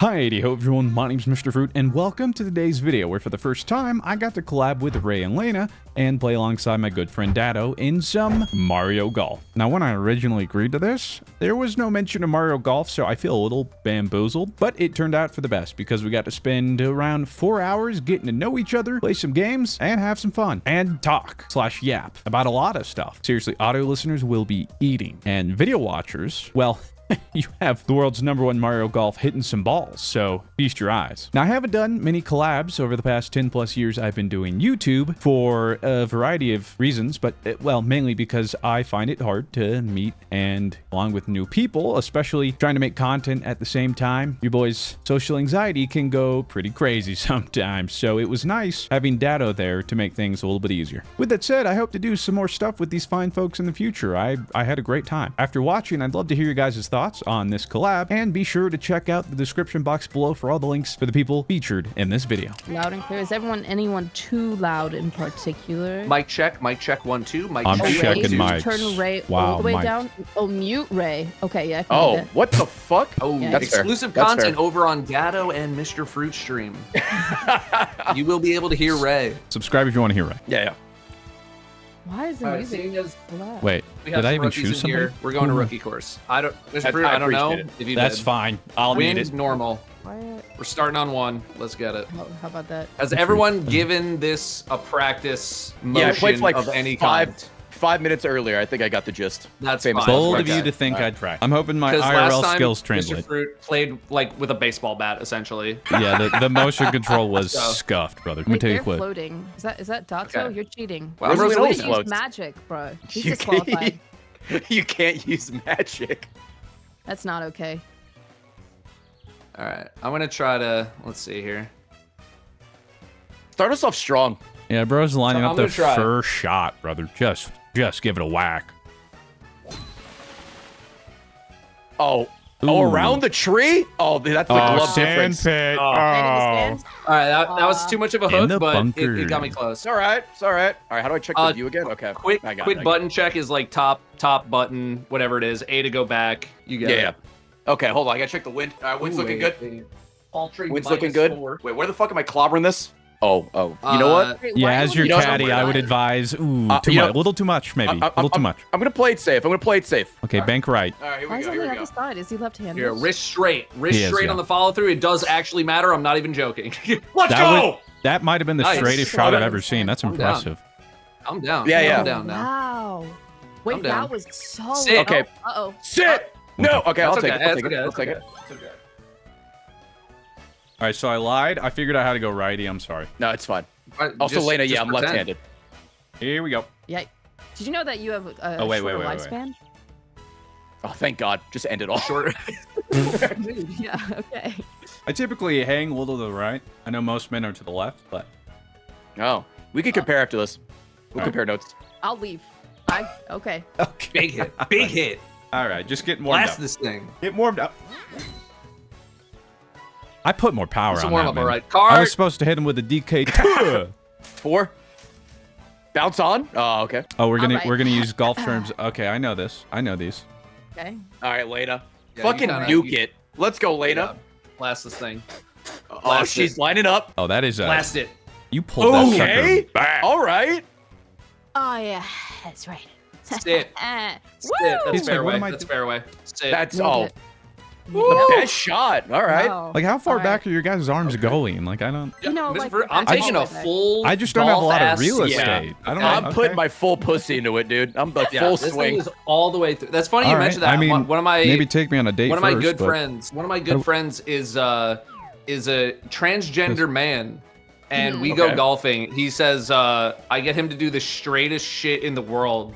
Hi everyone, my name's Mr. Fruit, and welcome to today's video where for the first time I got to collab with Ray and Layna and play alongside my good friend Datto in some Mario Golf. Now when I originally agreed to this, there was no mention of Mario Golf, so I feel a little bamboozled, but it turned out for the best because we got to spend around 4 hours getting to know each other, play some games, and have some fun, and talk/yap about a lot of stuff. Seriously, audio listeners will be eating, and video watchers, well, you have the world's #1 Mario Golf hitting some balls, so feast your eyes. Now, I haven't done many collabs over the past 10 plus years I've been doing YouTube for a variety of reasons, but, well, mainly because I find it hard to meet and along with new people, especially trying to make content at the same time. Your boy's social anxiety can go pretty crazy sometimes, so it was nice having Datto there to make things a little bit easier. With that said, I hope to do some more stuff with these fine folks in the future. I had a great time. After watching, I'd love to hear your guys' thoughts on this collab, and be sure to check out the description box below for all the links for the people featured in this video. Loud and clear. Is anyone too loud in particular? Mic check 1 2. Mic I'm check. checking mics. Turn Ray Wow, all the way mic. down. Oh, mute Ray. Okay, yeah. I can do Oh, that. what the fuck? Oh, Yeah. That's fair. exclusive That's content fair. over on Datto and Mr. Fruit stream. You will be able to hear Ray. Subscribe if you want to hear Ray. Yeah. Why is the All right, music seeing as so loud? Wait, we have did I some even rookies choose in something? here, we're going to rookie course. Mr. Fruit, I I don't know appreciate it. if you That's did. fine. I'll need Wind it. normal. Quiet. We're starting on 1. Let's get it. Oh, how about that? Has everyone given this a practice Yeah, I played motion for like of any kind? 5 minutes earlier. I think I got the gist. That's Famous fine. Bold of Okay. you to think All right. I'd try. I'm hoping my Because IRL last time, skills Mr. translate. Fruit played like with a baseball bat, essentially. Yeah, the motion control was So- scuffed, brother. Let me Wait, tell you they're what. floating. Is that Datto? Okay. You're cheating. Well, I'm Rosalina Rosalina. Use floats. magic, bro. He's You disqualified. You can't use magic. That's not okay. All right, I'm gonna try to. Let's see here. Start us off strong. Yeah, bro's lining I'm up the gonna try. first shot, brother. Just give it a whack. Oh. Ooh. Oh, around the tree? Oh, that's the Oh, glove sand difference. pit. Oh. Right in the Oh. stands? All right, that was too much of a In hook, the but bunker. it got me close. It's all right. It's all right. All right, how do I check the view again? Okay. Quick I got it. button check is like top button, whatever it is. A to go back. You get Yeah. it. Okay, hold on. I gotta check the wind. All right, wind's Ooh, looking a- good. a paltry Wind's looking -4. good. Wait, where the fuck am I clobbering this? Oh. You know what? Wait, Yeah, why as would your You know, caddy, I would advise, too you much, know- a little too much, maybe, a little too much. I'm gonna play it safe. I'm gonna play it safe. Okay, bank right. All right, here Why we is go. he Here on we the go. other side? Is he left-handed? Here, wrist straight He is, yeah. on the follow through. It does actually matter. I'm not even joking. Let's That go! That might have been the Nice. straightest shot I've I'm ever seen. That's down. impressive. I'm down. Yeah, yeah. I'm down now. Wow. Wait, I'm down. that was so. Sit. Okay. Uh-oh. Sit! No! Okay, I'll That's take okay. it. I'll That's take it. okay. I'll That's take okay. it. That's okay. All right, so I lied. I figured out how to go righty. I'm sorry. No, it's fine. Alright, Also, just- Layna, just yeah, I'm pretend. left-handed. Here we go. Yeah. Did you know that you have a Oh, wait, shorter wait. lifespan? Oh, thank God. Just end it all. Short. Dude, yeah. Okay. I typically hang a little to the right. I know most men are to the left, but Oh, we can compare after this. We'll All right. compare notes. I'll leave. Okay. okay. Big hit. Big hit. All right, just getting warmed Blast up. this thing. Get warmed up. I put more power Some on warm that, up, man. all right. I Card. was supposed to hit him with a DK. 4. Bounce on. Oh, okay. Oh, we're gonna All right. use golf terms. Okay, I know this. I know these. Okay. All right, Layna. Yeah, you Fucking kinda- nuke you- it. Let's go, Layna. Yeah. Blast this thing. Oh, Blast she's it. lining up. Oh, that is Blast it. You pulled that Okay. sucker back. All right. Oh yeah, that's right. Sit. Ah, Sit. woo! That's He's like, what fairway. am I That's doing? fairway. Sit. That's Nailed oh, it. the best shot. All right. Wow. Like, how far All back right. are your guys' arms going? Like, I don't. You know, Mr. like, Fruit, I'm I taking a just- full. I just don't have a lot of golf-ass real swing. estate. I don't know. I'm putting okay. my full pussy into it, dude. I'm the Yeah, full this swing. thing is all the way through. That's funny All you right. mentioned that. I mean, one of my maybe take me on a date one of my first, good but- friends. One of my good friends is a transgender man, and we go Okay. golfing. He says I get him to do the straightest shit in the world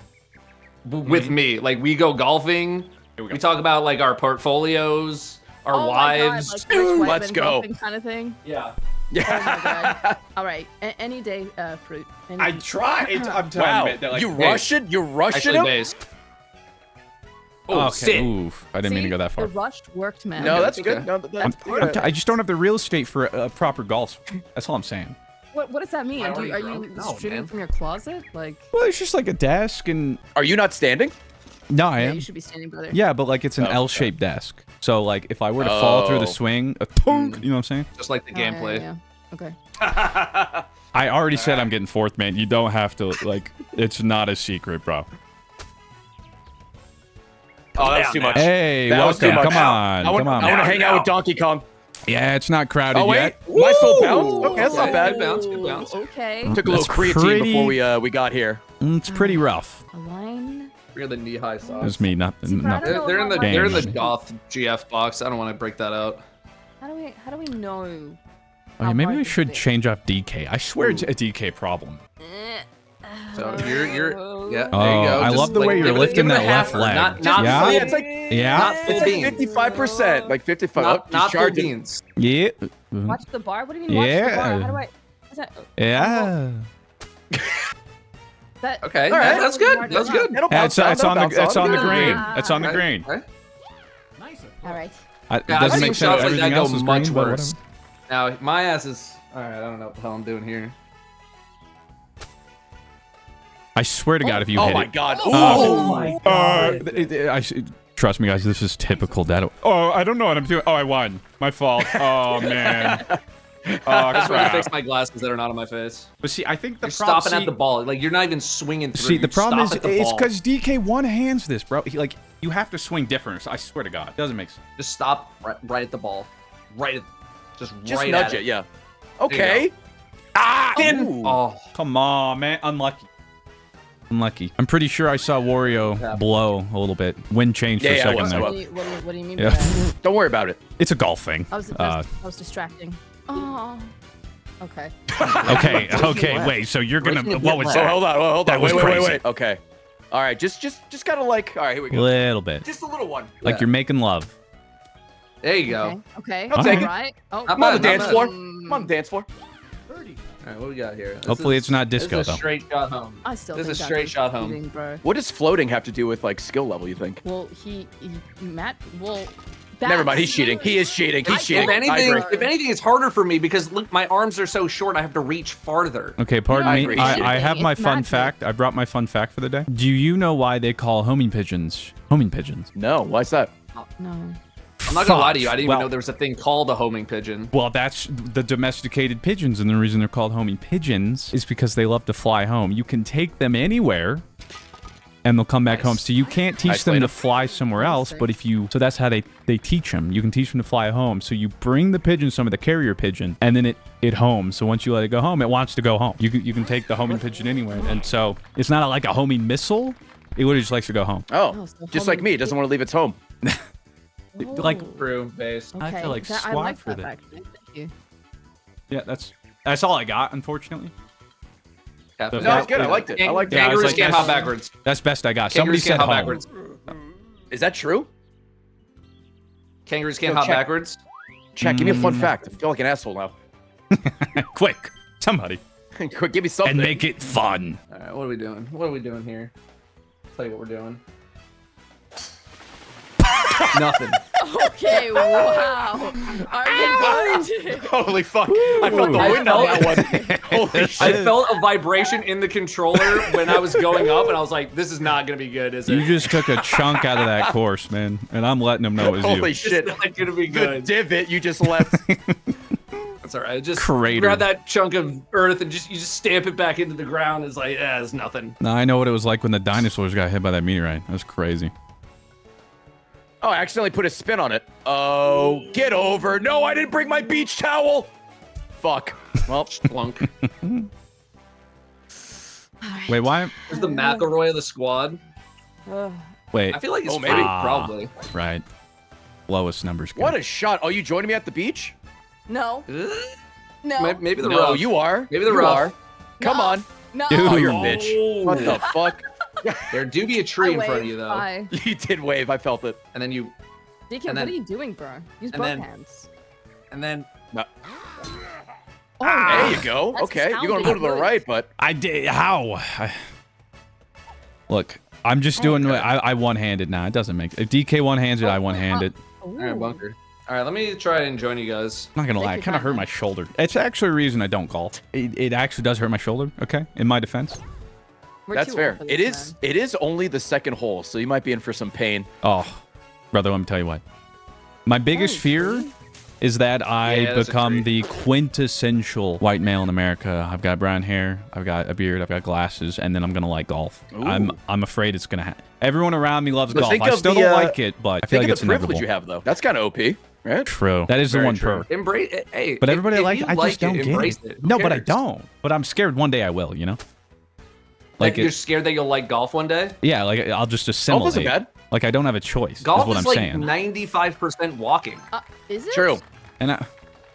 with me. Like, we go golfing. We talk about like our portfolios, our Oh my God, wives. like, rich white Let's men go. golfing kind of thing. Yeah. Oh my God. All right. Any day, Fruit. Any... tried. I'm Wow. You Russian? You Russian Actually, him? base. Oh, Okay. sit. Oof. I didn't mean to go that far. The rushed worked, man. No, that's Okay. good. No, that's I just don't have the real estate for a proper golf. That's all I'm saying. What does that mean? I Are you already broke. No, streaming man. from your closet? Like, Well, it's just like a desk and Are you not standing? no, I yeah, am. you should be standing, brother. Yeah, but like it's an Oh, okay. L-shaped desk. So like if I were to fall through the swing, a tunk, you know what I'm saying? Just like the gameplay. Yeah. Okay. I already said I'm getting fourth, man. You don't have to, like, it's not a secret, bro. Oh, that was too much. Hey, That was welcome. too much. Come on. I want Come to on. hang out with Donkey Kong. Yeah, it's not crowded Oh, wait. yet. My soul bounce? Okay, that's not bad. Good bounce, good bounce. Okay. Took a little That's creatine pretty- before we got here. It's pretty rough. A line. We're the knee-high socks. It's me, not. I don't know They're in the how they're in the Game. goth GF box. I don't want to break that out. How do we know? Okay, how maybe hard we this should is? change off DK. I swear it's a DK problem. So you're yeah. There Oh, you go. I Just, love the way you're give it- lifting give it that a left halfer. leg. Not Yeah. full, Yeah, it's like Yeah. not full it's like beans. 55%, like 55. Not full charging. beans. Yeah. Watch the bar. What do you mean? Watch the bar? Yeah. How do I? Is that? Yeah. That. Okay, All right. that's good. That's good. It'll Yeah, bounce it's on the it'll bounce it's on the on. grain. Yeah. It's on the Okay, grain. okay. All right. It Yeah, I've doesn't seen make sense. shots like Everything that go else is much green, but worse. whatever. Now my ass is. All right, I don't know what the hell I'm doing here. I swear to God, if you Oh hit my it. god. Oh Ooh. my Trust me, guys. This is typical Datto. Oh, I don't know what I'm doing. Oh, I won. My fault. Oh man. Oh I just want to crap. fix my glasses that are not on my face. But see, I think the You're problem. stopping at the ball. Like you're not even swinging through. See, the You problem is stop at the it's ball. because DK one hands this, bro. Like you have to swing different. I swear to God, it doesn't make sense. Just stop right at the ball. Just right nudge at it, yeah. you Okay. go. Ah! Ooh. Oh, Come on, man. Unlucky. Unlucky. I'm pretty sure I saw Wario blow a little bit. Wind changed for a Yeah, second it was. there. What do you mean Yeah. by that? Don't worry about it. It's a golf thing. I was distracting. Oh. Okay. Okay. Okay. Wait. So you're gonna? What was Oh, that? hold on. That was wait, crazy. wait. Okay. All right. Just gotta like. All right, here we go. Little bit. Just a little one. Like Yeah. you're making love. there you go. Okay. I'll take it. Right. Oh. Not I'm on the bad, not dance bad. floor. I'm on the dance floor. All right, what we got here? This Hopefully is- it's not disco, This is though. a straight shot home. I still. This think is that's straight shot home. cheating, bro. What does floating have to do with like skill level? You think? Well, Matt. Well. Never mind. that's- He's cheating. He is cheating. He's If cheating. I anything, agree. if anything, it's harder for me because look, my arms are so short. I have to reach farther. Okay, pardon I me. agree. I have my It's fun magic. fact. I brought my fun fact for the day. Do you know why they call homing pigeons homing pigeons? No. Why's that? No. I'm not gonna lie to you. I Fuck. didn't Well- even know there was a thing called a homing pigeon. Well, that's the domesticated pigeons, and the reason they're called homing pigeons is because they love to fly home. You can take them anywhere, and they'll come back home. So you can't teach Nice, them to Layna. fly somewhere else, but if you... So that's how they teach them. You can teach them to fly home. So you bring the pigeon, some of the carrier pigeon, and then it homes. So once you let it go home, it wants to go home. You can take the homing pigeon anywhere. And so it's not like a homing missile. It literally just likes to go home. Oh, so just like me. It doesn't want to leave its home. Like, True base. I feel like I swat like for that that. fact. Thank you. yeah, that's all I got, unfortunately. No, No, it's good. I liked it. I liked it. Yeah, I was Kangaroos like, can't that's- hop backwards. That's best I got. Somebody Kangaroos said can't hop home. backwards. Is that true? Kangaroos can't Yo, hop check. backwards. Chat, give me a fun fact. I feel like an asshole now. Quick, somebody. Quick, give me something. And make it fun. All right, what are we doing? What are we doing here? I'll tell you what we're doing. Nothing. Okay. Wow. Are you going to? Holy fuck! I felt the I wind on felt- that one. Holy I shit! felt a vibration in the controller when I was going up, and I was like, "This is not gonna be good, is it?" You just took a chunk out of that course, man. And I'm letting them know it was Holy you. shit! It's not gonna be The good. divot you just left. That's all right. Just Crater. grab that chunk of earth and you just stamp it back into the ground. It's like, yeah, it's nothing. Now, I know what it was like when the dinosaurs got hit by that meteorite. That was crazy. Oh, I accidentally put a spin on it. Oh, get over. No, I didn't bring my beach towel. Fuck. Well, Plunk. Wait, why? There's the McElroy of the squad. Wait. I feel like it's Oh, maybe. free, probably. Right. Lowest numbers. Good. what a shot. Oh, you joining me at the beach? No. Uh, No. Maybe the No, rough. you are. Maybe the you rough. are. Come No. on. No. Dude. Oh, you're a bitch. What the fuck? There do be a tree in front of you, though. Bye. You did wave. I felt it. And then you, DK, And what then- are you doing, bro? Use and both then- hands. and then No. Oh, There you go. That's Okay, you're going a little to the astounding. right, but I did. How? Look, I'm just doing. I one-handed now. It doesn't make. If DK one-handed, I one-handed. all right, bunker. All right, let me try and join you guys. I'm not gonna lie, Take it your kind of time, hurt man. my shoulder. It's actually a reason I don't golf. It actually does hurt my shoulder. Okay, in my defense. We're that's too fair. old for It this, is. man. It is only the second hole, so you might be in for some pain. Oh, brother, let me tell you what. My biggest fear is that I that's a become tree. the quintessential white male in America. I've got brown hair, I've got a beard, I've got glasses, and then I'm gonna like golf. I'm afraid it's gonna happen. Everyone around me loves But golf. think I of still the, don't like it, but I feel Think like of it's the privilege inevitable. you have, though. That's kind of OP, right? True. That is the Very one true. perk. Embrace it. Hey, But everybody if like you I just don't get embrace it. it. Who No, but I cares? don't. But I'm scared one day I will. You know. Like Like you're scared that you'll like golf one day. yeah, like I'll just Golf assimilate. isn't bad. Like I don't have a choice. Golf is what I'm like saying. 95% walking. Is it? True. And I,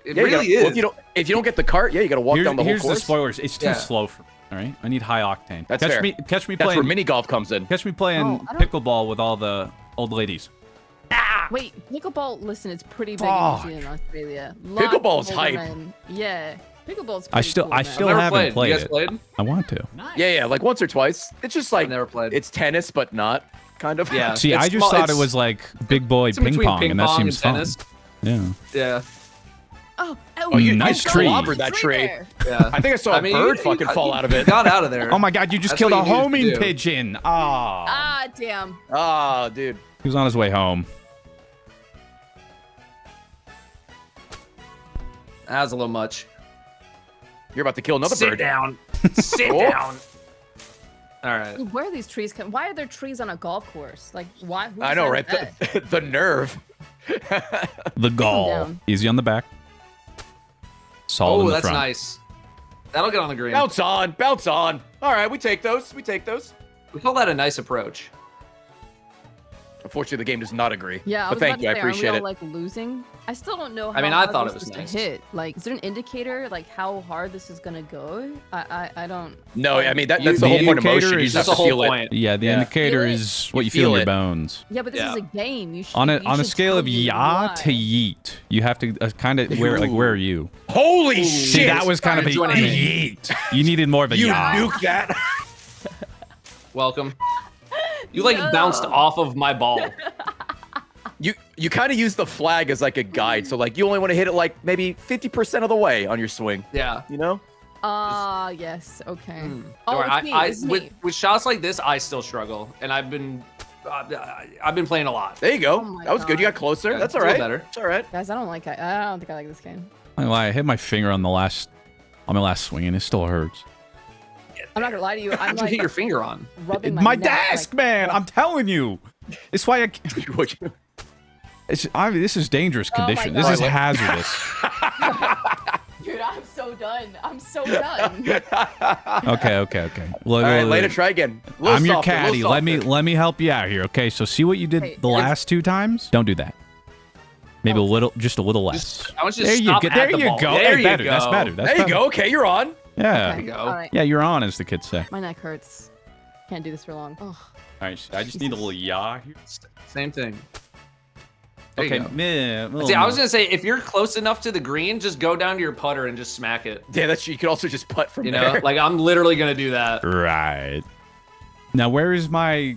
It Yeah, really you gotta, is. well, if you don't get the cart, yeah, you got to walk down the whole here's the course. spoilers. It's too Yeah. slow for me. All right, I need high octane. That's catch fair. me That's playing. where mini golf comes in. Catch me playing Oh, I don't- pickleball with all the old ladies. Wait, pickleball. Listen, it's pretty big Fuck. in New Zealand, Australia. Pickleball's Lots of hype. older men. Yeah, pickleball's. I pretty still cool, I man. still I've never haven't played. played You guys it. played? I want to. Yeah, like once or twice. It's just like I've never played. It's tennis, but not kind of. Yeah. See, It's I just small- thought it it's- was like big boy it's in ping between pong, ping and that pong seems and fun. tennis. Yeah. Yeah. Oh, you nice tree. Clobbered that tree. there. Yeah. I think I saw a bird fucking fall out of it. Got out of there. Oh my God! You just That's killed a what you needed to homing do. pigeon. Ah. Ah, damn. Ah, dude. He was on his way home. That was a little much. You're about to kill another Sit bird. down. Sit Oh. down. All right. Where are these trees? Why are there trees on a golf course? Like, why? who I know, right? decided that? The nerve. The gall. down. Easy on the back. Solid in Oh, the that's front. nice. That'll get on the green. Bounce on, bounce on. All right, we take those. We take those. We call that a nice approach. Unfortunately, the game does not agree. Yeah, I but was thank about you. I to say, appreciate are we it. all, like losing? I still don't know. How I mean, I hard thought this it was is nice. to hit. Like, is there an indicator like how hard this is gonna go? I don't. No, I mean that's the the whole point of indicator motion. You is just That's have the to whole feel point. Yeah, the Yeah. indicator Feel it? is what You you feel in feel your it. bones. Yeah, but this Yeah. is a game. You should. On a you on a should scale tell of me ya why. to yeet, you have to kind of where like where are you? Holy See, shit! that was kind of a Started joining yeet. You needed more of a you ya. nuke that. Welcome. You like No. bounced off of my ball. You kind of use the flag as like a guide, so like you only want to hit it like maybe 50% of the way on your swing. Yeah. You know? Ah, yes. Okay. Don't Oh, worry, it's me. It's with me. with shots like this, I still struggle, and I've been playing a lot. There you go. Oh my That was good. You got God. closer. Yeah, That's it's all a right. little better. It's all right. Guys, I don't think I like this game. I lie, I hit my finger on my last swing and it still hurts. I'm not gonna lie to you. I'm What'd you hit like your finger on? rubbing My neck, desk, like, man. I'm telling you. It's why What this is dangerous Oh my condition. This God. is hazardous. Dude, I'm so done. I'm so done. Okay. Look, All right, look, later. look. Try again. A little I'm your softer, a little caddy. softer. Let me help you out here. Okay, so see what you did Hey, the yeah. last two times. Don't do that. Maybe just a little less. I want you to There you stop go. at There the you ball. go. There Hey, you better. go. That's better. That's There you better. go. Okay, you're on. Yeah. Okay, you go. All right. Yeah, you're on, as the kids say. My neck hurts. Can't do this for long. Oh. All right, I just need a little yah here. Same thing. There you Okay, go. meh, See, I was gonna say, if you're close enough to the green, just go down to your putter and just smack it. Yeah, that's you could also just putt from You know, there. like I'm literally gonna do that. Right. Now, where is my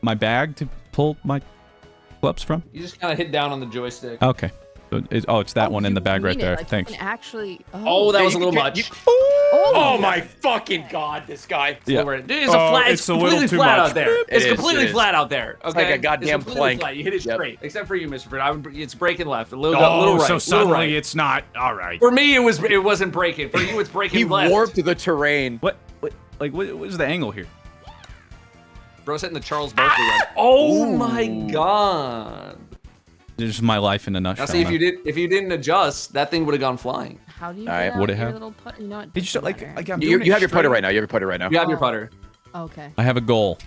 bag to pull my clubs from? You just kind of hit down on the joystick. Okay. So it's that one in the bag right there. Like, Thanks. You can actually. Oh, that Yeah, was a you little can- much. Oh my fucking god, this guy. Yeah. Over it. Dude, it's a flat. It's it's a little completely too flat much. out there. It It's is, completely it is. flat out there. Okay. like a goddamn completely plank. Flat. You hit it Yep. straight, except for you, Mr. Bird. It's breaking left. A little, little right. so little suddenly right. it's not. All right. For me, it wasn't breaking. For you, it's breaking He left. warped the terrain. What is the angle here? Bro's hitting the Charles Barkley one. Oh my god. This is my life in a nutshell. Now see, man. if you didn't adjust, that thing would have gone flying. How do you? All right, get would out it your have? little putt? You know what? Did you doesn't like matter. I'm You doing it have your putter straight. right now. You have your putter right now. You have your Oh. putter. Okay. I have a goal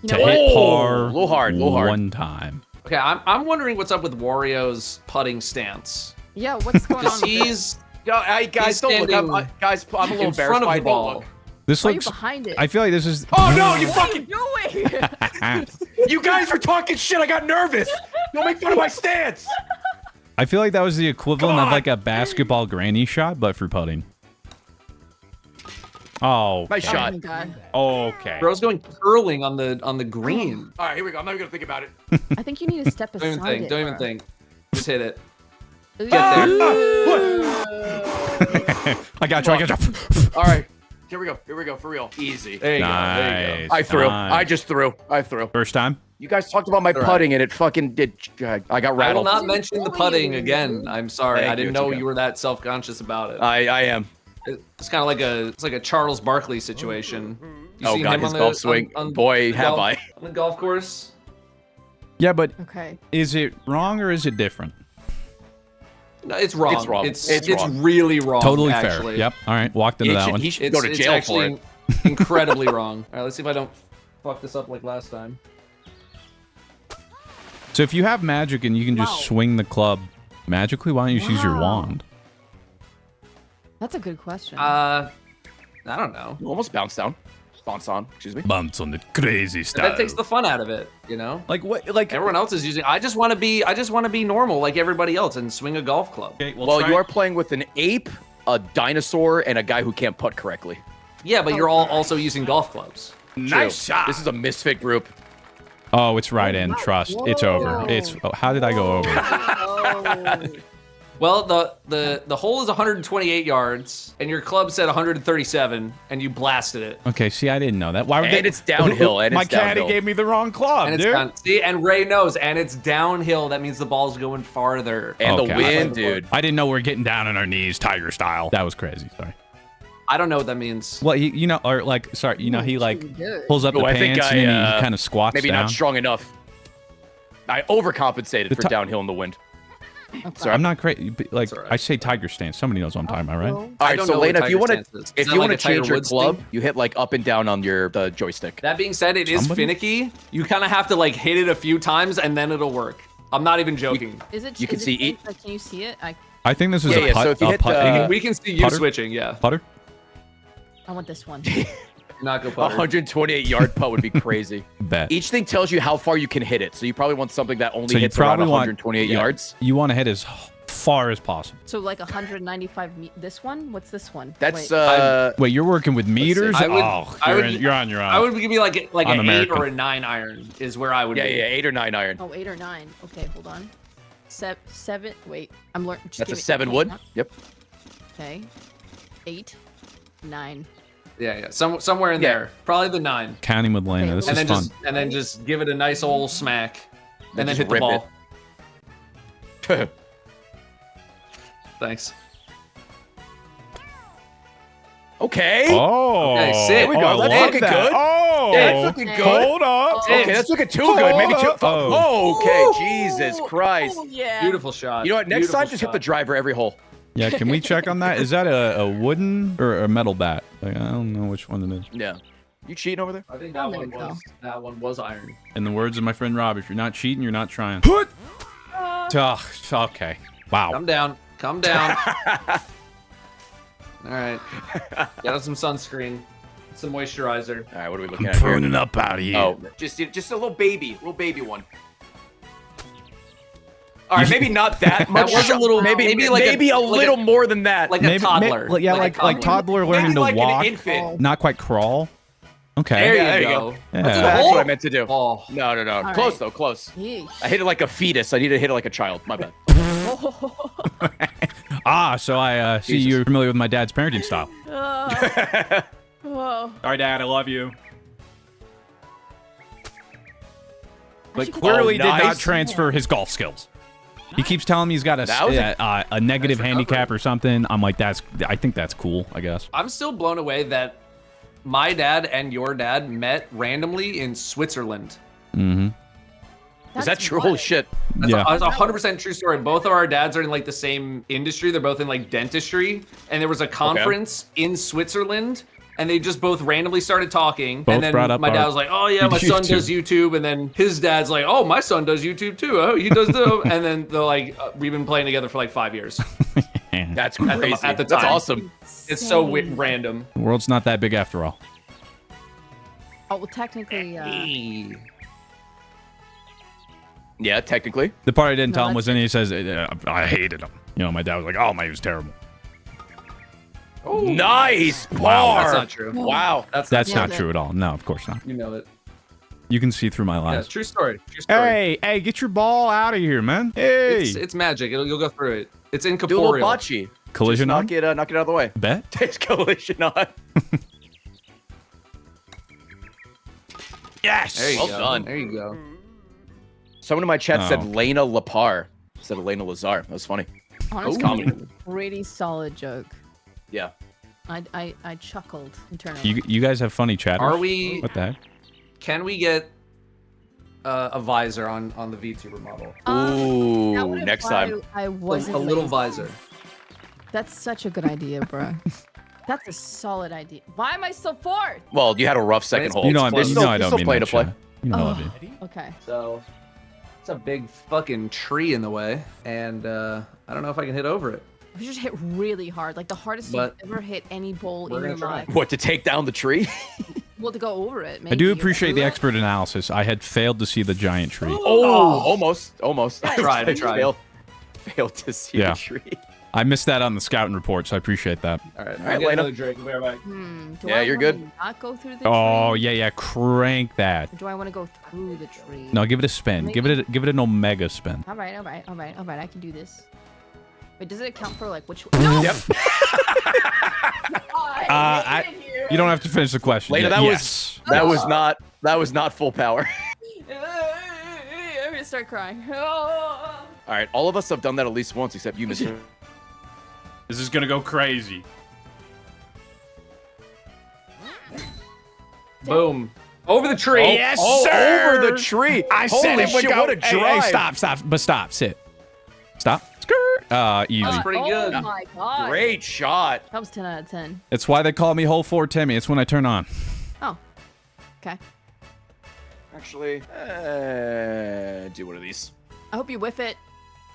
You to know what? hit Oh, par a little hard, a little hard. one time. Okay, I'm wondering what's up with Wario's putting stance. Yeah. What's going on? Because with this? he's Guys, He's don't look. standing Guys, I'm a little in embarrassed front of by the it. Don't ball. look. This Why are you looks. behind it? I feel like this is. Oh no, you What are fucking. you doing? You guys were talking shit. I got nervous. Don't make fun of my stance. I feel like that was the equivalent Come of on. like a basketball granny shot, but for putting. Oh. Nice Oh shot. my god. Okay. Bro's going curling on the green. All right, here we go. I'm not even gonna think about it. I think you need to step Don't aside. even think. it, Don't even bro. think. Just hit it. Ooh. Get there. I got you. All right, here we go. Here we go. For real. Easy. There you go. There you Nice. go. I threw. Nice. I just threw. I threw. First time. You guys talked about my All right. putting and it fucking did. I got I will rattled. not mention the putting again. I'm sorry. Thank I you, didn't it's know okay. you were that self-conscious about it. I am. It's kind of like a Charles Barkley situation. You Oh seen god, him his on golf the, swing. on Boy, the have golf, I. on the golf course. Yeah, but Okay. is it wrong or is it different? No, it's wrong. It's wrong. It's It's wrong. really wrong. Totally actually. fair. Yep. All right. Walked into that one. He should It's, go to it's jail for actually it. incredibly wrong. All right, let's see if I don't fuck this up like last time. So if you have magic and you can just Wow. swing the club magically, why don't you just use your Wow. wand? That's a good question. I don't know. You almost bounced down. Bounce on. Excuse me. Bounce on the crazy style. That takes the fun out of it, you know. like what? Like Everyone else is using. I just want to be normal like everybody else and swing a golf club. Okay, Well, you are playing with an ape, a dinosaur, and a guy who can't putt correctly. Yeah, but you're all also using golf clubs. Nice True. shot. This is a misfit group. Oh, it's right in. Trust. It's over. Whoa. It's. Oh, how did I go over? Oh. Well, the hole is 128 yards, and your club said 137, and you blasted it. Okay. See, I didn't know that. Why would And they? it's downhill, and my it's caddy downhill. gave me the wrong club, And it's dude. down. See, and Ray knows, and it's downhill. That means the ball's going farther. And Okay. the wind, dude. I didn't know we're getting down on our knees, tiger style. That was crazy. Sorry. I don't know what that means. Well, he, or like, sorry, he like Good. pulls up the Oh, I think pants I, and then he kind of squats Maybe down. not strong enough. I overcompensated The for ti- downhill in the wind. Okay. I'm not crazy. Like That's all right. I say, tiger stance. Somebody knows what I'm talking about, right? Oh. All I right, don't so know what Layna, if you Tiger want stance to, is. if Is you that want like to a Tiger change your Woods club, thing? you hit like up and down on your the joystick. That being said, it is Somebody? finicky. You kind of have to like hit it a few times, and then it'll work. I'm not even joking. Is it? You can is it see pink? Like, can you see it? I think this is Yeah, a yeah, putt. so if you a hit, putting We can see you Putter? switching. Yeah, putter. I want this one. not go putter. 128-yard putt would be crazy. Bet. Each thing tells you how far you can hit it, so you probably want something that only So you hits around probably want 128 yeah, yards. You want to hit as far as possible. So like 195. This one? What's this one? That's Wait. Wait, you're working with meters? I would- Oh, I would- you're on your own. I would give you like I'm an 8 American. or a 9 iron is where I would yeah, be. 8 or 9 iron. Oh, 8 or 9. Okay, hold on. Seven. Wait, I'm learning. That's a 7 wood. Yep. Okay. 8, 9. Yeah. Somewhere in Yeah. there. Probably the 9. Counting with Layna. Okay, This And is then fun. just give it a nice old smack, and then just hit the rip ball. Thanks. Okay. Oh, Okay, sick. There we go. I That's love looking that. good. Oh, That's looking good. Hold up. Oh. Okay, that's looking too good. Maybe too. Oh. Okay, Jesus Christ. Oh, yeah. Beautiful shot. You know what? Next Beautiful time, just hit the shot. driver every hole. Yeah, can we check on that? Is that a wooden or a metal bat? Like, I don't know which one it is. Yeah. You cheating over there? I think Oh, that one was iron. In the words of my friend Rob, if you're not cheating, you're not trying. Oh, okay. Wow. Come down. Come down. All right. Get us some sunscreen, some moisturizer. All right, what are we looking at here? Pruning up out of here. Oh, just a little baby one. All right, maybe not that much. was a little- maybe maybe a little more than that. Like a toddler. Yeah, a like toddler learning maybe to like walk, an infant. not quite crawl. Okay. There Yeah, you there you go. Yeah. That's what I meant to do. Oh. No. All Close right. though, close. Yeesh. I hit it like a fetus. I need to hit it like a child. My bad. So I see Jesus. you're familiar with my dad's parenting style. Whoa. All right, Dad, I love you. But should- clearly did not nice. transfer his golf skills. He keeps telling me he's got That was a negative That's handicap recovery. or something. I'm like, I think that's cool, I guess. I'm still blown away that my dad and your dad met randomly in Switzerland. Mm-hmm. Is that true? Holy shit. That's Yeah. a 100% true story. Both of our dads are in like the same industry. They're both in like dentistry. And there was a conference in Switzerland, and they just both randomly started talking. Both and then brought up my dad our was like, "Oh yeah, my son YouTube. does YouTube." And then his dad's like, "Oh, my son does YouTube too. Oh, he does too." And then they're like, "We've been playing together for like 5 years." That's the- crazy. at the That's time. awesome. It's so random. The world's not that big after all. Oh, well, technically, Yeah, technically. The part I didn't No, tell him was that's- when he says, I hated him. You know, my dad was like, oh, my, he was terrible. Nice Wow, par. That's not true. Wow. That's Yeah, not that- true at all. No, of course not. You know it. You can see through my Yeah, lies. true story. True story. Hey, get your ball out of here, man. Hey. It's magic. You'll go through it. It's Do a incorporeal. little bocce. Collision Just on? knock it out of the way. Bet? It's collision on. Yes. There you Well go. done. There you go. Someone in my chat said Oh. Layna Lapar instead of Layna Lazar. That was funny. Honestly, comedy. pretty solid joke. Yeah. I chuckled internally. You guys have funny chatters? Are we? What the heck? Can we get a visor on the VTuber model? That Ooh, would next imply time. I wasn't A little lazy. visor. That's such a good idea, bro. That's a solid idea. Why am I still fourth? Well, you had a rough second It's- hole. You know, There's you still- know I there's don't still mean play that, to play. Shy. You know I do. Okay. So it's a big fucking tree in the way, and I don't know if I can hit over it. We just hit really hard, like the hardest But you've ever hit any bowl we're in your gonna try. life. What, to take down the tree? Well, to go over it. I Maybe, do or appreciate the through it. expert analysis. I had failed to see the giant tree. Oh, almost. I tried. Failed to see Yeah. the tree. I missed that on the scouting report, so I appreciate that. All right, All right, I'll get Layna. another drink. We'll be right back. Do Yeah, I you're wanna good. Not go through the Oh, tree? yeah, crank that. Or do I want to go through the tree? No, give it a spin. Give it an omega spin. All right. I can do this. Wait, does it count for like which? No. Yep. You don't have to finish the question. Layna, yet. that Yes. that was not full power. I'm gonna start crying. All right, all of us have done that at least once, except you, Mr. This is gonna go crazy. Boom. Over the tree. Yes, oh, sir. over the tree. I Holy said it would shit, go. what a Hey, drive. stop. But stop. Sit. Stop. Skirt. Easy. That's pretty good. Oh my god. Great shot. That was 10 out of 10. It's why they call me Hole 4 Timmy. It's when I turn on. Oh. Okay. Actually, do one of these. I hope you whiff it.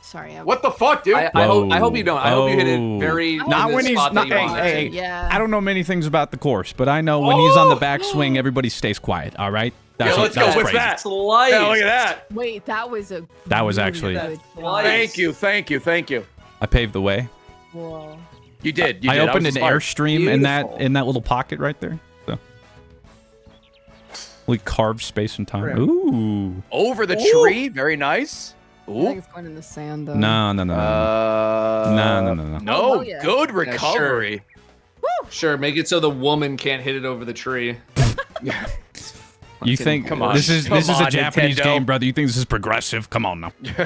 Sorry. What the fuck, dude? I hope you don't. I hope you hit Oh. it very. Not in the when he's spot not. that you want. Hey. Yeah. I don't know many things about the course, but I know when he's on the backswing, everybody stays quiet. All right. Yeah, let's that go was with crazy. that. Slice. Yeah, look at that. Wait, that was a. That was really actually- good Slice. shot. Thank you. I paved the way. Whoa. You did. I opened an was smart. airstream Beautiful. in that little pocket right there. So we carved space and time. Grim. Ooh. Over the tree. Very nice. I Ooh. think it's going in the sand though. No. No. Oh, yeah. Good recovery. Sure, make it so the woman can't hit it over the tree. You think Come on. this is Come a on, Japanese Nintendo. game, brother? You think this is progressive? Come on now. All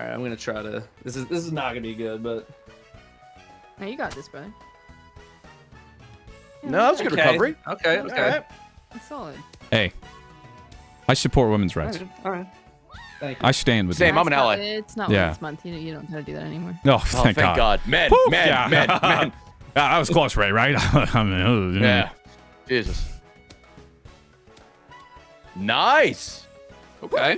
right, I'm gonna try to. This is not gonna be good, but No, you got this, brother. No, that was a good okay. recovery. Okay. All right. It's solid. Hey, I support women's rights. All right. Thank you. I stand with Same, you. I'm an That's not- ally. It's not Yeah. Women's Month. You don't have to do that anymore. Oh, Oh, thank thank God. Men. Woo! Yeah. Men. Yeah, that was close, Ray. Right? I mean, Yeah. Jesus. Nice. Okay.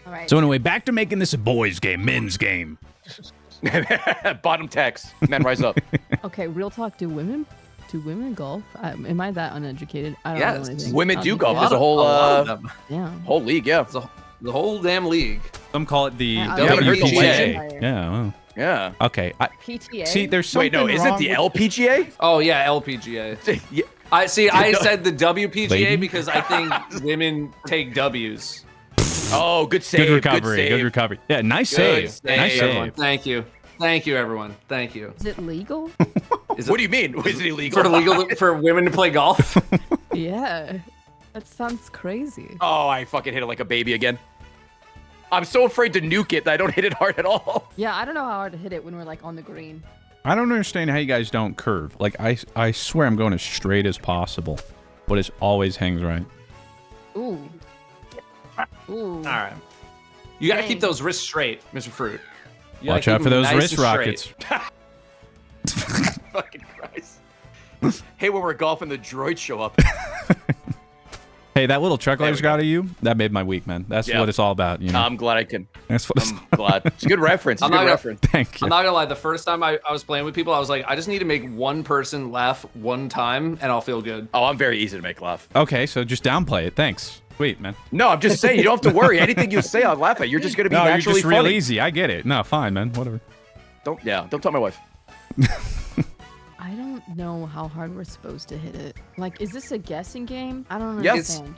All right. So anyway, back to making this a boys' game, men's game. Bottom text. Men rise up. Okay, real talk. Do women golf? Am I that uneducated? I don't Yes. know anything. Women I'll do be golf. dead. There's a whole lot of them. Yeah. whole league. Yeah. The whole damn league. Some call it the Yeah, I haven't heard the WPGA. legend. Yeah. Well, Yeah. okay. PTA. See, there's something Wait, no, is it wrong the with- LPGA? Oh yeah, LPGA. Yeah. I see. I No. said the WPGA Lady? because I think women take W's. Oh, good save. Good recovery. Good Good save. recovery. Yeah, nice Good save. Nice everyone. save. Thank you. Thank you, everyone. Thank you. Is it legal? Is What it do you mean? Is it illegal? for illegal for women to play golf? Yeah. That sounds crazy. Oh, I fucking hit it like a baby again. I'm so afraid to nuke it that I don't hit it hard at all. Yeah, I don't know how hard to hit it when we're like on the green. I don't understand how you guys don't curve. Like, I swear I'm going as straight as possible, but it always hangs right. Ooh. Ooh. All right. You got to Dang. keep those wrists straight, Mr. Fruit. You gotta Watch out keep for them those nice wrist and straight. rockets. Fucking Christ. Hey, when we're golfing, the droids show up. Hey, that little chuckle I There just we go. got of you, that made my week, man. That's Yeah. what it's all about, you know? I'm glad I can. That's what it's I'm glad. It's a good reference. It's a I'm good not gonna- reference. Thank you. I'm not gonna lie. The first time I was playing with people, I was like, I just need to make one person laugh one time, and I'll feel good. Oh, I'm very easy to make laugh. Okay, so just downplay it. Thanks. Sweet, man. No, I'm just saying, you don't have to worry. Anything you say, I'll laugh at. You're just going to be No, you're naturally just real funny. easy. I get it. No, fine, man. Whatever. Don't tell my wife. I don't know how hard we're supposed to hit it. Like, is this a guessing game? I don't Yes. understand.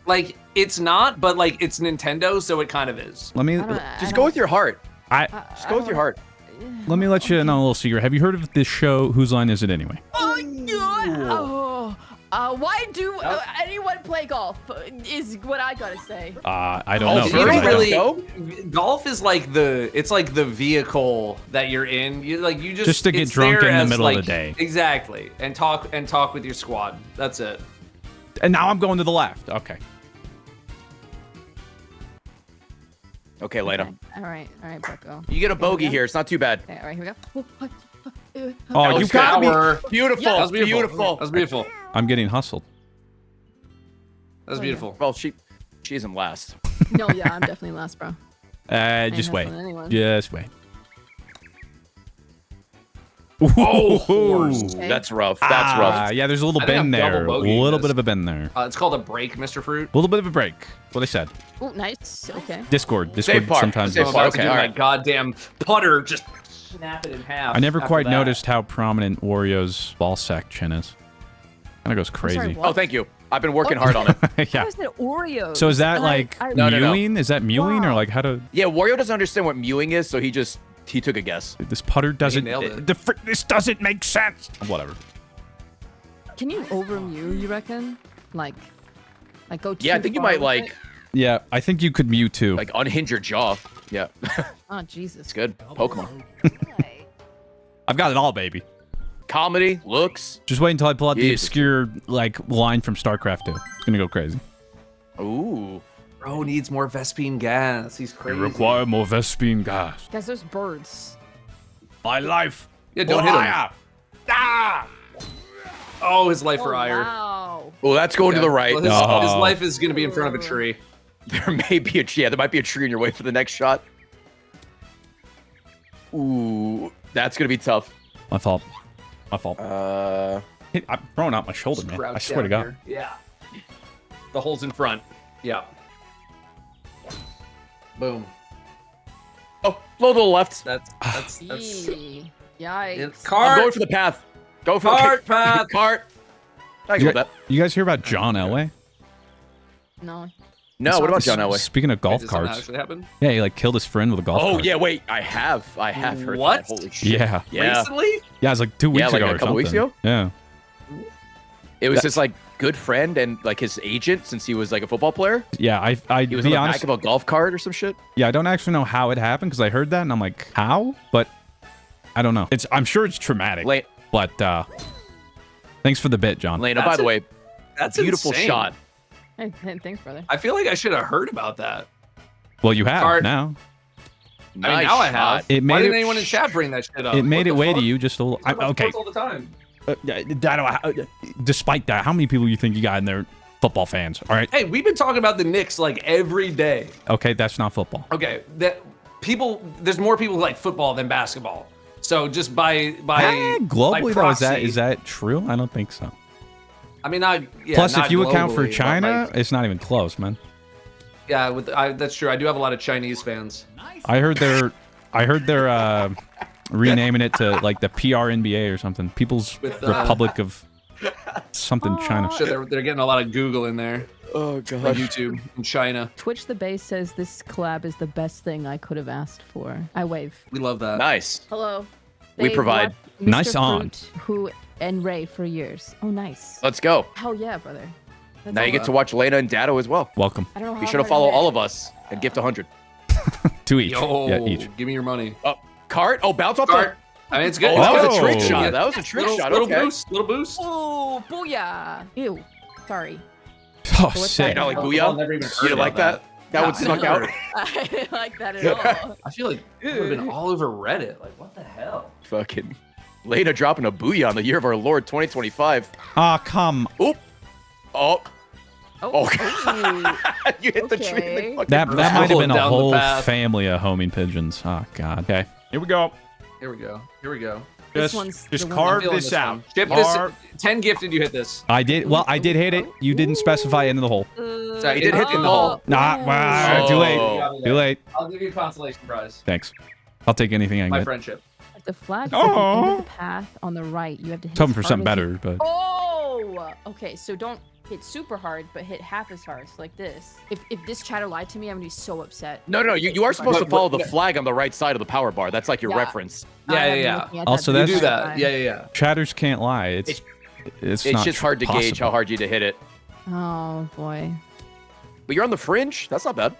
Like it's not, but like it's Nintendo, so it kind of is. Let me Just go with your heart. Just go with your heart. let me let you know a little secret. Have you heard of this show? Whose Line Is It Anyway? Oh, Why do anyone play golf? Is what I gotta say. I don't know. You don't really. Go? Golf is like it's like the vehicle that you're in. You just to get it's drunk there in the as, middle of like, the day. Exactly, and talk with your squad. That's it. And now I'm going to the left. Okay. Okay, Layna. All right, Bucko. You get a bogey here. It's not too bad. Okay, all right, here we go. Oh, you got me. Beautiful. That was beautiful. Beautiful. That was beautiful. I'm getting hustled. That was beautiful. Well, she isn't last. No, yeah, I'm definitely last, bro. Just wait. Anyone. Just wait. Oh, horse. Okay. That's rough. That's rough. Yeah, there's a little I think bend I'm double there. A bogeying little this. bit of a bend there. It's called a break, Mr. Fruit. A little bit of a break. What I said. Oh, nice. Okay. Discord Safe part. sometimes. Safe I'm part. about to Okay, do all my right. goddamn putter, just snap it in half. I never after quite that. noticed how prominent Wario's ball sack chin is. Kind of goes sorry, crazy. what? Oh, thank you. I've been working hard on it. Yeah. How is it Oreo? So is that like No, no, no. mewing? Is that mewing or Wow. like how to? Yeah, Wario doesn't understand what mewing is, so he took a guess. This putter doesn't. nailed it. This doesn't make sense. Whatever. Can you over mew? You reckon? Like go too Yeah, I think you far might with like it? Yeah, I think you could mew too. unhinge your jaw. Yeah, Oh Jesus. it's good. Pokemon. I've got it all, baby. Comedy, looks. Just wait until I pull out the Jesus. obscure line from StarCraft 2. It's gonna go crazy. Ooh. Bro needs more Vespine gas. He's crazy. more Vespine gas. Guys, there's birds. My life. Yeah, don't hit him. Ah! Oh, his life for Oh, ire. wow. Well, that's going to the right. Well, his Oh. life is gonna be in front of a tree. There may be there might be a tree in your way for the next shot. Ooh, that's gonna be tough. My fault. My fault. Uh, I'm throwing out my shoulder, man. I Crouch swear to down God. here. Yeah. The hole's in front. Yeah. Boom. oh, low to the left. That's Yee. Yikes. it's I'm cart. going for the path. Go for Cart the path. Cart. I You, go with that. you guys hear about John Elway? No. No, what about John Elway? Speaking of golf Did something carts. actually happen? Yeah, he killed his friend with a golf Oh cart. yeah, wait. I have heard What? that. Holy shit. Yeah. Yeah. Recently? Yeah, it was like 2 weeks like ago a or couple weeks something. ago? Yeah. It was his good friend and his agent since he was a football player. Yeah, I He was be on the honest. back of a golf cart or some shit. Yeah, I don't actually know how it happened because I heard that and I'm like, how? But I don't know. I'm sure it's traumatic. Lane, But thanks for the bit, John. Lena, That's by the a- way, That's beautiful insane. shot. Hey, thanks, brother. I feel like I should have heard about that. Well, you have Cart. now. I mean, now I have. It Why made didn't it- anyone in chat bring that shit up? It made What it the way fuck? to you just a little. Talk about Okay. sports all the time. Despite that, how many people you think you got in there? Football fans. All right. Hey, we've been talking about the Knicks every day. Okay, that's not football. Okay, there's more people who like football than basketball. So just by Globally, though, proxy, is that true? I don't think so. I mean, not. Yeah, Plus, not if you account for globally, but, China, it's not even close, man. yeah, that's true. I do have a lot of Chinese fans. I heard they're renaming it to the PRNBA or something. People's With, Republic of something China. Sure, they're getting a lot of Google in there. Oh Like god. YouTube in China. Twitch the Base says this collab is the best thing I could have asked for. I wave. We love that. Nice. Hello. We provide. watched Mr. Nice on. Fruit, who and Ray for years. Oh, nice. Let's go. Hell yeah, brother. That's Now you all- get to watch Lena and Datto as well. Welcome. I don't know Be how sure to hard follow it all is. of us and gift 100. 2 each. Yo, Yeah, each. give me your money. Oh, cart. Oh, bounce off Cart. I mean, it's good. Oh, that was a Oh. trick shot. Yeah. That was a trick Little, shot. little Okay. boost. Little boost. Oh, booyah. Ew. Sorry. Oh, what's sick. that? Not like I've booyah. never even You heard didn't like about that? That one snuck out. I didn't like that at all. I feel like it would have been all over Reddit. Like, what the hell? Fucking Lena dropping a booyah on the year of our Lord 2025. Ah, come. Oop. Oh. Oh, Oh. You hit the tree. Okay. And the That fucking might have been Rolling a down the whole path. family of homing pigeons. Oh God. Okay. Here we go. Here we go. Here we go. This one's just the one I'm carve Feeling this out. one. Chip Carve- this. 10 gifted. You hit this. I did. Well, I did hit it. You didn't specify into the hole. Sorry, He did hit in the hole. Nah, wow, too late. Too late. I'll give you a consolation prize. Thanks. I'll take anything I can My get. friendship. The flag says at the end Oh. of the path on the right. You have to hit Hoping as for hard something as better, you- but Oh! Okay, so don't hit super hard, but hit half as hard, so like this. If this chatter lied to me, I'm gonna be so upset. No, you are supposed to But- follow the but- flag on the right side of the power bar. That's like your Yeah. reference. Yeah, I yeah, am yeah. looking at Also, that You that's- do video that. time. Yeah, yeah, yeah. chatters can't lie. It's It's It's not just hard to gauge how possible. hard you to hit it. Oh boy. But you're on the fringe. That's not bad.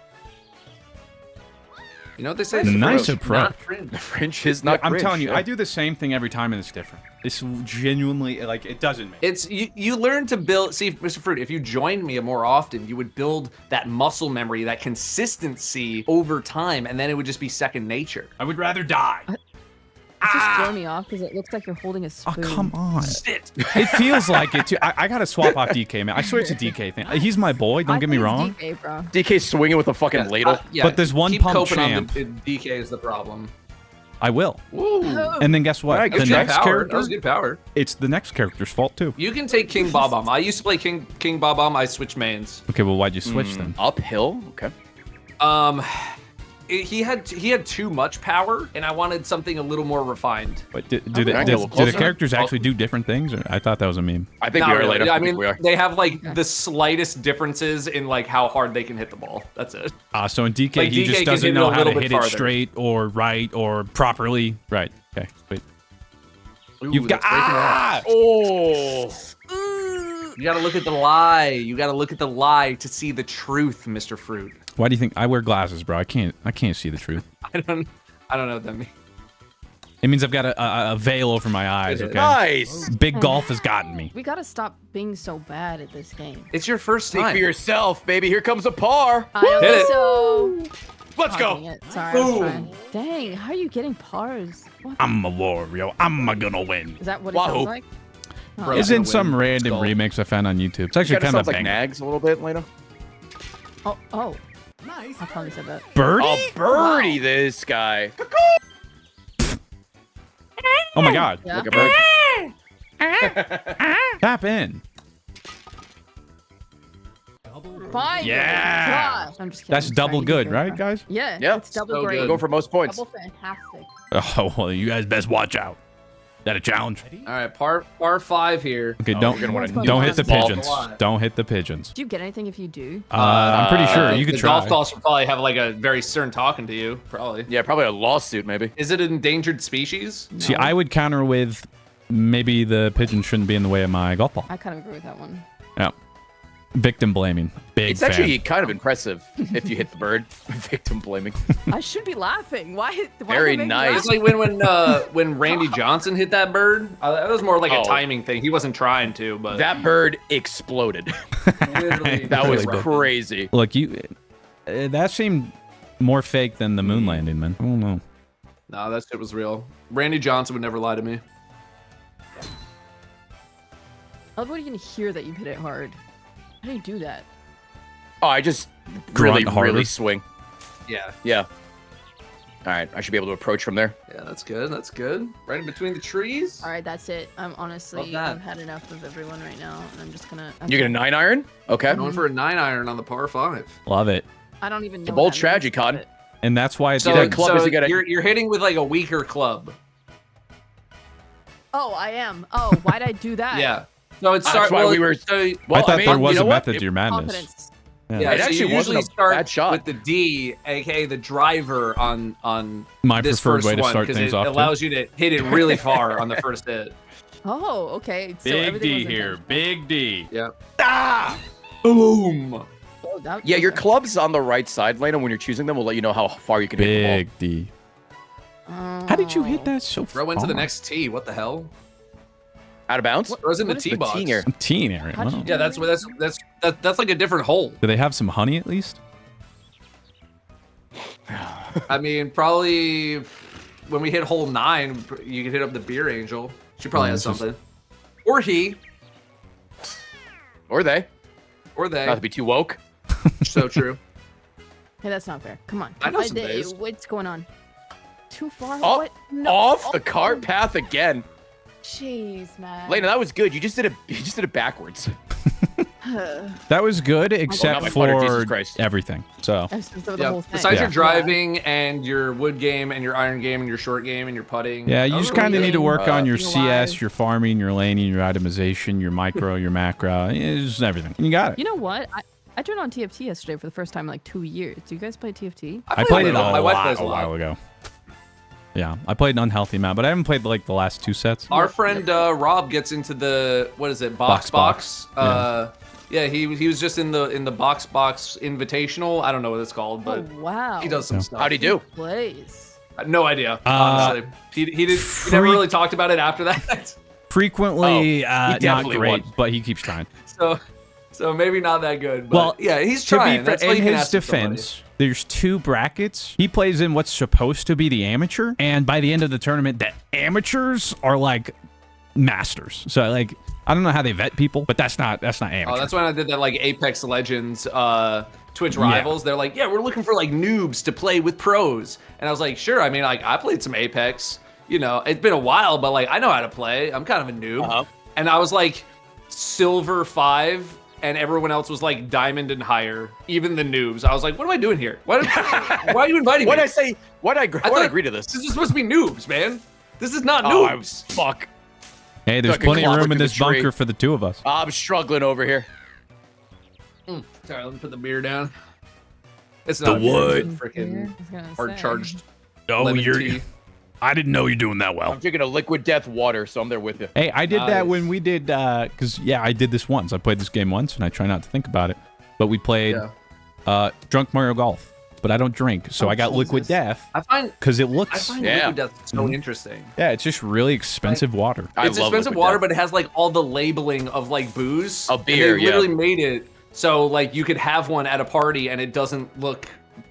You know what they say? Nice Fringe, approach. not fringe. The fringe is not. I'm cringe, telling you, yeah. I do the same thing every time, and it's different. It's genuinely like it doesn't make. It's you learn to build. See, Mr. Fruit, if you joined me more often, you would build that muscle memory, that consistency over time, and then it would just be second nature. I would rather die. It's just throwing me off because it looks like you're holding a Oh, spoon. come on. Shit. It feels like it too. I gotta swap off DK, man. I swear it's a DK thing. He's my boy. Don't get me wrong. DK, bro. DK swinging with a fucking ladle. Yeah, But there's one keep pump coping champ. on the DK is the problem. I will. Woo. And then guess what? Alright, The good Good next power. That character, was good power. it's the next character's fault too. You can take King Bob-omb. I used to play King Bob-omb. I switched mains. Okay, well, why'd you switch then? Uphill. Okay. He had too much power, and I wanted something a little more refined. But do Okay. the Get a little closer. characters actually do different things? Or I thought that was a meme. I think Not we are really. later. I mean, we are. they have like the slightest differences in like how hard they can hit the ball. That's it. So in DK, Like, he DK just can doesn't hit it know a how to little bit hit it farther. straight or right or properly. Right. Okay. Wait. Ooh, You've got that's breaking the ah. Oh. You gotta look at the lie. You gotta look at the lie to see the truth, Mr. Fruit. Why do you think I wear glasses, bro? I can't see the truth. I don't know what that means. It means I've got a veil over my eyes. Okay. Nice. Big golf has gotten me. We gotta stop being so bad at this game. It's your first Think time. for yourself, baby. Here comes a par. I don't Hit think it. so. Let's Oh, go. dang it. Sorry, I was trying. Dang, how are you getting pars? What? I'm a warrior. I'm gonna win. Is that what it Wahoo. sounds like? Bro, It's gonna in some win. random Skull. remix I found on YouTube. It's actually Kind of kind of sounds like banging. nags a little bit, Lena. Oh. Nice. I probably said that. Birdie? Oh, birdie, this guy. Oh my god. Yeah. Look at bird. Tap in. Fine. Yeah. Gosh. I'm just kidding. That's I'm double trying to good, get right, good. guys? Yeah. Yeah. It's double So great. good. Go for most points. Double fantastic. Oh, well, you guys best watch out. That a challenge? All right, par 5 here. Okay, Oh, don't you're gonna wanna don't hit the nuke this ball. pigeons. Don't hit the pigeons. Do you get anything if you do? I'm pretty sure you could the try. golf balls should probably have like a very stern talking to you. Probably. Yeah, probably a lawsuit, maybe. Is it an endangered species? See, I would counter with maybe the pigeon shouldn't be in the way of my golf ball. I kind of agree with that one. Yeah. Victim blaming. Big It's fan. actually kind of impressive if you hit the bird. Victim blaming. I should be laughing. Why Very they make me nice. laugh? It's like when Randy Johnson hit that bird. That was more like a Oh. timing thing. He wasn't trying to, but That bird exploded. literally, That was Really, crazy. Look, that seemed more fake than the moon landing, man. I don't know. No, that shit was real. Randy Johnson would never lie to me. I love when you can hear that you hit it hard. How do you do that? Oh, I just Grunt really, harder. really swing. Yeah, Yeah. All right, I should be able to approach from there. yeah, that's good. That's good. Right in between the trees. All right, that's it. I'm honestly, Love that. I've had enough of everyone right now, and I'm just gonna. You're gonna 9-iron? Okay. Going for a 9-iron on the par 5. Love it. I don't even know. a what bold that strategy, means, Cotton. but- And that's why it's So, that club is you gotta- you're hitting with like a weaker club. Oh, I am. Oh, why'd I do that? Yeah. So it That's starts. why Well, we were- So, Well, I thought there was you a know what? method to your madness. Confidence. yeah, It so actually you wasn't usually a start bad shot. with the D, aka the driver on My this preferred first way to one, start 'cause things it off. too. allows you to hit it really far on the first hit. Oh, okay. So Big everything D was here. intentional. Big D. Yeah. Ah! Boom. Oh, that- Yeah, your okay. club's on the right side, Lena. When you're choosing them, we'll let you know how far you can hit the ball. Big D. How did you hit that so far? Throw into the next tee. What the hell? Out of bounds? Throws in the What is tee the box. teeing area? Teen area. How'd you Wow. do Yeah, that's what that's like a different hole. Do they have some honey at least? I mean, probably when we hit hole 9, you can hit up the beer angel. She probably has it's just- something. Or he, Or they. or they. Not to be too woke. So true. Hey, that's not fair. Come on. I know some days. What's going on? Too far? Oh, What? No. Off the Oh, cart path again. Jeez, man. Lena, that was good. You just did it backwards. That was good, except my putter, Jesus for Christ. everything. So That's just the Yeah. whole thing. Besides Yeah. your driving and your wood game and your iron game and your short game and your putting. yeah, you those just are kind of really need to good. work on your being CS, alive. your farming, your laning, your itemization, your micro, your macro. It's just everything. You got it. You know what? I turned on TFT yesterday for the first time in like 2 years. Do you guys play TFT? I played it with a my wife lot plays a while ago. Yeah, I played an unhealthy map, but I haven't played like the last 2 sets. Our friend Rob gets into the what is it? Box. Yeah, he was just in the box invitational. I don't know what it's called, but wow. he does some stuff. How'd he do? Plays. No idea. Honestly, he never really talked about it after that. Frequently, not definitely great, won. but he keeps trying. So maybe not that good. But Well, yeah, he's To trying. be That's fair, what in you can his ask of somebody. defense, there's 2 brackets. He plays in what's supposed to be the amateur, and by the end of the tournament, the amateurs are like masters. So like, I don't know how they vet people, but that's not amateur. Oh, that's when I did that like Apex Legends Twitch Rivals. They're like, yeah, we're looking for like noobs to play with pros. And I was like, sure. I mean, like I played some Apex. You know, it's been a while, but like I know how to play. I'm kind of a noob. And I was like silver 5. And everyone else was like diamond and higher, even the noobs. I was like, what am I doing here? Why are you inviting me? Why'd I agree to this? This is supposed to be noobs, man. This is not Oh, noobs. fuck. Hey, there's Fucking plenty of room clobbered in through this the tree. bunker for the 2 of us. I'm struggling over here. Sorry, let me put the beer down. It's not beer, wood. it's freaking I was gonna hard say. charged Oh, lemon tea. I didn't know you're doing that well. I'm drinking a liquid death water, so I'm there with you. Hey, I did that Nice. when we did, because, yeah, I did this once. I played this game once, and I try not to think about it. But we played Drunk Mario Golf. But I don't drink, so Oh, I got Liquid Jesus. Death I find because it looks... Liquid Death so interesting. Yeah, it's just really expensive water. I It's love expensive Liquid water, Death. but it has like all the labeling of like booze. A beer, and they literally made it so like you could have one at a party and it doesn't look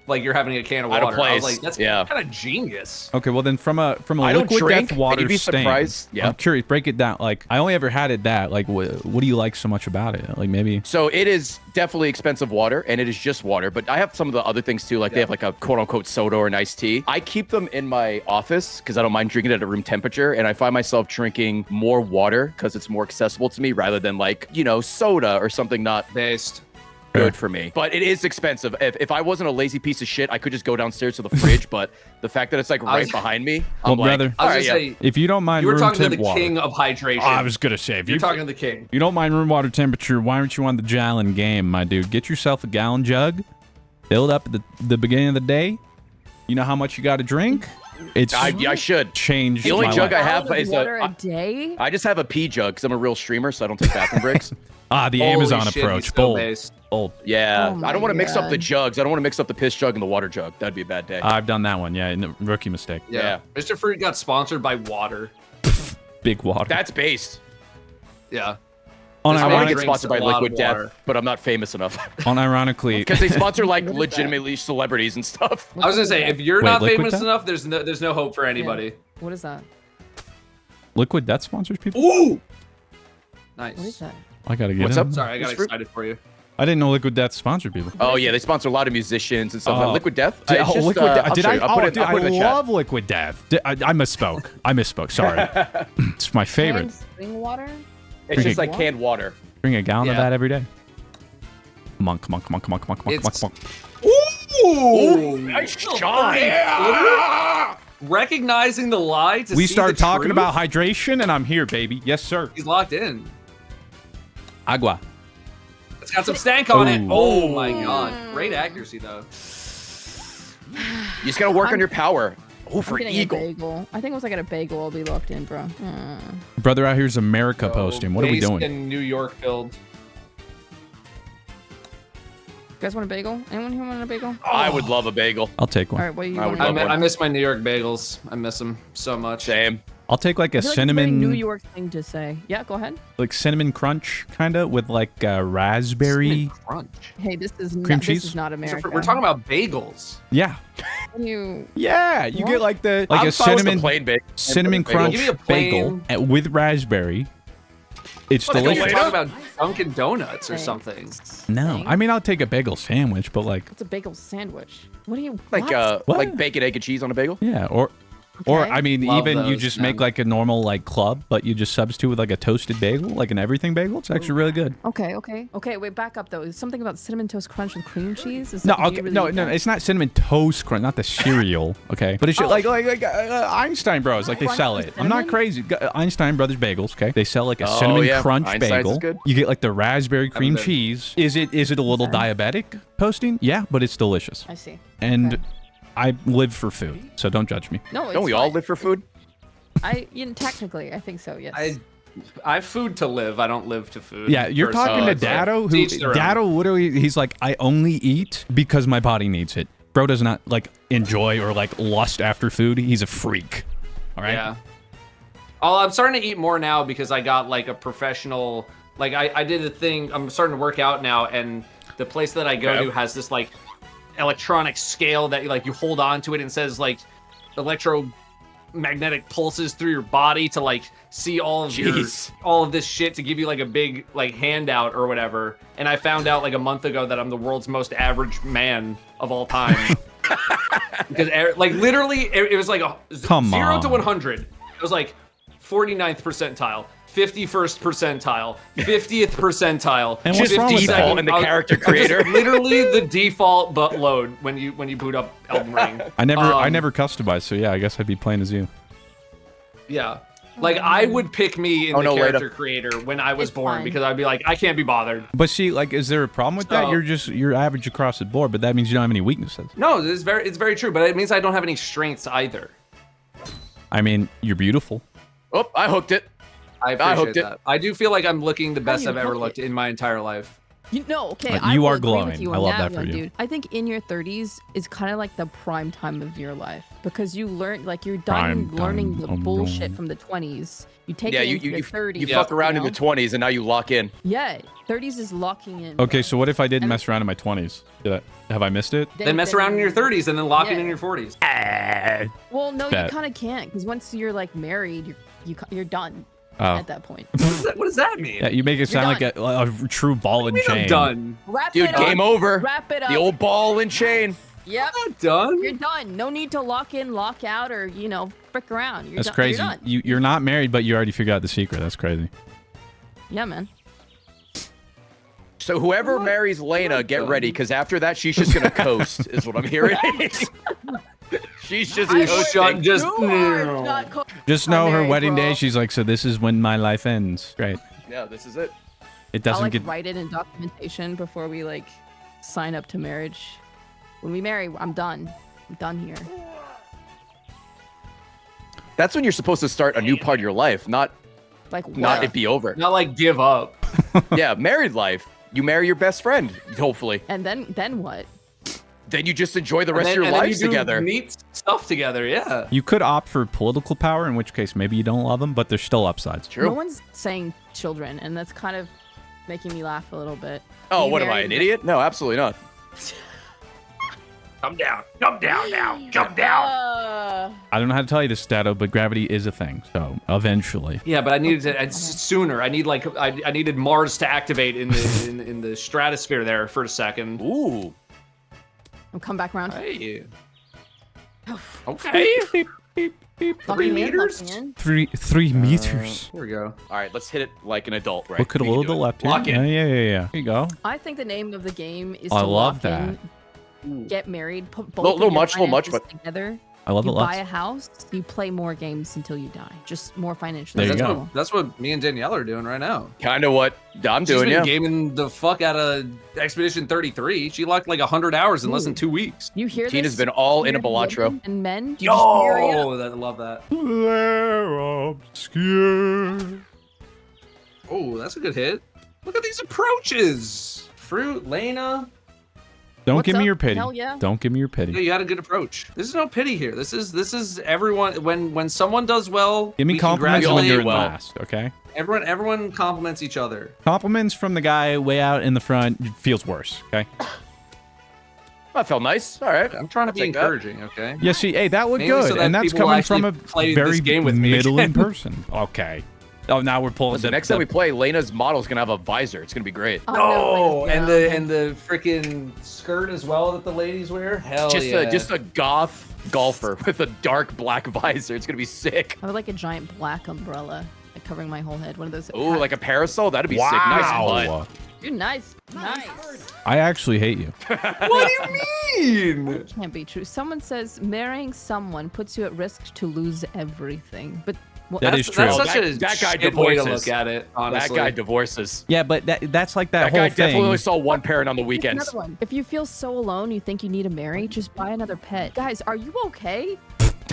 like you're having a can of Out of water. I was place. like, that's Yeah. kind of genius. Okay, well then from a I don't Liquid drink, Death and water you'd be stain, surprised. Yeah. I'm curious, break it down. Like, I only ever had it that. Like, what do you like so much about it? Like, maybe... So it is definitely expensive water, and it is just water. But I have some of the other things too. Like they have like a quote unquote soda or an iced tea. I keep them in my office because I don't mind drinking it at room temperature, and I find myself drinking more water because it's more accessible to me rather than like soda or something not Based. good for me. But it is expensive. If I wasn't a lazy piece of shit, I could just go downstairs to the fridge. But the fact that it's like right behind me, Well, I'm like, brother, I was all gonna right, say, if you don't mind you were room talking to temp the water... king of hydration. I was gonna say, if You're you talking to the king. you don't mind room water temperature, why aren't you on the gallon game, my dude? Get yourself a gallon jug, fill it up at the beginning of the day. You know how much you got to drink? It's I should. changed The only my jug life. I have Gallon of is water a. a day. I just have a pee jug because I'm a real streamer, so I don't take bathroom breaks. The Holy Amazon shit, approach. he's still Bold. based. Bold. Yeah, Oh I don't want to my mix up the God. jugs. I don't want to mix up the piss jug and the water jug. That'd be a bad day. I've done that one. Yeah, rookie mistake. Yeah. Mr. Fruit got sponsored by water. Big water. That's based. Yeah. I want to Drinks get sponsored by a lot of Liquid Death, water. but I'm not famous enough Unironically, because they sponsor like What is that? legitimately celebrities and stuff. I was gonna say, if you're Wait, not Liquid famous Death? enough, there's no hope for anybody. What is that? Liquid Death sponsors people. Ooh. Nice. What is that? I gotta get What's in. up? Sorry, I got Mr. Fruit? excited for you. I didn't know Liquid Death sponsored people. Oh yeah, they sponsor a lot of musicians and stuff. Oh. Like Liquid Death. Did, It's just, Liquid Death. I'll Did show I? you. I'll put Oh, it- dude, I'll put it in the I chat. love Liquid Death. I misspoke. I misspoke. Sorry. It's my favorite. Canned spring water. It's just Drinking- like canned water. Drink a gallon of Yeah. that every day. Come on, come on, come on, come on, come on, come on, It's- come on. Ooh, Nice shot. Recognizing the lie to We see start the talking truth? about hydration, and I'm here, baby. Yes, sir. He's locked in. Agua. It's got some stank on it. Ooh. Oh my god. Great accuracy though. You just gotta work on your power. Oh, for I'm getting eagle. a bagel. I think once I get a bagel, I'll be locked in, bro. Brother out here's America posting. What are we Based doing? in New York build. You guys want a bagel? Anyone here want a bagel? I would love a bagel. I'll take All one. right, what do you I want? would love one. I miss my New York bagels. I miss them so much. Same. I'll take like a I feel like it's a very cinnamon, New York thing to say. Yeah, go ahead. like cinnamon crunch kind of with like raspberry. Cinnamon crunch. Hey, this is Cream not, cheese? This is not America. We're talking about bagels. Yeah, What do you. yeah. You What? get like the I'm a fine with the cinnamon plain bagel. cinnamon Bagel. crunch Give me a bagel plain- with raspberry. It's I thought you were delicious. talking about Dunkin' Donuts or something. No, I mean I'll take a bagel sandwich, but like It's a bagel sandwich. What do you. Like what? like bacon, egg, and cheese on a bagel. yeah, or Okay. I mean Love even you those, just man. make like a normal like club, but you just substitute with like a toasted bagel, like an everything bagel. It's actually really good. Okay, wait, back up though. Is something about cinnamon toast crunch with cream cheese? Is No, that- do okay, you really no, eat no, that? it's not cinnamon toast crunch, not the cereal. Okay, but it's just Oh. like Einstein Bros, like they Crunch sell with it. I'm not cinnamon? crazy. Einstein Brothers bagels. Okay, they sell like a Oh, cinnamon yeah. crunch Einstein's is bagel. good. You get like the raspberry cream been. cheese. Is it a little Okay. diabetic posting? Yeah, but it's delicious. I see. And Okay. I live for food, so don't judge me. No, it's Don't we all fine. live for food? Technically, I think so. Yes. I have food to live. I don't live to food. Yeah, you're talking to Datto, who Datto literally, he's like, I only eat because my body needs it. Bro does not like enjoy or like lust after food. He's a freak. All right. Yeah. Oh, I'm starting to eat more now because I got like a professional. Like I did a thing. I'm starting to work out now, and the place that I go to has this like electronic scale that you hold on to it and says like electromagnetic pulses through your body to like see all of this shit to give you like a big like handout or whatever. And I found out like a month ago that I'm the world's most average man of all time. Because like literally it was like a 0 to 100. It was like 49th percentile, 51st percentile, 50th percentile, and what's wrong with default in the character creator. Literally the default butt load when you boot up Elden Ring. I never customized, so yeah, I guess I'd be playing as you. Yeah. Like I would pick me in the character Layna. creator when I was born fine. because I'd be like, I can't be bothered. But see, like, is there a problem with that? You're average across the board, but that means you don't have any weaknesses. No, it's very true, but it means I don't have any strengths either. I mean, you're beautiful. Oh, I hooked it. I appreciate hooked it. that. I do feel like I'm looking the best you I've ever hook looked it? in my entire life. Okay. You will are agree with glowing. you I on love that for one, you. dude. I think in your 30s is kind of like the prime time of your life because you learn, like you're Prime done learning the time. bullshit from the 20s. You take Yeah, it you into the 30s. you fuck around in know? the 20s and now you lock in. Yeah, 30s is locking in. Okay, so what if I didn't mess around in my 20s? Have I missed it? Then mess around in your 30s and then lock in your 40s. Well, no, Bet. you kind of can't because once you're like married, you're done Oh. at that point. What does that mean? Yeah, you make it sound like a true ball and I mean, chain. I'm done. Wrap Dude, it up. game over. Wrap it up. The old ball and chain. Yep. I'm not done. You're done. No need to lock in, lock out, or frick around. You're That's done. crazy. You're done. You're not married, but you already figured out the secret. That's crazy. Yeah, man. So whoever marries Layna, get ready, because after that, she's just gonna coast, is what I'm hearing. She's just coasting. Just know her married, wedding bro. day, she's like, so this is when my life ends. Great. Yeah, this is it. It I'll doesn't like get. write it in documentation before we like sign up to marriage. When we marry, I'm done. I'm done here. That's when you're supposed to start a new part of your life, not Like what? it be over. Not like give up. Yeah, married life. You marry your best friend, hopefully. And then what? Then you just enjoy the rest And of your then lives you do together. Neat stuff together, yeah. You could opt for political power, in which case maybe you don't love them, but there's still upsides. True. No one's saying children, and that's kind of making me laugh a little bit. Oh, You what am I, married an me- idiot? No, absolutely not. Come down now. Come I don't know how to tell you this, Datto, but gravity is a thing. So eventually. Yeah, but I needed it sooner. I needed Mars to activate in the in the stratosphere there for a second. Ooh. I'll come back around. Hey. Okay. Locking in, meters? locking in. 3 meters. Here we go. All right, let's hit it like an adult, right? Look at a We can little do to the it. left here. Lock in. Yeah. Here you go. I think the name of the game is I to love lock that. in, get married, put both Little of your much, little much, finances but- together. I love You it buy less. a house, you play more games until you die. Just more financially. There you That's go. that's what me and Danielle are doing right now. Kind of what I'm She's doing, been yeah. gaming the fuck out of Expedition 33. She locked like 100 hours in less than 2 weeks. You hear Tina's this? been all in a Weird Balatro. women and men. You just marry up. I love that. Lair obscure. Oh, that's a good hit. Look at these approaches. Fruit, Layna. Don't What's give me up? your pity. Hell yeah. Don't give me your Yeah, pity. you had a good approach. This is no pity here. This is everyone. When someone does well, Give me we compliments when congratulate you're in well. last, okay? Everyone compliments each other. Compliments from the guy way out in the front feels worse, okay? That felt nice. All right. I'm trying to I'll be take that. encouraging. Okay. Yeah, see, hey, that looked Mainly so good, that and that's people will coming from a actually play very this game with me middling again. person. Okay. Oh, now we're pulling Listen, next time we play, Layna's model's gonna have a visor. It's gonna be great. Oh, Oh, no, and yeah. the freaking skirt as well that the ladies wear. Hell yeah. Just a goth golfer with a dark black visor. It's gonna be sick. I would like a giant black umbrella, like covering my whole head. One of those. Ooh, like a parasol. That'd be sick. Nice butt. Wow. Dude, nice. Nice. I actually hate you. What do you mean? Can't be true. Someone says marrying someone puts you at risk to lose everything. But Well, That That's is true. such a That guy shit way to divorces. look at it, honestly. That guy divorces. Yeah, but that's like that That whole guy thing. definitely only saw one parent on the Here's weekends. another one. If you feel so alone, you think you need to marry, just buy another pet. Guys, are you okay?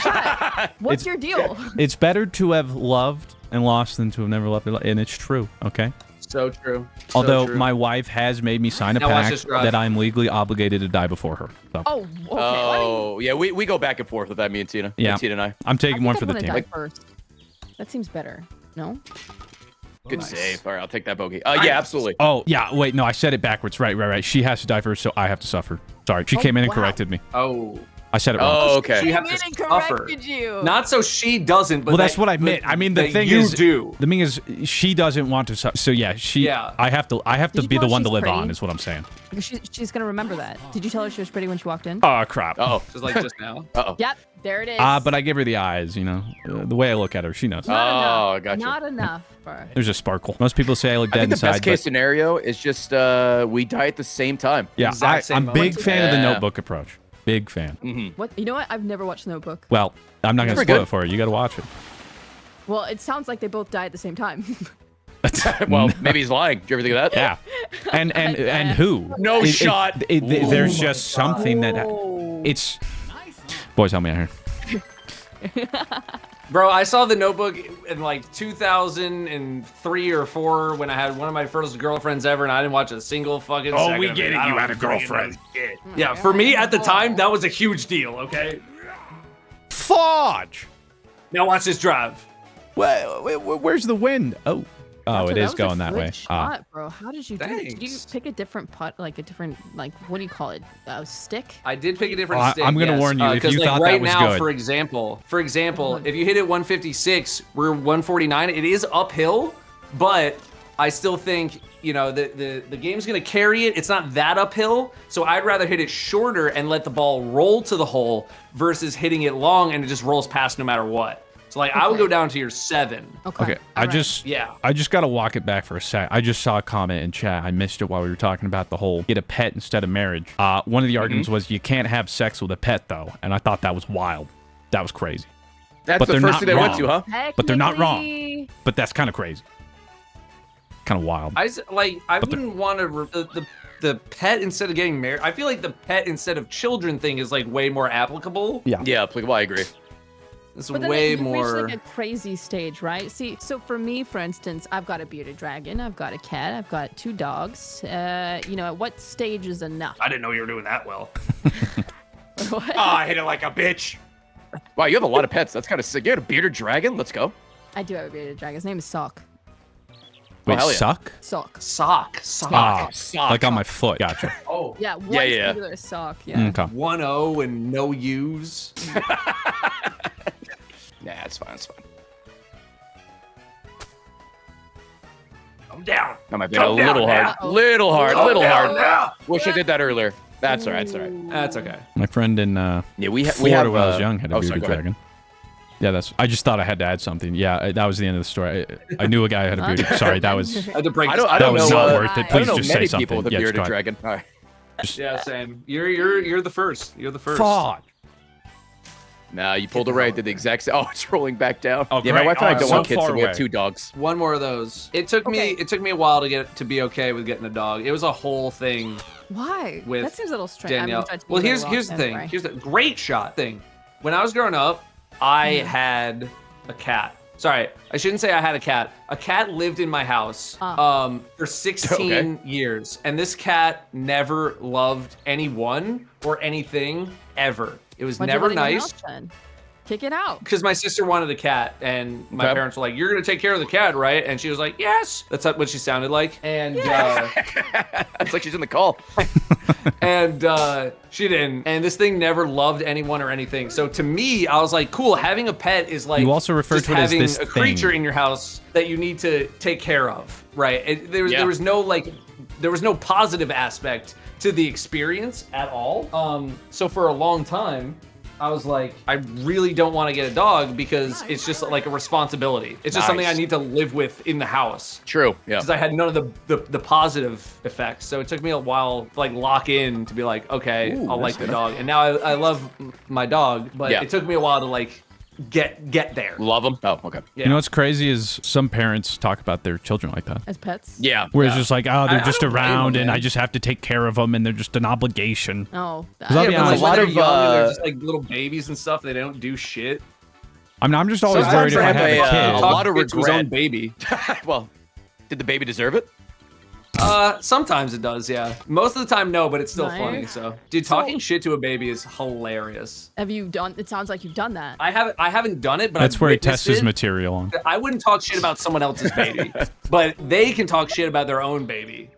Chat, what's your deal? It's better to have loved and lost than to have never loved, and it's true. Okay. So true. So Although true. my wife has made me sign a Now watch pact this drive. that I'm legally obligated to die before her. So Oh, okay. Oh, yeah, we go back and forth with that, me and Tina. Yeah. Me, Tina and I. I'm I taking think one I'd for the wanna team. die first. That seems better. No? Good Nice. save. All right, I'll take that bogey. Yeah, absolutely. Oh, yeah. Wait, no, I said it backwards. Right. She has to die first, so I have to suffer. Sorry. She Oh, came in and wow. corrected me. Oh. I said it wrong. Oh, okay. She have Came to in and suffer. corrected you. Not so she doesn't, but Well, that's that- what I but meant. I mean, the that thing you is, do. the thing is, she doesn't want to suffer. So yeah, Yeah. I have to Did you be tell the her one to she's live pretty? on, is what I'm saying. She's gonna remember that. Did you tell her she was pretty when she walked in? Oh crap. Uh-oh. Just like just now. Uh-oh. Yep, there it is. But I give her the eyes. You know, the way I look at her, she knows. Not Oh, enough. gotcha. Not enough. For There's a sparkle. Most people say I look I dead think the inside. best case but scenario is just we die at the same time. yeah, exact same I'm big moment. fan of the Yeah. Notebook approach. Big fan. What? You know what? I've never watched Notebook. Well, I'm not gonna Pretty spoil good. it for you. You got to watch it. Well, it sounds like they both died at the same time. Well, maybe he's lying. Do you ever think of that? Yeah. And who? No shot. There's just something that Oh. it's. Boys, help me out here. Bro, I saw the Notebook in like 2003 or 4 when I had one of my first girlfriends ever, and I didn't watch a single fucking second we of get it, I you don't had a freaking girlfriend. know shit. Yeah, for me at the time, that was a huge deal, okay? Fudge. Now watch this drive. Where's the wind? Oh, Datto, it that is was a going that good way. Shot, bro. How did you do it? Did you Thanks. pick a different putt, like a different, like what do you call it? Stick? I did pick a different Oh, stick. I'm gonna yes. warn you, if 'Cause, you like, thought that right was now, good. for example, if you hit it 156, we're 149. It is uphill, but I still think the game's gonna carry it. It's not that uphill, so I'd rather hit it shorter and let the ball roll to the hole versus hitting it long and it just rolls past no matter what. So like I would Okay. go down to your 7. Okay, I alright. just gotta walk it back for a sec. I just saw a comment in chat. I missed it while we were talking about the whole get a pet instead of marriage. One of the arguments was you can't have sex with a pet though, and I thought that was wild. That was crazy. That's But the they're first not thing they went to, wrong. huh? But they're not wrong. Technically- But that's kind of crazy. Kind of wild. I But the- wouldn't want to the pet instead of getting married. I feel like the pet instead of children thing is like way more applicable. Yeah. Yeah, applicable. I agree. It's But then way you reach more. like a crazy stage, right? See, so for me, for instance, I've got a bearded dragon, I've got a cat, I've got 2 dogs. At what stage is enough? I didn't know you were doing that well. What? I hit it like a bitch. Wow, you have a lot of pets. That's kind of sick. You had a bearded dragon? Let's go. I do have a bearded dragon. His name is Sock. Wait, hell yeah. suck? Sock. Sock. Ah, Sock. like on my foot. Gotcha. Oh, Yeah, one yeah. singular sock. Yeah. Okay. 1-0 and no U's. Nah, it's fine. It's fine. I'm down. That might be a Calm down little hard. now. Little hard. Calm Little down hard. now. Wish I did that earlier. That's all right. It's all right. That's okay. My friend in Yeah, we Florida have when I was young had a oh, sorry, bearded go ahead. dragon. Yeah, I just thought I had to add something. Yeah, that was the end of the story. I knew a guy who had a bearded. Sorry, that was. I had to break. I don't That know. was not uh, worth it. I don't Please know just say many something. people with a Yeah, just bearded go ahead. dragon. All right. Yeah, same. You're the first. You're the first. Fuck. Nah, you pulled a Ray. Did the exact same. Oh, it's rolling back down. Oh, yeah, my great. wife and I Oh, don't so want kids, far so we have away. 2 dogs. One more of those. It took me a while to be okay with getting a dog. It was a whole thing, Why? With That seems a little strange. Danielle. Well, here's the thing. Here's the great shot thing. When I was growing up, I had a cat. Sorry, I shouldn't say I had a cat. A cat lived in my house for 16 Okay. years, and this cat never loved anyone or anything ever. It was never nice. Kick it out. Because my sister wanted a cat, and my Okay. parents were like, "You're gonna take care of the cat, right?" And she was like, "Yes." That's what she sounded like. And It's like she's in the call. she didn't. And this thing never loved anyone or anything. So to me, I was like, "Cool, having a pet is like You also refer just to it as having this a creature thing. in your house that you need to take care of, right?" There Yeah. was no positive aspect to the experience at all. So for a long time, I was like, I really don't want to get a dog because it's just like a responsibility. It's just something I Nice. need to live with in the house True. Yeah. because I had none of the positive effects. So it took me a while to like lock in to be like, okay, Ooh, I'll like that's the dog. And now I love my dog, but Yeah. it took me a while to like get there. Love them. Oh, okay. Yeah. You know what's crazy is some parents talk about their children like that. As pets? Yeah. Where it's just like, oh, they're I just don't blame around them, and I man. just have to take care of them and they're just an obligation. Oh, I'll Yeah, be but honest, like a lot when they're of, young and they're just like little babies and stuff, they don't do shit. I'm just always Sometimes worried if I I have have a a kid. lot of Talk to his regret. own baby. Well, did the baby deserve it? Sometimes it does, yeah. Most of the time, no, but it's still Nice. funny. So, dude, talking shit to a baby is hilarious. have you done? It sounds like you've done that. I haven't done it, but That's I've where he witnessed tests his it. material on. I wouldn't talk shit about someone else's baby, but they can talk shit about their own baby,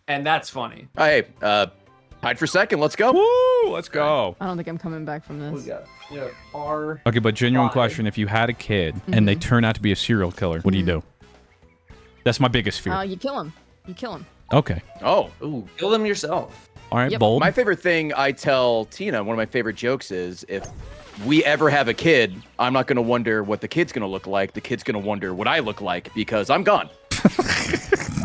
and that's funny. Hey, tied for second. Let's go. Woo! Let's go. I don't think I'm coming back from this. Yeah, R. Okay, but genuine Five. question: if you had a kid and they turn out to be a serial killer, what do you do? That's my biggest fear. You kill him. You kill him. Okay. Oh. Ooh, kill them yourself. All right, Yep. bold. My favorite thing I tell Tina, one of my favorite jokes is if we ever have a kid, I'm not going to wonder what the kid's going to look like. The kid's going to wonder what I look like because I'm gone.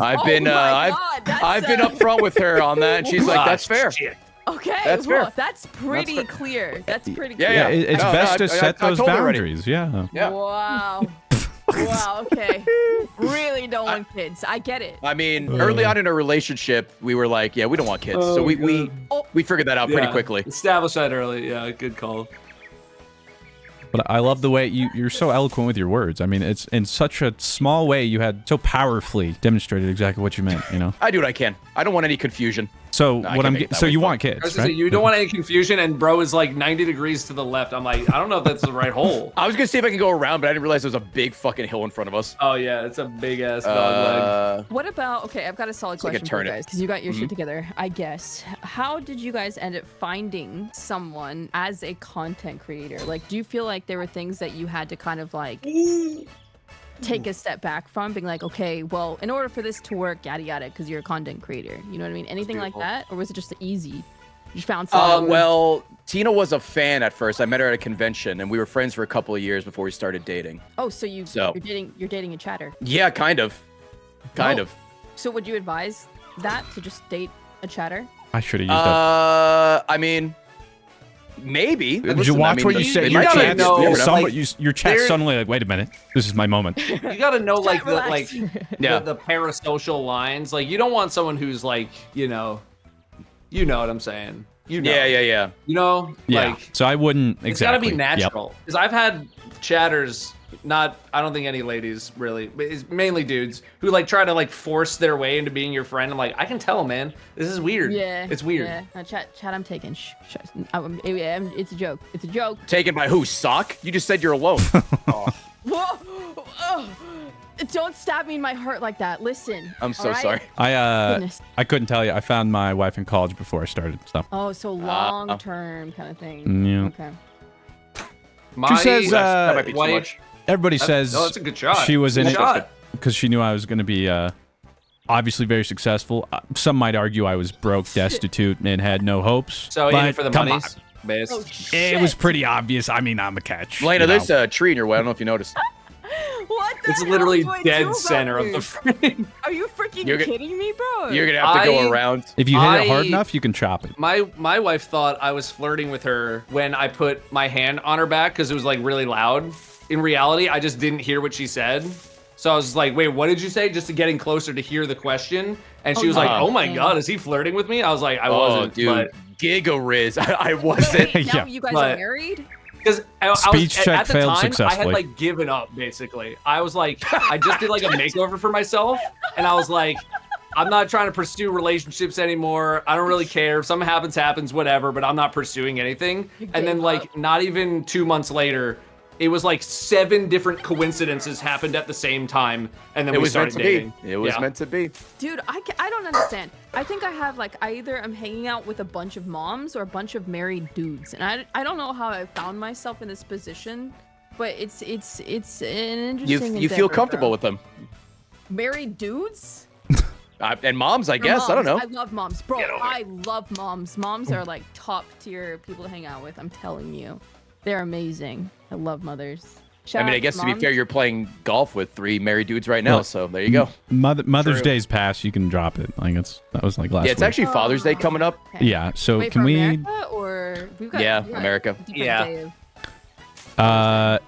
I've been my God, that's, I've been upfront with her on that and she's like, that's fair. Shit. Okay, That's well, fair. that's pretty fair. clear. That's pretty Yeah, clear. yeah, it's No, best no, to I- set I those told her already. boundaries. Yeah. Yeah. Wow. Wow, okay. Really don't want kids. I get it. I mean, early on in a relationship, we were like, yeah, we don't want kids. So Oh, we God. figured that out pretty Yeah, quickly. Establish that early. Yeah, good call. But I love the way you're so eloquent with your words. I mean, it's in such a small way you had so powerfully demonstrated exactly what you meant, you know? I do what I can. I don't want any confusion. So I what can I'm make it that so way you fun. want I kids, was gonna right? say, you don't want any confusion, and bro is like 90 degrees to the left. I'm like, I don't know if that's the right hole. I was gonna see if I can go around, but I didn't realize there was a big fucking hill in front of us. Oh yeah, it's a big ass dog leg. What about, okay, I've got a solid like a question for you turnip. guys, because you got your shit together, I guess. How did you guys end up finding someone as a content creator? Like, do you feel like there were things that you had to kind of like take a step back from, being like, okay, well, in order for this to work, yada yada, because you're a content creator, you know what I mean? Anything like beautiful. that? Or was it just easy? You just found someone? Well, Tina was a fan at first. I met her at a convention, and we were friends for a couple of years before we started dating. Oh, so So- you're dating a chatter. Yeah, kind of. Kind Oh. of. So would you advise that, to just date a chatter? I should have used that. I mean, maybe. Did Listen, you watch I mean, what you it said? might Your gotta chat, change. know, You never know. somebody, like, your chat there- suddenly like, wait a minute, this is my moment. You gotta know like the Relax. Yeah. the parasocial lines. Like you don't want someone who's like, you know what I'm saying. You know. Yeah. You know, Yeah. like So I wouldn't it's exactly. gotta be natural. Because I've had chatters, I don't think any ladies really, but it's mainly dudes who like try to like force their way into being your friend. I'm like, I can tell, man, this is weird. Yeah. It's weird. Yeah. Chat, I'm taking. It's a joke. It's a joke. Taken by who? Sock? You just said you're alone. Oh, Whoa! Oh, don't stab me in my heart like that. Listen. I'm so all right? sorry. Goodness. I couldn't tell you. I found my wife in college before I started. So Oh, so long term kind of thing. Yeah. Okay. My says, that might be too wife- much. everybody says no, that's a good shot. she was in Good it shot. because she knew I was going to be obviously very successful. Some might argue I was broke, destitute, and had no hopes. So in but it for the come monies. Base. Oh, on. shit. It was pretty obvious. I mean, I'm a catch. Lena, you know. there's a tree in your way. I don't know if you noticed. What the It's hell literally do I do dead about center of the this? frame. Are you freaking You're go- kidding me, bro? You're gonna have to go I- around. If you hit it hard I- enough, you can chop it. My wife thought I was flirting with her when I put my hand on her back because it was like really loud. In reality, I just didn't hear what she said. So I was like, wait, what did you say? Just to getting closer to hear the question. And she was like, no. oh my God, is he flirting with me? I was like, I Oh, wasn't. dude. Giga Riz. I Wait, wasn't. now Yeah. you guys But- are married? Because Speech check at the failed time, I successfully. had like given up basically. I was like, I just did like a makeover for myself. And I was like, I'm not trying to pursue relationships anymore. I don't really care. If something happens, whatever, but I'm not pursuing anything. You And then gave like up. not even 2 months later, it was like 7 different coincidences happened at the same time. And then It we was meant started to dating. be. It was Yeah. meant to be. Dude, I don't understand. I think I have like either I'm hanging out with a bunch of moms or a bunch of married dudes, and I don't know how I found myself in this position, but it's an interesting. You feel endeavor, comfortable bro. with them. married dudes? And moms, I Or guess. I don't know. moms. I love moms, bro. Get over I love moms. Moms are like top tier people to hang out with. I'm telling you, they're amazing. I love mothers. Shout I mean, out I guess to be moms. fair, you're playing golf with 3 married dudes right now, Look, so there you go. Mother's True. Day's passed. You can drop it. Like that was like last Yeah, it's week. actually Father's Day coming up. Okay. Yeah. So Wait, can for we? America or we've got Yeah, we got America. a different Yeah. day the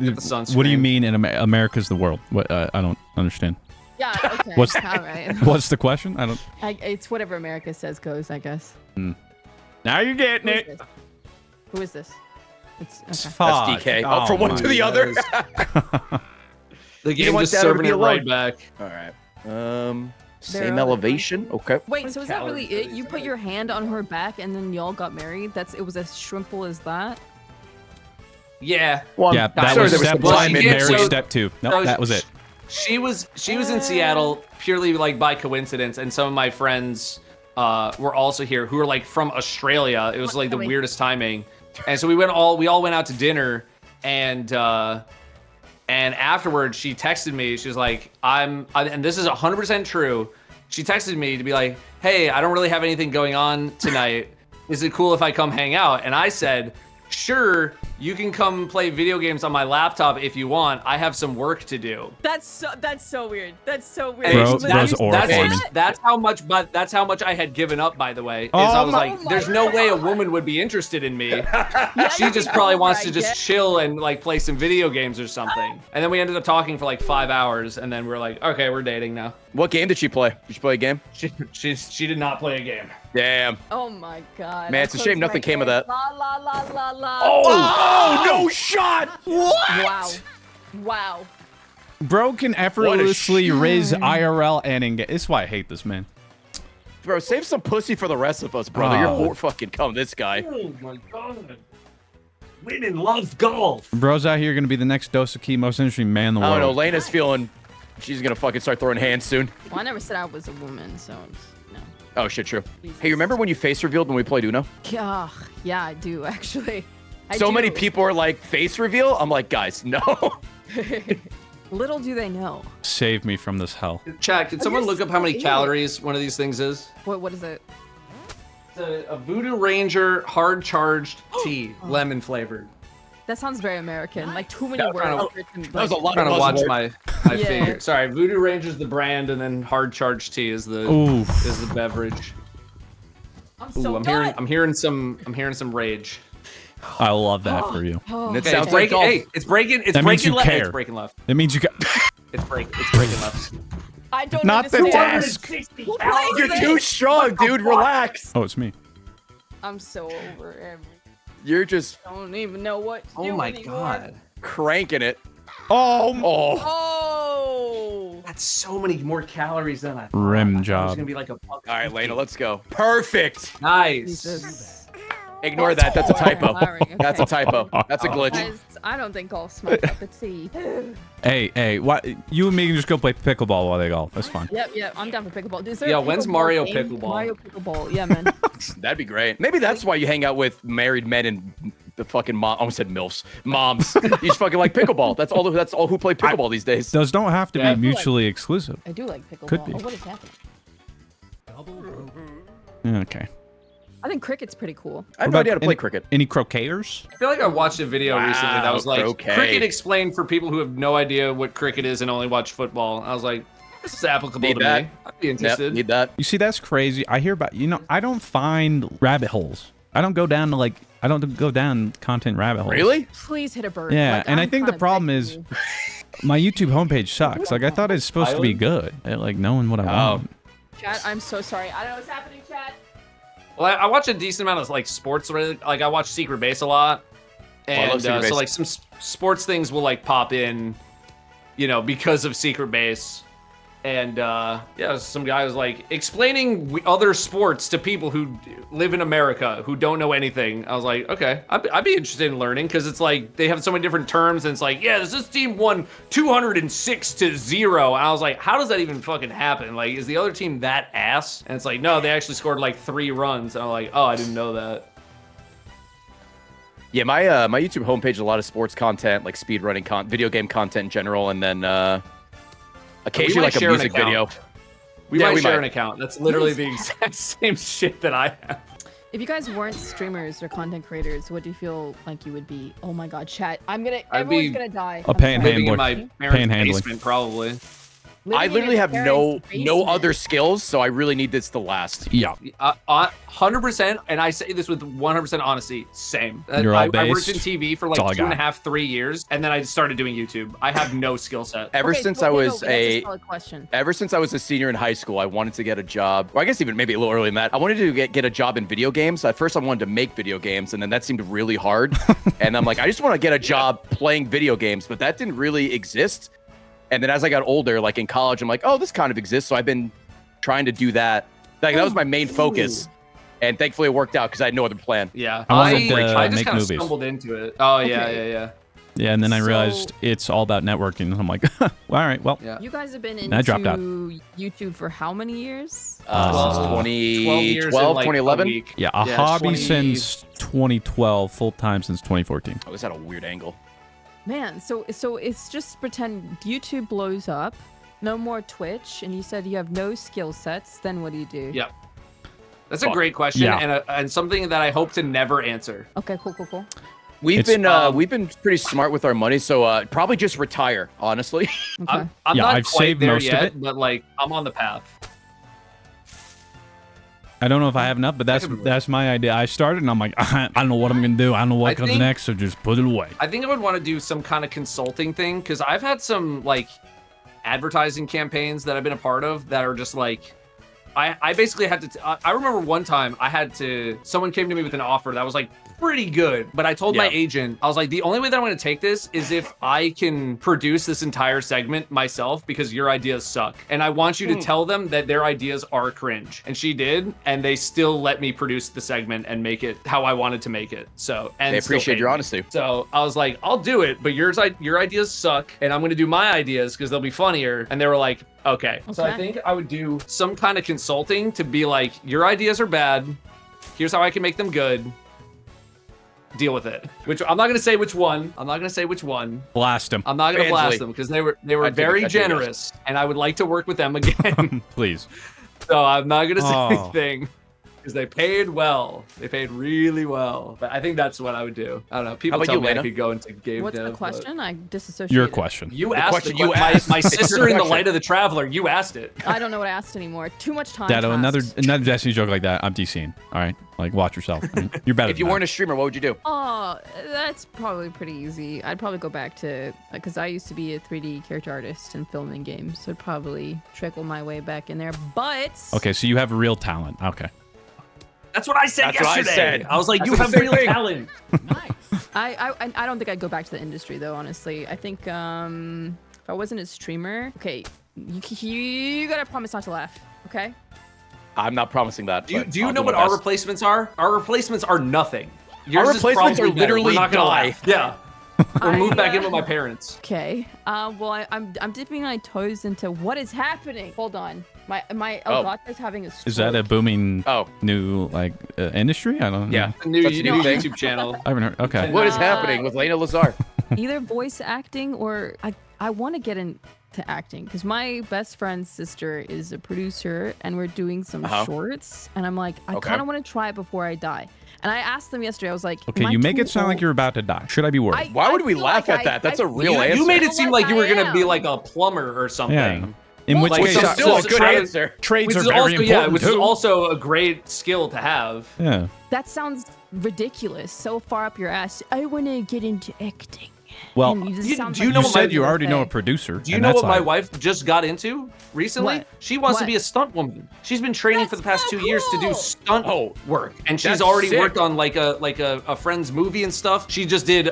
sunscreen. What do you mean in America's the world? What? I don't understand. Yeah. Okay. What's- all right? What's the question? I don't. It's whatever America says goes, I guess. Now you're getting Who is it. this? Who is this? It's It's okay. fuck. That's DK. Up from one my to the other. The game want just Datto to serving be it right alone. back. All right. Same They're elevation. Okay. Wait, so is that really it? You put your hand on her back and then y'all got married? It was as simple as that? Yeah. Well, Yeah, I'm that sure was there step some one time and in there. marriage so- step 2. No, so that was it. She was in Seattle purely like by coincidence, and some of my friends were also here who were like from Australia. It was like the weirdest timing, and so we all went out to dinner, and afterwards she texted me. She was like, and this is 100% true. She texted me to be like, hey, I don't really have anything going on tonight. Is it cool if I come hang out? And I said, sure, you can come play video games on my laptop if you want. I have some work to do. That's so weird. That's so weird. Bro- bro's aura forming. That's how much I had given up, by the way. Is Oh I was my- like, there's no way a woman would be interested in me. She just probably wants to just chill and like play some video games or something. And then we ended up talking for like 5 hours, and then we were like, okay, we're dating now. What game did she play? Did she play a game? She did not play a game. Damn. Oh my god. Man, it's a shame nothing came of that. La la la la la. Oh, no shot! Wow. Wow. Bro can effortlessly raise IRL and engage. This is why I hate this man. Bro, save some pussy for the rest of us, brother. Oh. You're fucking come, this guy. Oh my god. Women love golf. Bro's out here gonna be the next Dosaki most interesting man in the I world. don't know. Layna's feeling she's gonna fucking start throwing hands soon. Well, I never said I was a woman, so no. Oh shit, true. Jesus. Hey, you remember when you face revealed when we played Uno? Yeah, yeah, I do actually. So many people are like, face reveal? I'm like, guys, no. Little do they know. Save me from this hell. Chat, can someone look up how many eating it. calories one of these things is? What is it? It's a Voodoo Ranger hard charged tea, lemon flavored. That sounds very American. Like too many Yeah, words. kinda- That was a lot Trying of to watch buzzword. my Yeah. figure. Sorry, Voodoo Ranger's the brand, and then hard charged tea is the Oof. beverage. I'm Ooh, so I'm hearing some rage. I love that for you. Oh, It Okay, sounds it's like breaking. golf. Hey, it's breaking. It's That means breaking you left. care. It's breaking left. That means you got It's breaking left. I don't not the understand. desk. Who plays You're this? too strong, dude. Relax. Oh, it's me. I'm so over everything. You're just Don't even know what to Oh do my anymore. god. cranking it. Oh, Oh. Oh. That's so many more calories than I thought. Rim I thought it was job. gonna be like a All right, Layna, let's go. Perfect. Nice. Jesus. Ignore that. That's a typo. Sorry, okay. That's a typo. That's a glitch. Guys, I don't think golf's my cup of tea. hey, why? You and me can just go play pickleball while they golf. That's fine. Yep, I'm down for pickleball. Is there Yeah, a when's pickleball Mario game? Pickleball? Mario pickleball, yeah, man. That'd be great. Maybe that's why you hang out with married men and the fucking mom. I almost said milfs. Moms. You just fucking like pickleball. That's all who play pickleball these days. Those don't have to Yeah. be mutually exclusive. I do like pickleball. Could be. Oh, what is happening? Okay. I think cricket's pretty cool. I have What no idea how about to play any- cricket. Any croqueters? I feel like I watched a video recently that was like croquet. cricket explained for people who have no idea what cricket is and only watch football. I was like, this is applicable Need to that. me. I'd be Yep, interested. need that. You see, that's crazy. I hear about, I don't find rabbit holes. I don't go down content rabbit holes. Really? Please hit a bird. Yeah, Like, and I I'm think the kinda problem begging is you. my YouTube homepage sucks. Like, I thought it's supposed to be good at, like, knowing what I want. Chat, I'm so sorry. I don't know what's happening, chat. Well, I watch a decent amount of like sports. Like I watch Secret Base a lot, I and love Secret Base. so like some sports things will like pop in, because of Secret Base. And yeah, some guy was like explaining other sports to people who live in America who don't know anything. I was like, okay, I'd be interested in learning because it's like they have so many different terms, and it's like, yeah, this team won 206-0. I was like, how does that even fucking happen? Like, is the other team that ass? And it's like, no, they actually scored like 3 runs. And I'm like, oh, I didn't know that. Yeah, my YouTube homepage is a lot of sports content, like speedrunning video game content in general, and then occasionally might like a share an music account. video. We Yeah, might we share might. an account. That's literally the exact same shit that I have. If you guys weren't streamers or content creators, what do you feel like you would be? Oh my god, chat. I'd everyone's be gonna die. a I'm sorry. panhandler. Living in my parents' Panhandling. basement, probably. I in literally your have parents' no basement. other skills, so I really need this to last. Yeah. 100%, and I say this with 100% honesty. Same. You're all I worked based. in TV for That's all I like 2.5, got. 3 years, and then I started doing YouTube. I have no skill set. Ever Okay, since so- I okay, was no, that's a solid question. Ever since I was a senior in high school, I wanted to get a job, or I guess even maybe a little earlier than that. I wanted to get a job in video games. At first, I wanted to make video games, and then that seemed really hard. And I'm like, I just want to get a job playing video games, but that didn't really exist. And then as I got older, like in college, I'm like, oh, this kind of exists. So I've been trying to do that. Like that was my main focus. And thankfully it worked out because I had no other plan. Yeah, I wanted to I just make kind of movies. stumbled into it. Oh yeah, Okay. yeah. Yeah, and then I So- realized it's all about networking. And I'm like, all right, well, Yeah. You guys have been And I dropped out. into YouTube for how many years? Since 12 years in, 2012, like, a 2011. week. yeah, a Yeah, hobby 20 since 2012, full time since 2014. Oh, this had a weird angle. Man, so it's just pretend YouTube blows up, no more Twitch, and you said you have no skill sets. Then what do you do? Yeah. That's a Fuck. great question, Yeah. and something that I hope to never answer. Okay, cool. We've It's- been pretty smart with our money, so probably just retire, honestly. Okay. I'm Yeah, not I've quite saved there most of yet, it. but like I'm on the path. I don't know if I have enough, but that's my idea. I started and I'm like, I don't know what I'm gonna do. I don't know what I comes think- next, so just put it away. I think I would want to do some kind of consulting thing because I've had some like advertising campaigns that I've been a part of that are just like I basically had to I remember one time someone came to me with an offer that was like pretty good, but I told my Yeah. agent, I was like, the only way that I'm going to take this is if I can produce this entire segment myself because your ideas suck. And I want you to tell them that their ideas are cringe. And she did, and they still let me produce the segment and make it how I wanted to make it. So, and They still appreciate paid your me. honesty. So I was like, I'll do it, but your ideas suck, and I'm gonna do my ideas because they'll be funnier. And they were like, okay. So I Okay. think I would do some kind of consulting to be like, your ideas are bad. Here's how I can make them good. Deal with it. Which I'm not gonna say which one. I'm not gonna say which one. Blast him, I'm not gonna blast Fansley. them because they were I'd take it, very I'd take it. generous, and I would like to work with them again. please. So I'm not gonna say Oh. anything. Because they paid well. They paid really well. But I think that's what I would do. I don't know. People about tell you, me I Layna? could go into game What's dev. the but- question? I disassociated. Your question. You The asked question it. you My asked. my It's your sister in the question. Light of the Traveler. You asked it. I don't know what I asked anymore. Too much time. Datto, passed. another Destiny joke like that, I'm DCing. All right, like watch yourself. You're better. If you than weren't that. a streamer, what would you do? Oh, that's probably pretty easy. I'd probably go back to because I used to be a 3D character artist and filming games, so I'd probably trickle my way back in there. But Okay, so you have real talent. Okay. That's what I said That's what I yesterday. said. I was like, That's you the have same real thing. talent. I don't think I'd go back to the industry though. Honestly, I think if I wasn't a streamer, okay, you gotta promise not to laugh. Okay. I'm not promising that. Do you, but do you I'll know my what our best. replacements are? Our replacements are nothing. Yours Our is replacements probably are better. We're literally not gonna die. laugh. Yeah. Or move back in with my uh, parents. Okay. Well, I'm dipping my toes into what is happening. Hold on. My Oh. Elgata's having a stroke. Is that a booming Oh, new like industry? I don't know. yeah. A new, That's a new new thing. YouTube channel. I haven't heard. Okay. What is happening with Layna Lazar? either voice acting or I want to get into acting because my best friend's sister is a producer and we're doing some Uh-huh. shorts and I'm like I Okay. kind of want to try it before I die. And I asked them yesterday. I was like, Okay, "Am I you make too it sound like old?" you're about to die. Should I be worried? Why would we feel laugh like at that? That's a real You, answer. you made it Feel seem like like you were I gonna be am. like a plumber or something. Yeah. In which Like, case, so Which is still a still good try to- answer. trades Which are is very also important which is too. also a great skill to have. Yeah. That sounds ridiculous. So far up your ass. I want to get into acting. Well, And just you- sounds do you like know You what my- said you already know a okay. producer. Do you and know that's what my like- wife just got into recently? What? She wants to What? be a stunt woman. She's been training for the That's past so 2 years to do cool. stunt work, and she's That's already sick. worked on like a friend's movie and stuff. She just did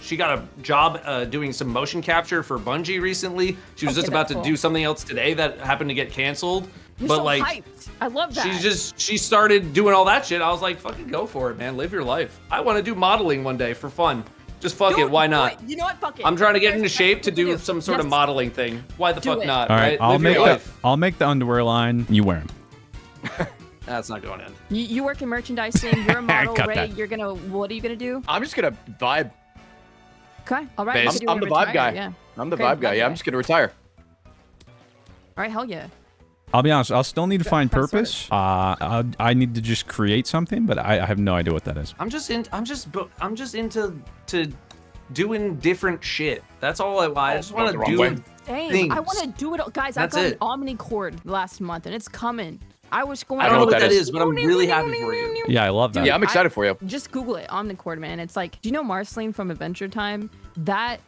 she got a job doing some motion capture for Bungie recently. She was Okay, just about that's to cool. do something else today that happened to get canceled. You're but so like hyped. I love that. she started doing all that shit. I was like, fucking go for it, man. Live your life. I want to do modeling one day for fun. Just fuck Do it. Why not? You know what? Fuck it. I'm trying to get into That's shape what to we do some sort of Yes. modeling thing. Why the Do fuck it. not? All right, Live your life. I'll make the underwear line. You wear them. That's not going in. You work in merchandising. You're a model, Cut Ray. that. You're gonna. What are you gonna do? I'm just gonna vibe. Okay. All right. Based- you do I'm the wanna vibe retire, guy. Yeah. I'm the Okay, vibe guy. Yeah, I'm just gonna retire. All right. Hell yeah. I'll be honest. I'll still need to find press purpose. I need to just create something, but I have no idea what that is. I'm just into to doing different shit. That's all I just want the to wrong do. way. Same. Things. I want to do it, guys. That's I got it. an Omnicord last month, and it's coming. I was going. I don't know what that is. is, but I'm really happy for you. Yeah, I love that. Yeah, I'm excited for you. Just Google it, Omnicord, man. It's like, do you know Marceline from Adventure Time? That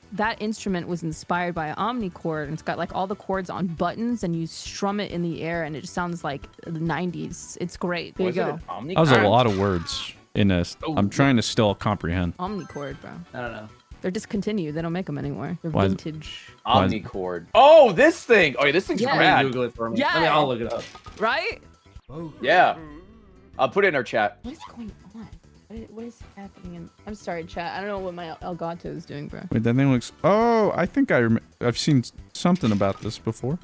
instrument was inspired by an Omnicord, and it's got like all the chords on buttons, and you strum it in the air, and it just sounds like the 90s. It's great. There you go. That was a lot of words in this. I'm trying to still comprehend. Omnicord, bro. I don't know. They're discontinued. They don't make them anymore. They're Why is- vintage, Omnicord. Oh, this thing. Oh, yeah, this thing's Yeah. rad. Google it for me. Yeah. I mean, I'll look it up. right? Yeah. I'll put it in our chat. What is going on? What is happening? I'm sorry, chat. I don't know what my Elgato is doing, bro. Wait, that thing looks. Oh, I think I've seen something about this before.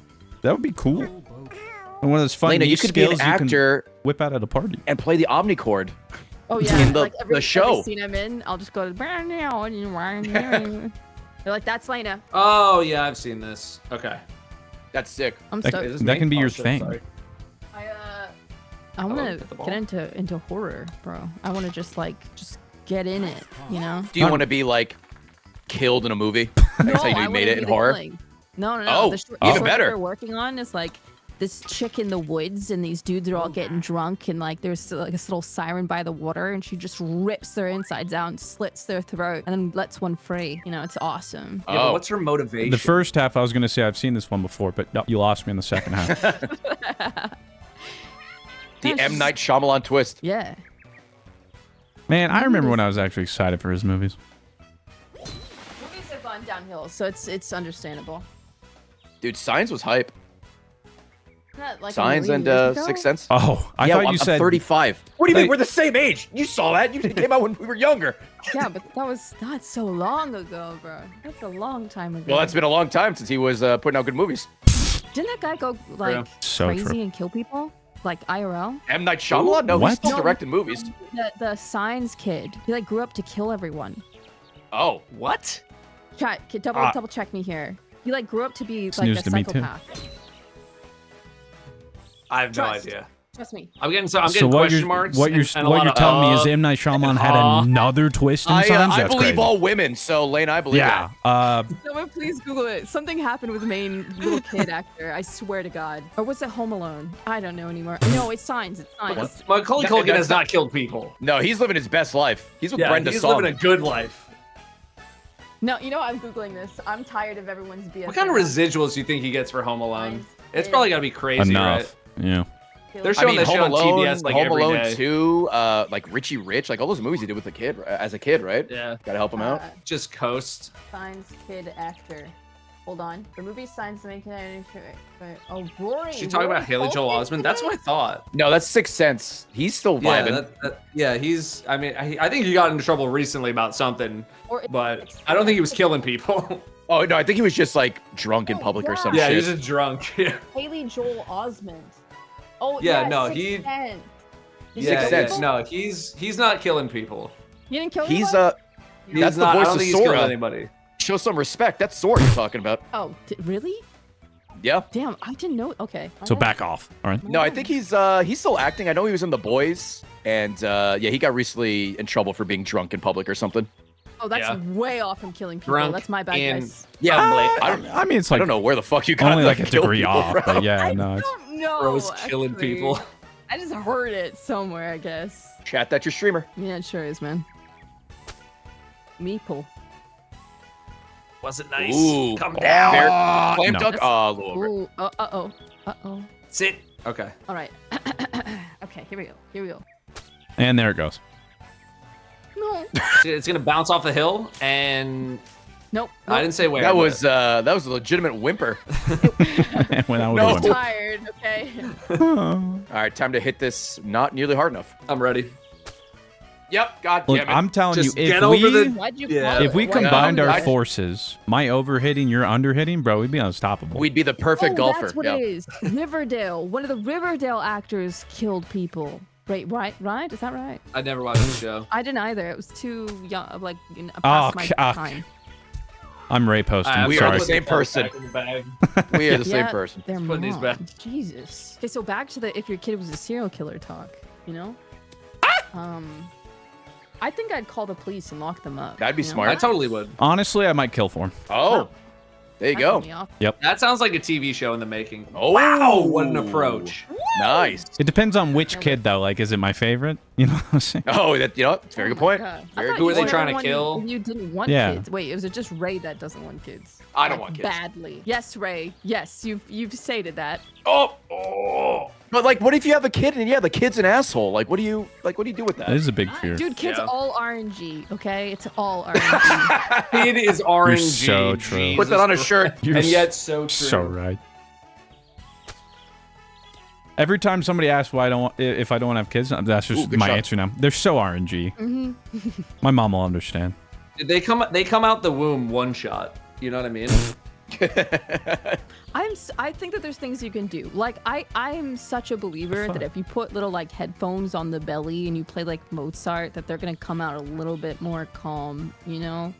That would be cool. And one of those fun Lena, new you could be an skills you can actor whip out at a party. and play the Omnicord. Oh yeah, In the- like every the show. scene I'm in, I'll just go to. They're like, that's Lena. Oh yeah, I've seen this. Okay. That's sick. I'm That, stoked. Is this that me? can be Oh, your shit, thing. sorry. I want hit the to ball. get into horror, bro. I want to just get in it, you know? Do you want to be like killed in a movie? That's how you know you I made wanna it be in the horror. killing. No. Oh, the short, even short better. We're working on is like this chick in the woods, and these dudes are all getting drunk, and like there's like this little siren by the water, and she just rips their insides out and slits their throat, and then lets one free. You know, it's awesome. Yeah, but Oh. what's her motivation? The first half, I was going to say I've seen this one before, but no, you lost me in the second half. The Yeah, M. she's- Night Shyamalan twist. Yeah. Man, I remember when I was actually excited for his movies. Movies have gone downhill, so it's understandable. Dude, Signs was hype. Not like a Signs million and years ago? Sixth Sense. Oh, I yeah, thought you I'm said 35. What do you Like- mean? We're the same age. You saw that. You came out when we were younger. Yeah, but that was not so long ago, bro. That's a long time ago. Well, that's been a long time since he was putting out good movies. Didn't that guy go like So crazy true. and kill people? Like IRL? M. Night Shyamalan? No, What? he's still No. directing movies. The Signs kid. He like grew up to kill everyone. Oh. What? Chat, double check me here. He like grew up to be like news a to me, too. psychopath. I have no Trust. idea. Trust me. I'm getting So question what marks. you're and a what lot you're of, telling me is M. Night Shyamalan had another twist in Signs? I That's believe crazy. all women, so Lane, I believe Yeah. Someone please Google it. Something happened with the main little kid actor. I swear to God. Or was it Home Alone? I don't know anymore. No, it's Signs. It's Signs. Macaulay No, Culkin that's has not killed people. No, he's living his best life. He's with Yeah, Brenda he's Song. living a good life. No, you know I'm Googling this. I'm tired of everyone's BS. What kind of right now. residuals do you think he gets for Home Alone? Signs It's is probably got to be crazy, enough. Yeah. They're I showing mean, that shit Home on Alone, TBS like Home every Alone day. 2, like Richie Rich, like all those movies he did with the kid, as a kid, right? Yeah, Gotta help him out. just coast. Signs kid actor. Hold on. The movie Signs to make it. Oh, Rory. She talking about Haley Joel Osment. That's what I thought. No, that's Sixth Sense. He's still Yeah, vibing. yeah, he's. I mean, I think he got into trouble recently about something, Or- but I don't think he was killing people. Oh no, I think he was just like drunk in public or some yeah, shit. he's just drunk. Yeah, Haley Joel Osment. Oh Yeah, no, Sixth he- Sense. Did yeah, you Sixth kill Sense. people? No, he's not killing people. You didn't kill He's anyone? He's That's the not, voice I don't of think he's killing Sora. anybody. show some respect. That's Sword you're talking about. Oh, really? Yeah. Damn, I didn't know. Okay. So alright. back off. All right. No, I think he's still acting. I know he was in The Boys, and yeah, he got recently in trouble for being drunk in public or something. Oh, that's Yeah. way off from killing people. Drunk That's my bad, in- guys. Yeah, I mean, it's I like don't know where the fuck you got only that like a kill degree people off, from. but yeah, I no. It's, don't know. Bro's killing actually. people. I just heard it somewhere, I guess. Chat that your streamer. Yeah, it sure is, man. Meeple. Was it nice? Ooh. Come down. Fair. Flame no. dunk. Oh, a little over. Ooh, uh-oh. Uh-oh. Sit. Okay. All right. Okay, here we go. Here we go. and there it goes. No. It's gonna bounce off the hill, and Nope. I didn't say where. That but- was a legitimate whimper. when I No. would I'm tired, okay? All right, time to hit this. Not nearly hard enough. I'm ready. Yep. God Look, damn it. I'm telling Just you, get if over we the- Why'd you Yeah. call if we it? Why'd you combined call our it? forces, my overhitting, your underhitting, bro, we'd be unstoppable. We'd be the perfect Oh, golfer. that's what Yeah. it is. Riverdale. One of the Riverdale actors killed people. Right? Is that right? I never watched the show. I didn't either. It was too young, like Oh, past my ah. time. I'm Ray posting. Alright, We are Sorry. the same person. Back in the bag. We are the same Yeah, person. Their Put these mom. back. Jesus. Okay, so back to the if your kid was a serial killer talk. You know. I think I'd call the police and lock them up. That'd be you know? smart. I totally would. Honestly, I might kill for him. Oh, there you That go. put me off. That sounds like a TV show in the making. Oh, Wow, what an approach. Nice. It depends on which kid, though. Like, is it my favorite? You know what I'm saying? Oh, that it's a very good point. God. I Very thought Who you are they wanted trying to one kill? You didn't want Yeah. kids. Wait, was it just Ray that doesn't want kids? I don't Like, want kids. badly. Yes, Ray. Yes, you've stated that. Oh. But like, what if you have a kid and the kid's an asshole? Like, what do you do with that? This is a big fear. Dude, kids Yeah. all RNG. Okay, it's all RNG. It is RNG. so true. Jesus Put that on a shirt. You're And yet so true. So right. Every time somebody asks why if I don't want to have kids, that's just good my shot. answer now. They're so RNG. Mhm. My mom will understand. They come out the womb one shot. You know what I mean? I think that there's things you can do. Like I'm such a believer that if you put little like headphones on the belly and you play like Mozart, that they're gonna come out a little bit more calm. You know?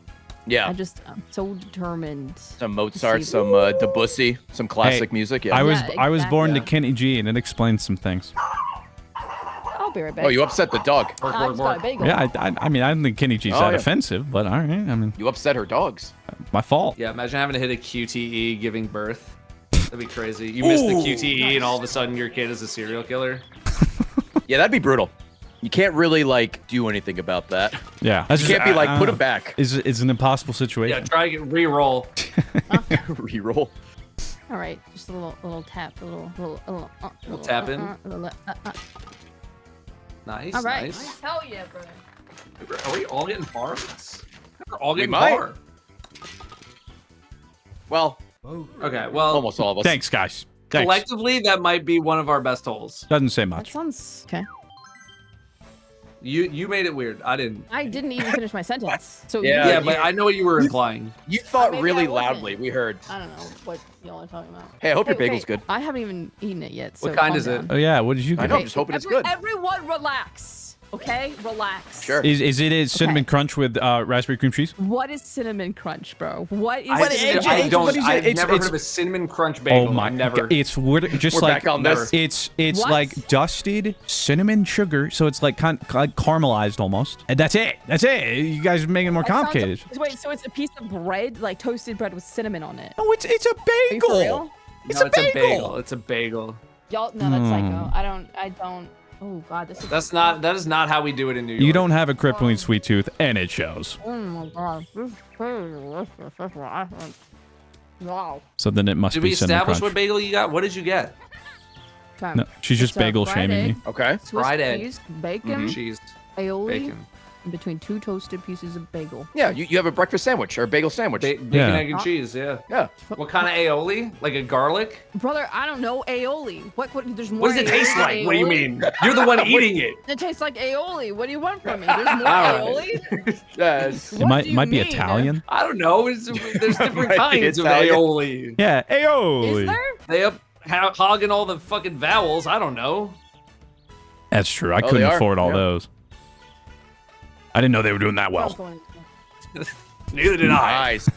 Yeah. I'm so determined. Some Mozart, to see- some Debussy, some classic music. Yeah. I was Yeah, I was born to exactly. Kenny G, and it explains some things. I'll be right back. Oh, you upset the dog. I just got a bagel. Yeah, I mean, I don't think Kenny G's Oh, that yeah. offensive, but all right. I mean, You upset her dogs. my fault. Yeah, imagine having to hit a QTE giving birth. That'd be crazy. You miss the QTE and all of a sudden your kid is a serial killer. Yeah, that'd be brutal. You can't really like do anything about that. Yeah, that's You can't be like, put him back. It's an impossible Yeah, situation. try to get re-roll. Reroll. All right, just a little tap, a little tap in. little, Nice, All right. nice. Hell yeah, brother. Are we all getting par? We're all getting might. par. Well, Okay, well, almost all of us. Thanks, guys. Thanks. collectively, that might be one of our best holes. Doesn't say That much. sounds okay. You made it weird. I didn't. I didn't even finish my sentence. So Yeah, Yeah, you- but I know what you were implying. You thought Maybe really I wasn't. loudly. We heard. I don't know what y'all are talking about. Hey, I hope your Hey, bagel's okay, good. I haven't even eaten it yet. So What kind calm is it? down. Oh yeah, what did you I get? know, I'm just hoping it's good. Everyone relax. Okay, relax. Sure. Is it a cinnamon Okay. crunch with raspberry cream cheese? What is cinnamon crunch, bro? What is I've cinnamon never what is it? heard It's- of a cinnamon crunch bagel. Oh my I've never. It's just We're like back on this. it's What? like dusted cinnamon sugar, so it's like like caramelized almost. And that's it. That's it. You guys are making it more That sounds- complicated. Wait, so it's a piece of bread, like toasted bread with cinnamon on it? No, it's a Are you for bagel. real? It's No, a bagel. It's a bagel. Y'all, no, that's psycho. I don't. Oh god, this is. That is not how we do it in New York. You don't have a crippling sweet tooth, and it shows. Oh my god. This is delicious. Wow. So then it must Did be we cinnamon establish crunch. what bagel you got? What did you get? Okay. No, she's just It's a bagel fried shaming egg, me. Okay. Swiss Fried egg. cheese, bacon, Cheese, aioli, bacon, in between two toasted pieces of bagel. Yeah, you have a breakfast sandwich or a bagel sandwich. bacon, Yeah. egg, and cheese. Yeah. Yeah. What kind of aioli? Like a garlic? Brother, I don't know aioli. What? There's more. What does it taste aioli than like? What do you aioli? mean? You're the one eating it. It tastes like aioli. What do you want from me? There's more All right. aioli. Yes. It What might do you might be mean? Italian. I don't know. There's different Might be kinds of Italian. aioli. Yeah, aioli. Is there? They up hogging all the fucking vowels. I don't know. That's true. I Oh, couldn't they are. afford all Yeah. those. I didn't know they were doing that I'm well. going- Neither did I. Nice.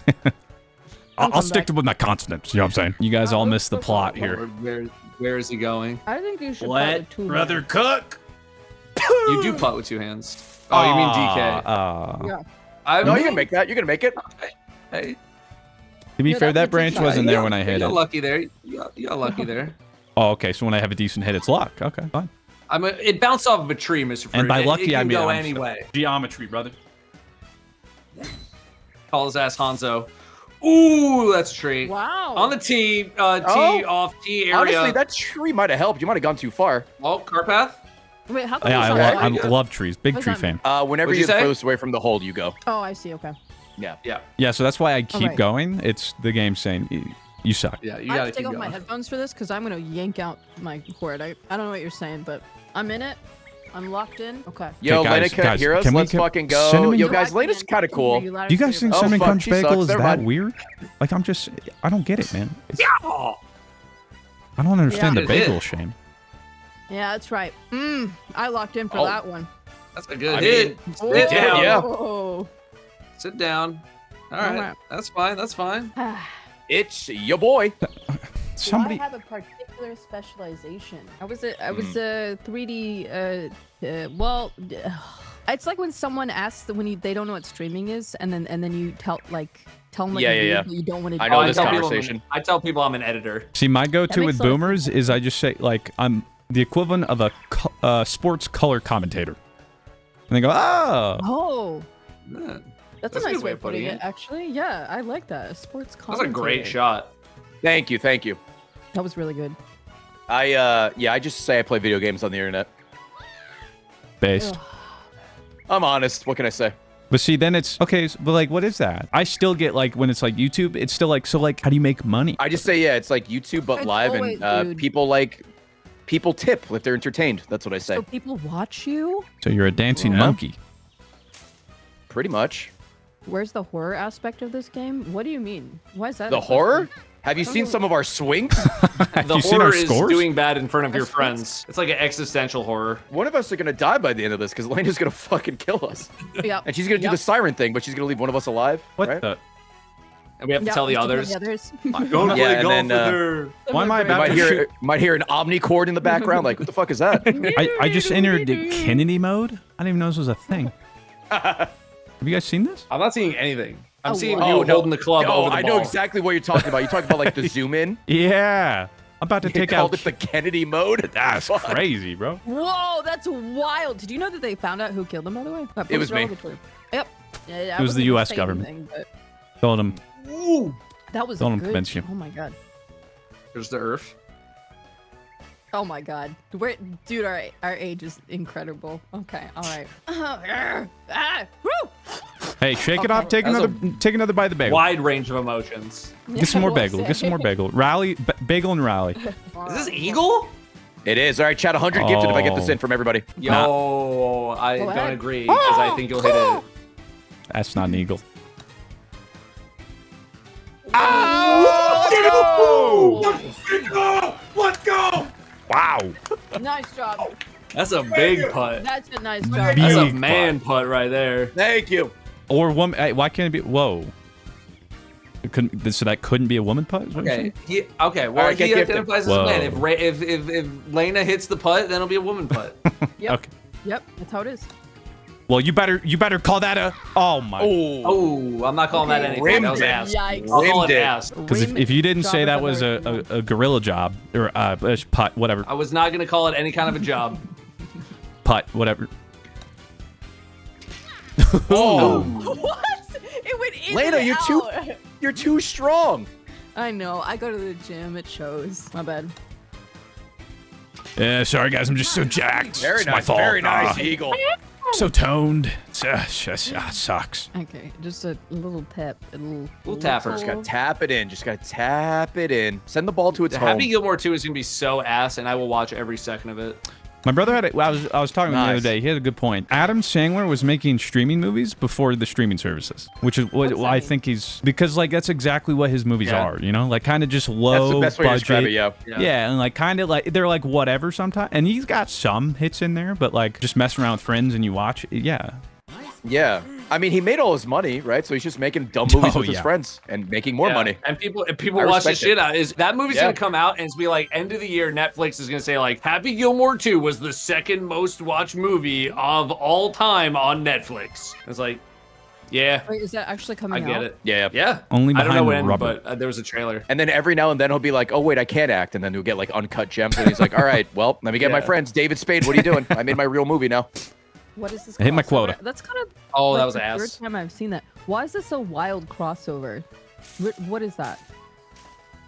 I'll come stick back. with my consonants. You know what I'm saying? You guys all missed the plot here. Where is he going? I think you should. probably two hands. cook? You do putt with two hands. Oh, you mean DK? Yeah. I No, mean, you can make that. You're gonna make it. Hey, To be Yeah, fair, that's that a branch good wasn't shot. there when I hit you got it. lucky there. You got lucky there. Oh, okay. So when I have a decent hit, it's luck. Okay, fine. It bounced off of a tree, Mr. Fruit. And by It lucky, can I mean go I'm anyway. Geometry, brother. Call his ass Hanzo. Ooh, that's a tree. Wow. On the tee, Oh. off tee area. Honestly, that tree might have helped. You might have gone too far. Oh, car path. Wait, how come Yeah, it's I, not lo- right? I love trees. Big What's tree that fan. Whenever What'd you're you say? furthest away from the hole, you go. Oh, I see. Okay. Yeah. Yeah, Yeah, so that's why I keep Alright. going. It's the game saying you suck. yeah. You I gotta have to keep take off my going. headphones for this because I'm gonna yank out my cord. I don't know what you're saying, but I'm in it. I'm locked in. Okay. Yo, Okay, Lena guys, can't guys, hear us. can we Let's get fucking go. cinnamon- Yo, No, guys, Lena's kind of cool. Do you guys think Oh, cinnamon fuck, crunch she bagel sucks. is Never that mind. weird? Like I don't get it, man. I don't understand Yeah. the bagel shame. Yeah, that's right. I locked in for Oh. that one. That's a good I hit. mean, Sit did, down. yeah. Oh. Sit down. All right. Alright. That's fine. That's fine. It's your boy. Somebody. I have a particular specialization. I was a 3D. Well, It's like when someone asks when they don't know what streaming is, and then you tell them like Yeah. you don't want to. I know I this tell conversation. I tell people I'm an editor. See, my go-to makes with a lot of boomers is I just say like I'm the equivalent of a sports color commentator, and they go, "Oh, Oh, Yeah, that's a a nice good way of putting it. Actually, yeah, I like that. A sports that's a commentator. great shot. Thank you. That was really good. I just say I play video games on the internet. based." Ugh. I'm honest. What can I say? But see, then it's okay. But like, what is that? I still get like when it's like YouTube, it's still like, so like, how do you make money? I just say, yeah, it's like YouTube, but It's live, always, and dude. people tip if they're entertained. That's what I say. So people watch you. So you're a dancing Yeah. monkey. Pretty much. Where's the horror aspect of this game? What do you mean? Why is that? The a horror? question? Have you seen some of our swings? Have The you seen our horror is scores? doing bad in front of your Our scores? friends. It's like an existential horror. One of us are gonna die by the end of this because Layna's gonna fucking kill us, Yep. and she's gonna do Yep. the siren thing, but she's gonna leave one of us alive. What right? the? And we have to Yep, tell the let's do others. others. Don't Yeah, play and golf then, with her. Why am I You about might to hear shoot? might hear an omnicord in the background. Like, what the fuck is that? I just entered Kennedy mode. I didn't even know this was a thing. Have you guys seen this? I'm not seeing anything. I'm Oh, seeing wow. you Oh, no. holding the club Oh, over the I ball. know exactly what you're talking about. You're talking about like the zoom in. Yeah. I'm about to They take called out. it the Kennedy mode. That's Fuck. crazy, bro. Whoa, that's wild. Did you know that they found out who killed him? By the way, It was me. Yep. Yeah, It was I the wasn't US saying government. anything, but Told him. Ooh. that was Don't good. convince you. Oh my god. There's the earth. Oh my god. Dude, our age is incredible. Okay, all right. Woo! Hey, shake it Okay. off. Take That was another bite of the bagel. Wide range of emotions. Get some more Yeah, bagel. Get some more bagel. Rally, bagel and rally. Is this Eagle? It is. All right, chat 100 gifted if I get this Oh. in from everybody. Yo, I Go don't ahead. agree because I think you'll hit it. That's not an eagle. Let's go! Wow. Nice job. That's a big putt. That's a nice job. That's a Big man putt right there. Thank you. Or woman. Why can't it be? Whoa. It couldn't. So that couldn't be a woman putt. Is what you're Okay. saying? Okay. Well, Alright, get he gifted. identifies as a man. Whoa. If Layna hits the putt, then it'll be a woman putt. Yep. Okay. Yep. That's how it is. Well, you better call that a. Oh my. Oh. Oh, I'm not calling that Okay. anything. Rimmed That was it. ass. Yikes. I'll call Rimmed it it. ass. Because if you didn't say that was a gorilla job or putt, whatever, I was not gonna call it any kind of a job. putt, whatever. Oh. What? It went in Layna, and you're out. You're too strong. I know. I go to the gym. It shows. My bad. Yeah, sorry guys, I'm just so jacked. Very It's nice. my fault. Very nice, Ah, Eagle. so toned. Sucks. Okay, just a little tap, a little tapper. Just gotta tap it in. Just gotta tap it in. Send the ball to its home. Happy Gilmore 2 is gonna be so ass, and I will watch every second of it. My brother had. I was talking to him the other Nice. day. He had a good point. Adam Sandler was making streaming movies before the streaming services, which is what What's that I mean? think he's because like that's exactly what his movies Yeah. are. You know, like kind of just That's low the best way to describe it, budget. yeah. Yeah, and like kind of like they're like whatever sometimes, and he's got some hits in there, but like just messing around with friends and you watch, yeah. Yeah. I mean, he made all his money, right? So he's just making dumb movies Oh, with his yeah. friends and making more Yeah, money. And people I watch the respect shit it. out. Is that movie's Yeah. gonna come out and it's be like end of the year? Netflix is gonna say like Happy Gilmore 2 was the second most watched movie of all time on Netflix. It's like, yeah, Wait, is that actually I coming out? get it. Yeah. Yeah. Only I don't know behind when, rubber. but there was a trailer. And then every now and then he'll be like, oh, wait, I can't act. And then he'll get like uncut gems. And he's like, all right, well, let me get my Yeah. friends. David Spade, what are you doing? I made my real movie now. What is this? I hit my crossover? quota. That's kind of. Oh, like that was the ass. third time I've seen that. Why is this a wild crossover? What is that?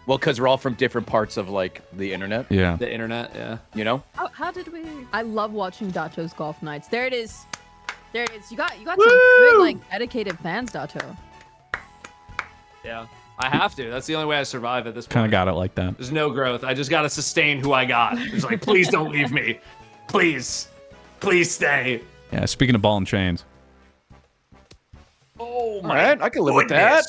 Well, because we're all from different parts of like the internet, Yeah. The internet, yeah. you know? How did we? I love watching Datto's golf nights. There it is. There it is. You got some good like dedicated fans, Datto. Yeah. I have to. That's the only way I survive at this point. Kind of got it like that. There's no growth. I just gotta sustain who I got. It's like, please don't leave me. Please. Please stay. Yeah. Speaking of ball and chains. Oh All right, I can live with that.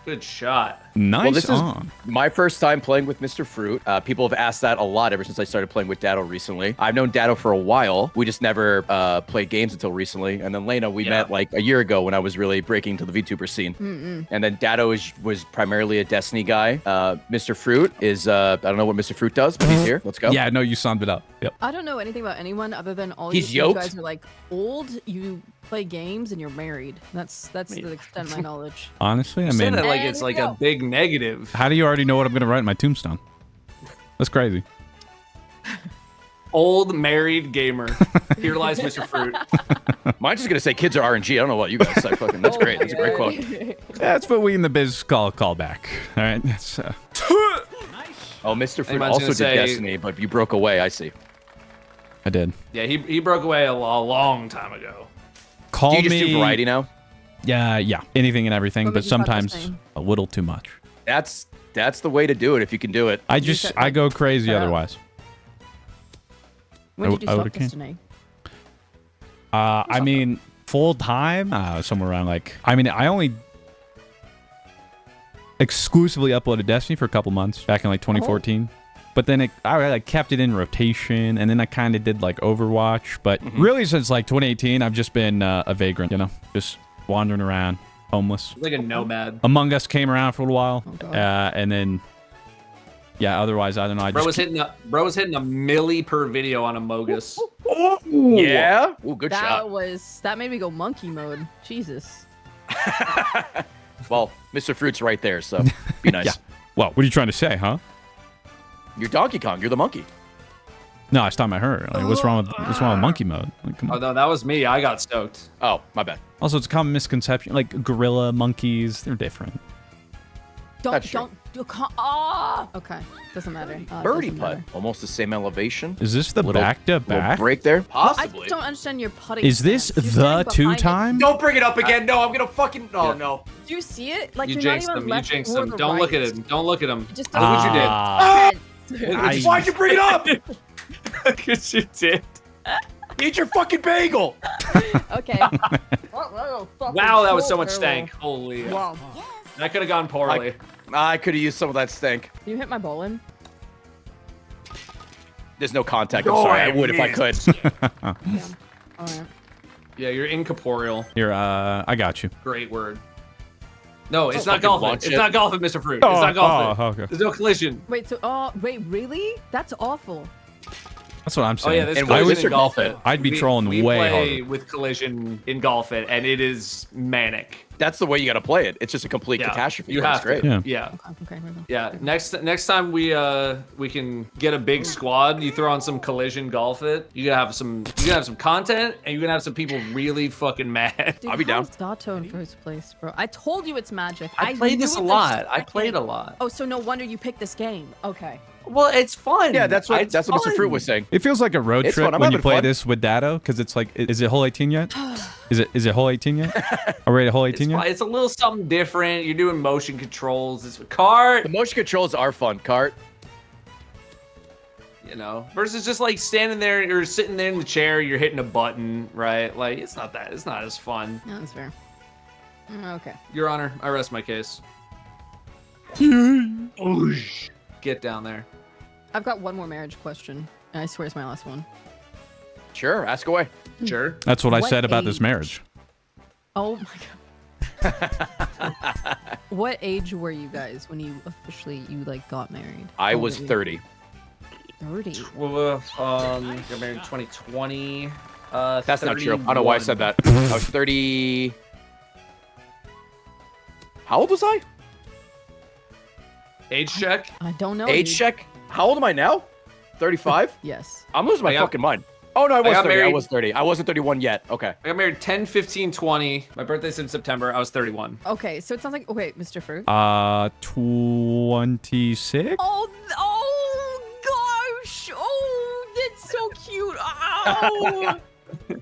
Good shot. Nice. Well, this is my first time playing with Mr. Fruit. People have asked that a lot ever since I started playing with Datto recently. I've known Datto for a while. We just never played games until recently. And then Layna, we met like a year ago when I was really breaking into the VTuber scene. And then Datto was primarily a Destiny guy. Mr. Fruit is, I don't know what Mr. Fruit does, but he's here. Let's go. Yeah, no, you summed it up. Yep. I don't know anything about anyone other than all He's you yoked. guys are like old, you play games, and you're married. That's the extent of my knowledge. Honestly, I You say mean, that like And it's like you a go. big negative. how do you already know what I'm gonna write in my tombstone? That's crazy. Old married gamer. Here lies Mr. Fruit. Mine's just going to say kids are RNG. I don't know what you guys say. Fucking, that's great. That's a great quote. That's what we in the biz call a callback. All right. That's, Oh, Mr. Fruit Anybody's also gonna did say- Destiny, but you broke away. I see. I did. Yeah, he broke away a long time ago. Call Do you just me. do variety now? Yeah. Anything and everything, What but made you start sometimes listening? a little too much. That's the way to do it if you can do it. I You just said, I like, go crazy shut up. otherwise. When did you I stop would've came. Destiny? I mean, full time, somewhere around like. I mean, I only exclusively uploaded Destiny for a couple months back in like 2014. But then I like kept it in rotation, and then I kind of did like Overwatch. But really, since like 2018, I've just been a vagrant, just wandering around, homeless. Like a nomad. Among Us came around for a while, Oh, God. and then yeah. Otherwise, I don't know. I Bro just was hitting a milli per video on Amogus. Yeah. Ooh, good That shot. that made me go monkey mode. Jesus. Well, Mr. Fruit's right there, so be nice. Yeah. Well, what are you trying to say, huh? You're Donkey Kong. You're the monkey. No, it's time I heard. Like, what's wrong with monkey mode? Like, come Oh on. no, that was me. I got stoked. Oh, my bad. Also, it's a common misconception. Like gorilla monkeys, they're different. That's true. Okay. Doesn't matter. Birdie doesn't putt. matter. Almost the same elevation. Is this the Little- back to Little back? break there. I Possibly. don't understand your putting. Is this stance. You're the standing behind it. two-time? Don't bring it up again. No, I'm gonna fucking. Oh Yeah. no. Do you see it? Like You you're not jinxed even him. You left jinxed or him. the Don't look at right. him. Don't look at him. It just Look what you did. Ah. did. Why'd you bring it up? Because you did. Eat your fucking bagel. Okay. Wow, that was so much stank. Holy. Wow. That could have gone poorly. I could have used some of that stink. You hit my bowling. There's no contact. I'm sorry. I would if I could. Yeah. All right. Yeah, you're incorporeal. Here, I got you. Great word. No, it's Just not fucking golfing. launch It's it. not golfing, Mr. Fruit. It's not golfing. okay. There's no collision. Wait. So, wait. Really? That's awful. That's what I'm Oh saying. yeah, there's And why collision was in there golf golf it. it? I'd be trolling we way play harder. with collision in golf it, and it is manic. That's the way you got to play it. It's just a complete catastrophe. You That's have great. to. Yeah. Yeah. Okay. Hold on. Yeah. Next time we can get a big squad. You throw on some collision golf it. You gonna have some content, and you're gonna have some people really fucking mad. Dude, I'll be down. how's Datto in first place, bro? I told you it's magic. I played knew this a it the lot. I second- played a lot. Oh, so no wonder you picked this game. Okay. Well, it's fun. Yeah, that's what It's Mr. fun. Fruit was saying. It feels like a road It's trip fun. I'm when you having play fun. this with Datto, because it's like, is it hole 18 yet? Is it hole 18 yet? Are we at hole 18 It's, yet? fun. It's a little something different. You're doing motion controls. It's a cart, The motion controls are fun. Cart. versus just like standing there or sitting there in the chair. You're hitting a button, right? Like it's not as fun. Yeah, that's fair. Okay. Your Honor, I rest my case. Oosh. Get down there. I've got one more marriage question. And I swear it's my last one. Sure. Ask away. Sure. That's what I What said about this age? marriage. Oh my god. What age were you guys when you officially like got married? I How was old were 30. you? 30. Got married in 2020. That's not true. I don't know why I said that. I was 30. How old was I? Age check. I don't know. Age dude. check. How old am I now? 35? Yes. I'm losing my I got- fucking mind. Oh no, I was got 30. I married- was 30. I wasn't 31 yet. Okay. I got married 10, 15, 20. My birthday's in September. I was 31. Okay, so it sounds like Mr. Fruit. 26? Oh gosh! Oh, that's so cute! Oh,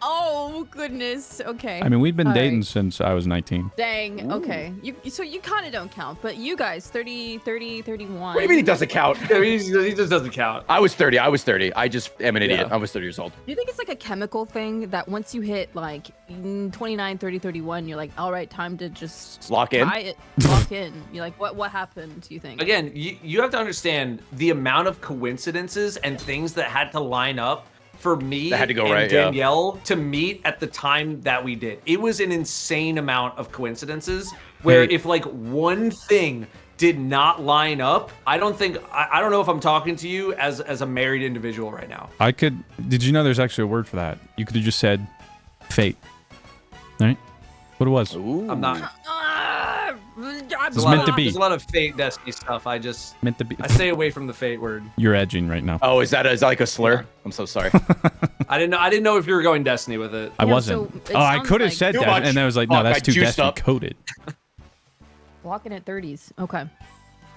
Oh goodness. Okay. I mean, we've been All dating right. since I was 19. Dang. Okay. So you kind of don't count, but you guys 30, 31. What do you mean he doesn't count? Yeah, he just doesn't count. I was 30. I just am an idiot. Yeah. I was 30 years old. Do you think it's like a chemical thing that once you hit like 29, 30, 31, you're like, all right, time to just Lock in? Lock in. You're like, what happened, do you think? Again, you have to understand the amount of coincidences and things that had to line up for me That had to go and right, yeah. Danielle to meet at the time that we did. It was an insane amount of coincidences where Hey. if like one thing did not line up, I don't know if I'm talking to you as a married individual right now. Did you know there's actually a word for that? You could have just said fate. Right? What it was. Ooh. I'm not. It's meant to be. There's a lot of fate destiny stuff. I Meant to be. stay away from the fate word. You're edging right now. Oh, is that like a slur? I'm so sorry. I didn't know if you were going destiny with it. I Yeah, wasn't. so it Oh, I sounds could have like- said Too that, much. and then I was like, no, Fuck, that's I too juiced destiny up. coded. Walking at 30s. Okay.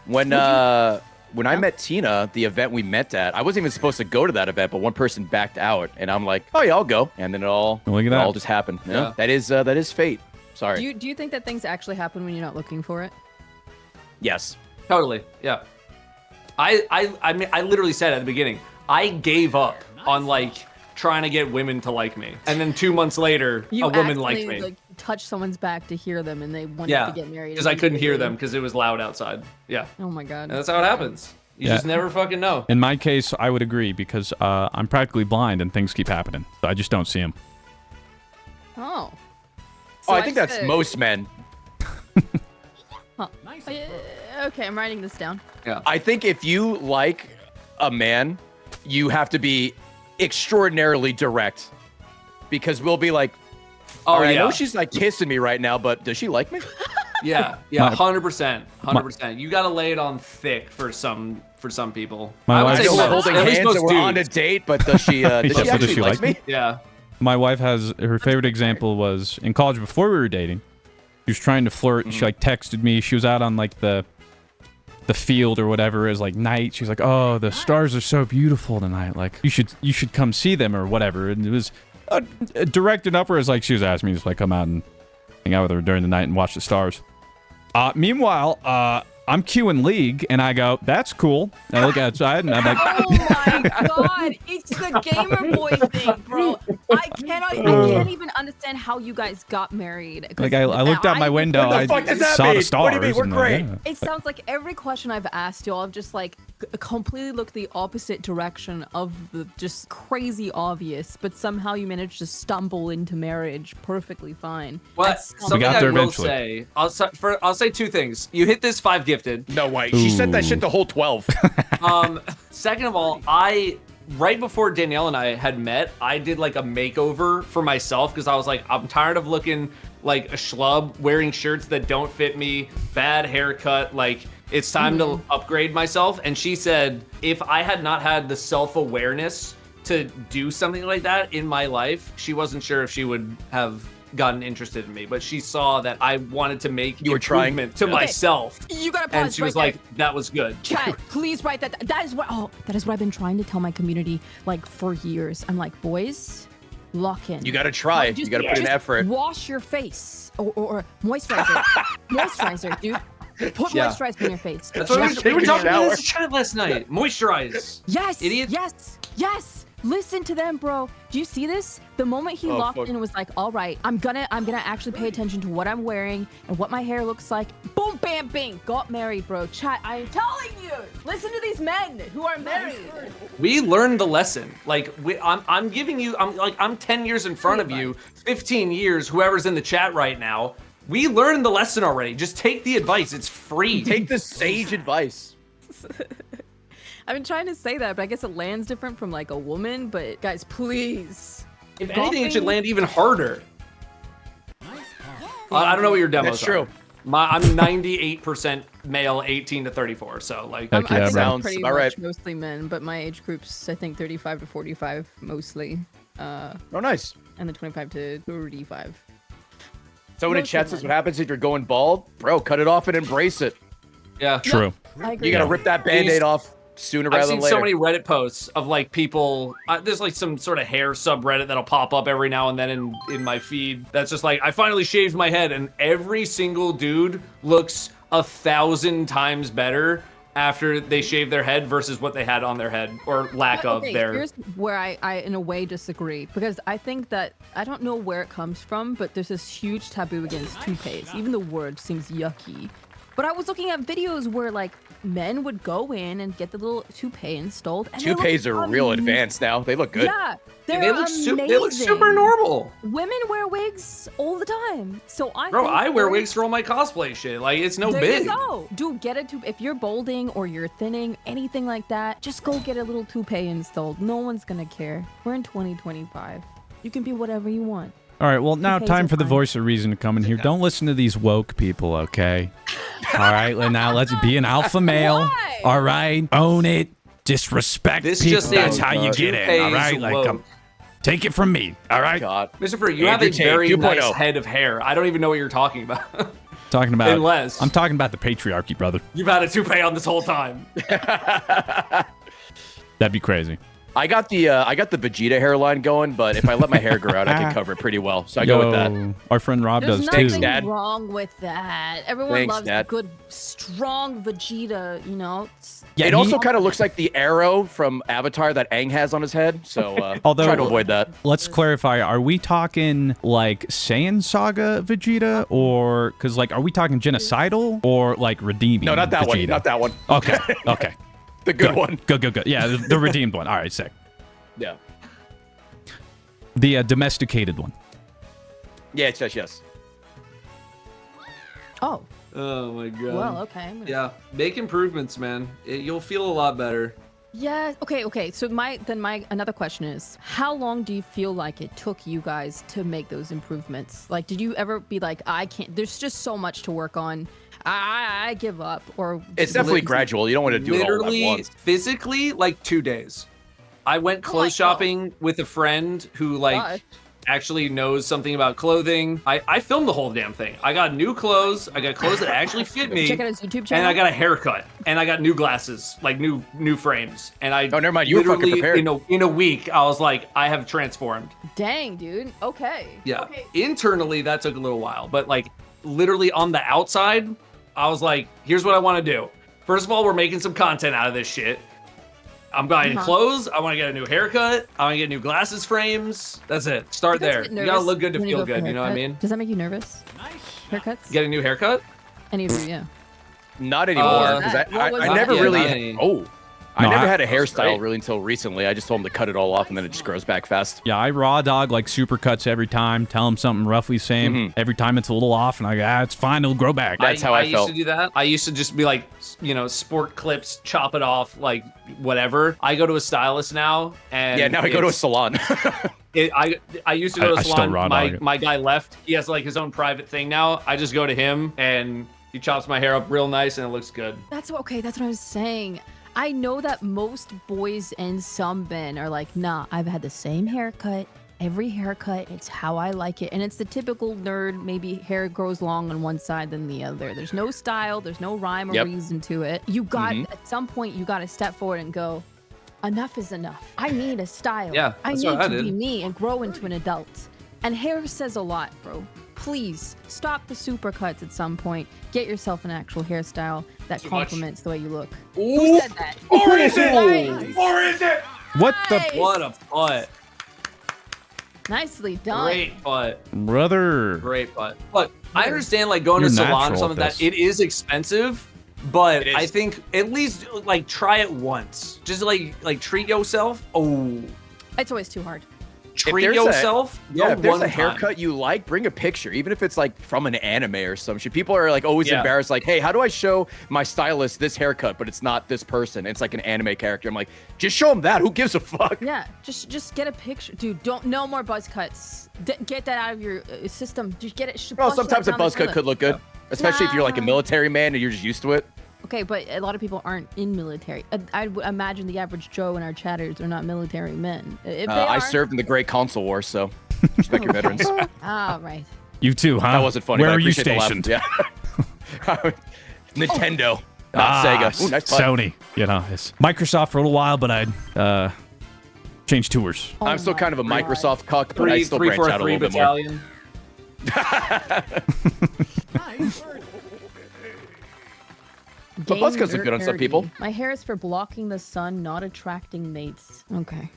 When I met Tina, the event we met at, I wasn't even supposed to go to that event, but one person backed out, and I'm like, oh yeah, I'll go, and then it all just happened. Yeah. That is fate. Sorry. Do you think that things actually happen when you're not looking for it? Yes. Totally. Yeah. I mean, I literally said at the beginning, I gave up on like trying to get women to like me, and then 2 months later, You a woman liked accidentally, me. like touch someone's back to hear them, and they wanted Yeah, to get married. because I couldn't hear immediately. them because it was loud outside. Yeah, Oh my god. and that's how it happens. You Yeah. just never fucking know. In my case, I would agree because I'm practically blind and things keep happening. So I just don't see them. Oh. I think that's most men. Huh. Okay, I'm writing this down. I think if you like a man, you have to be extraordinarily direct, because we'll be like, Oh all right, I yeah, know she's like kissing me right now, but does she like me? yeah, My- 100%, 100%. You gotta lay it on thick for some people. My I would wife- say I know We're most- holding at least hands most and we're on a dudes. date, but does she Yeah, does but she does actually she like like me? Yeah. My wife has her favorite example was in college before we were dating. She was trying to flirt. And she like texted me. She was out on like the field or whatever. It was like night. She was like, "Oh, the stars are so beautiful tonight. Like you should come see them or whatever." And it was directed upwards. Like she was asking me to like come out and hang out with her during the night and watch the stars. Meanwhile, I'm queuing League, and I go, "That's cool." And I look outside, and I'm like, Oh my god, it's the gamer boy thing, bro. I can't even understand how you guys got married. 'Cause like I looked out my window, What the I fuck does that saw mean? the stars. What do you mean? We're and, great. yeah. It sounds like every question I've asked y'all have just like completely looked the opposite direction of the just crazy obvious, but somehow you managed to stumble into marriage perfectly fine. Well, That's something got I there will eventually. say, I'll say two things. You hit this 5 gifted. No way. She said that shit the whole 12. Second of all, right before Danielle and I had met, I did like a makeover for myself because I was like, I'm tired of looking like a schlub, wearing shirts that don't fit me, bad haircut. Like, it's time to upgrade myself. And she said, if I had not had the self-awareness to do something like that in my life, she wasn't sure if she would have gotten interested in me, but she saw that I wanted to make You were trying? improvement to myself. You gotta pause And she was right like, that was good. Chat, please write that. That is what I've been trying to tell my community like for years. I'm like, boys, lock in. You gotta try. Just- You gotta put in just effort. Wash your face or moisturizer. Moisturizer, dude. Put Yeah. moisturizer in your face. That's what Just we were take a talking about in shower. this chat last night. Moisturize. Yes, Idiot. yes. Listen to them, bro. Do you see this? The moment he Oh, locked fuck. in and was like, all right, I'm gonna actually pay attention to what I'm wearing and what my hair looks like. Boom, bam, bing. Got married, bro. Chat, I'm telling you. Listen to these men who are married. We learned the lesson. Like I'm giving you. I'm 10 years in front of you. 15 years. Whoever's in the chat right now. We learned the lesson already. Just take the advice. It's free. Take the sage advice. I've been trying to say that, but I guess it lands different from like a woman. But guys, please. If anything, it should land even harder. I don't know what your demos That's true. are. I'm 98% male, 18 to 34. So like, Heck I yeah, think bro. I'm Sounds pretty about much right. mostly men, but my age group's I think 35 to 45 mostly, Oh, nice. and then 25 to 35. Someone in Most chat of says them. what happens if you're going bald? Bro, cut it off and embrace it. yeah. True. I agree. You gotta rip that band-aid off. sooner I've rather seen than later. so many Reddit posts of like people. There's like some sort of hair subreddit that'll pop up every now and then in my feed. That's just like I finally shaved my head, and every single dude looks 1,000 times better after they shave their head versus what they had on their head or lack of their. Here's where I in a way disagree, because I think that I don't know where it comes from, but there's this huge taboo against toupees. Even the word seems yucky. But I was looking at videos where like men would go in and get the little toupee installed. And Toupees are real advanced now. They look good. Yeah, They look super normal. Women wear wigs all the time, so Bro, I wear wigs for all my cosplay shit. Like it's no there big. You go. Dude, get a toupee. If you're balding or you're thinning, anything like that, just go get a little toupee installed. No one's gonna care. We're in 2025. You can be whatever you want. All right, well, now Toupees time are for the fine. voice of reason to come in here. Don't listen to these woke people, okay? All right, now let's be an alpha male. Why? All right, own it. Disrespect This people. just That's in, how you get in, all toupees right? Like, woke. take it from me, all right? God. Mr. Fruit, you Andrew have a Tate very 2.0. nice head of hair. I don't even know what you're talking about. Talking about, Unless- I'm talking about the patriarchy, brother. You've had a toupee on this whole time. That'd be crazy. I got the Vegeta hairline going, but if I let my hair grow out, I can cover it pretty well. So I go with that. Our friend Rob There's does nothing too. Dad. wrong with that. Everyone Thanks, loves Dad. a good, strong Vegeta, you know? Yeah, It he- also kind of looks like the arrow from Avatar that Aang has on his head. So Although- try to avoid that. Let's clarify. Are we talking like Saiyan Saga Vegeta, or because like are we talking genocidal or like redeeming? No, not that one. Vegeta? Not that one. Okay, okay. The good one. Good. Yeah, the redeemed one. All right, sick. Yeah. The domesticated one. Yes. Oh, Oh my god. well, okay. I'm gonna- Yeah, make improvements, man. You'll feel a lot better. Yeah. Okay. So my another question is, how long do you feel like it took you guys to make those improvements? Like, did you ever be like, I can't? There's just so much to work on. I give up. Or It's definitely gradual. You don't want to do it all at Literally, once. physically, like 2 days. I went Oh my clothes shopping with a friend who like Gosh. actually knows something about clothing. I filmed the whole damn thing. I got new clothes. I got clothes that actually fit me. Check out his YouTube And channel. I got a haircut, and I got new glasses, like new frames, and I Oh, never mind. You were fucking literally prepared. in a week I was like, I have transformed. Dang, dude. Okay. Yeah. Okay. Internally, that took a little while, but like literally on the outside, I was like, here's what I want to do. First of all, we're making some content out of this shit. I'm buying clothes. I want to get a new haircut. I want to get new glasses frames. That's it. Start Do you guys there. get You gotta nervous look good to when you feel go for a good. You know what I haircut? mean? Does that make you nervous? Haircuts? Get a new haircut? Any of you? Yeah. Not anymore. Because What was I that? never Yeah, really. not any. I No, never I- had a That's hairstyle great. really until recently. I just told him to cut it all off, and then it just grows back fast. Yeah, I raw dog like supercuts every time. Tell him something roughly same. Mhm. Every time it's a little off, and I go, it's fine. It'll grow back. That's how I used felt. to do that. I used to just be like, sport clips, chop it off, like whatever. I go to a stylist now, and Yeah, now I go to a it's- salon. I used to go to I a still salon. raw dog it. My guy left. He has like his own private thing now. I just go to him, and he chops my hair up real nice, and it looks good. That's what I was saying. I know that most boys and some men are like, nah, I've had the same haircut. Every haircut, it's how I like it. And it's the typical nerd, maybe hair grows long on one side than the other. There's no style, there's no rhyme or Yep. reason to it. You got, at some point, you got to step forward and go, enough is enough. I need a style. Yeah, I that's need what I to be did. me and grow into an adult. And hair says a lot, bro. Please stop the supercuts at some point. Get yourself an actual hairstyle that Too much. complements the way you look. Ooh. Who said that? Or is it? Nice. Or is it? What the Nice. What a butt! Nicely done. Great butt! brother? Great butt! Look, I understand like going You're to a salon or natural something at like that. this. It is expensive, but It is. I think at least like try it once. Just like treat yourself. Oh, It's always too hard. treat there's a- yourself. Yeah, go if there's one a time. haircut you like, bring a picture, even if it's like from an anime or some shit. People are like always Yeah. embarrassed, like, hey, how do I show my stylist this haircut, but it's not this person? It's like an anime character. I'm like, just show them that. Who gives a fuck? Yeah, just get a picture, dude. No more buzz cuts. Get that out of your system. Just get it. Well, flush that sometimes a down the buzz cut toilet. could look good, especially if you're like a Nah. military man and you're just used to it. Okay, but a lot of people aren't in military. I would imagine the average Joe in our chatters are not military men. If they I are, served in the Great Console War, so respect your veterans. Ah, right. You too, huh? That wasn't funny. Where but I are you appreciate the laugh. stationed? Yeah. Nintendo. Not Sega. Ooh, nice putt. Sony. You know, it's Microsoft for a little while, but I'd change tours. Oh I'm still my kind of a God. Microsoft cuck, but I still branch out a little bit more. battalion. But buzzcuts look good on some people. My hair is for blocking the sun, not attracting mates. Okay.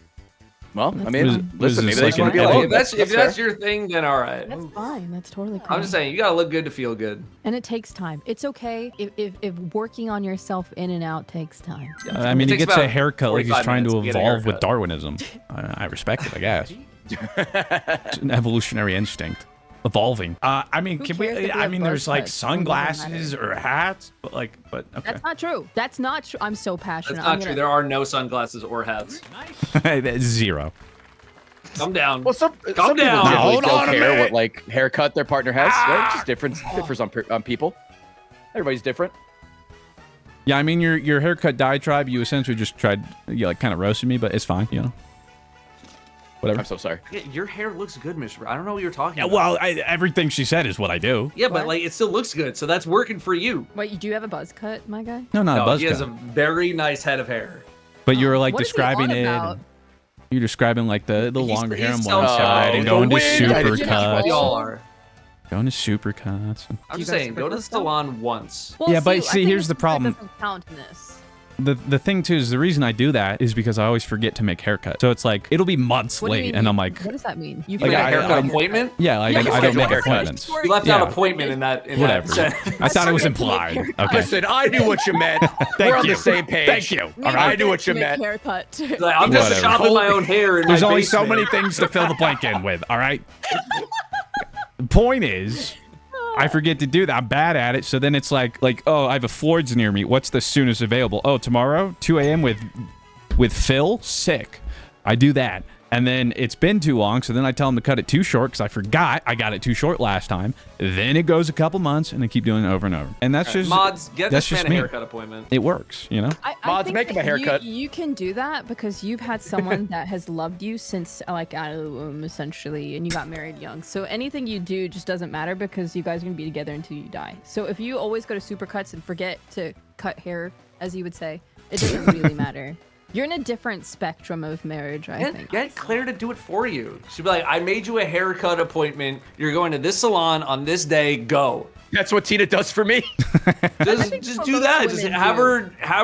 Well, I Was- mean, was listen, maybe this they like just want to an be Well, alone. if that's fair. your thing, then all right. That's fine. That's totally cool. I'm just saying, you gotta look good to feel good. And it takes time. It's okay if working on yourself in and out takes time. I mean, It he takes gets a about haircut like he's 45 trying to minutes to get a evolve with haircut. Darwinism. I respect it, I guess. It's an evolutionary instinct. Evolving. I mean, Who can cares if we? we I have mean, there's buzz like cuts? It doesn't sunglasses matter. or hats, but okay. That's not true. That's not true. I'm so passionate. That's not true. There are no sunglasses or hats. That's zero. Calm down. Well, some Calm people down. generally Now, hold don't on a care minute. what like haircut their partner has. Right? Just differs on people. Everybody's different. Yeah, I mean, your haircut diatribe, you essentially just tried, you like kind of roasted me, but it's fine, you know. Whatever. I'm so sorry. Yeah, your hair looks good, Mr. I don't know what you're talking Yeah, about. well, everything she said is what I do. Yeah, but What? like it still looks good, so that's working for you. Wait, you do have a buzz cut, my guy? No, not No, a buzz he has a cut. very nice head of hair. But you were like What is he describing on it. about? You're describing like the longer hair on he's one so- side and the going to wind. super I didn't That's cuts. what y'all are. Going to super cuts. I'm You just guys saying, go to the sprinkle stuff? salon once. Well, Yeah, but I see, think here's this the problem. doesn't count in this. The thing too is the reason I do that is because I always forget to make haircuts. So it's like it'll be months What do you late, mean? and I'm like, What does that mean? You Like Like, a I- haircut I'm- appointment? yeah, like Yeah, I you don't schedule make haircuts. appointments. You left Yeah. out appointment in that. In Whatever. That I thought it was started to make implied. haircuts. Okay. Listen, I knew what you meant. We're on you. the same page. Thank you. Me All right. I knew what to you make meant. Haircut. Like, I'm just Whatever. chopping my own hair in There's my only so basement. many things to fill the blank in with. All right. The point is, I forget to do that. I'm bad at it. So then it's like, oh, I have a Floyd's near me. What's the soonest available? Oh, tomorrow, 2 a.m. with Phil. Sick. I do that. And then it's been too long, so then I tell him to cut it too short because I forgot I got it too short last time. Then it goes a couple months, and I keep doing it over and over. And that's just Mods, get that's this just man a me. haircut appointment. It works, you know. I Mods, think make him that a haircut. You can do that because you've had someone that has loved you since like out of the womb, essentially, and you got married young. So anything you do just doesn't matter because you guys are gonna be together until you die. So if you always go to supercuts and forget to cut hair, as you would say, it doesn't really matter. You're in a different spectrum of marriage, I think. Get Claire to do it for you. She'd be like, I made you a haircut appointment. You're going to this salon on this day. Go. That's what Tina does for me. Just most do that. Just women have do.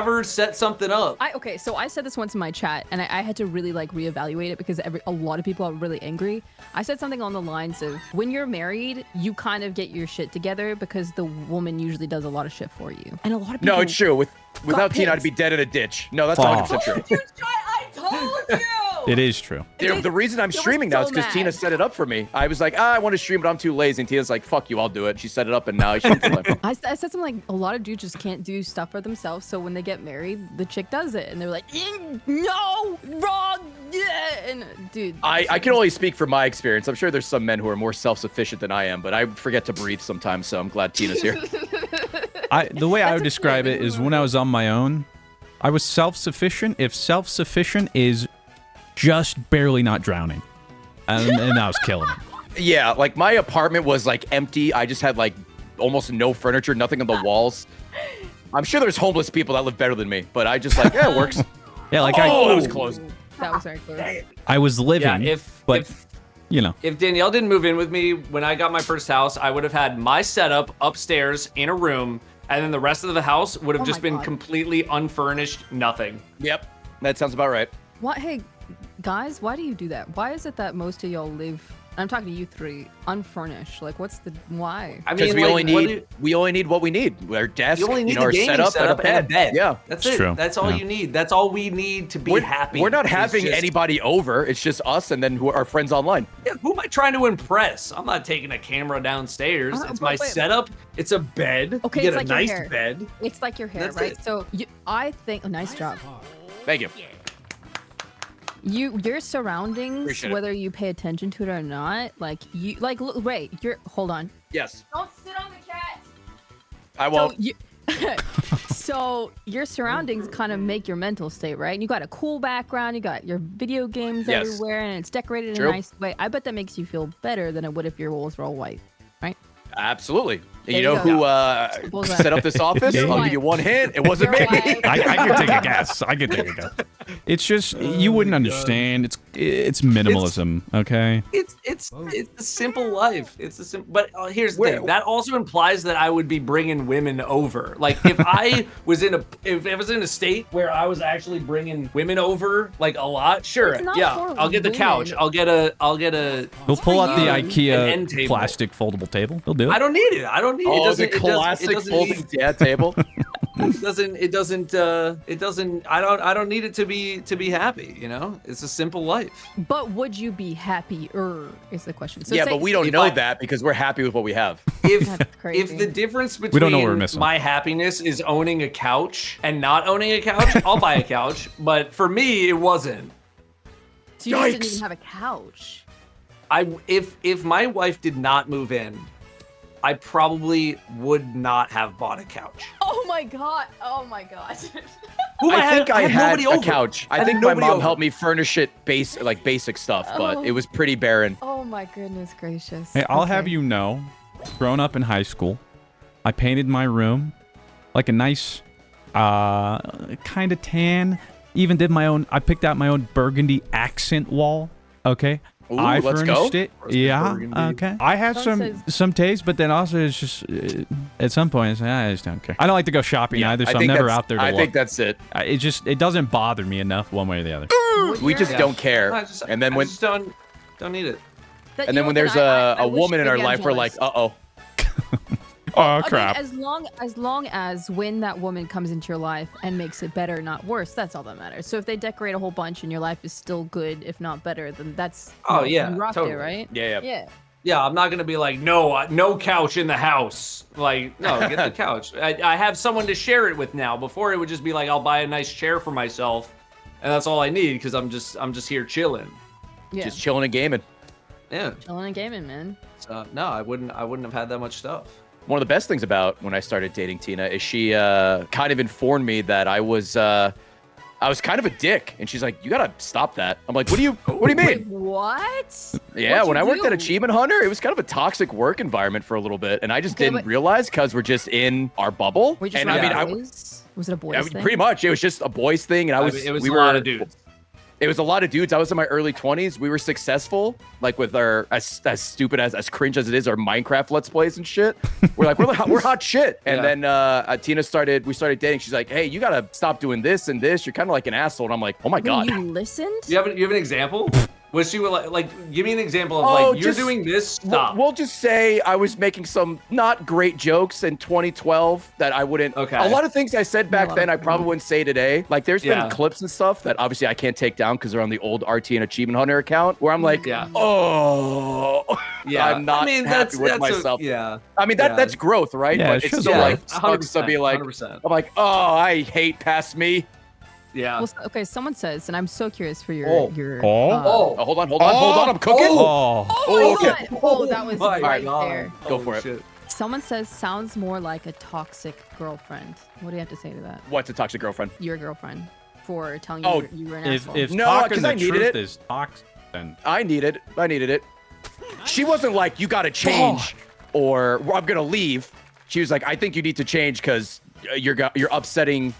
her set something up. Okay, so I said this once in my chat, and I had to really like reevaluate it because a lot of people are really angry. I said something on the lines of, when you're married, you kind of get your shit together because the woman usually does a lot of shit for you, and a lot of people. No, it's true. Without Tina, I'd pigs. be dead in a ditch. No, that's Fuck. 100% true. I told you. It is true. The reason I'm was streaming now is so because mad. Tina set it up for me. I was like, I want to stream, but I'm too lazy. And Tina's like, fuck you, I'll do it. She set it up, and now I stream for life. I said something like, a lot of dudes just can't do stuff for themselves, so when they get married, the chick does it, and they're like, no, wrong, yeah. And dude, I can only speak from my experience. I'm sure there's some men who are more self-sufficient than I am, but I forget to breathe sometimes, so I'm glad Tina's here. The way I That's would a describe good it is when I was on my own, I was self-sufficient. If self-sufficient is just barely not drowning, and I was killing it. Yeah, like my apartment was like empty. I just had like almost no furniture, nothing on the walls. I'm sure there's homeless people that live better than me, but I just like, yeah, it works. Yeah, like Oh, that I was close. that was very close. I was living, Yeah, but you know, if Danielle didn't move in with me when I got my first house, I would have had my setup upstairs in a room, and then the rest of the house would have Oh just my been God. completely unfurnished, nothing. Yep, that sounds about right. What? Hey, guys, why do you do that? Why is it that most of y'all live? I'm talking to you three, unfurnished. Like, what's the why? I Because mean, like, we only need what we need. Our desk, you only need our a gaming setup, setup and a bed. Yeah. That's It's it. true. That's all Yeah. you need. That's all we need to be happy. We're not is having just- anybody over. It's just us and then our friends online. Yeah, who am I trying to impress? I'm not taking a camera downstairs. Oh, It's but my wait. setup. It's a bed. Okay, you it's get like a your nice hair. bed. It's like your hair, That's right? it. So I think, nice job. Thank you. Your surroundings, Appreciate it. whether you pay attention to it or not, like you, like look, Ray, hold on. Yes, Don't sit on the cat. I won't. So, so your surroundings kind of make your mental state, right? And you got a cool background, you got your video games Yes. everywhere, and it's decorated in True. a nice way. I bet that makes you feel better than it would if your walls were all white, right? Absolutely. And you There know you who Simple as that. set up this office? Your I'll wife. give you one hint. It wasn't Your me. wife. I can take a guess. I can take a guess. It's just you wouldn't understand. It's minimalism, okay? It's a simple life. It's a simple. But here's the thing. That also implies that I would be bringing women over. Like if I was in a state where I was actually bringing women over like a lot, sure, It's not yeah, for I'll get the women. couch. I'll get a. He'll pull out the An end IKEA table. plastic foldable table. He'll do it. I don't need it. I don't need it. Oh, Doesn't- the it doesn't- classic it doesn't folding need- table. it doesn't I don't need it to be happy, you know? It's a simple life. But would you be happier is the question. So Yeah, say- but we don't if know I- that because we're happy with what we have. If That's crazy. if the difference We don't know what we're between missing. my happiness is owning a couch and not owning a couch, I'll buy a couch, but for me it wasn't. So you just didn't Yikes. even have a couch. If my wife did not move in, I probably would not have bought a couch. Oh my god. Oh my god. Who I think I had nobody a over. couch. I had think my nobody mom over. helped me furnish it basic stuff, but Oh. it was pretty barren. Oh my goodness gracious. Hey, I'll have Okay. you know, growing up in high school, I painted my room like a nice, kind of tan. Even did my own. I picked out my own burgundy accent wall. Okay. Ooh, I let's furnished go. it. Roasted Yeah. burgundy. Okay. I had Someone some taste, but then also it's just at some point it's, I just don't care. I don't like to go shopping either, so I'm never out there to I look. think that's it. It doesn't bother me enough one way or the other. We just Yeah. don't care. I just- And then I when just don't need it. That- and you then know when what, there's I a wish woman in our Big life, we're like, Angelus- uh-oh. Oh I mean, crap! as long as when that woman comes into your life and makes it better, not worse, that's all that matters. So if they decorate a whole bunch and your life is still good, if not better, then that's Oh, you yeah, rock totally. it, right? Yeah. Yeah. Yeah, I'm not gonna be like, no couch in the house. Like, no, get the couch. I have someone to share it with now. Before it would just be like, I'll buy a nice chair for myself, and that's all I need because I'm just here chilling. Yeah. Just chilling and gaming. Yeah. Chilling and gaming, man. So no, I wouldn't have had that much stuff. One of the best things about when I started dating Tina is she kind of informed me that I was kind of a dick, and she's like, "You gotta stop that." I'm like, "What do you Wait, mean?" what? Yeah, What'd when you I worked at do? Achievement Hunter, it was kind of a toxic work environment for a little bit, and I just Okay, didn't but- realize because we're just in our bubble. Were you just And I mean, around boys? Was it a boys thing? pretty much it was just a boys thing, and It was we a were lot of dudes. It was a lot of dudes. I was in my early 20s. We were successful, like with our as stupid as cringe as it is, our Minecraft let's plays and shit. We're like we're hot shit. And Yeah. then Tina we started dating. She's like, "Hey, you gotta stop doing this and this. You're kind of like an asshole." And I'm like, "Oh my When god." you listened? You have an example? Was she like give me an example of Oh, like you're just- doing this? We'll, Stop. we'll just say I was making some not great jokes in 2012 that I wouldn't. Okay. A lot of things I said back Hold then I on. probably wouldn't say today. Like there's Yeah. been clips and stuff that obviously I can't take down because they're on the old RT and Achievement Hunter account where I'm like, Yeah. oh, Yeah, I'm not happy with myself. yeah. I mean Yeah. that's growth, right? Yeah, But it it's shows still growth. like sucks to be like, 100%. I'm like, oh, I hate past me. Yeah. Well, okay, someone says, and I'm so curious for your Oh. your. Oh. Oh, hold on, I'm cooking. Oh. Oh my okay. god! Oh, that was my right God. there. Go Holy for it. shit. Someone says sounds more like a toxic girlfriend. What do you have to say to that? What's a toxic girlfriend? Your girlfriend for telling you Oh, you were an If asshole. if No, talking 'cause the I needed truth it. is toxic, then I needed it. She wasn't like, you gotta change or well, I'm gonna leave. She was like, I think you need to change because you're upsetting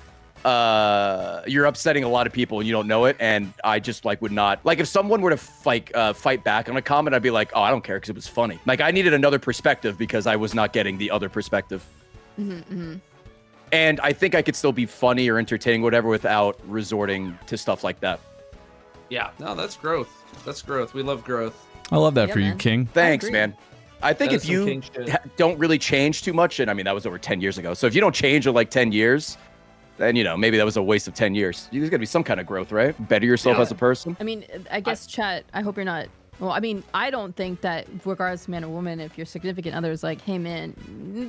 a lot of people and you don't know it. And I just like would not like if someone were to fight back on a comment, I'd be like, oh, I don't care because it was funny. Like I needed another perspective because I was not getting the other perspective. And I think I could still be funny or entertaining, whatever, without resorting to stuff like that. Yeah. No, that's growth. That's growth. We love growth. I love that Yeah, for you, man. King. Thanks, agree. man. I think That if is some you king shit. don't really change too much, and I mean, that was over 10 years ago. So if you don't change in like 10 years, then, you know, maybe that was a waste of 10 years. There's got to be some kind of growth, right? Better yourself Yeah. as a person. I mean, I guess chat. I hope you're not. Well, I mean, I don't think that regardless of man or woman, if your significant other is like, hey man,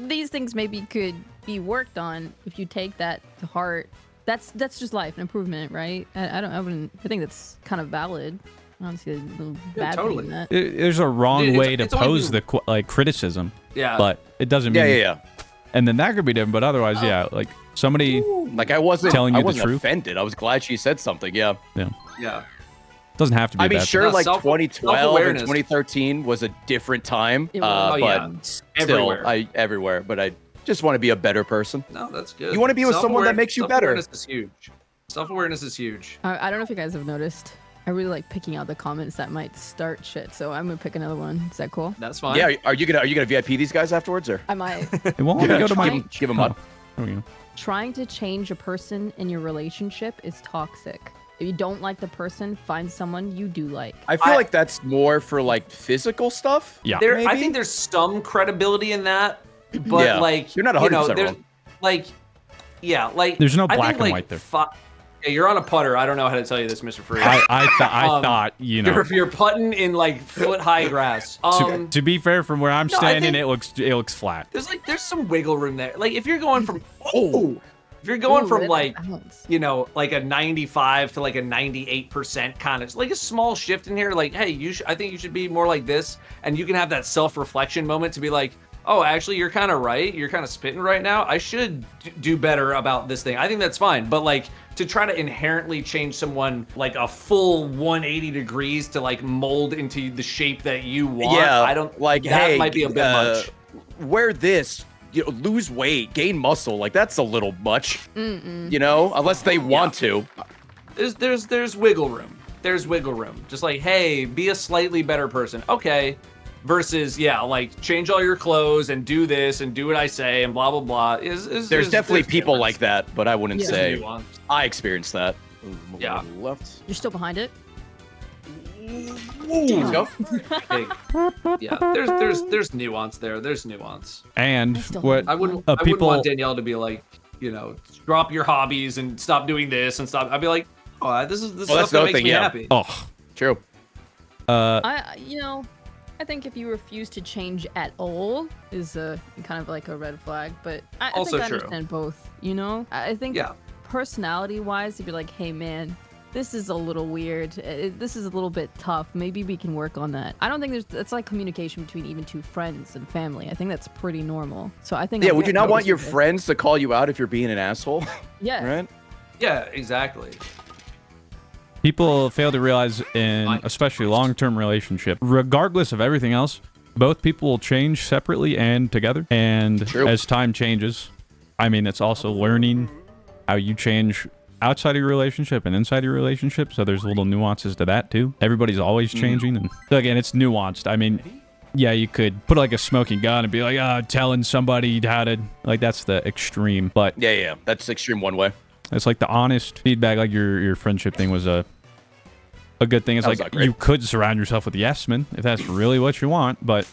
these things maybe could be worked on if you take that to heart. That's just life, an improvement, right? I think that's kind of valid. I don't see a little bad thing totally. in that. There's a wrong Dude, way to it's only pose been- the criticism, Yeah. but it doesn't mean. Yeah. And then that could be different, but otherwise, yeah, like somebody. Like I wasn't Telling you I the wasn't truth. offended. I was glad she said something. Yeah. Yeah. Yeah. Doesn't have to be I mean, bad. sure, No, like self- 2012 and self-awareness. 2013 was a different time. It was. Oh, yeah. But still, Everywhere. everywhere. But I just want to be a better person. No, that's good. You wanna be with someone that makes you better. Self-awareness is huge. Self-awareness is huge. I don't know if you guys have noticed. I really like picking out the comments that might start shit. So I'm gonna pick another one. Is that cool? That's fine. Yeah, are you gonna VIP these guys afterwards, or I might. It won't let me go to my. give them up? There we go. Trying to change a person in your relationship is toxic. If you don't like the person, find someone you do like. I feel like that's more for like physical stuff. Yeah. There, I Maybe? think there's some credibility in that, but Yeah. like You're not you know, 100% there's wrong. like, yeah, like There's no I black think, and like, white there. Yeah, you're on a putter. I don't know how to tell you this, Mr. Free. I thought, you know. You're putting in like foot-high grass. To be fair, from where I'm no, I standing, think- it looks flat. there's some wiggle room there. Like if you're going from if you're going Ooh, from that like bounce. you know like a 95 to like a 98% kind of like a small shift in here. Like hey, I think you should be more like this, and you can have that self-reflection moment to be like, oh, actually, you're kind of right. You're kind of spitting right now. I should do better about this thing. I think that's fine. But like to try to inherently change someone like a full 180 degrees to like mold into the shape that you want. Yeah, I don't like, that hey, might be a bit much. Wear this, you know, lose weight, gain muscle. Like that's a little much. You know, unless they want to. There's wiggle room. There's wiggle room. Just like, hey, be a slightly better person. Okay. Versus, yeah, like change all your clothes and do this and do what I say and blah blah blah. There's definitely people like that, but I wouldn't Yeah. say nuance. I experienced that. Yeah. Left. You're still behind it? Let's go. Big. Yeah, there's nuance there. There's nuance. And still what I wouldn't people want Danielle to be like, you know, drop your hobbies and stop doing this and stop. I'd be like, oh, this Well, stuff that's that another makes thing, me yeah. happy. oh True. I think if you refuse to change at all is kind of like a red flag. But I Also think I true. understand both. You know, I think Yeah. personality-wise, if you're like, hey man, this is a little weird. This is a little bit tough. Maybe we can work on that. I don't think it's like communication between even two friends and family. I think that's pretty normal. So I think. Yeah, I'm would you not okay want your with it. friends to call you out if you're being an asshole? Yeah. Right? Yeah, exactly. people fail to realize in Fine. especially long-term relationship, regardless of everything else, both people will change separately and together. And True. as time changes, I mean, it's also learning how you change outside of your relationship and inside your relationship. So there's little nuances to that too. Everybody's always changing. And so again, it's nuanced. I mean, yeah, you could put like a smoking gun and be like, telling somebody how to, like, that's the extreme. But Yeah. That's extreme one way. it's like the honest feedback, like your friendship thing was a good thing. It's That was like not great. you could surround yourself with yes men if that's really what you want, but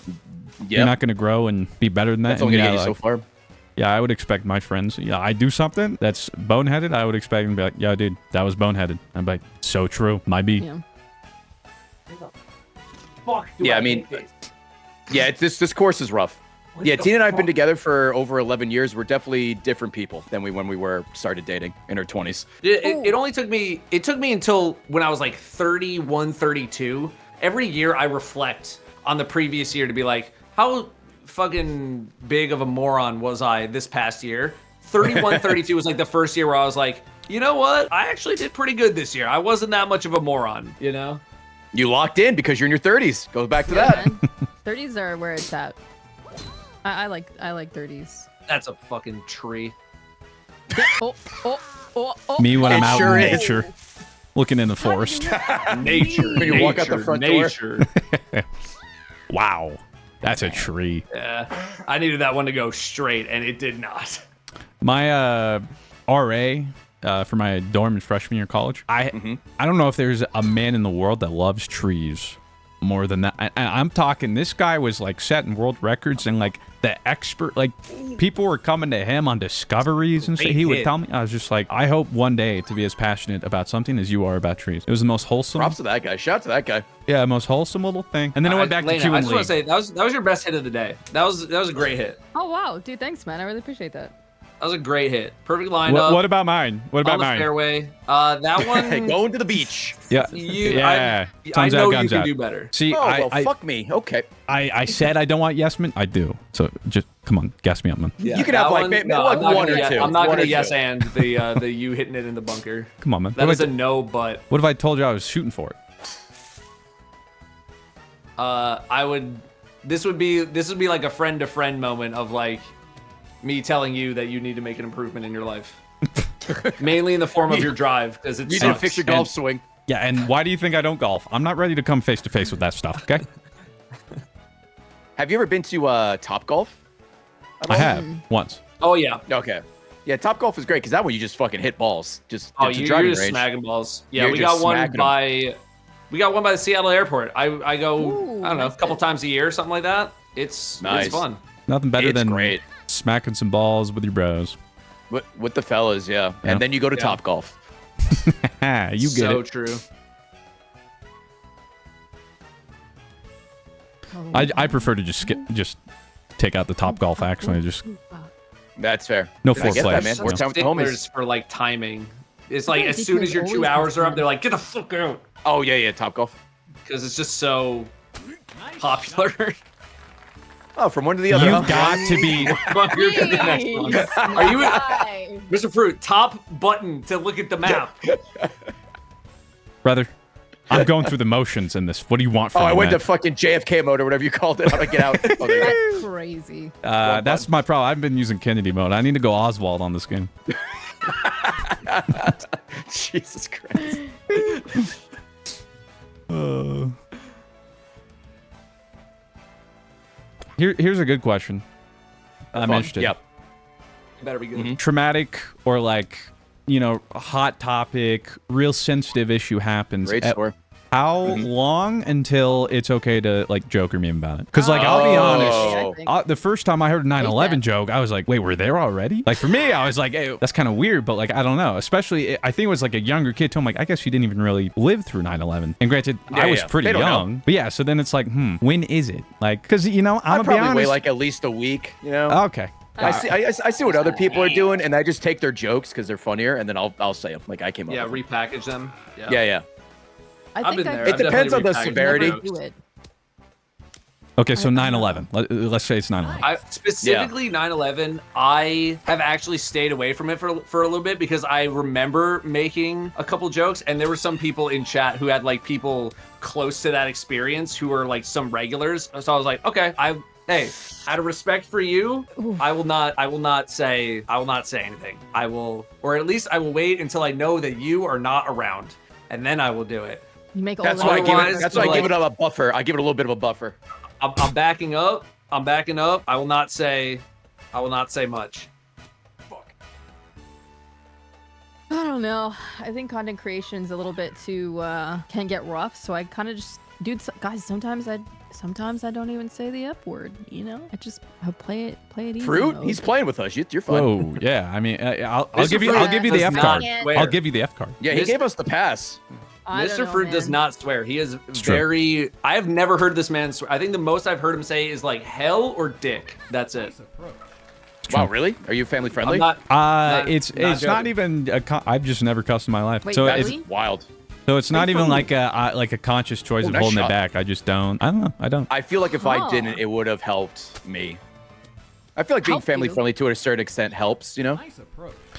Yeah. you're not going to grow and be better than that. That's only And gonna yeah, get you like, so far. yeah, I would expect my friends. Yeah, I do something that's boneheaded. I would expect them to be like, "Yeah, dude, that was boneheaded." I'm like, "So true, might be." Yeah. Fuck. Yeah, I mean, yeah, this course is rough. Yeah, Tina and I have been together for over 11 years. We're definitely different people than when we were started dating in our 20s. It only took me until when I was like 31, 32. Every year I reflect on the previous year to be like, how fucking big of a moron was I this past year? 31, 32 was like the first year where I was like, you know what? I actually did pretty good this year. I wasn't that much of a moron, you know? You locked in because you're in your 30s. Goes back to that. Man. 30s are where it's at. I like 30s. That's a fucking tree. Oh. Me when I'm It out sure in is. nature, looking in the forest. Nature. When you walk out the front door. nature. Wow, that's a tree. Yeah. I needed that one to go straight, and it did not. My RA for my dorm in freshman year of college. I don't know if there's a man in the world that loves trees more than that. I'm talking, this guy was like setting world records and like the expert, like people were coming to him on discoveries and stuff. He would tell me, I was just like, I hope one day to be as passionate about something as you are about trees. It was the most wholesome. Props to that guy. Shout out to that guy. Yeah, most wholesome little thing. And then I went back to Layna, Q I and just want to League. say that was your best hit of the day. That was a great hit. Oh wow, dude, thanks, man. I really appreciate that. That was a great hit. Perfect lineup. What about mine? What about on the mine? fairway. That one. Hey, going to the beach. Yeah, I Guns know out, you guns can out. do better. See, Oh, well, I fuck me. Okay. said I don't want yes men. I do. So just come on, gas me up, man. Yeah, You can that have, like, one- maybe, no, like, I'm not one gonna or ye- two. I'm not One gonna or yes two. and the you hitting it in the bunker. Come on, man. That What is if a no, but what if I told you I was shooting for it? This would be like a friend to friend moment of like me telling you that you need to make an improvement in your life. Mainly in the form of your drive, because it's You need to fix your golf swing. Yeah, and why do you think I don't golf? I'm not ready to come face to face with that stuff, okay? Have you ever been to Top Golf? I have, once. Oh yeah. Okay. Yeah, Top Golf is great because that one you just fucking hit balls. Just Oh, it's a you're driving just range. smacking balls. Yeah, You're we just got one smacking 'em. by the Seattle airport. I go, Ooh, I don't know, a nice. couple times a year or something like that. It's Nice. fun. Nothing better It's than great. smacking some balls with your bros. With the fellas, yeah. Yeah. And then you go to Yeah. Top Golf. You get So it. true. I prefer to just take out the top golf action and just That's fair. No I get foreplay. that, man. More time with the homies. Sticklers for like timing. It's like feel like as soon as DK your 2 always hours has are up, fun. they're like, get the fuck out, Oh yeah, Top Golf. because it's just so popular. Oh, from one to the other. You've huh? got to be. Here for the next one. Are you, Mr. Fruit? Top button to look at the map. Brother, I'm going through the motions in this. What do you want Oh, from me? I went to man? fucking JFK mode or whatever you called it. How to get out? Oh, there you go. That's crazy. That's my problem. I've been using Kennedy mode. I need to go Oswald on this game. Jesus Christ. Here's a good question. I'm Fun. interested. Yep. Better be good. Traumatic or like, a hot topic, real sensitive issue happens. Great story. How long until it's okay to like joke or meme about it? Because like I'll be honest, Oh. I think. the first time I heard a 9/11 that. joke, I was like, wait, we're there already? Like for me, I was like, hey, that's kind of weird, but like I don't know. Especially, I think it was like a younger kid told me, like, I guess you didn't even really live through 9/11. And granted, Yeah, I was yeah. pretty They don't young, but yeah. So then it's like, when is it? Like, because I'm I gonna be probably honest. wait like at least a week. You know. Okay. I see what other people are doing, and I just take their jokes because they're funnier, and then I'll say them like I came up. Yeah, with them. repackage them. Yeah. I I've think been there. It I've depends on definitely the repackaged severity. jokes. do it. Okay, so I don't 9/11. Let's say it's 9/11. Specifically 9/11, I have actually stayed away from it for a little bit because I remember making a couple jokes, and there were some people in chat who had like people close to that experience who were like some regulars. So I was like, okay, hey, out of respect for you, I will not say anything. I will, or at least I will wait until I know that you are not around, and then I will do it. You make all That's the why I give Otherwise, it. That's why I like- give it a buffer. I give it a little bit of a buffer. I'm backing up. I'm backing up. I will not say much. I don't know. I think content creation's a little bit too can get rough. So I kind of just, guys. Sometimes I don't even say the F word. I play it easy. Fruit, mode. he's playing with us. You're fun. Whoa, yeah. I mean, I'll Mr. give you the Fruit F does card. not swear. I'll give you the F card. Yeah, he Mr. gave us the pass. I don't Mr. know, Fruit does man. not swear. He is true. very. I have never heard this man swear. I think the most I've heard him say is like hell or dick. That's it. Wow, really? Are you family friendly? I'm not. It's not joking. even. I've just never cussed in my life. Wait, so really? it's Wild. so it's not even like a conscious choice of nice holding shot. it back. I just don't. I don't know. I don't. I feel like if I Huh. didn't, it would have helped me. I feel like being Help family you? friendly to a certain extent helps. You know.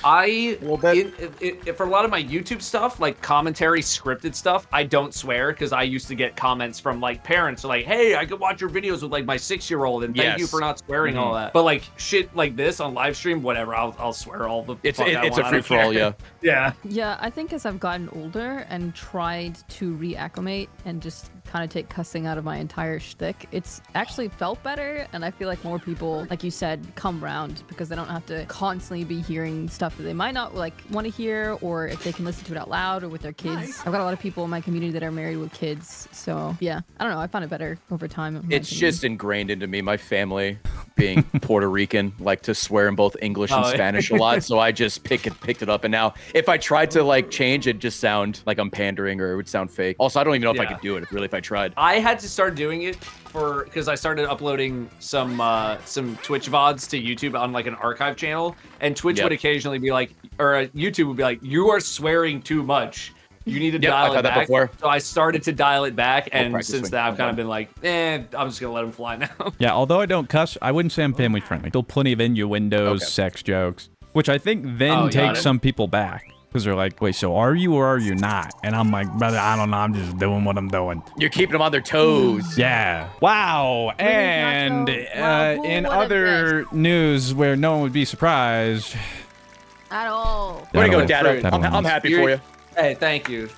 I little bit. for a lot of my YouTube stuff, like commentary, scripted stuff, I don't swear because I used to get comments from like parents like, "Hey, I could watch your videos with like my 6-year-old, and thank you Yes. for not swearing all that." But like shit like this on live stream, whatever, I'll swear all the. It's fuck I a want, I free don't for all. care. Yeah. Yeah. Yeah, I think as I've gotten older and tried to reacclimate and just kind of take cussing out of my entire shtick, it's actually felt better. And I feel like more people, like you said, come round because they don't have to constantly be hearing stuff that they might not like want to hear, or if they can listen to it out loud or with their kids. I've got a lot of people in my community that are married with kids. So yeah, I don't know. I found it better over time. in my It's opinion. just ingrained into me. My family, being Puerto Rican, like to swear in both English and Oh, yeah. Spanish a lot. So I just picked it up. And now, if I tried to like change, it'd just sound like I'm pandering, or it would sound fake. Also, I don't even know if I Yeah. could do it really if I tried. I had to start doing it because I started uploading some Twitch VODs to YouTube on like an archive channel, and Twitch Yep. would occasionally be like, or YouTube would be like, "You are swearing too much. You need to Yep, dial I've it had that back." before. So I started to dial it back, and practice since swing. that, I've kind Okay. of been like, I'm just gonna let him fly now. Yeah, although I don't cuss, I wouldn't say I'm family friendly. Still plenty of innuendos, Okay. sex jokes, which I think then Oh, got takes it. some people back. because they're like, wait, so are you or are you not? And I'm like, brother, I don't know. I'm just doing what I'm doing. You're keeping them on their toes. Yeah. Wow. And Wow, who in would've other news where no one would be surprised. At all. Way to go, Datto. Datto. I'm happy for you. Hey, thank you,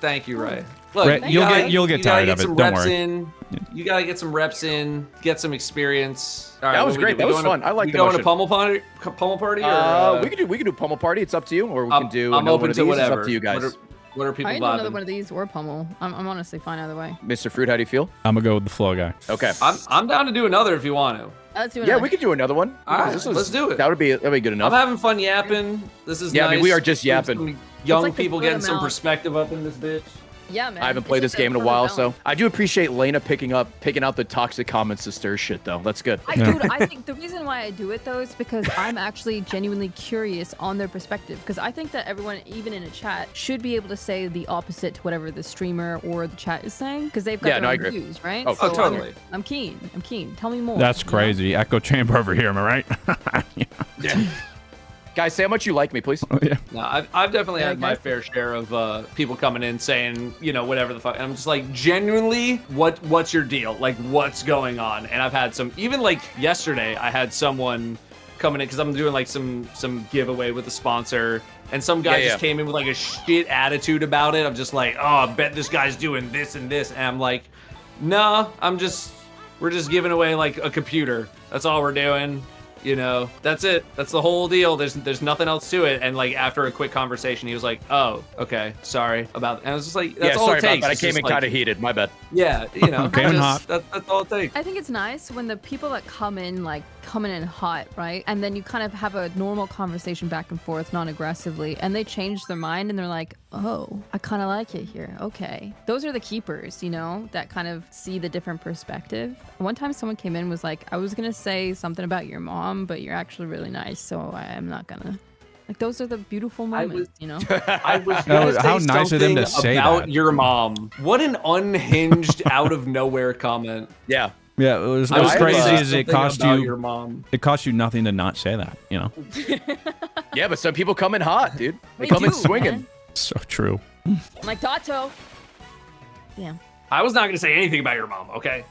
Ray. Look, Ray, you'll get tired of it. Don't worry. You gotta get some reps in, get some experience. All right, That was great. That was fun. I like the going to motion. pummel party. Pummel party? Or, we can do pummel party. It's up to you, or we can do I'm another open one of to these. whatever. It's up to you guys. What are people I can do another vibing? one of these or pummel. I'm honestly fine either way. Mr. Fruit, how do you feel? I'm gonna go with the flow guy. Okay. I'm down to do another if you want to. Let's do Yeah, another. we could do another one. All right, This let's do it. That'd be good enough. I'm having fun yapping. This is Yeah, nice. I mean, we are just Some yapping. Young like the people good getting some amount. perspective up in this bitch. Yeah, man. I haven't It's played this just a game in a perfect while, balance. so I do appreciate Layna picking out the toxic comments to stir shit, though. That's good. Dude, I think the reason why I do it though is because I'm actually genuinely curious on their perspective. Because I think that everyone, even in a chat, should be able to say the opposite to whatever the streamer or the chat is saying. Because they've got Yeah, their I own agree. views, right? Oh, So totally. I'm keen. Tell me more. That's you know? crazy. Echo chamber over here. Am I right? Yeah. Guys, say how much you like me, please. Oh, yeah. No, I've definitely Yeah, had my guys. fair share of people coming in saying, whatever the fuck. And I'm just like, genuinely, what's your deal? Like, what's going on? And I've had some, even like yesterday, I had someone coming in because I'm doing like some giveaway with a sponsor. And some guy Yeah, just came in with like a shit attitude about it. I'm just like, oh, I bet this guy's doing this and this. And I'm like, no, we're just giving away like a computer. That's all we're doing. That's it. That's the whole deal. There's nothing else to it. And like after a quick conversation, he was like, "Oh, okay, sorry about." And I was just like, "That's all sorry it takes." about that. I It's came just in like- kind of heated. My bad. Yeah, Came in hot. That's all it takes. I think it's nice when the people that come in hot, right? And then you kind of have a normal conversation back and forth, non-aggressively, and they change their mind and they're like, oh, I kind of like it here. Okay. Those are the keepers, that kind of see the different perspective. One time someone came in and was like, I was going to say something about your mom, but you're actually really nice, so I'm not going to. Like, those are the beautiful moments, I was gonna say How nice of them to something say about that. your mom. What an unhinged, out of nowhere comment. Yeah. Yeah, it was I was gonna crazy say is it something cost about you your mom. it cost you nothing to not say that, Yeah, but some people come in hot, dude. They They come in do, swinging. man. So true. I'm like, Datto. Damn. I was not gonna say anything about your mom. Okay.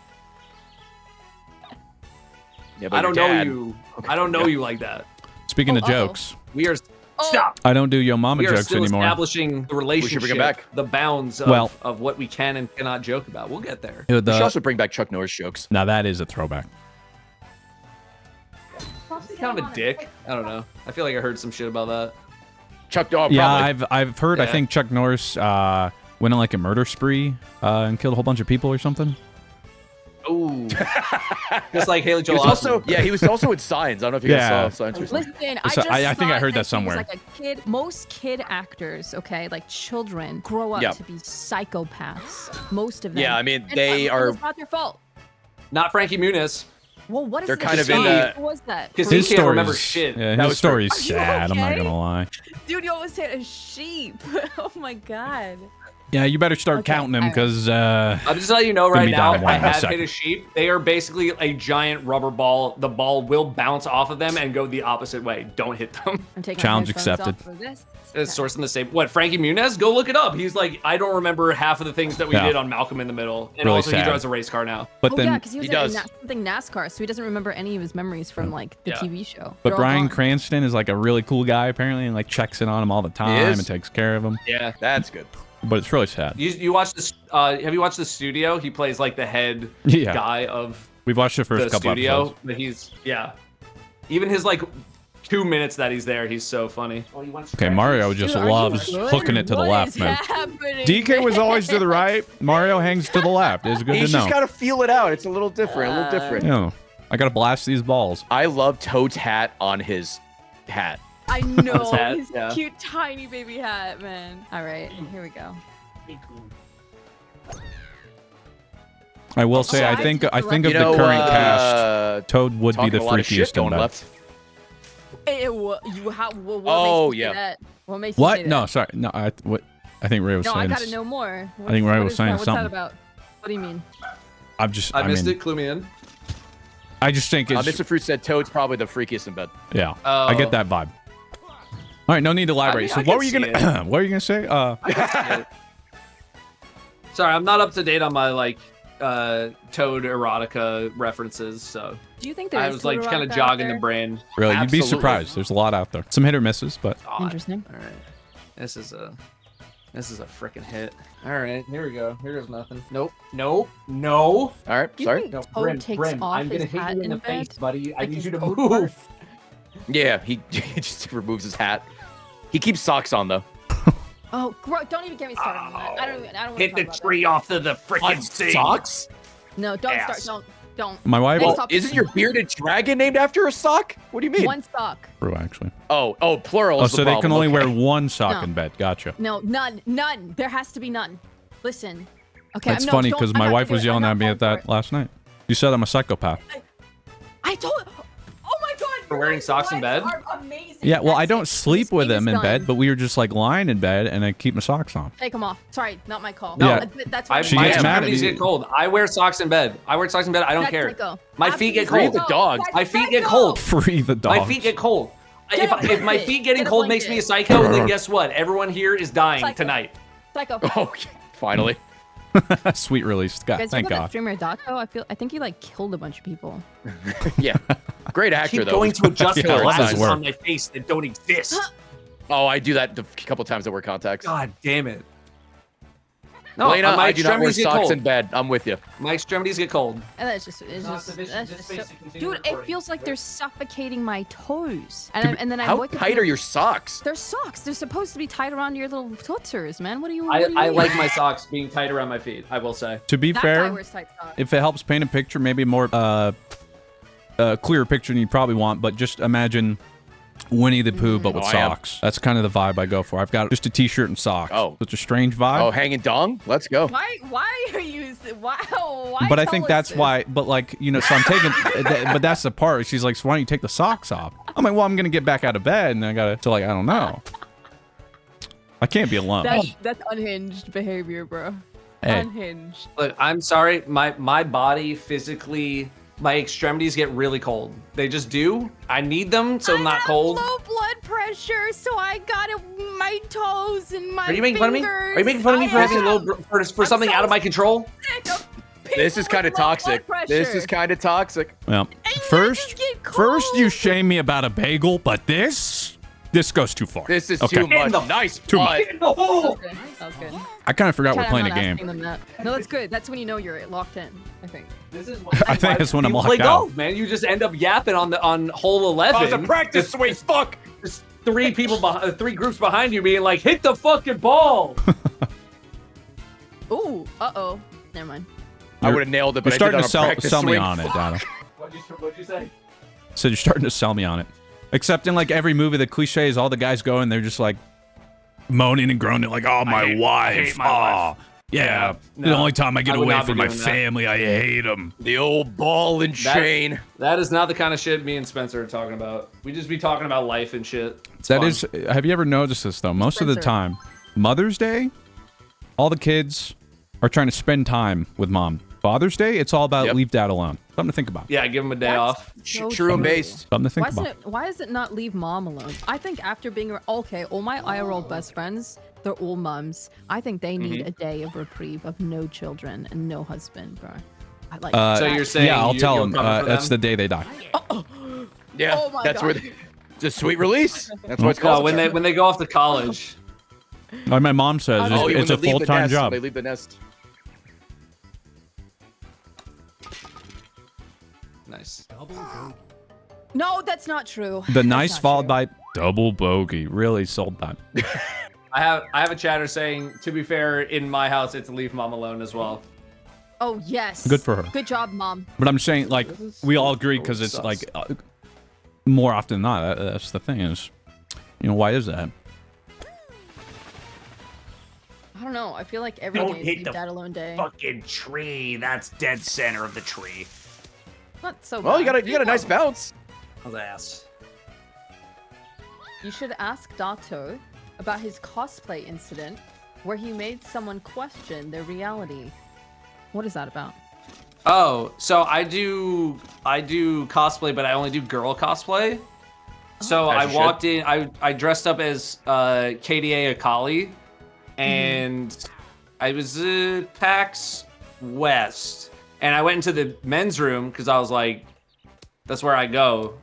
Yeah, but I your don't know dad- you. I don't know you like that. Speaking of Uh-oh. jokes, We are. Oh. Stop. I don't do yo mama We are jokes still anymore. establishing the relationship, bring it back. the bounds of what we can and cannot joke about. We'll get there. Ew, We should also bring back Chuck Norris jokes. now that is a throwback. He's kind of a dick. I don't know. I feel like I heard some shit about that. Chuck, oh, Yeah, probably. I've heard. I Yeah. think Chuck Norris went on like a murder spree and killed a whole bunch of people or something. Ooh. Just like Haley He Joel was also, Osment. yeah, he was also in Signs. I don't know if you guys Yeah. saw Signs recently. Listen, So just I think I thought heard that he was somewhere. Like a kid, most kid actors, okay, like children, grow up Yeah. to be psychopaths. Most of them. Yeah, I mean, And they are. It's not their fault. Not Frankie Muniz. Well, what is They're the kind of shit? in that- What was that? Because For- he His can't story remember is shit. Yeah, That his was story's Are you sad. I'm not okay? gonna lie. Dude, you almost said a sheep. Oh my god. Yeah, you better start Okay, counting them alright. because I'm just letting you know Gonna right be now, down one I in a have second. hit a sheep. They are basically a giant rubber ball. The ball will bounce off of them and go the opposite way. Don't hit them. I'm taking Challenge my headphones accepted. off for this. It's sourcing the same. What, Frankie Muniz? Go look it up. He's like, I don't remember half of the things that we Yeah. did on Malcolm in the Middle. And Really also, sad. he drives a race car now. but Oh then yeah, because he was he in does. something NASCAR, so he doesn't remember any of his memories from like the Yeah. TV show. but They're all Bryan gone. Cranston is like a really cool guy apparently and like checks in on him all the time is? and takes care of him. Yeah. That's good. But it's really sad. You watch this? Have you watched The Studio? He plays like the head Yeah. guy of We've watched the first the couple studio. episodes. But he's even his like 2 minutes that he's there, he's so funny. Okay, Mario just Dude, are you loves good? hooking it to the What left, is man. happening? DK was always to the right. Mario hangs to the left. It's good He's to just know. got to feel it out. It's a little different. A little different. Yeah. I gotta blast these balls. I love Toad's hat on his hat. I know hat, his yeah. cute tiny baby hat, man. All right, here we go. I will say, I I think just of the You know, current cast, Toad would be talking the a lot of shit freakiest in going bed. left. What Oh, makes you yeah. say that? What makes you say What? that? No, sorry. No, I think Ray was No, I saying. gotta know more. I think Ray What was is saying that? What's something. that about? What do you mean? I'm just. I missed mean, it. Clue me in. I just think it's. Mr. Fruit said Toad's probably the freakiest in bed. Yeah. I Oh. get that vibe. All right, no need to elaborate. I So what were you can gonna? see What were you gonna say? Sorry, I'm not up to date on my like Toad erotica references, so Do you think there I is was like Toad kind of erotica out jogging there? the brain. Really, you'd be Absolutely. surprised. There's a lot out there. Some hit or misses, but Interesting. All right, this is a freaking hit. All right, here we go. Here goes nothing. Nope. No. All right, Do you sorry. think No, Toad takes off I'm gonna his hit hat you in the bed? face, buddy. I Like need his you to Toad move. part? Yeah, he just removes his hat. He keeps socks on though. Oh, don't even get me started on that. I don't want to Hit talk the about tree off to the On freaking thing. socks? that. No, don't Ass. start. Don't. my wife. Next Well, topic. isn't your bearded dragon named after a sock? What do you mean? One sock. True, actually. Oh, plural. Oh, is the so they can problem. only Okay. wear one sock No. in bed. Gotcha. No, none. There has to be none. Listen. Okay. That's no, funny don't- because I'm my not wife gonna was do it. I'm yelling at not me at falling that for last night. You said I'm a psychopath. it. I told. Oh my god. For wearing socks in bed? Are amazing. Yeah, well, I That's don't it. sleep This with game them is in bed, done. but we were just like lying in bed, and I keep my socks on. Take them off. Sorry, not my call. No. That's I, what She my gets mad at extremities me. get cold. I wear socks in bed. I wear socks in bed. I don't That's care. psycho. My feet get Absolutely cold. Free the dogs. That's My feet get psycho. cold. Free the dogs. My feet get cold. Get a If my blanket. feet getting Get a cold makes me a blanket. psycho, then guess what? Everyone here is dying Psycho. tonight. Psycho. Oh, finally. Sweet release. God, Guys, thank you know that God. streamer Datto? I think he like killed a bunch of people. Yeah. Great actor Keep though. going to adjust Yeah, the it does glasses work. on my face that don't exist. Oh, I do that a couple times. I wear contacts. God damn it. No, Layna, my I do not wear extremities get socks cold. in bed. I'm with you. My extremities get cold. And that's just, it's No, just, so this- that's this just space so, to continue dude, it recording. feels like they're suffocating my toes. Dude, And then I How wake up tight and are your socks? They're socks. They're supposed to be tied around your little tooters, man. What do you? I What do you mean? like my socks being tight around my feet, I will say. To be That guy fair, wears tight socks. if it helps paint a picture, maybe a more clearer picture than you probably want, but just imagine Winnie the Pooh, but with Oh, I am. socks. That's kind of the vibe I go for. I've got just a t-shirt and socks. Oh. It's a strange vibe. Oh, hanging dong? Let's go. Why are you? Why? But I tell think us that's this? why, but like, you know, so I'm taking, but that's the part. She's like, so why don't you take the socks off? I'm like, well, I'm going to get back out of bed and then I got to, so like, I don't know. I can't be alone. That's unhinged behavior, bro. Hey. Unhinged. Look, I'm sorry. My body physically, my extremities get really cold. They just do. I need them so I'm not cold. Low blood pressure, so I got it. My toes and my. Are you making fun of me? Are you making fun of me for having low for something out of my control? This is kind of toxic. This is kind of toxic. Well, just first get you shame me about a bagel, but this goes too far. This is Okay. too much. the- Nice. Too butt. much. In the hole. That was good. I kind of forgot we're Chad, playing I'm a not game. asking them that. No, that's good. That's when you know you're locked in. I think. This is I think that's when I'm you locked play out. golf, man. You just end up yapping on hole 11. Oh, it's a practice swing. Fuck. Just three people behind, three groups behind you being like, hit the fucking ball. Ooh. Uh-oh. Never mind. I would have nailed it, You're but I did starting on to a sell practice me swing. on it, Datto. What'd you say? So you're starting to sell me on it. Except in like every movie, the cliche is all the guys go and they're just like moaning and groaning, like, "Oh, my hate wife! my wife." Yeah, the No, only time I get I would away not be from my doing that. family, I hate them." The old ball and chain. That is not the kind of shit me and Spencer are talking about. We just be talking about life and shit. It's That fun. is. Have you ever noticed this though? Most of the Spencer. time, Mother's Day, all the kids are trying to spend time with mom. Father's Day, it's all about Yep. leave dad alone. Something to think about. Yeah, give him a day That's off. so True and true. based. Something to think Why about. is it not leave mom alone? I think after being okay, all my IRL best friends, they're all mums. I think they need Mm-hmm. a day of reprieve of no children and no husband, bro. I like. So that. you're saying Yeah, I'll tell you'll them. cover for That's them? the day they die. Yeah, Oh my that's God. where it's a sweet release. That's what it's No, called. when they go off to college. Like my mom says, Oh, it's a when they leave the full-time nest, job. They leave the nest. Nice. No, that's not true. The That's nice not followed true. by double bogey. Really sold that. I have a chatter saying, to be fair, in my house it's leave mom alone as well. Oh yes. Good for her. Good job, mom. But I'm saying, like, we all agree because it's sus. like more often than not. That's the thing is, you know, why is that? I don't know. I feel like every Don't day is hit leave the dad alone day. Fucking tree. That's dead center of the tree. Not so. Well, you bad. got a nice bounce. How's ass? You should ask Datto about his cosplay incident where he made someone question their reality. What is that about? Oh, so I do cosplay, but I only do girl cosplay. So As I you should. walked in. I dressed up as KDA Akali, and I was PAX West, and I went into the men's room because I was like, that's where I go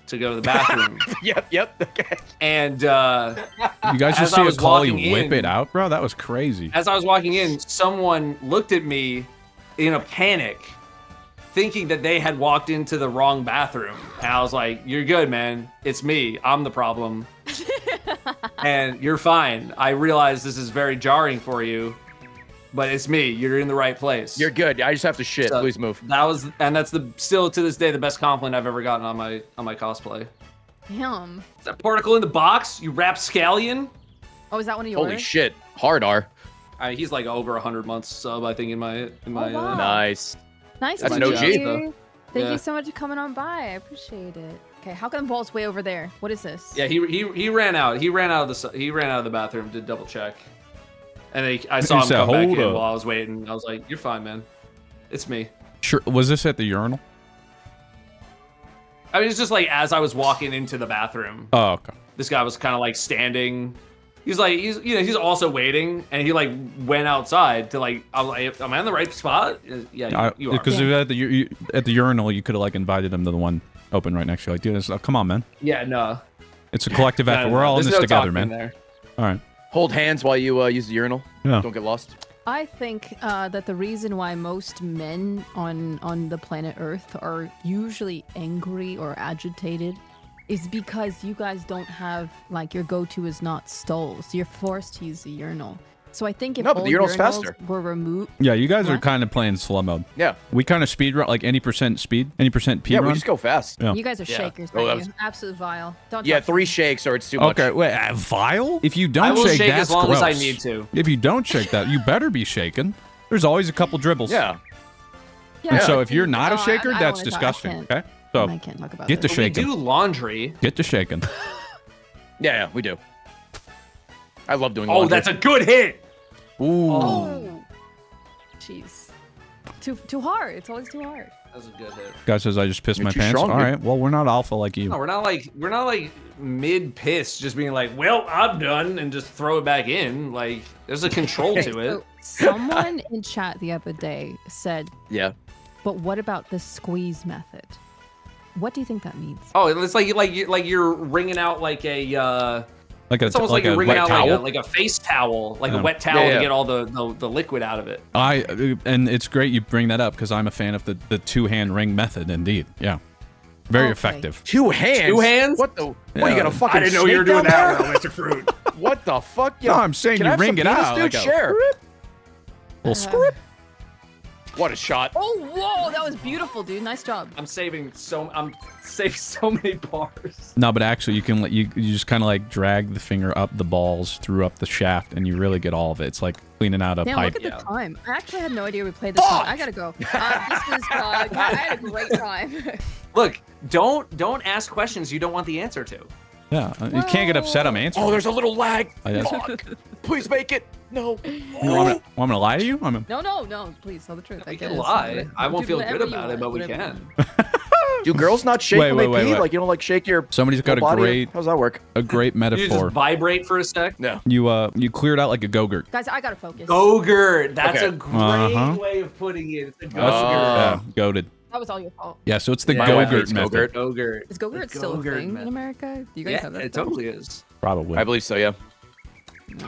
to the bathroom. Yep. Okay. And You guys As just I see was Akali walking whip in- it out, bro? That was crazy. as I was walking in, someone looked at me in a panic, thinking that they had walked into the wrong bathroom. And I was like, you're good, man. It's me. I'm the problem. And you're fine. I realize this is very jarring for you, but it's me. You're in the right place. You're good. I just have to shit. So Please move. That's still to this day the best compliment I've ever gotten on my cosplay. Damn. Is that particle in the box? You rapscallion? Oh, is that one of yours? Holy shit. Hard R. He's like over 100 months sub, I think, in my wow. Nice. Nice That's to an meet OG. you. Thank Yeah. you so much for coming on by. I appreciate it. Okay, how come the ball's way over there? What is this? Yeah, he ran out. He ran out of the bathroom to double check, and I saw him said, come back "Hold in up." while I was waiting. I was like, "You're fine, man. It's me." Sure. Was this at the urinal? I mean, it's just like as I was walking into the bathroom, Oh, okay. this guy was kind of like standing. He's also waiting, and he like went outside to like. I was like, "Am I in the right spot?" Yeah, you are. Because at the urinal, you could have like invited him to the one open right next to you. Like, dude, come on, man. Yeah, no. It's a collective effort. No, We're all in there's this no together, talking man. there. All right. Hold hands while you use the urinal. Yeah. Don't get lost. I think that the reason why most men on the planet Earth are usually angry or agitated is because you guys don't have, like, your go-to is not stalls. You're forced to use the urinal. So I think if No, but all the urinal's urinals faster. were removed... Yeah, you guys are What? kind of playing slow mode. Yeah. We kind of speed run, like any percent speed, any percent P Yeah, run. we just go fast. Yeah. You guys are Yeah. shakers, Oh, that aren't was- you? Absolute vile. Don't Yeah, touch 3 me. shakes or it's too much. Okay, wait, vile? If you don't I will shake, shake that's as long gross. as I need to. If you don't shake that, you better be shaking. There's always a couple dribbles. Yeah. And Yeah, so but if you're not a oh, I- shaker, I don't that's wanna talk- disgusting. I Okay, can't- so I can't talk about get that. to We shaking. do laundry. Get to shaking. Yeah, we do. I love doing Oh, laundry. that's a good hit. Ooh. Oh, jeez. Too hard. It's always too hard. That's a good hit. Guy says I just pissed You're my too pants. strong, All dude. right. Well, we're not alpha like you. No, we're not like mid piss, just being like, well, I'm done, and just throw it back in. Like, there's a control to it. So someone in chat the other day said, Yeah. but what about the squeeze method? What do you think that means? Oh, it's like you're wringing out like a. It's almost like, a you're wringing wet out towel. like a face towel, like Yeah. a wet towel Yeah. to get all the liquid out of it. And it's great you bring that up because I'm a fan of the two-hand ring method. Indeed, yeah, very Okay. effective. 2 hands? 2 hands? What the? What, Yeah. you got a fucking I didn't know you were snake doing down that, there? well, Mr. Fruit. What the fuck? No, I'm saying Can you I have ring some it penis, out. dude? Like a Share. little script. What a shot. Oh, whoa, that was beautiful, dude. Nice job. I'm saving so many bars. No, but actually, you can you just kind of like drag the finger up the balls through up the shaft, and you really get all of it. It's like cleaning out a Damn, pipe. look at Yeah. the time. I actually had no idea we played this. I gotta go. This was, I had a great time. Look, don't ask questions you don't want the answer to. Yeah, you can't get upset. I'm answering. Oh, there's a little lag. I guess. Fuck. Please make it. No. You want me to lie to you? No, please tell the truth. We I can guess. lie. I won't Do feel good whatever you about it, want, but we whatever you can. Do girls not shake Wait, when wait, they pee? wait. Like, you don't like shake your Somebody's got a whole body? great How's that work? a great You metaphor. just vibrate for a sec. No. You cleared out like a go-gurt. Guys, I gotta focus. Gogurt. That's Okay. a great Uh-huh. way of putting it. It's a That's- gogurt. yeah, goated. That was all your fault. Yeah, so it's the Yeah, My wife go-gurt hates method. Go-gurt. Gogurt. Is Go-Gurt The still a Go-Gurt thing method. in America? Do you guys Yeah, have that? it totally is. Probably. I believe so, yeah. No.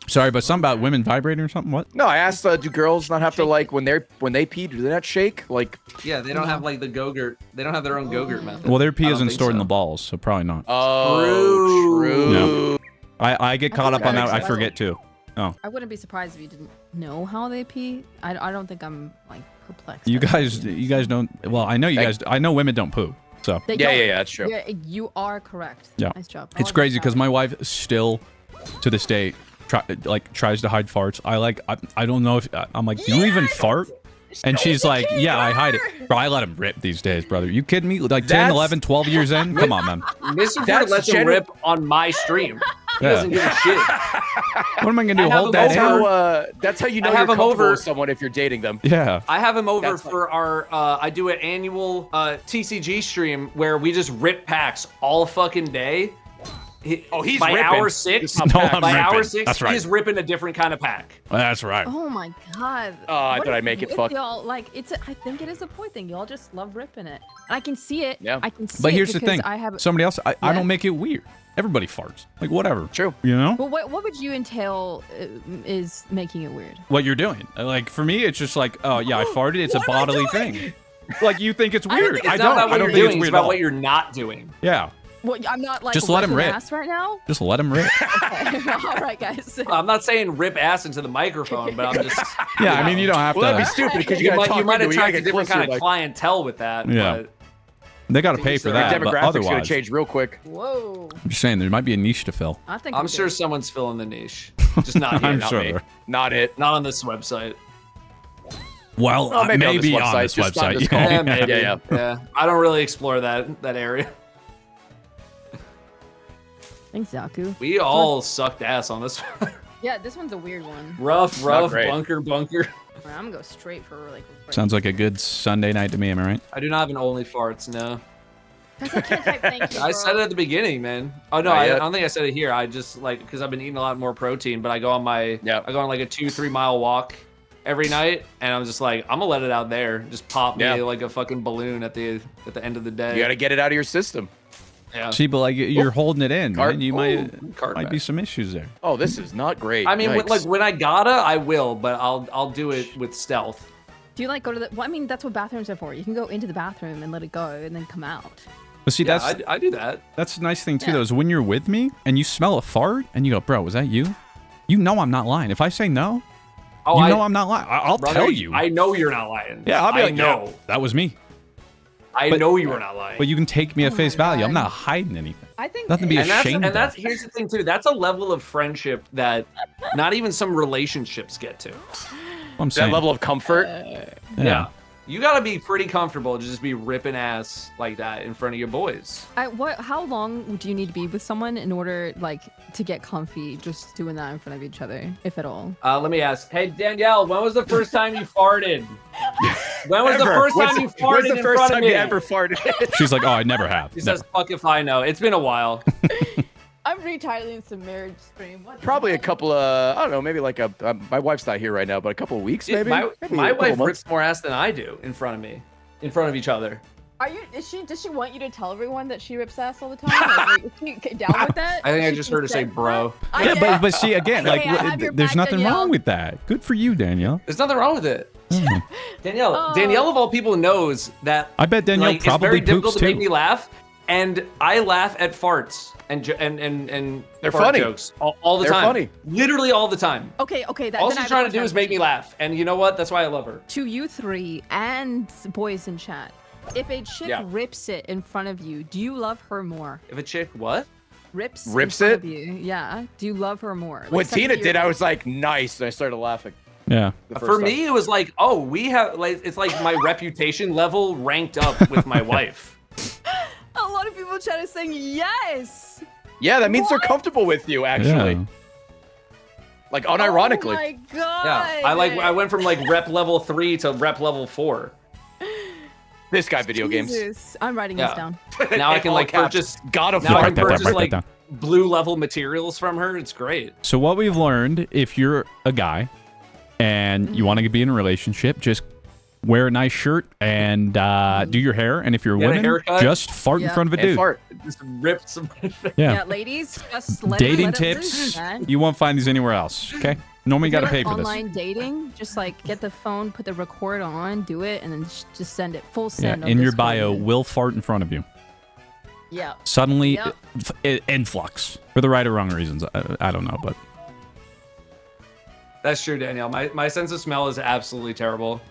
Sorry, but something about women vibrating or something. What? No, I asked, do girls not have to, like, when they pee, do they not shake? Like, Yeah, they don't have like the Gogurt. They don't have their own Gogurt method. Well, their pee I don't isn't think stored in so. the balls, so probably not. oh, True. true. I get caught up on that. I so. forget too. Oh, I wouldn't be surprised if you didn't know how they pee. I don't think I'm like perplexed. you by how guys they pee. don't. Well, I know you guys. I know women don't poo. So They Yeah, don't. yeah, that's true. Yeah, you are correct. Yeah. Nice job. it's crazy because my wife still, to this day, tries to hide farts. I don't know if I'm like, do you even fart? And she's like, yeah, I hide it. Bro, I let him rip these days, brother. You kidding me? Like 10, That's- 11, 12 years in? Come on, man. Mr. Fruit That's lets him gener- rip on my stream. He doesn't give a shit. What am I gonna do? I have Hold him that over. in? That's how you know I you're have him comfortable over. with someone if you're dating them. Yeah. I have him over That's for our, I do an annual TCG stream where we just rip packs all fucking day. He's by ripping. hour 6. No, I'm by hour ripping. 6, That's right. he's ripping a different kind of pack. That's right. Oh my god. I What thought is I'd make it with fuck. y'all? Like I think it is a boy thing. Y'all just love ripping it. And I can see it. Yeah. I can see But it here's the because thing. I have. Somebody else, I Yeah. don't make it weird. Everybody farts. Like, whatever. True. You know? Well, what would you entail is making it weird? What you're doing. Like, for me, it's just like, oh, yeah, I farted. It's a What am I bodily doing? thing. Like, you think it's I don't weird. think It's I not don't. about I what don't you're think it's doing, it's weird at about all. what you're not doing. Yeah. Well, I'm not like Just let him ripping rip. ass right now. Just let him rip. Okay. All right, guys. I'm not saying rip ass into the microphone, but I'm just. Yeah, I mean, you don't have Well, that'd be to. stupid because You you might, gotta you might talk into it, attract you a gotta get different closer, kind of like, clientele with that. Yeah. But They got to pay for Your that. But demographics gonna otherwise, change real quick. Whoa. I'm just saying, there might be a niche to fill. I think I'm it sure is. someone's filling the niche. Just not here. I'm not sure. me. Not it. Not on this website. Well, Oh, maybe on this maybe on website, this just not website. this call. Yeah, maybe. Yeah, Yeah. I don't really explore that area. Thanks, Zaku. We all sucked ass on this one. Yeah, this one's a weird one. rough, great. bunker. I'm gonna go straight for like. Sounds like a good Sunday night to me. Am I right? I do not have an only farts, no. That's a kid type thank you, I bro. said it at the beginning, man. Oh no, Not I yet. don't think I said it here. I just like because I've been eating a lot more protein, but I go on my Yep. I go on like a 2-3 mile walk every night, and I'm just like I'm gonna let it out there, just pop me Yeah. like a fucking balloon at the end of the day. You gotta get it out of your system. yeah. See, but like you're holding it in, Cart- man. You Cart might back. be some issues there. Oh, this is not great. I mean, Yikes. like when I gotta, I will, but I'll do it with stealth. Do you like go to the? Well, I mean, that's what bathrooms are for. You can go into the bathroom and let it go, and then come out. But see, Yeah, that's I do that. that's the nice thing too, Yeah. though, is when you're with me and you smell a fart and you go, "Bro, was that you?" You know I'm not lying. If I say no, Oh, you know I'm not lying. I'll brother, tell you. I know you're not lying. Yeah, I'll be I like, know. "Yeah, that was me." I But- know you were not lying. But you can take me at Oh face my value. I'm God. not hiding anything. I think. Nothing to be and that's ashamed and that's of. here's the thing too. That's a level of friendship that not even some relationships get to. I'm that saying. level of comfort. yeah. You gotta be pretty comfortable to just be ripping ass like that in front of your boys. How long do you need to be with someone in order, like, to get comfy just doing that in front of each other, if at all? Let me ask. Hey Danielle, when was the first time you farted? When was the Ever. first time When's- you when's farted the in first front of time me? you ever farted? She's like, "Oh, I never have." He Never. says, "Fuck if I know." It's been a while. I'm retitling some marriage stream. What the Probably a heck? couple of, I don't know, maybe like my wife's not here right now, but a couple of weeks maybe. My Maybe my a couple wife months. rips more ass than I do in front of me, in front of each other. Are you? Does she want you to tell everyone that she rips ass all the time? Like, is she down with that? I think I She just heard her say consent to bro. that? I Yeah, did. but see again, like Okay, I have your there's back, nothing Danielle. wrong with that. Good for you, Danielle. There's nothing wrong with it. Danielle, Oh. Danielle of all people knows that I bet Danielle like, probably it's very difficult poops to make too. me laugh, and I laugh at farts and They're fart funny. jokes all the They're time. funny. Literally all the time. Okay. That, All then I she's have trying one to do is question. make me laugh, and you know what? That's why I love her. To you three and boys in chat, if a chick Yeah. rips it in front of you, do you love her more? If a chick what? Rips in Rips front it? of you, yeah. Do you love her more? Like, When something Tina you're- did, I was like, nice, and I started laughing. Yeah. the first For time. me, it was like, oh, we have like it's like my reputation level ranked up with my wife. A lot of people in chat is saying yes. Yeah, that means they're What? comfortable with you, actually. Yeah. Like, unironically. Oh my god. Yeah, I went from like rep level 3 to rep level 4. This guy, video games. Jesus. I'm writing Yeah. this down. Now I In can all like caps. purchase God of now I War. Write can that down, purchase write that like down. blue level materials from her. It's great. So what we've learned, if you're a guy and you want to be in a relationship, just wear a nice shirt and do your hair. And if you're a Get a woman, haircut. just fart in Yeah. front of a And dude. fart. Just rip some. Yeah. Yeah, ladies, just let Dating it tips, loose, man. you won't find these anywhere else. Okay. Normally, you If got to you're pay for this. online dating, just like get the phone, put the record on, do it, and then just send it full Yeah. send. on In your Discord, bio, and- will fart in front of you. Yeah. Suddenly, Yep. influx for the right or wrong reasons. I don't know, but That's true, Danielle. My sense of smell is absolutely terrible.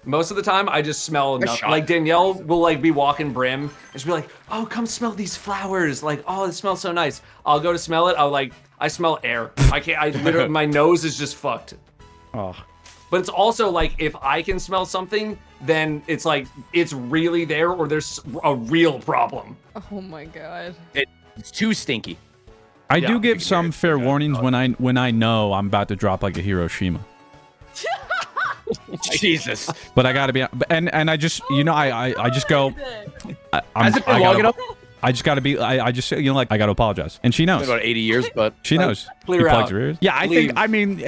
Most of the time, I just smell Nice nothing. shot. Like Danielle will like be walking Brim and she'll be like, "Oh, come smell these flowers! Like, oh, it smells so nice." I'll go to smell it. I smell air. I can't. I literally, my nose is just fucked. oh, But it's also like if I can smell something, then it's like it's really there or there's a real problem. Oh my god. It's too stinky. I Yeah, do you give can some hear it. fair Yeah. warnings when I know I'm about to drop like a Hiroshima. Jesus. But I gotta be, and I just, you know, I just go. Has it been long enough? I just gotta be. I just, you know, like I gotta apologize, and she It's knows. been about 80 years, but She knows. clear He plugs out. her ears. Yeah, I Leave. think. I mean,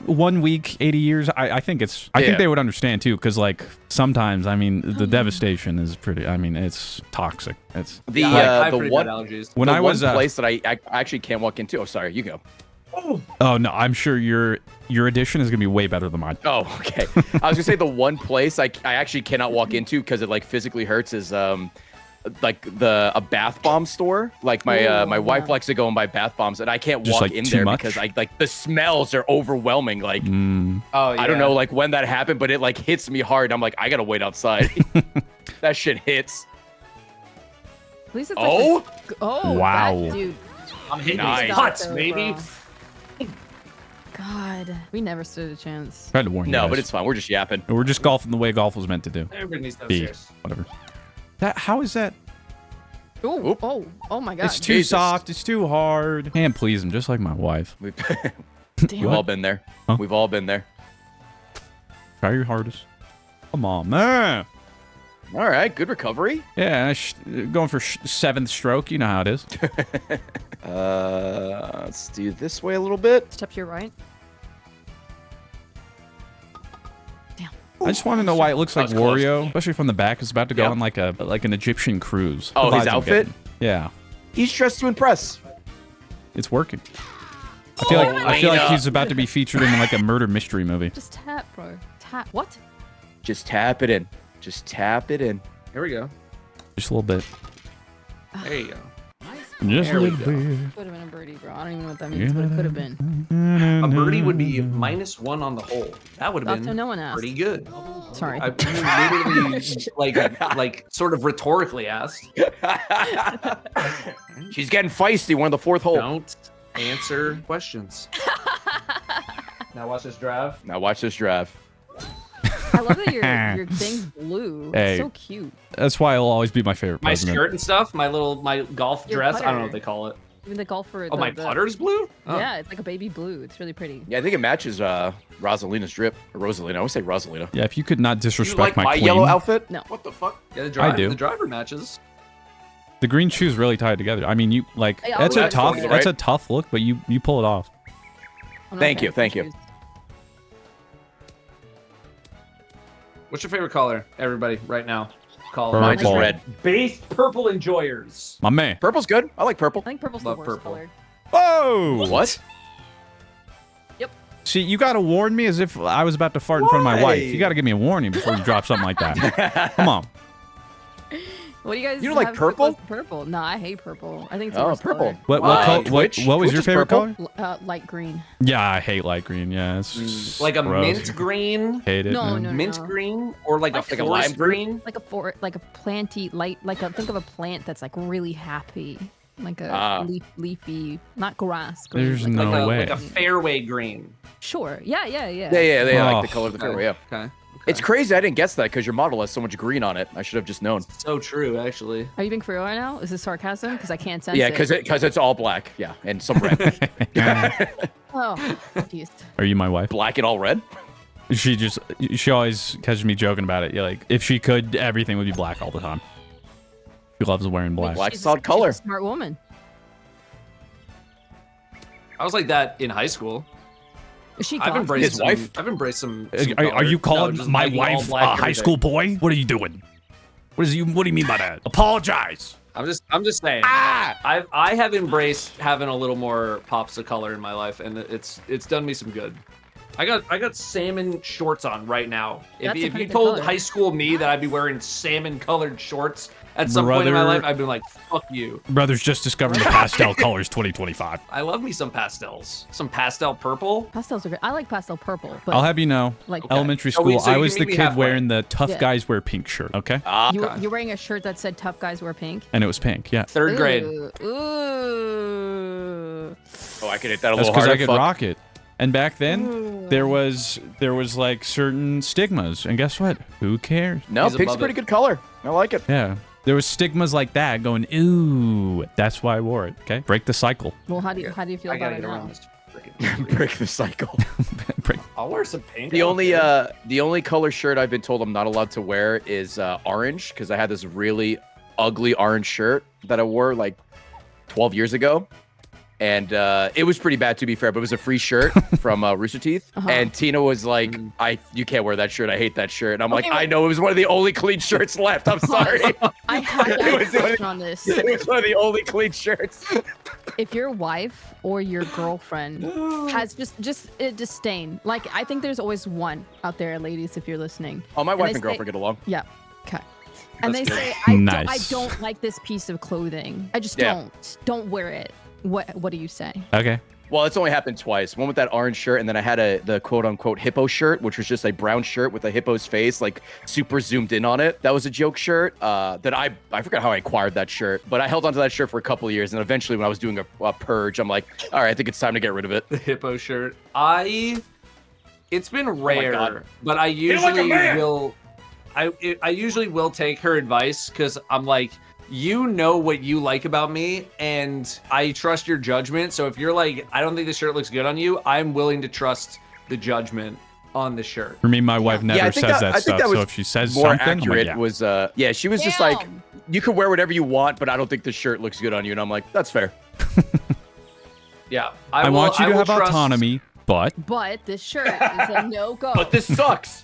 1 week, 80 years. I think it's. I think Yeah. they would understand too, because like sometimes, I mean, the devastation is pretty. I mean, it's toxic. It's the Yeah, I have the pretty one bad allergies. when the I was one place that I actually can't walk into. Oh, sorry, you go. Oh no, I'm sure your edition is gonna be way better than mine. Oh, okay. I was gonna say the one place I actually cannot walk into because it like physically hurts is like a bath bomb store. Like my Ooh, my wife yeah. likes to go and buy bath bombs, and I can't Just, walk like, in too there much? because like the smells are overwhelming. Like Oh, yeah. I don't know like when that happened, but it like hits me hard. I'm like I gotta wait outside. That shit hits. At least it's Oh? like oh Wow. that dude. I'm hitting Nice. these Got putts, though, baby. bro. God, we never stood a chance. Tried to warn you No, guys. but it's fine. We're just yapping. We're just golfing the way golf was meant to do. Everybody needs to Be upstairs. whatever. That how is that? Ooh, Oop. oh my God. It's too Jesus. soft. It's too hard. Can't please him, just like my wife. We've, Damn. we've all been there. Huh? We've all been there. Try your hardest. Come on, man. All right, good recovery. Yeah, going for 7th stroke. You know how it is. Let's do this way a little bit. Step to your right. Damn. I just want to know why it looks like That was close. Wario, especially from the back, is about to go Yep. on like an Egyptian cruise. Oh, The his vibes I'm outfit? getting. Yeah, He's dressed to impress. it's working. I feel like Layna. he's about to be featured in like a murder mystery movie. Just tap, bro. Tap. What? Just tap it in. Just tap it in. Here we go. Just a little bit. There you go. Just There a we little go. bit. Could have been a birdie, bro. I don't even know what that means, but it could have been. A birdie would be -1 on the hole. That would have Doctor, been no one asked. pretty good. Sorry. I literally like sort of rhetorically asked. She's getting feisty. One of the fourth hole. Don't answer questions. Now watch this drive. Now watch this drive. I love that your thing's blue. Hey. It's so cute. That's why it'll always be my favorite My president. skirt and stuff. My golf Your dress. I don't know putter. what they call it. Even the golfer. Oh, my putter's blue. Oh. Yeah, it's like a baby blue. It's really pretty. Yeah, I think it matches Rosalina's drip. Or Rosalina. I always say Rosalina. Yeah, if you could not Do you disrespect like my queen. yellow outfit? No. What the fuck? Yeah, do. The driver matches. The green shoes really tied together. I mean, you like Hey, that's a I'll tough wear it. that's a tough look, but you pull it off. I'm not Thank a you, fan thank of you. shoes. What's your favorite color, everybody, right now? Call Purple. Mine's just red. Base purple enjoyers. My man. Purple's good. I like purple. I think purple's the Love worst purple. color. Oh! What? See, you gotta warn me as if I was about to fart in front of my wife. You Why? gotta give me a warning before you drop something like that. Come on. What do you guys? You don't like have for purple? close to Purple? No, I hate purple. I think it's the Oh, worst purple. color. What Twitch? what was Twitch your is favorite purple? color? Light green. Yeah, I hate light green. Yeah, it's Like a gross. mint green, Hate it. No, man. no. mint green, or like Like a a forest lime green? green. Like a planty light. Think of a plant that's like really happy. Like a Ah. leafy, not grass. Green, There's like no like a, way. like a fairway green. Sure. Yeah. Yeah, they Oh. like the color of the fairway. Yeah. Okay. It's crazy. I didn't guess that because your model has so much green on it. I should have just known. So true, actually. Are you being for real right now? Is this sarcasm? Because I can't sense Yeah, it. because it's all black. Yeah, and some red. Oh, jeez. Are you my wife? Black and all red. She always catches me joking about it. Yeah, like if she could, everything would be black all the time. She loves wearing black. Black's She's- solid she's color. a smart woman. I was like that in high school. Is she I've goth? embraced His wife? I've embraced some. Are you calling just my liking all wife black a high everything. school boy? What are you doing? What do you mean by that? Apologize. I'm just saying. Ah! I have embraced having a little more pops of color in my life, and it's done me some good. I got salmon shorts on right now. That's a If pretty you good told color. high school me that I'd be wearing salmon colored shorts at some point in my Brother. life, I'd be like, fuck you. Brother's just discovering the pastel colors 2025. I love me some pastels. Some pastel purple. Pastels are good. I like pastel purple. But I'll have you know, Like- elementary So we- school, so I you was can the meet me kid halfway. wearing the tough Yeah. guys wear pink shirt, okay? you're wearing a shirt that said "Tough guys wear pink." And it was pink, yeah. Third grade. Ooh. Oh, I could hit that a That's little because harder. I could Fuck. rock it. And back then, there was like certain stigmas, and guess what? Who cares? No, He's pink's a above pretty it. good color. I like it. Yeah. There was stigmas like that going, ooh, that's why I wore it. Okay, break the cycle. Well, how do you feel I about gotta it get now? around this freaking Break the cycle. break. I'll wear some pink. The only color shirt I've been told I'm not allowed to wear is orange, because I had this really ugly orange shirt that I wore like 12 years ago. And it was pretty bad, to be fair, but it was a free shirt from Rooster Teeth. And Tina was like, you can't wear that shirt. I hate that shirt. And I'm like, I know, it was one of the only clean shirts left. I'm sorry. I have to ask a question on this. It was one of the only clean shirts. If your wife or your girlfriend has just a disdain, like I think there's always one out there, ladies, if you're listening. Oh, my wife and say- girlfriend get along. Yeah. Okay. And That's they good. say, I Nice. don't like this piece of clothing. I just Yeah. don't wear it. What do you say? Okay. Well, it's only happened twice. One with that orange shirt, and then I had the quote-unquote hippo shirt, which was just a brown shirt with a hippo's face, like super zoomed in on it. That was a joke shirt. That I forgot how I acquired that shirt, but I held onto that shirt for a couple of years, and eventually, when I was doing a purge, I'm like, all right, I think it's time to get rid of it. The hippo shirt. It's been rare, God. but I usually will. I usually will take her advice because I'm like, you know what you like about me, and I trust your judgment. So if you're like, I don't think this shirt looks good on you, I'm willing to trust the judgment on the shirt. For me, my wife never I think says that I think stuff. that was So if she says more something, I'm like, accurate yeah. was she was just like, Damn. you can wear whatever you want, but I don't think this shirt looks good on you. And I'm like, that's fair. Yeah, I want you to have autonomy, but But this shirt is a no-go. But this sucks.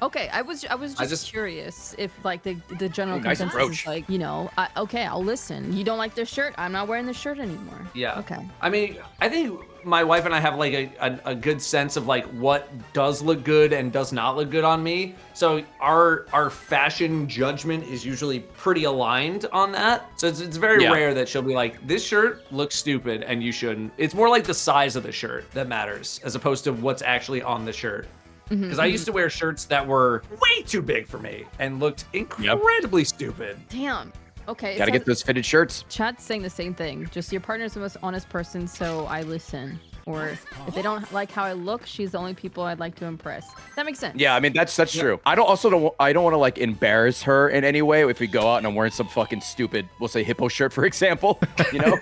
Okay, I was just curious if like the general Ooh, nice consensus approach. is like, you know, okay, I'll listen. You don't like this shirt? I'm not wearing this shirt anymore. Yeah. Okay. I mean, I think my wife and I have like a good sense of like what does look good and does not look good on me. So our fashion judgment is usually pretty aligned on that. So it's very rare that she'll be like, this shirt looks stupid and you shouldn't. It's more like the size of the shirt that matters as opposed to what's actually on the shirt. Because I used to wear shirts that were way too big for me and looked incredibly stupid. Damn. Okay. Gotta get those fitted shirts. Chat's saying the same thing. Just your partner's the most honest person, so I listen. Or if they don't like how I look, she's the only people I'd like to impress. That makes sense. Yeah, I mean that's true. I don't want to like embarrass her in any way if we go out and I'm wearing some fucking stupid, we'll say hippo shirt for example. You know?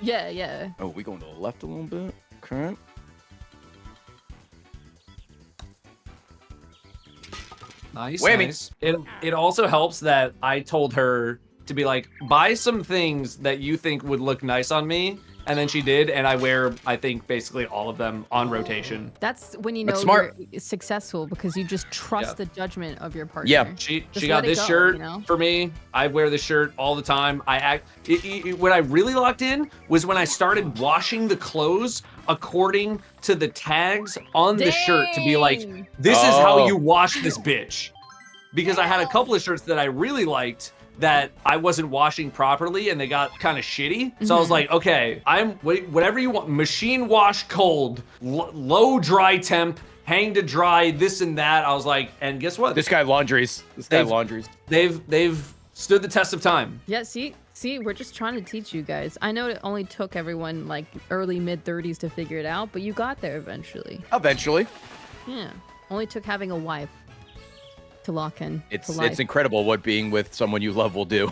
Yeah. Oh, we going to the left a little bit. Okay. Nice. Whammy. Nice. It also helps that I told her to be like, buy some things that you think would look nice on me. And then she did, and I wear, I think, basically all of them on rotation. That's when you know That's smart. you're successful because you just trust the judgment of your partner. Yeah. She Just got let it this go, shirt you know? for me. I wear this shirt all the time. What I really locked in was when I started washing the clothes according to the tags on the shirt to be like, Dang. this is how Oh. you wash this bitch. Because I had a couple of shirts that I really liked that I wasn't washing properly and they got kind of shitty. So I was like, okay, whatever you want, machine wash cold, low dry temp, hang to dry, this and that. I was like, and guess what? This guy laundries. They've stood the test of time. Yeah, see, we're just trying to teach you guys. I know it only took everyone like early mid 30s to figure it out, but you got there eventually. Eventually. Yeah. Only took having a wife to lock in. It's to life. it's incredible what being with someone you love will do.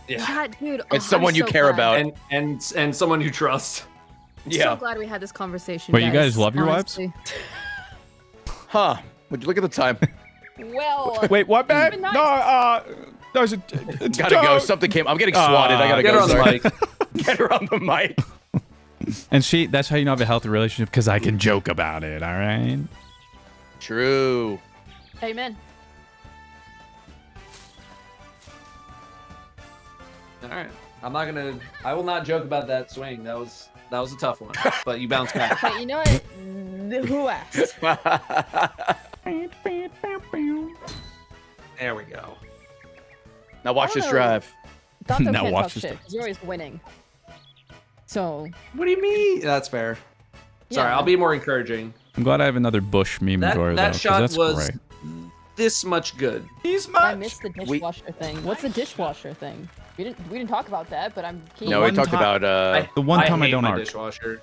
Yeah, dude. It's someone you care about. And someone you trust. I'm so glad we had this conversation. Wait, you guys love your wives? honestly. Huh. Would you look at the time? Well, wait, what, man? been nice. No, there's a Gotta go. Something came. I'm getting swatted. I gotta Get go. her on the Sorry. mic. Get her on the mic. And that's how you know I have a healthy relationship, because I can joke about it, all right? True. amen. All right. I will not joke about that swing. That was a tough one, but you bounced back. But you know what? Who asked? There we go. Now watch this Oh. drive. Datto Now can't watch talk this shit 'cause you're always winning. So What do you mean? That's fair. Sorry, Yeah. I'll be more encouraging. I'm glad I have another Bush meme drawer, though, That 'cause shot that's was great. this much good. I missed the dishwasher thing. What's the dishwasher thing? We didn't talk about that, but I'm keen. No, we one talked time- about The one time I hate don't my arc. dishwasher.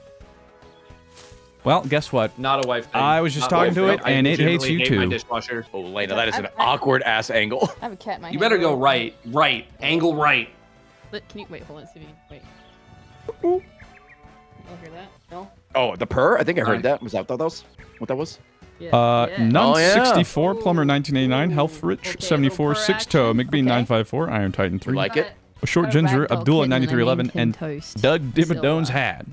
Well, guess what? Not a wife thing. I was just Not a talking wife to thing. it, and I it hates you legitimately hate my too. dishwasher. Oh, Layna, that is an awkward ass angle. I have a cat in my hand. You better go Wait, right, angle right. Can you wait? Hold on, see if you wait. Oh, hear that? No. Oh, the purr? I think I heard Nice. that. Was that what that was? Yeah. Nun's Oh, yeah. 64, Plumber 1989, Health Rich Okay, 74, little Six purr Toe, action. McBean Okay. 954, Iron Titan 3, Like it? Short A Ginger, ragdoll Abdullah kitten, and I 9311, named him and Toast. Doug So, Dimmadone's Had.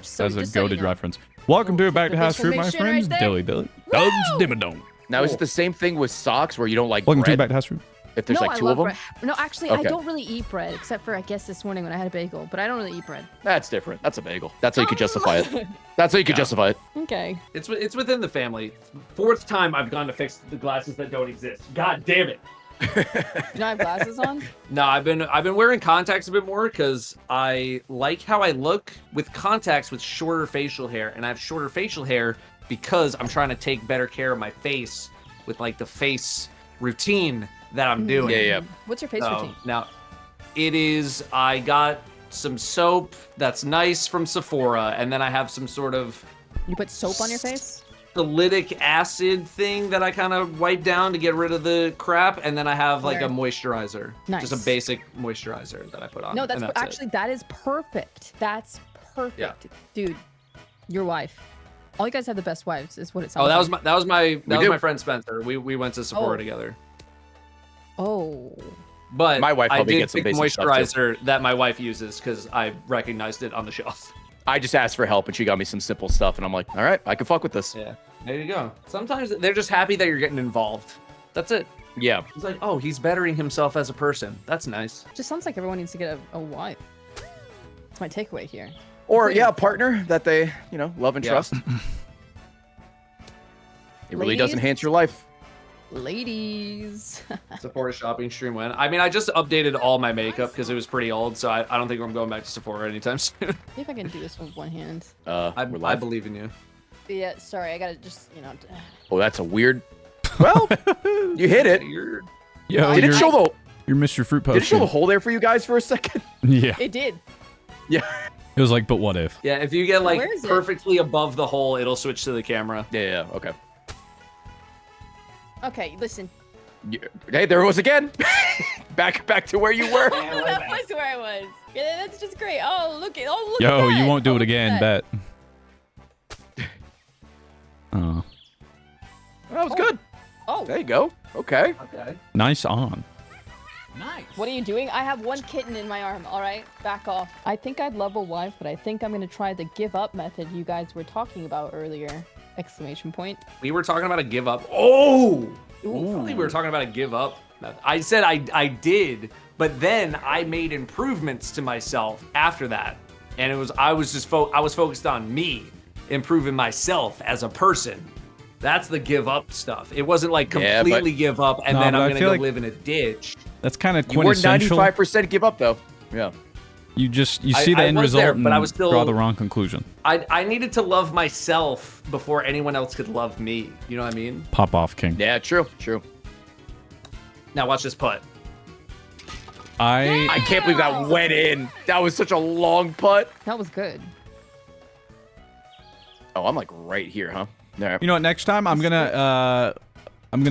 So That's a just so you goated know. reference. Welcome to Back to House Fruit, my exclamation right friends. there. Dilly Dilly. Doug's Dimmadone. Now, is it the same thing with socks where you don't like Welcome to bread? Back to House Fruit. If there's No, like I two love of them? bread. No, actually, I Okay. don't really eat bread, except for, I guess, this morning when I had a bagel. But I don't really eat bread. That's different. That's a bagel. That's how you could justify it. That's how you could justify it. Okay. It's within the family. 4th time I've gone to fix the glasses that don't exist. God damn it. Do you not have glasses on? No, I've been wearing contacts a bit more because I like how I look with contacts with shorter facial hair, and I have shorter facial hair because I'm trying to take better care of my face with like the face routine that I'm doing. Yeah. What's your face So, routine? now, it is I got some soap that's nice from Sephora, and then I have some sort of You put soap on your face? salicylic acid thing that I kind of wipe down to get rid of the crap, and then I have like Where? a moisturizer, Nice. just a basic moisturizer that I put on. No, that's, and it. actually, that is perfect. That's perfect. Dude, your wife. All you guys have the best wives, is what it sounds Oh, like. that was my do. friend Spencer. We went to Sephora Oh. together. Oh. But My wife I probably did gets some pick basic stuff, too. moisturizer that my wife uses because I recognized it on the shelf. I just asked for help and she got me some simple stuff and I'm like, all right, I can fuck with this. Yeah, there you go. Sometimes they're just happy that you're getting involved. That's it. Yeah. It's like, oh, he's bettering himself as a person. That's nice. Just sounds like everyone needs to get a wife. That's my takeaway here. Or yeah, a partner that they, love and Yeah. trust. It really does Ladies? enhance your life. Ladies. Sephora shopping stream win. I mean, I just updated all my makeup because it was pretty old, so I don't think I'm going back to Sephora anytime soon. See if I can do this with one hand. We're I live. believe in you. Yeah, sorry, I gotta just, Oh, that's a weird. Well, you hit it. You're... Yo, Did it you're, show the? you're Mr. Fruit Did it show the Post. hole there for you guys for a second? Yeah. It did. Yeah. It was like, but what if? Yeah, if you get like Where is it? perfectly above the hole, it'll switch to the camera. Yeah. Okay. Okay, listen. Hey, there it was again. back to where you were. That was where I was. Yeah, that's just great. Oh, look at Yo, that. you won't do Oh, it look again, at that. bet. Oh, That was good. Oh, There you go. Okay. Okay. nice on. Nice. what are you doing? I have one kitten in my arm. All right, back off. I think I'd love a wife, but I think I'm gonna try the give up method you guys were talking about earlier. Exclamation point. We were talking about a give up. Oh! I Ooh. thought we were talking about a give up. I said I did, but then I made improvements to myself after that. And I was focused on me, improving myself as a person. That's the give up stuff. It wasn't like Yeah, completely give up and No, then but I I'm gonna feel go like- live in a ditch. That's kind of You were quintessential. 95% give up though. Yeah. You see the I end was result there, but and I was still- draw the wrong conclusion. I needed to love myself before anyone else could love me. You know what I mean? Pop off, King. Yeah. True. Now watch this putt. I can't believe that went in. That was such a long putt. That was good. Oh, I'm like right here, huh? All right. You know what? Next time I'm gonna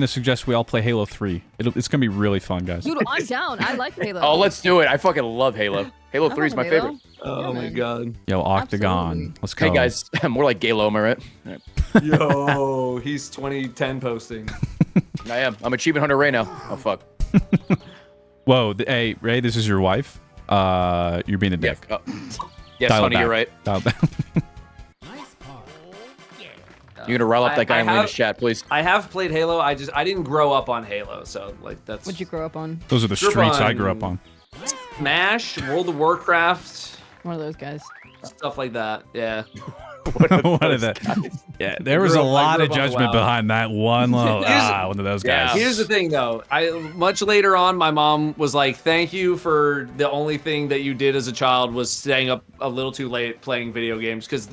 suggest we all play Halo 3. It's gonna be really fun, guys. Dude, I'm down. I like Halo. Oh, let's do it. I fucking love Halo. Halo I 3 is love my Halo. favorite. Oh Yeah, my man. god. Yo, Octagon. Absolutely. Let's go. Hey guys, more like Galo, am I right? All right. Yo, he's 2010 posting. I am. I'm Achievement Hunter right now. Oh fuck. Whoa, hey, Ray, this is your wife. You're being a Yeah. dick. Yes, Dial it honey, back. you're right. Dial it back. Nice part. You're gonna rile up that guy I in Layna's have- chat, please. I have played Halo. I didn't grow up on Halo, so like that's What'd you grow up on? Those are the Grew up streets I on- grew up on. Smash, World of Warcraft, One of those guys. stuff like that. Yeah. What is that? Yeah, there was a grew up- I lot grew of up on judgment WoW. behind that one. One of those Yeah. guys. Here's the thing, though. Much later on, my mom was like, "Thank you for the only thing that you did as a child was staying up a little too late playing video games." Because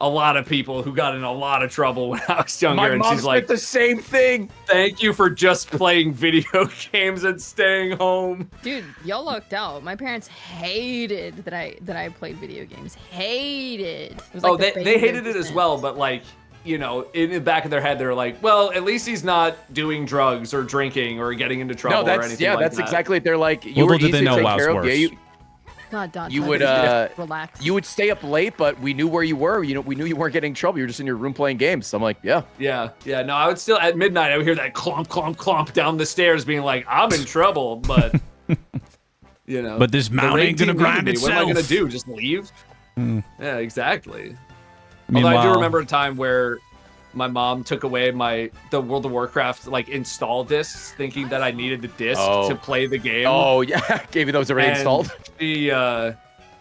a lot of people who got in a lot of trouble when I was younger. My And mom she's like, the same thing. thank you for just playing video games and staying home. Dude, y'all lucked out. My parents hated that I played video games. Hated. It was like They hated it as well, but like, you know, in the back of their head, they're like, well, at least he's not doing drugs or drinking or getting into trouble or anything like that's that. exactly it. They're like, you Little were did easy they know to take WoW's care of. worse. Yeah, God, Dante, you would relax. you would stay up late, but we knew where you were. You know, we knew you weren't getting in trouble. You were just in your room playing games. So I'm like, yeah. Yeah. No, I would still, at midnight, I would hear that clomp, clomp, clomp down the stairs being like, I'm in trouble, but, you know. But this the mount raid ain't gonna team needed grind me. itself. What am I going to do? Just leave? Yeah, exactly. Meanwhile, Although I do remember a time where my mom took away the World of Warcraft like install discs, thinking that I needed the disc to play the game. Oh yeah, gave you those already And installed.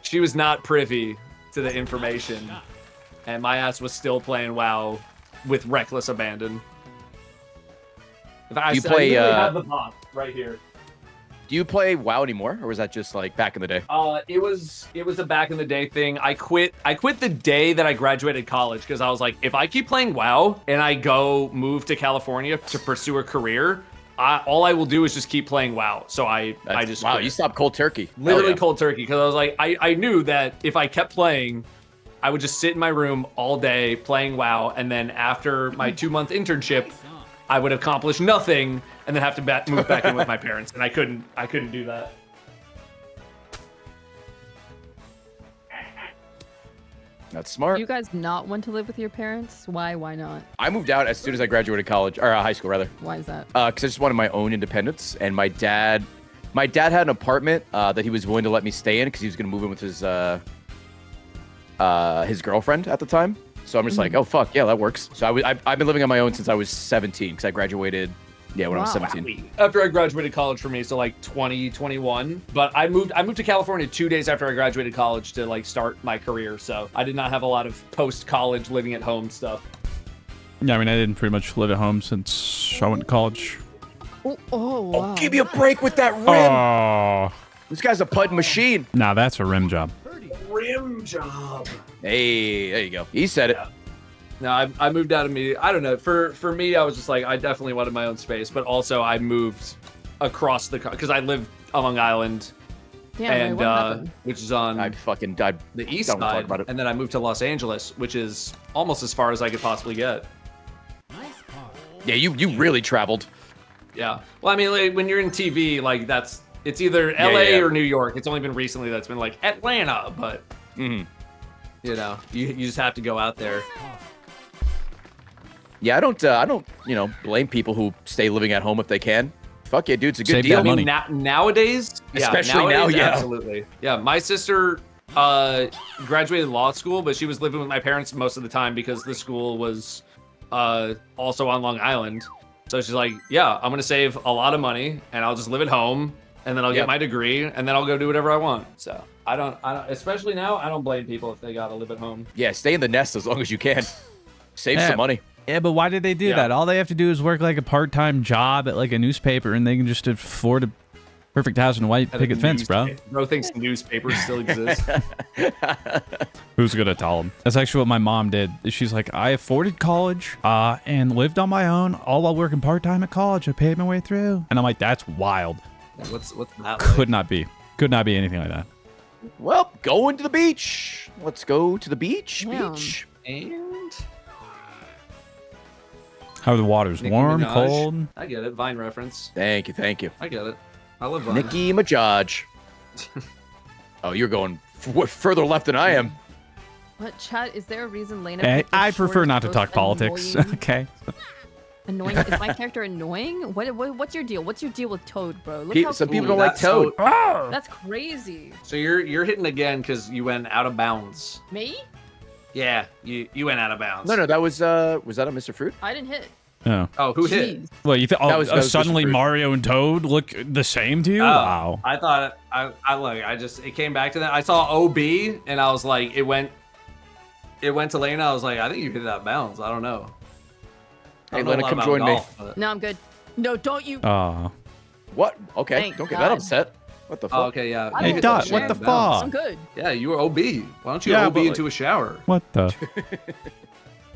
She was not privy to the information, and my ass was still playing WoW with reckless abandon. I literally have the bot right here. Do you play WoW anymore, or was that just like back in the day? It was a back in the day thing. I quit the day that I graduated college because I was like, if I keep playing WoW and I go move to California to pursue a career, all I will do is just keep playing WoW. So I just wow, quit. you stopped cold turkey. Literally Hell yeah. cold turkey, because I was like, I knew that if I kept playing, I would just sit in my room all day playing WoW, and then after my 2-month internship, I would accomplish nothing, and then have to move back in with my parents, and I couldn't do that. That's smart. Do you guys not want to live with your parents? Why? Why not? I moved out as soon as I graduated college, or high school rather. Why is that? Because I just wanted my own independence, and my dad had an apartment that he was willing to let me stay in because he was gonna move in with his girlfriend at the time. So I'm just like, oh fuck yeah, that works. So I've been living on my own since I was 17 because I graduated. Yeah, when I was Wow. 17. After I graduated college for me, so like 2021. But I moved to California 2 days after I graduated college to like start my career. So I did not have a lot of post-college living at home stuff. yeah, I mean, I didn't pretty much live at home since I went to college. Oh, wow. Give me a break with that rim. Oh, This guy's a pud machine. now that's a rim job. Rim job. Hey, there you go. He said it. No, I moved out immediately. I don't know. For me, I was just like, I definitely wanted my own space, but also I moved across the because I live on Long Island, Damn, and what happened? which is on I fucking died. the east don't wanna talk side, about it. and then I moved to Los Angeles, which is almost as far as I could possibly get. Nice part. Yeah, you really traveled. Yeah. Well, I mean, like, when you're in TV, like it's either LA yeah. or New York. It's only been recently that's been like Atlanta, but Mhm. you know, you just have to go out there. Yeah, I don't, blame people who stay living at home if they can. Fuck yeah, dude, it's a good Save deal. that money. Nowadays, Especially now, nowadays, yeah. absolutely. Yeah, my sister graduated law school, but she was living with my parents most of the time because the school was also on Long Island. So she's like, yeah, I'm gonna save a lot of money and I'll just live at home, and then I'll Yep. get my degree, and then I'll go do whatever I want. So I don't, especially now, I don't blame people if they gotta live at home. Yeah, stay in the nest as long as you can. Save Yeah. some money. Yeah, but why did they do Yeah. that? All they have to do is work like a part-time job at like a newspaper, and they can just afford a perfect house and a white At a picket fence, bro. Bro thinks newspapers still exist. Who's gonna tell them? That's actually what my mom did. She's like, I afforded college, and lived on my own, all while working part-time at college. I paid my way through, and I'm like, that's wild. What's that like? Could not be anything like that. Well, going to the beach. Let's go to the beach. Yeah. Beach. And How the water's Nicki warm, Minaj. cold. I get it. Vine reference. Thank you, thank you. I get it. I love Vine. Nicki Minaj. Oh, you're going further left than I am. What, chat? Is there a reason Layna? Eh, picked the I prefer shortest, not to most talk politics. Annoying, Okay. annoying. Is my character annoying? What's your deal? What's your deal with Toad, bro? Look how Some people Ooh, don't like that's Toad. That's crazy. So you're hitting again because you went out of bounds. Me? Yeah, you went out of bounds. No, that was that a Mr. Fruit? I didn't hit. Oh. Oh, who hit? Jeez. Well, you think That was just suddenly fruit. Mario and Toad look the same to you? Oh, Wow. I thought it came back to that. I saw OB and I was like, it went to Layna. I was like, I think you hit it out of bounds. I don't know. I Hey, don't know a Layna, lot come about join me. golf, but- No, I'm good. No, don't you. What? Okay, Thank don't get that God. upset. What the Oh, fuck? okay, yeah. I Hey, don't get Dot, that what shit. the Balance. I'm fuck? good. Yeah, you were OB. Why don't you Yeah, OB but, into a shower? What the?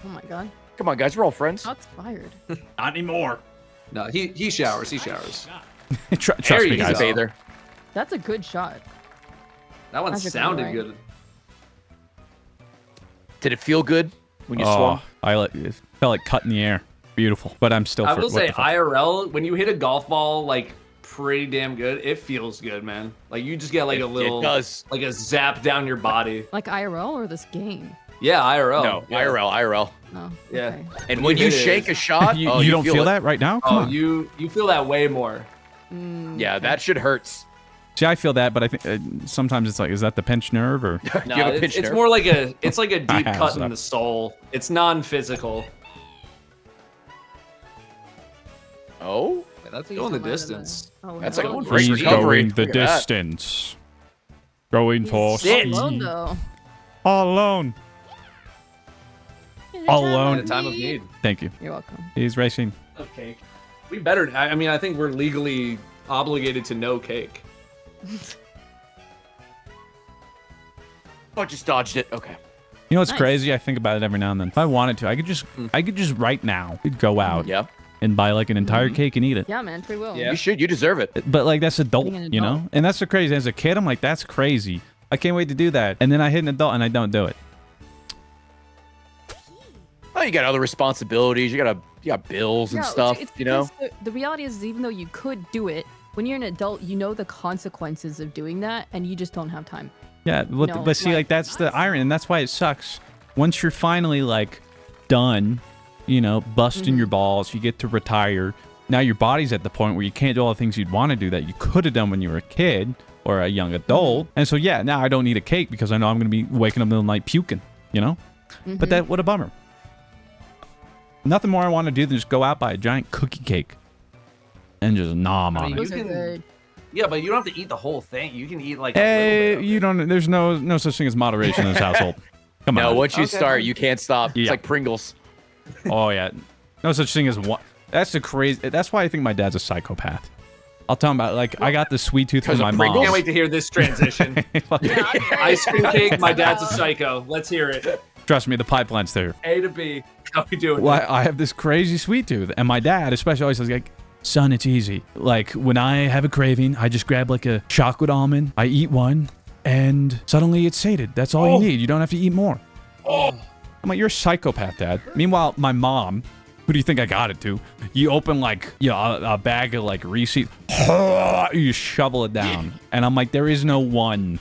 Oh my god. Come on, guys, we're all friends. Shots fired. Not anymore. No, he showers. He showers. Trust There me, you guys. go. Bather. That's a good shot. That one Magic sounded right. good. Did it feel good when you Oh, swung? it felt like cut in the air. Beautiful. But I'm still. I for, will what say the fuck? IRL, when you hit a golf ball like pretty damn good, it feels good, man. Like you just get like a little, It does. like a zap down your body. Like IRL or this game? Yeah, IRL. No, yeah. IRL. No. Yeah. Okay. And when you hit it, shake a shot, you, oh, you don't feel it. that right now? Come Oh, on. you feel that way more. Yeah, that shit hurts. See, I feel that, but I think sometimes it's like, is that the pinched nerve or? No, You have a it's, pinched it's nerve? more like a deep have cut some. in the soul. It's non-physical. Oh, Yeah, that's Please going the don't let it, distance. Oh, That's hell like a yeah. great He's recovery. going the Look at that. distance. Going for He's all speed. alone though. All alone. All alone. In a time of need. Thank you. You're welcome. He's racing. Okay. We better. I mean, I think we're legally obligated to know cake. oh, just dodged it. Okay. You know what's Nice. crazy? I think about it every now and then. If I wanted to, I could just right now go out Yeah. and buy like an entire Mm-hmm. cake and eat it. Yeah, man, free will. Yeah. You should. You deserve it. But like that's adult, Being an you know? adult. And that's the crazy. As a kid, I'm like, that's crazy. I can't wait to do that. And then I hit an adult and I don't do it. Oh, you got other responsibilities. You got bills and No, stuff. it's You know. because the reality is, even though you could do it, when you're an adult, you know the consequences of doing that, and you just don't have time. Yeah, but, No, but see, like- like that's the irony, and that's why it sucks. Once you're finally like done, you know, busting your balls, you get to retire. Now your body's at the point where you can't do all the things you'd want to do that you could have done when you were a kid or a young adult. And so yeah, now I don't need a cake because I know I'm going to be waking up in the middle of the night puking, you know? But that what a bummer. Nothing more I want to do than just go out buy a giant cookie cake and just nom on mean, it. Those You are can- good. Yeah, but you don't have to eat the whole thing. You can eat like a Hey, little bit. you don't. There's no such thing as moderation in this household. Come No, on. once you Okay. start, you can't stop. Yeah. It's like Pringles. Oh yeah, no such thing as one. That's the crazy. That's why I think my dad's a psychopath. I'll tell him about like I got the sweet tooth from 'Cause of my mom. Pringles? Can't wait to hear this transition. Ice cream cake. My dad's a psycho. Let's hear it. Trust me, the pipeline's there. A to B. How we doing? Well, I have this crazy sweet tooth, and my dad especially always says like, "Son, it's easy. Like when I have a craving, I just grab like a chocolate almond, I eat one, and suddenly it's sated. That's all you need. You don't have to eat more." I'm like, "You're a psychopath, Dad." Meanwhile, my mom, who do you think I got it to? You open like a bag of like Reese's, you shovel it down, and I'm like, there is no one.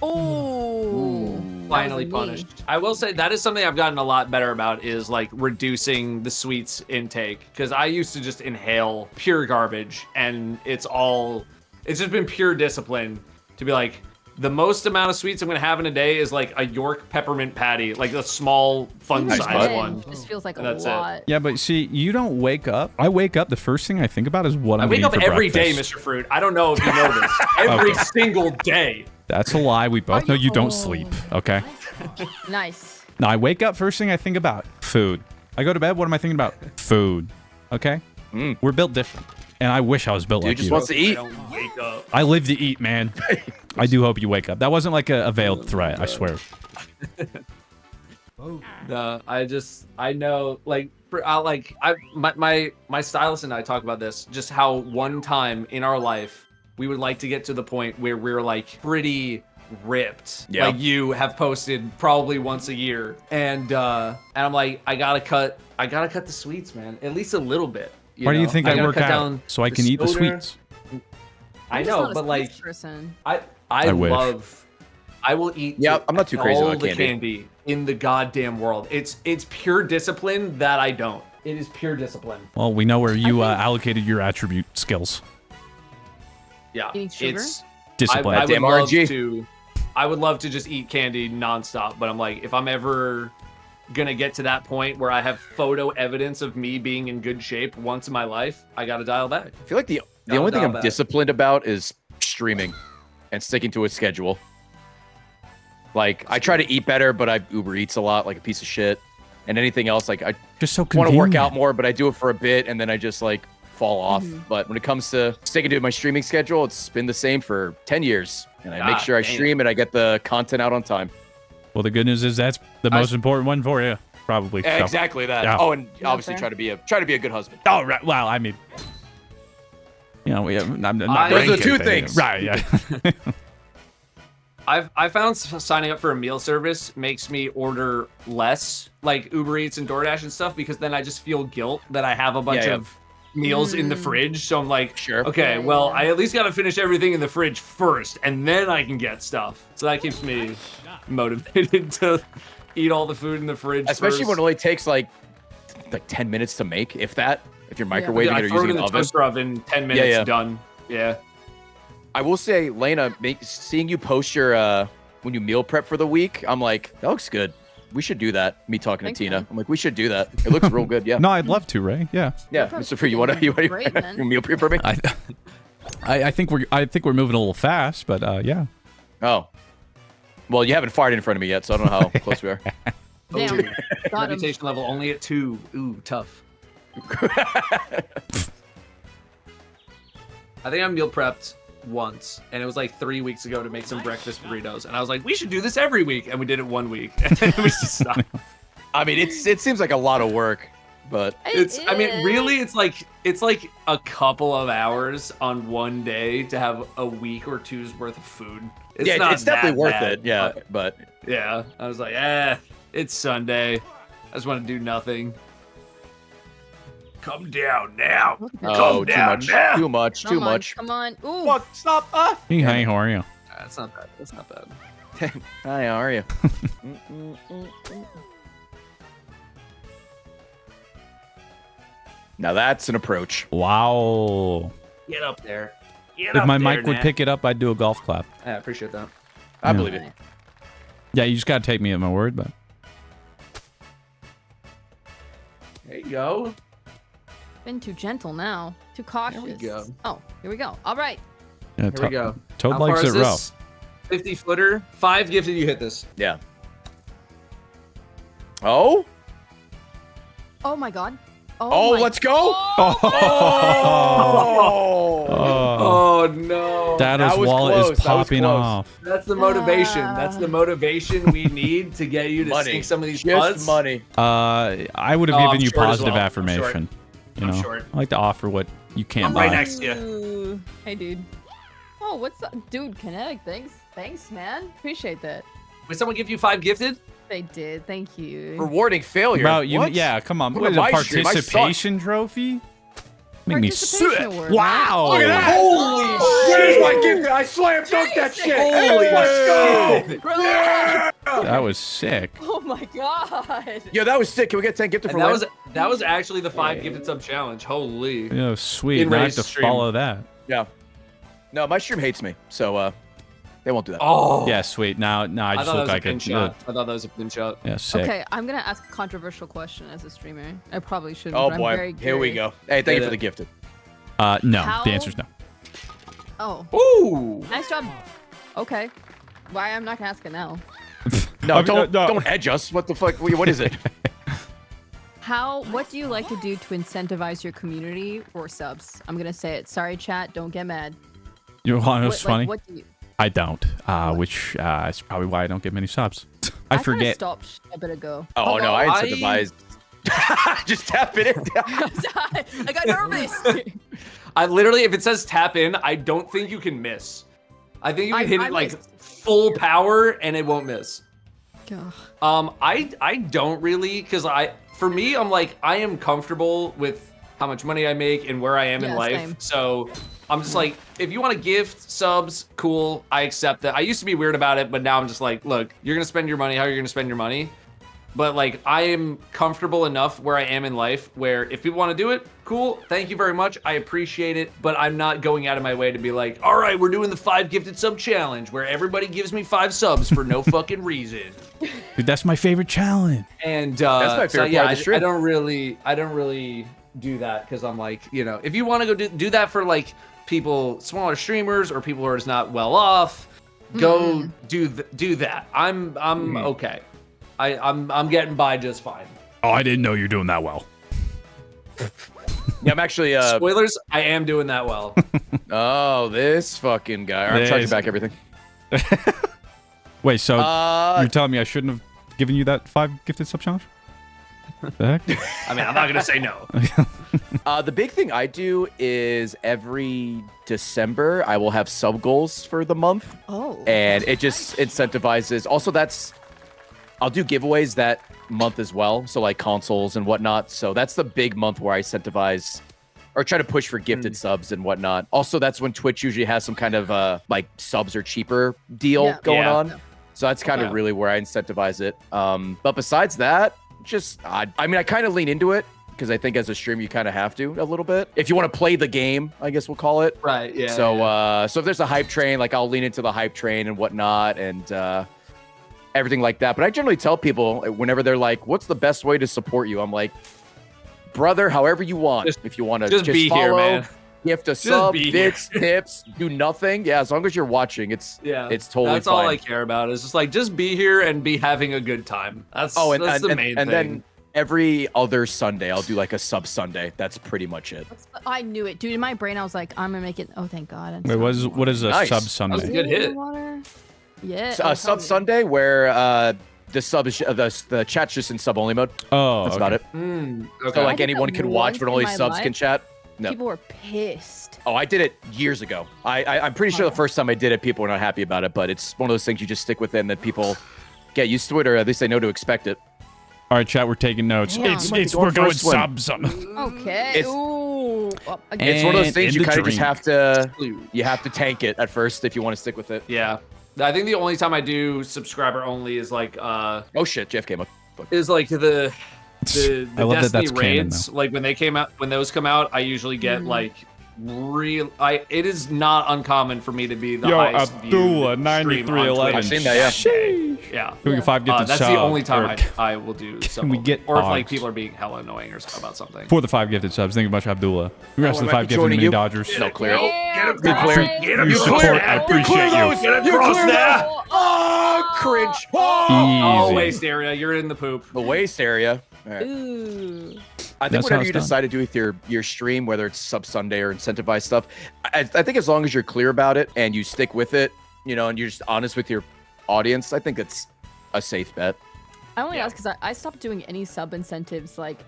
Oh, Finally punished. I will say that is something I've gotten a lot better about is like reducing the sweets intake because I used to just inhale pure garbage and it's just been pure discipline to be like the most amount of sweets I'm gonna have in a day is like a York peppermint patty, like a small fun Nice, size bud. one. Just feels like And a that's it. lot. Yeah, but see, you don't wake up. I wake up. The first thing I think about is what I I'm wake gonna up eat for every day, breakfast. Mr. Fruit. I don't know if you know this. Every single day. That's a lie. We both know you don't Oh. sleep. Okay. Nice. Now I wake up. First thing I think about food. I go to bed. What am I thinking about? Food. Okay. We're built different, and I wish I was built Dude like just you. wants to I eat. don't wake up. I live to eat, man. I do hope you wake up. That wasn't like a veiled threat. I swear. Vote. No, I know, like, my stylist and I talk about this, just how one time in our life we would like to get to the point where we're like pretty ripped. Yeah. Like you have posted probably once a year, and I'm like, I gotta cut the sweets, man, at least a little bit. Why do you know? think I gotta work cut out down so I can eat the soda. sweets? I I'm just know, not a but like, sweets person. I wish. I will eat. Yeah, I'm not too crazy all about the candy. candy in the goddamn world. It's pure discipline that I don't. It is pure discipline. Well, we know where you think- allocated your attribute skills. Yeah, Eating sugar? it's. Discipline. I would Damn love RNG. to. I would love to just eat candy nonstop, but I'm like, if I'm ever gonna get to that point where I have photo evidence of me being in good shape once in my life, I gotta dial back. I feel like the Dial only thing I'm back. disciplined about is streaming and sticking to a schedule. Like I try to eat better, but I Uber Eats a lot, like a piece of shit. And anything else, like I Just so want convenient. to work out more, but I do it for a bit, and then I just like fall off. But when it comes to sticking to my streaming schedule, it's been the same for 10 years. And I make sure I stream and I get the content out on time. Well, the good news is that's the most important one for you, probably. So. Exactly that. Yeah. Oh, and obviously fair. try to be a good husband. Oh, right. Well, I mean, we have. I'm not Those are the ranking two things. things. Right. Yeah. I found signing up for a meal service makes me order less, like Uber Eats and DoorDash and stuff, because then I just feel guilt that I have a bunch of meals in the fridge. So I'm like, okay, well, I at least got to finish everything in the fridge first, and then I can get stuff. So that keeps me motivated to eat all the food in the fridge. Especially when first. it only takes like 10 minutes to make, if that. If you're microwaving I it or throw it using in an the oven. toaster oven, 10 minutes, done. Yeah. I will say, Layna, seeing you post your when you meal prep for the week, I'm like, that looks good. We should do that. Me talking to Tina, I'm like, we should do that. It looks real good. Yeah. No, I'd love to, Ray. Yeah. Yeah, Mr. Free, you want Great, man. to meal prep for me? I think we're moving a little fast, but yeah. Oh, well, you haven't fired in front of me yet, so I don't know how close we are. Damn. Got him. Reputation level only at 2. Ooh, tough. I think I meal prepped once, and it was like 3 weeks ago to make some breakfast burritos, and I was like, we should do this every week, and we did it 1 week, and it was just not. I mean, it seems like a lot of work, but I mean, really, it's like a couple of hours on one day to have a week or two's worth of food. It's it's definitely worth bad, it. Yeah, but yeah, I was like, it's Sunday. I just want to do nothing. Come down now. oh, Come down now. too much. Come on. Ooh. What? Stop! Hey, hi, how are you? That's not bad. That's not bad. Hi, how are you? Now that's an approach. Wow. Get up there. Get If up my there, mic would Nat. pick it up, I'd do a golf clap. I appreciate that. I believe it. Yeah, you just gotta take me at my word, but There you go. Been too gentle now. Too cautious. we go. Oh, here we go. All right. yeah, Here we go. Toad How likes far it is rough. this? 50-footer. 5 gifted. You hit this. Yeah. Oh? Oh my god. Oh, my let's go! Oh. Oh no. Datto's was wallet close. is That was popping close. off. That's the motivation. That's the motivation we need to get you to Money. sink some of these Just butts. money. I would have Oh, given I'm you short as positive well. I'm affirmation. You I'm know, short. I like to offer what you can't I'm buy. right next to you. Ooh. Hey, dude. Oh, what's up? Dude, Kinetic, thanks, man. Appreciate that. Would someone give you 5 gifted? They did. Thank you. Rewarding failure. Bro, you, What? yeah, come on. Look What at is a my stream. I suck. participation trophy? Make me Participation sick. award, Wow. man. Look at that! Holy Where's my gift? I slam dunk that shit. Holy Let's shit. go! That was sick. Oh my god. Yo, that was sick. Can we get 10 gifted And for that was actually the 5 gifted sub challenge. Holy. Yeah, sweet. In Now I have Ray's to stream. follow that. Yeah. No, my stream hates me, so they won't do that. Oh. Yeah, sweet. Now I I just thought that look was a like pin a shot. I thought that was a pin shot. yeah, sick. Okay, I'm gonna ask a controversial question as a streamer. I probably shouldn't. Oh but I'm boy, very here we curious. go. Hey, thank you Hit for it. the gifted. No, How- the answer's no. Oh, Ooh. nice job. Okay. Why I'm not gonna ask it now. No, I mean, don't no. don't edge us. What the fuck? What is it? What do you like to do to incentivize your community or subs? I'm gonna say it. Sorry, chat. Don't get mad. You want to know what's funny? What do you? I don't. Which is probably why I don't get many subs. I kinda forget. stopped a bit ago. Oh no, I I- incentivized. Just tap it in. I got nervous. I literally, if it says tap in, I don't think you can miss. I think you can hit I it like missed. full power and it won't miss. Ugh. I don't really, because for me, I'm like, I am comfortable with how much money I make and where I am in Yeah, life. same. So I'm just like, if you want to gift subs, cool, I accept that. I used to be weird about it, but now I'm just like, look, you're gonna spend your money how you're gonna spend your money. But like, I am comfortable enough where I am in life where if people want to do it, cool, thank you very much, I appreciate it. But I'm not going out of my way to be like, all right, we're doing the 5 gifted sub challenge where everybody gives me 5 subs for no fucking reason. Dude, that's my favorite challenge. And That's my so favorite yeah, part of the stream. I don't really do that because I'm like, you know, if you want to go do that for like people, smaller streamers or people who are just not well off, go do that. I'm okay. I'm getting by just fine. Oh, I didn't know you're doing that well. Yeah, I'm actually. Spoilers, I am doing that well. Oh, this fucking guy. I'm charging back everything. Wait, so Uh, you're telling me I shouldn't have given you that 5 gifted sub challenge? The heck? I mean, I'm not gonna say no. The big thing I do is every December I will have sub goals for the month, Oh. and it just incentivizes. Also, I'll do giveaways that month as well, so like consoles and whatnot. So that's the big month where I incentivize or try to push for gifted subs and whatnot. Also, that's when Twitch usually has some kind of like subs or cheaper deal going on. So that's kind of really where I incentivize it. But besides that, just I mean, I kind of lean into it because I think as a streamer you kind of have to a little bit if you want to play the game, I guess we'll call it. Right. Yeah. So so if there's a hype train, like I'll lean into the hype train and whatnot and everything like that. But I generally tell people whenever they're like, "What's the best way to support you?" I'm like, "Brother, however you want. If you want to just be follow, here, man. gift a sub, bits, tips, do nothing. Yeah, as long as you're watching, it's totally that's fine. all I care about. Is just like just be here and be having a good time. That's the main thing. And then every other Sunday, I'll do like a sub Sunday. That's pretty much it. I knew it, dude. In my brain, I was like, I'm gonna make it. Oh, thank God. Wait, what is a Nice. sub That was a Sunday? good hit. Water? Yeah. So, sub Sunday where the sub is the chat's just in sub only mode. Oh, That's about it. Okay. So I like did anyone that can watch, but once only in my subs life. can chat. No. People were pissed. Oh, I did it years ago. I'm pretty sure the first time I did it, people were not happy about it, but it's one of those things you just stick with it and then people get used to it, or at least they know to expect it. All right, chat, we're taking notes. Yeah. We're going first one. sub. Okay. It's- Ooh. Well, again. It's one of those And things in you the kind of just dream. have to tank it at first if you want to stick with it. Yeah. I think the only time I do subscriber only is like Oh shit, Jeff came up. Fuck. the I love that Destiny that's canon, raids. Like when those come out, I usually get like it is not uncommon for me to be the highest Abdullah, viewed stream on 9311. I've Twitch. seen that, yeah. Yeah. Can we get 5 gifted That's subs? the only time Or- I will do some. we get or if like odds? people are being hella annoying or something about something. For the 5 gifted subs. Thank you much, Abdullah. Congrats to the might 5 be gifted joining mini you. Dodgers. No, clear. Yeah, Good clear. guys. Get him You clear. support, I appreciate you. Get across there. Oh, cringe. Oh, Easy. waste area. You're in the poop. The waist area. All right. Ooh. I think That's how whatever it's you done. decide to do with your stream, whether it's sub Sunday or incentivized stuff, I think as long as you're clear about it and you stick with it, you know, and you're just honest with your audience, I think that's a safe bet. I only ask because I stopped doing any sub incentives like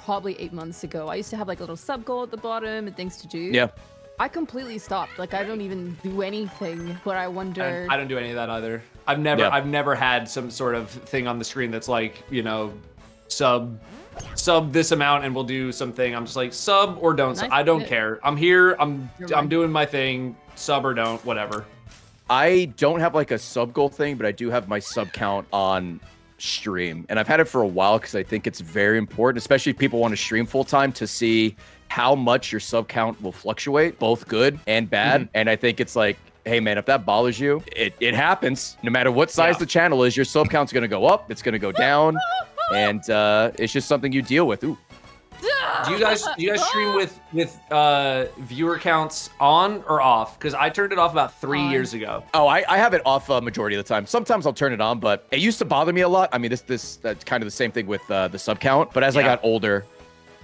probably 8 months ago. I used to have like a little sub goal at the bottom and things to do. Yeah. I completely stopped. Like I don't even do anything. But I wonder. And I don't do any of that either. I've never had some sort of thing on the screen that's like, you know, sub this amount and we'll do something. I'm just like sub or don't. Nice. I don't care. I'm here. I'm right. doing my thing. Sub or don't, whatever. I don't have like a sub goal thing, but I do have my sub count on stream. And I've had it for a while because I think it's very important, especially if people want to stream full time, to see how much your sub count will fluctuate, both good and bad. And I think it's like, hey man, if that bothers you, it happens. No matter what size the channel is, your sub count's gonna go up, it's gonna go down, and it's just something you deal with. Ooh. Do you guys stream with viewer counts on or off? Because I turned it off about 3 On. years ago. Oh, I have it off majority of the time. Sometimes I'll turn it on, but it used to bother me a lot. I mean, that's kind of the same thing with the sub count. But as I got older,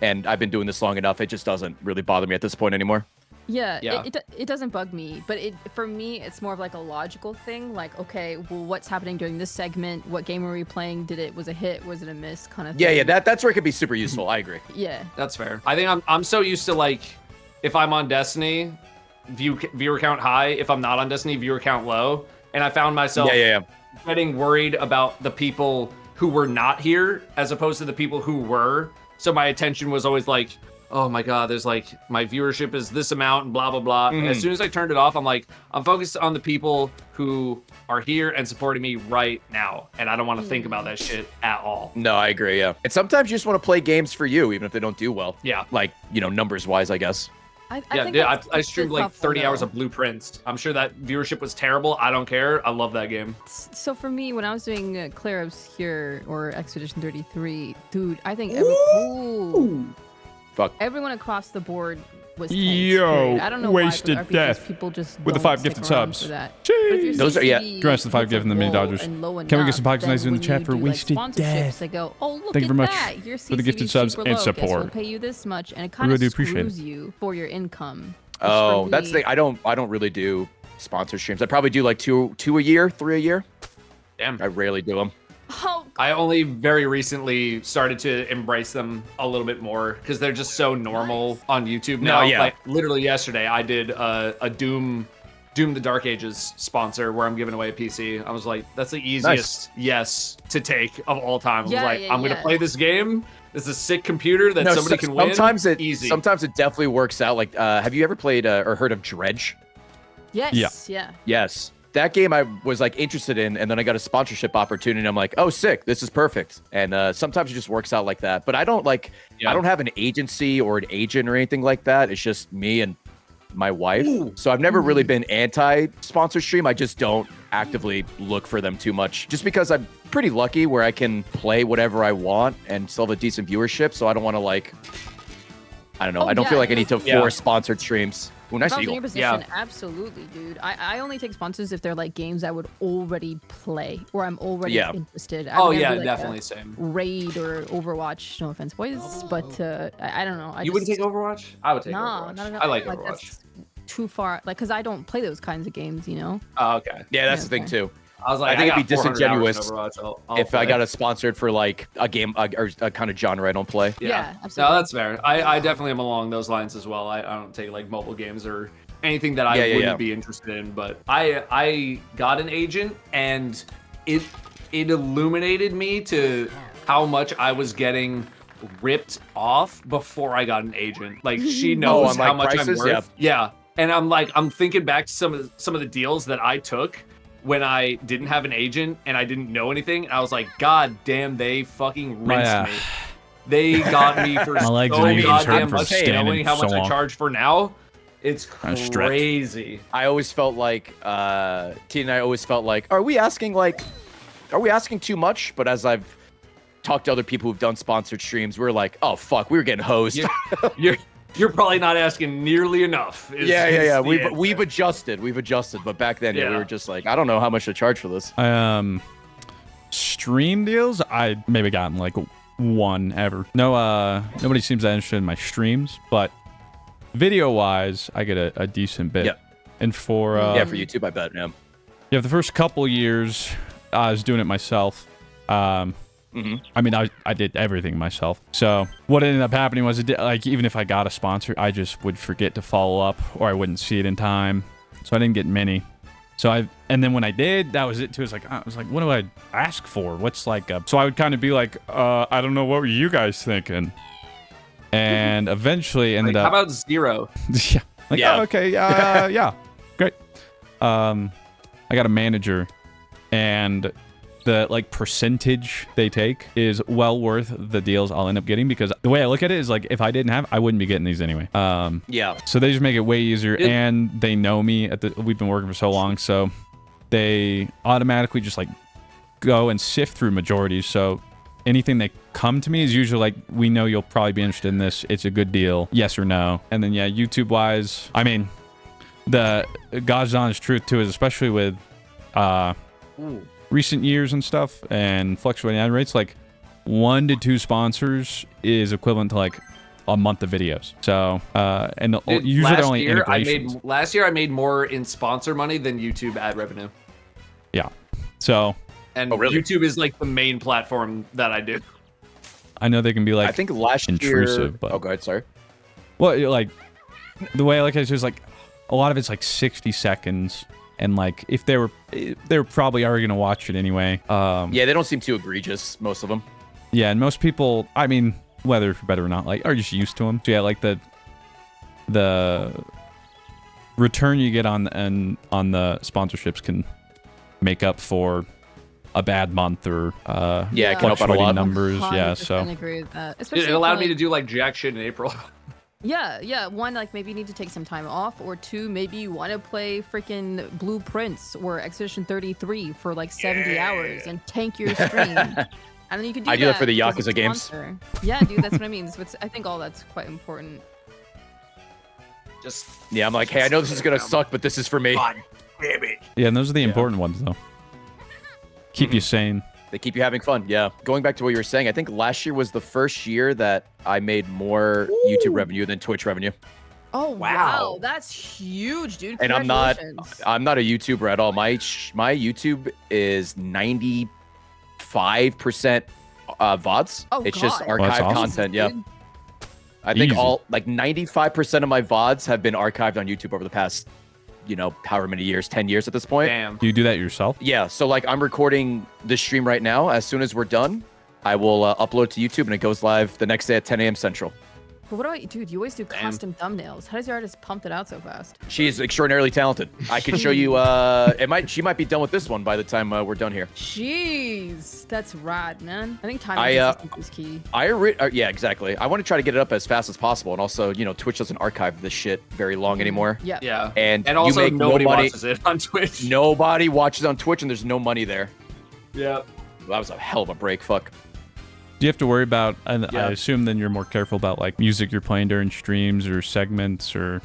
and I've been doing this long enough, it just doesn't really bother me at this point anymore. Yeah, Yeah. It doesn't bug me, but for me, it's more of like a logical thing. Like, okay, well, what's happening during this segment? What game are we playing? Was a hit? Was it a miss? Kind of thing. Yeah, that's where it could be super useful. I agree. Yeah. That's fair. I think I'm so used to like, if I'm on Destiny, viewer count high. If I'm not on Destiny, viewer count low. And I found myself getting worried about the people who were not here as opposed to the people who were. So my attention was always like, oh my God, there's like, my viewership is this amount and blah, blah, blah. And as soon as I turned it off, I'm like, I'm focused on the people who are here and supporting me right now. And I don't want to think about that shit at all. No, I agree. Yeah. And sometimes you just want to play games for you, even if they don't do well. Yeah. Like, you know, numbers wise, I guess. I think I streamed like 30 hours of Blueprints. I'm sure that viewership was terrible. I don't care. I love that game. So for me, when I was doing Clear Obscure or Expedition 33, dude, I think Fuck. everyone across the board was tanked, Yo, period. I don't know wasted why, but death RPGs, people just with the don't 5 stick gifted around subs. for that. Sheesh. if your Those are- yeah. CCV Congrats to the 5 hits given the mini low Dodgers. and low Can we get enough, some Pogs then Nice in the when chat you for do, like, wasted sponsorships, day? They go, oh, look Thank you at very much that. Your for the gifted CCV subs super and low. Guess support. we'll pay you this much, and it kind of really do appreciate it. screws you for your income. Oh, for that's me- the I don't really do sponsor streams. I probably do like two a year, 3 a year. Damn. I rarely do them. Oh, I only very recently started to embrace them a little bit more because they're just so normal on YouTube now. No, yeah. Like literally yesterday, I did a Doom the Dark Ages sponsor where I'm giving away a PC. I was like, that's the easiest yes to take of all time. I was Yeah, like, yeah, I'm gonna yeah. play this game. This is a sick computer that No, somebody can win. sometimes it Easy. sometimes it definitely works out. Like, have you ever played or heard of Dredge? yes, yeah. Yes. That game I was like interested in, and then I got a sponsorship opportunity. And I'm like, oh, sick! This is perfect. And sometimes it just works out like that. But I don't Yeah. I don't have an agency or an agent or anything like that. It's just me and my wife. So I've never really been anti-sponsor stream. I just don't actively look for them too much, just because I'm pretty lucky where I can play whatever I want and still have a decent viewership. So I don't want to I don't know. Oh, I don't yeah, feel like I no, need to yeah. force sponsored streams. Ooh, nice If I was in eagle. your position, absolutely, dude. I only take sponsors if they're like games I would already play or I'm already Yeah. interested. I Oh would never yeah, do, like, definitely same. a Raid or Overwatch. No offense, boys, but I don't know. You wouldn't take Overwatch? I would take Nah, Overwatch. not at all. I like Like, Overwatch. that's too far, like, because I don't play those kinds of games, you know. Oh, okay. Yeah, that's Yeah, the thing okay. too. I was like, I think I it'd be got 400 hours in disingenuous Overwatch. I'll If I play. got it sponsored for like a game or a kind of genre I don't play. Yeah, No, absolutely. that's fair. I definitely am along those lines as well. I don't take like mobile games or anything that I Yeah, yeah, wouldn't yeah. be interested in. But I got an agent, and it illuminated me to how much I was getting ripped off before I got an agent. Like she knows on, how like, much prices? I'm worth. Yeah. And I'm thinking back to some of the deals that I took when I didn't have an agent and I didn't know anything. And I was like, God damn, they fucking rinsed me. They got me for My so legs and knees hurt goddamn from much, standing knowing how so much I long. charge for now. It's I'm stripped. crazy. I always felt like Tina and I always felt like, are we asking too much? But as I've talked to other people who've done sponsored streams, we're like, oh fuck, we were getting hosed. You're probably not asking nearly enough. is Yeah. the We've answer. adjusted, but back then we Yeah. were just like, I don't know how much to charge for this. Stream deals, I maybe gotten like one ever. No, nobody seems that interested in my streams, but video wise, I get a decent bit. Yep. And for Yeah, for YouTube, I bet. Yeah. the first couple years, I was doing it myself. I mean, I did everything myself. So what ended up happening was, like, even if I got a sponsor, I just would forget to follow up, or I wouldn't see it in time. So I didn't get many. And then when I did, that was it too. I was like, what do I ask for? What's like a... So I would kind of be like, I don't know, what were you guys thinking? And eventually ended Like, up... how about 0? yeah. Like, Yeah. oh, okay, yeah, great. I got a manager, and the like percentage they take is well worth the deals I'll end up getting, because the way I look at it is like, if I didn't have, I wouldn't be getting these anyway. Yeah. So they just make it way easier, It- and they know me we've been working for so long, so they automatically just like go and sift through majorities. So anything they come to me is usually like, we know you'll probably be interested in this. It's a good deal. Yes or no. And then, yeah, YouTube wise, I mean, the God's honest truth too is, especially with recent years and stuff and fluctuating ad rates, like 1 to 2 sponsors is equivalent to like a month of videos. So and Dude, usually they're only integrations. last year I made more in sponsor money than YouTube ad revenue. Yeah. So And Oh, really? YouTube is like the main platform that I do. I know they can be like, I think last intrusive, year. but- Oh, go ahead. Sorry. well, like the way I look at it is just like a lot of it's like 60 seconds. And like, if they're probably already gonna watch it anyway. Yeah, they don't seem too egregious. Most of them. Yeah, and most people, I mean, whether for better or not, like, are just used to them. So yeah, like the return you get on the sponsorships can make up for a bad month or Yeah, it can help out a fluctuating lot. numbers. Yeah, 100% so agree with that. It Especially allowed for, me to like- do like jack shit in April. Yeah. One, like, maybe you need to take some time off, or 2, maybe you want to play freaking Blueprints or Expedition 33 for like 70 hours and tank your stream. And then you can do I do that for the because it's Yakuza a games. sponsor. Yeah, dude, that's what I mean. I think all that's quite important. Just Yeah, I'm like, hey, I know this is gonna suck, but this is for me. Come damn it. Yeah, and those are the important ones, though. Keep you sane. They keep you having fun. Yeah. Going back to what you were saying, I think last year was the first year that I made more YouTube revenue than Twitch revenue. Oh wow, Wow. that's huge, dude. And I'm not Congratulations. a YouTuber at all. My YouTube is 95% VODs. Oh, It's just God. Well, that's archived awesome. content. Yeah. Dude. I think Easy. all like 95% of my VODs have been archived on YouTube over the past, however many years, 10 years at this point. Damn. Do you do that yourself? Yeah, so like I'm recording this stream right now. As soon as we're done, I will upload to YouTube and it goes live the next day at 10 a.m. Central. But what about you, dude? You always do Damn. custom thumbnails. How does your artist pump it out so fast? She is extraordinarily talented. I can show you. She might be done with this one by the time we're done here. Jeez, that's rad, man. I think time I, consistency is key. Yeah, exactly. I want to try to get it up as fast as possible, and also, Twitch doesn't archive this shit very long anymore. Yeah. Yeah. And And also, you make nobody no money. watches it on Twitch. Nobody watches on Twitch, and there's no money there. Yeah. Well, that was a hell of a break. Fuck. Do you have to worry about, and Yeah. I assume then you're more careful about like music you're playing during streams or segments or...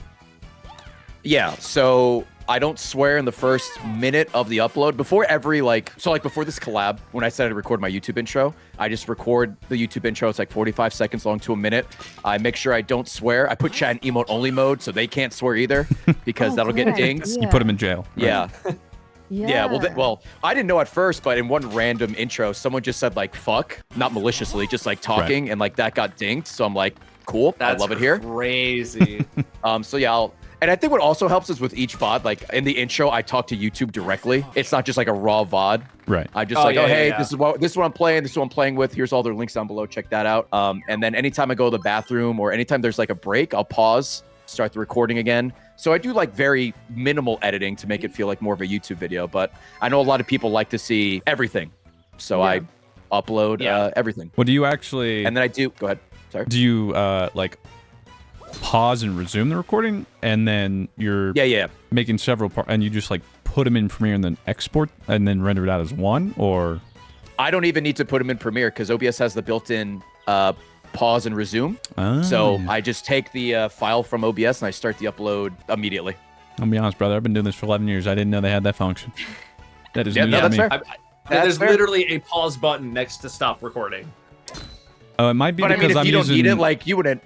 Yeah, so I don't swear in the first minute of the upload. Before every, before this collab, when I said I'd record my YouTube intro, I just record the YouTube intro. It's like 45 seconds long to a minute. I make sure I don't swear. I put chat in emote only mode so they can't swear either because Oh, that'll get good. dinged. You put them in jail. right? Yeah. Yeah. Yeah, well, I didn't know at first, but in one random intro, someone just said like "fuck," not maliciously, just like talking, and like that got dinged. So I'm like, cool, That's I love it here. Crazy. So yeah, and I think what also helps is with each VOD, like in the intro, I talk to YouTube directly. It's not just like a raw VOD. Right. I just Oh, like, yeah, oh yeah, hey, yeah. this is what I'm playing. This is what I'm playing with. Here's all their links down below. Check that out. And then anytime I go to the bathroom or anytime there's like a break, I'll pause, start the recording again. So I do like very minimal editing to make it feel like more of a YouTube video. But I know a lot of people like to see everything, so Yeah. I upload Yeah. everything. Well, do you actually... And then I do. Go ahead. Sorry. Do you, like, pause and resume the recording, and then you're Yeah. making several parts, and you just, like, put them in Premiere and then export, and then render it out as one, or... I don't even need to put them in Premiere because OBS has the built-in pause and resume. Oh, So yeah. I just take the file from OBS and I start the upload immediately. I'll be honest, brother. I've been doing this for 11 years. I didn't know they had that function. That is Yeah, news no, to that's me. fair. There's fair. literally a pause button next to stop recording. Oh, it might be But I because mean, if I'm you don't using... need it, like you wouldn't.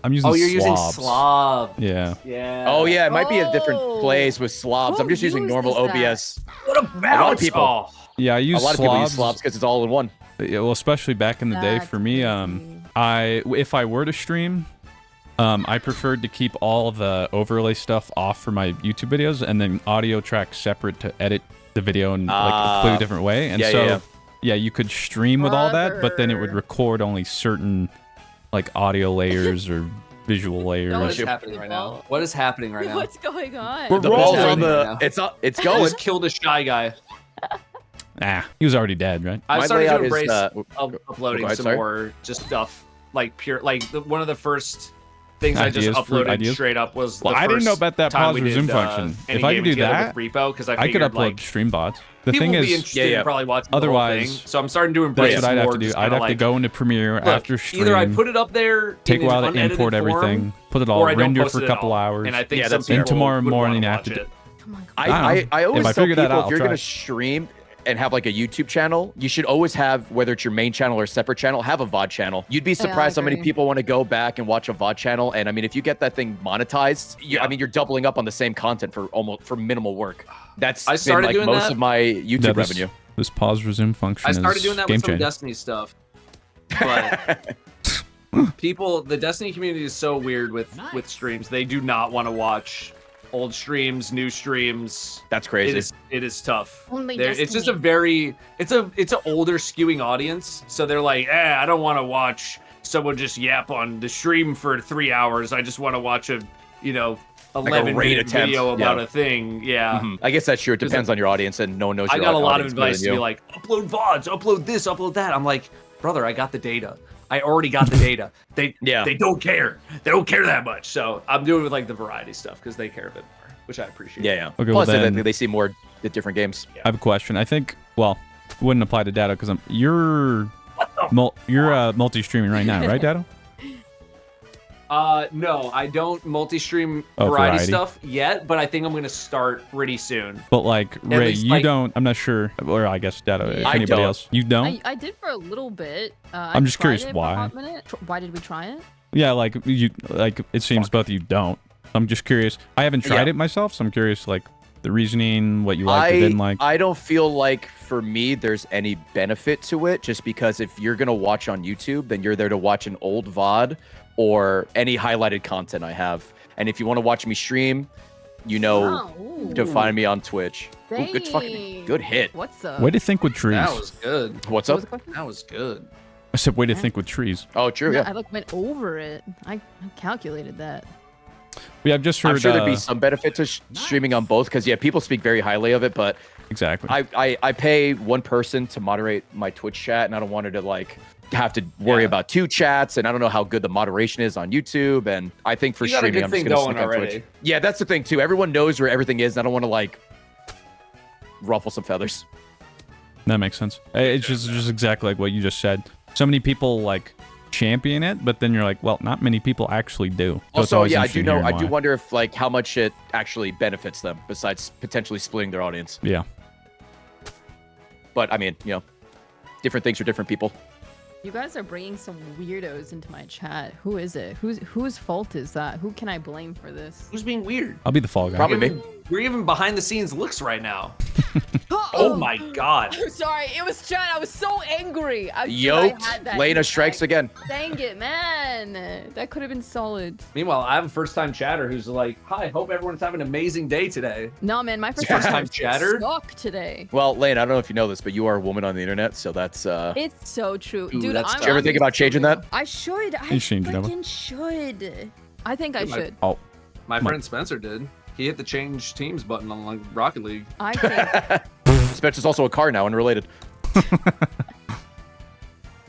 I'm using Oh, you're using slobs. Slob. Yeah. Yeah. Oh yeah, it might be a different Oh. place with slobs. I'm Who just using normal uses that? OBS. What about A lot of people. Oh, Yeah, I A use lot of people use slobs because it's all in one. Yeah, well, especially back in the day That's for me, if I were to stream, I preferred to keep all the overlay stuff off for my YouTube videos and then audio tracks separate to edit the video in like a completely different way. And yeah, so, yeah. yeah, you could stream with all that, but then it would Brother. record only certain like audio layers or visual what is layers. Don't- happening right now? What is happening right now? What's going on? We're The rolling. ball's on happening right the. now? It's up. It's I going. just killed a shy guy. He was already dead, right? I My started layout to is, embrace uploading go ahead, some sorry. more just stuff like pure one of the first things I Ideas just for uploaded ideas? straight up was Well, the I didn't first know about that time pause we resume did, function. any If I game could do together that, with Repo because I I could figured upload like stream bots. The people thing will be is, interested Yeah. in probably watching the Otherwise- whole thing. So I'm starting to that's embrace what I'd have more to do. just I'd kinda have to like, go into Premiere look, after stream. either I put it up there, take in a while an to unedited import form, everything, put it all, or I don't render post for it a at couple all. hours. And I think Yeah, some that's fair. people tomorrow would morning wanna after watch it. Come on, I don't know. I always If I tell figure that people out, if you're I'll gonna try. stream and have like a YouTube channel, you should always have, whether it's your main channel or a separate channel, have a VOD channel. You'd be I surprised how many agree. people want to go back and watch a VOD channel. And I mean, if you get that thing monetized, I mean, you're doubling up on the same content for minimal work. That's I been started like doing most that. of my Yeah, YouTube this, revenue. this pause resume function I started is doing that game with some changer. Destiny stuff. But the Destiny community is so weird with streams. They do not want to watch old streams, new streams. That's crazy. It is tough. Only It's just Destiny. it's an older skewing audience. So they're like, I don't want to watch someone just yap on the stream for 3 hours. I just want to watch a 11 raid minute attempt. video about Yeah. a thing. Yeah. Mhm. I guess that's true. It depends on your audience, and no one knows. I your got a lot of audience better advice than to be you. like, upload VODs, upload this, upload that. I'm like, brother, I got the data. I already got the data. They don't care. They don't care that much. So I'm doing it with like the variety stuff because they care a bit more, which I appreciate. Yeah. Okay, Plus, well then- they see more at different games. I have a question. I think, well, it wouldn't apply to Datto because you're multi-streaming right now, right, Datto? No, I don't multi-stream Oh, variety variety. stuff yet, but I think I'm gonna start pretty soon. But like Ray, least, you like- don't. I'm not sure, or I guess Datto. If Yeah. I anybody don't. else, you don't. I did for a little bit. I'm just curious tried it for a why. hot minute. Why did we try it? Yeah, like you. Like it seems both of you don't. I'm just curious. I haven't tried Yeah. it myself, so I'm curious. Like the reasoning, what you liked, or didn't like. I don't feel like for me there's any benefit to it, just because if you're gonna watch on YouTube, then you're there to watch an old VOD or any highlighted content I have. And if you want to watch me stream, you know, Oh, to find me on Twitch. Ooh, good fucking dang. good hit. What's up? Way to think with trees. That was good. What's What up? was the question? That was good. I said way to think with trees. Oh, true. No, Yeah. I like went over it. I calculated that. Yeah, I've just heard. I'm sure there'd be some benefit to streaming on both, because yeah, people speak very highly of it, but exactly. I pay one person to moderate my Twitch chat, and I don't want her to like have to worry Yeah. about 2 chats, and I don't know how good the moderation is on YouTube. And I think for You got a streaming, good I'm just thing gonna going stick on already. Twitch. Yeah, that's the thing too. Everyone knows where everything is, and I don't want to like ruffle some feathers. That makes sense. It's just exactly like what you just said. So many people like champion it, but then you're like, well, not many people actually do. So it's Also, always yeah, I do interesting know. hearing I do why. wonder if like how much it actually benefits them, besides potentially splitting their audience. Yeah. But I mean, you know, different things for different people. You guys are bringing some weirdos into my chat. Who is it? Whose fault is that? Who can I blame for this? Who's being weird? I'll be the fall guy. Probably me. We're even behind the scenes looks right now. Oh my god. I'm sorry. It was chat. I was so angry. Yoked. I had that Layna strikes effect. again. Dang it, man. That could have been solid. Meanwhile, I have a first-time chatter who's like, "Hi, hope everyone's having an amazing day today." No, man. My first First-time chatter? suck today. Well, Lane, I don't know if you know this, but you are a woman on the internet, so that's It's so true, Ooh, dude. that's I'm tough. Did you ever think about changing that? I should. I You changed it over? freaking should. I think I It might- should. Oh, My Come on. friend Spencer did. He hit the change teams button on like Rocket League. I think. Spencer's also a car now, unrelated.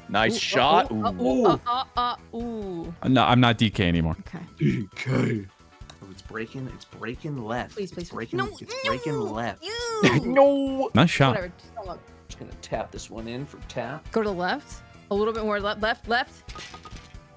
Nice shot. Ooh. Ooh. no, I'm not DK anymore. Okay. Okay. Oh, it's breaking. It's breaking left. Please, please, It's please. breaking. No, It's breaking left. No. Nice shot. Whatever. Just don't look. Just gonna tap this one in for tap. Go to the left. A little bit more left. Left.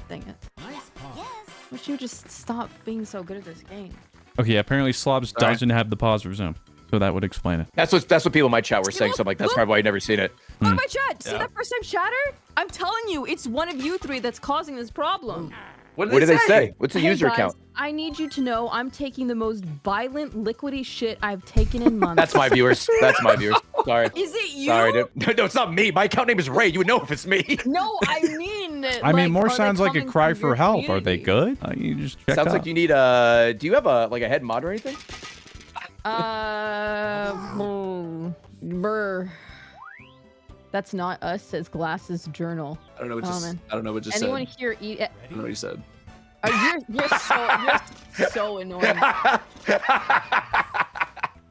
Dang it. Nice pause. Wish you would just stop being so good at this game. Okay, apparently Slobs Sorry. doesn't have the pause resume, so that would explain it. That's what people in my chat were saying. So I'm like, that's probably why I've never seen it. Look at my chat. See Yeah. that first time chatter? I'm telling you, it's one of you three that's causing this problem. What What did they say? What's the Hey, user guys, account? I need you to know I'm taking the most violent, liquidy shit I've taken in months. That's my viewers. That's my viewers. Sorry. Is it you? Sorry, dude. No, it's not me. My account name is Ray. You would know if it's me. No, I mean. I mean, like, more are they sounds like a coming cry from for your help. Are they community? good? You just check Sounds out. like you need do you have a head mod or anything? Brr. That's not us, says Glasses Journal. I don't know what Oh, just. man. I don't know what just Anyone said. here eat? I don't know what you said. You're so annoying.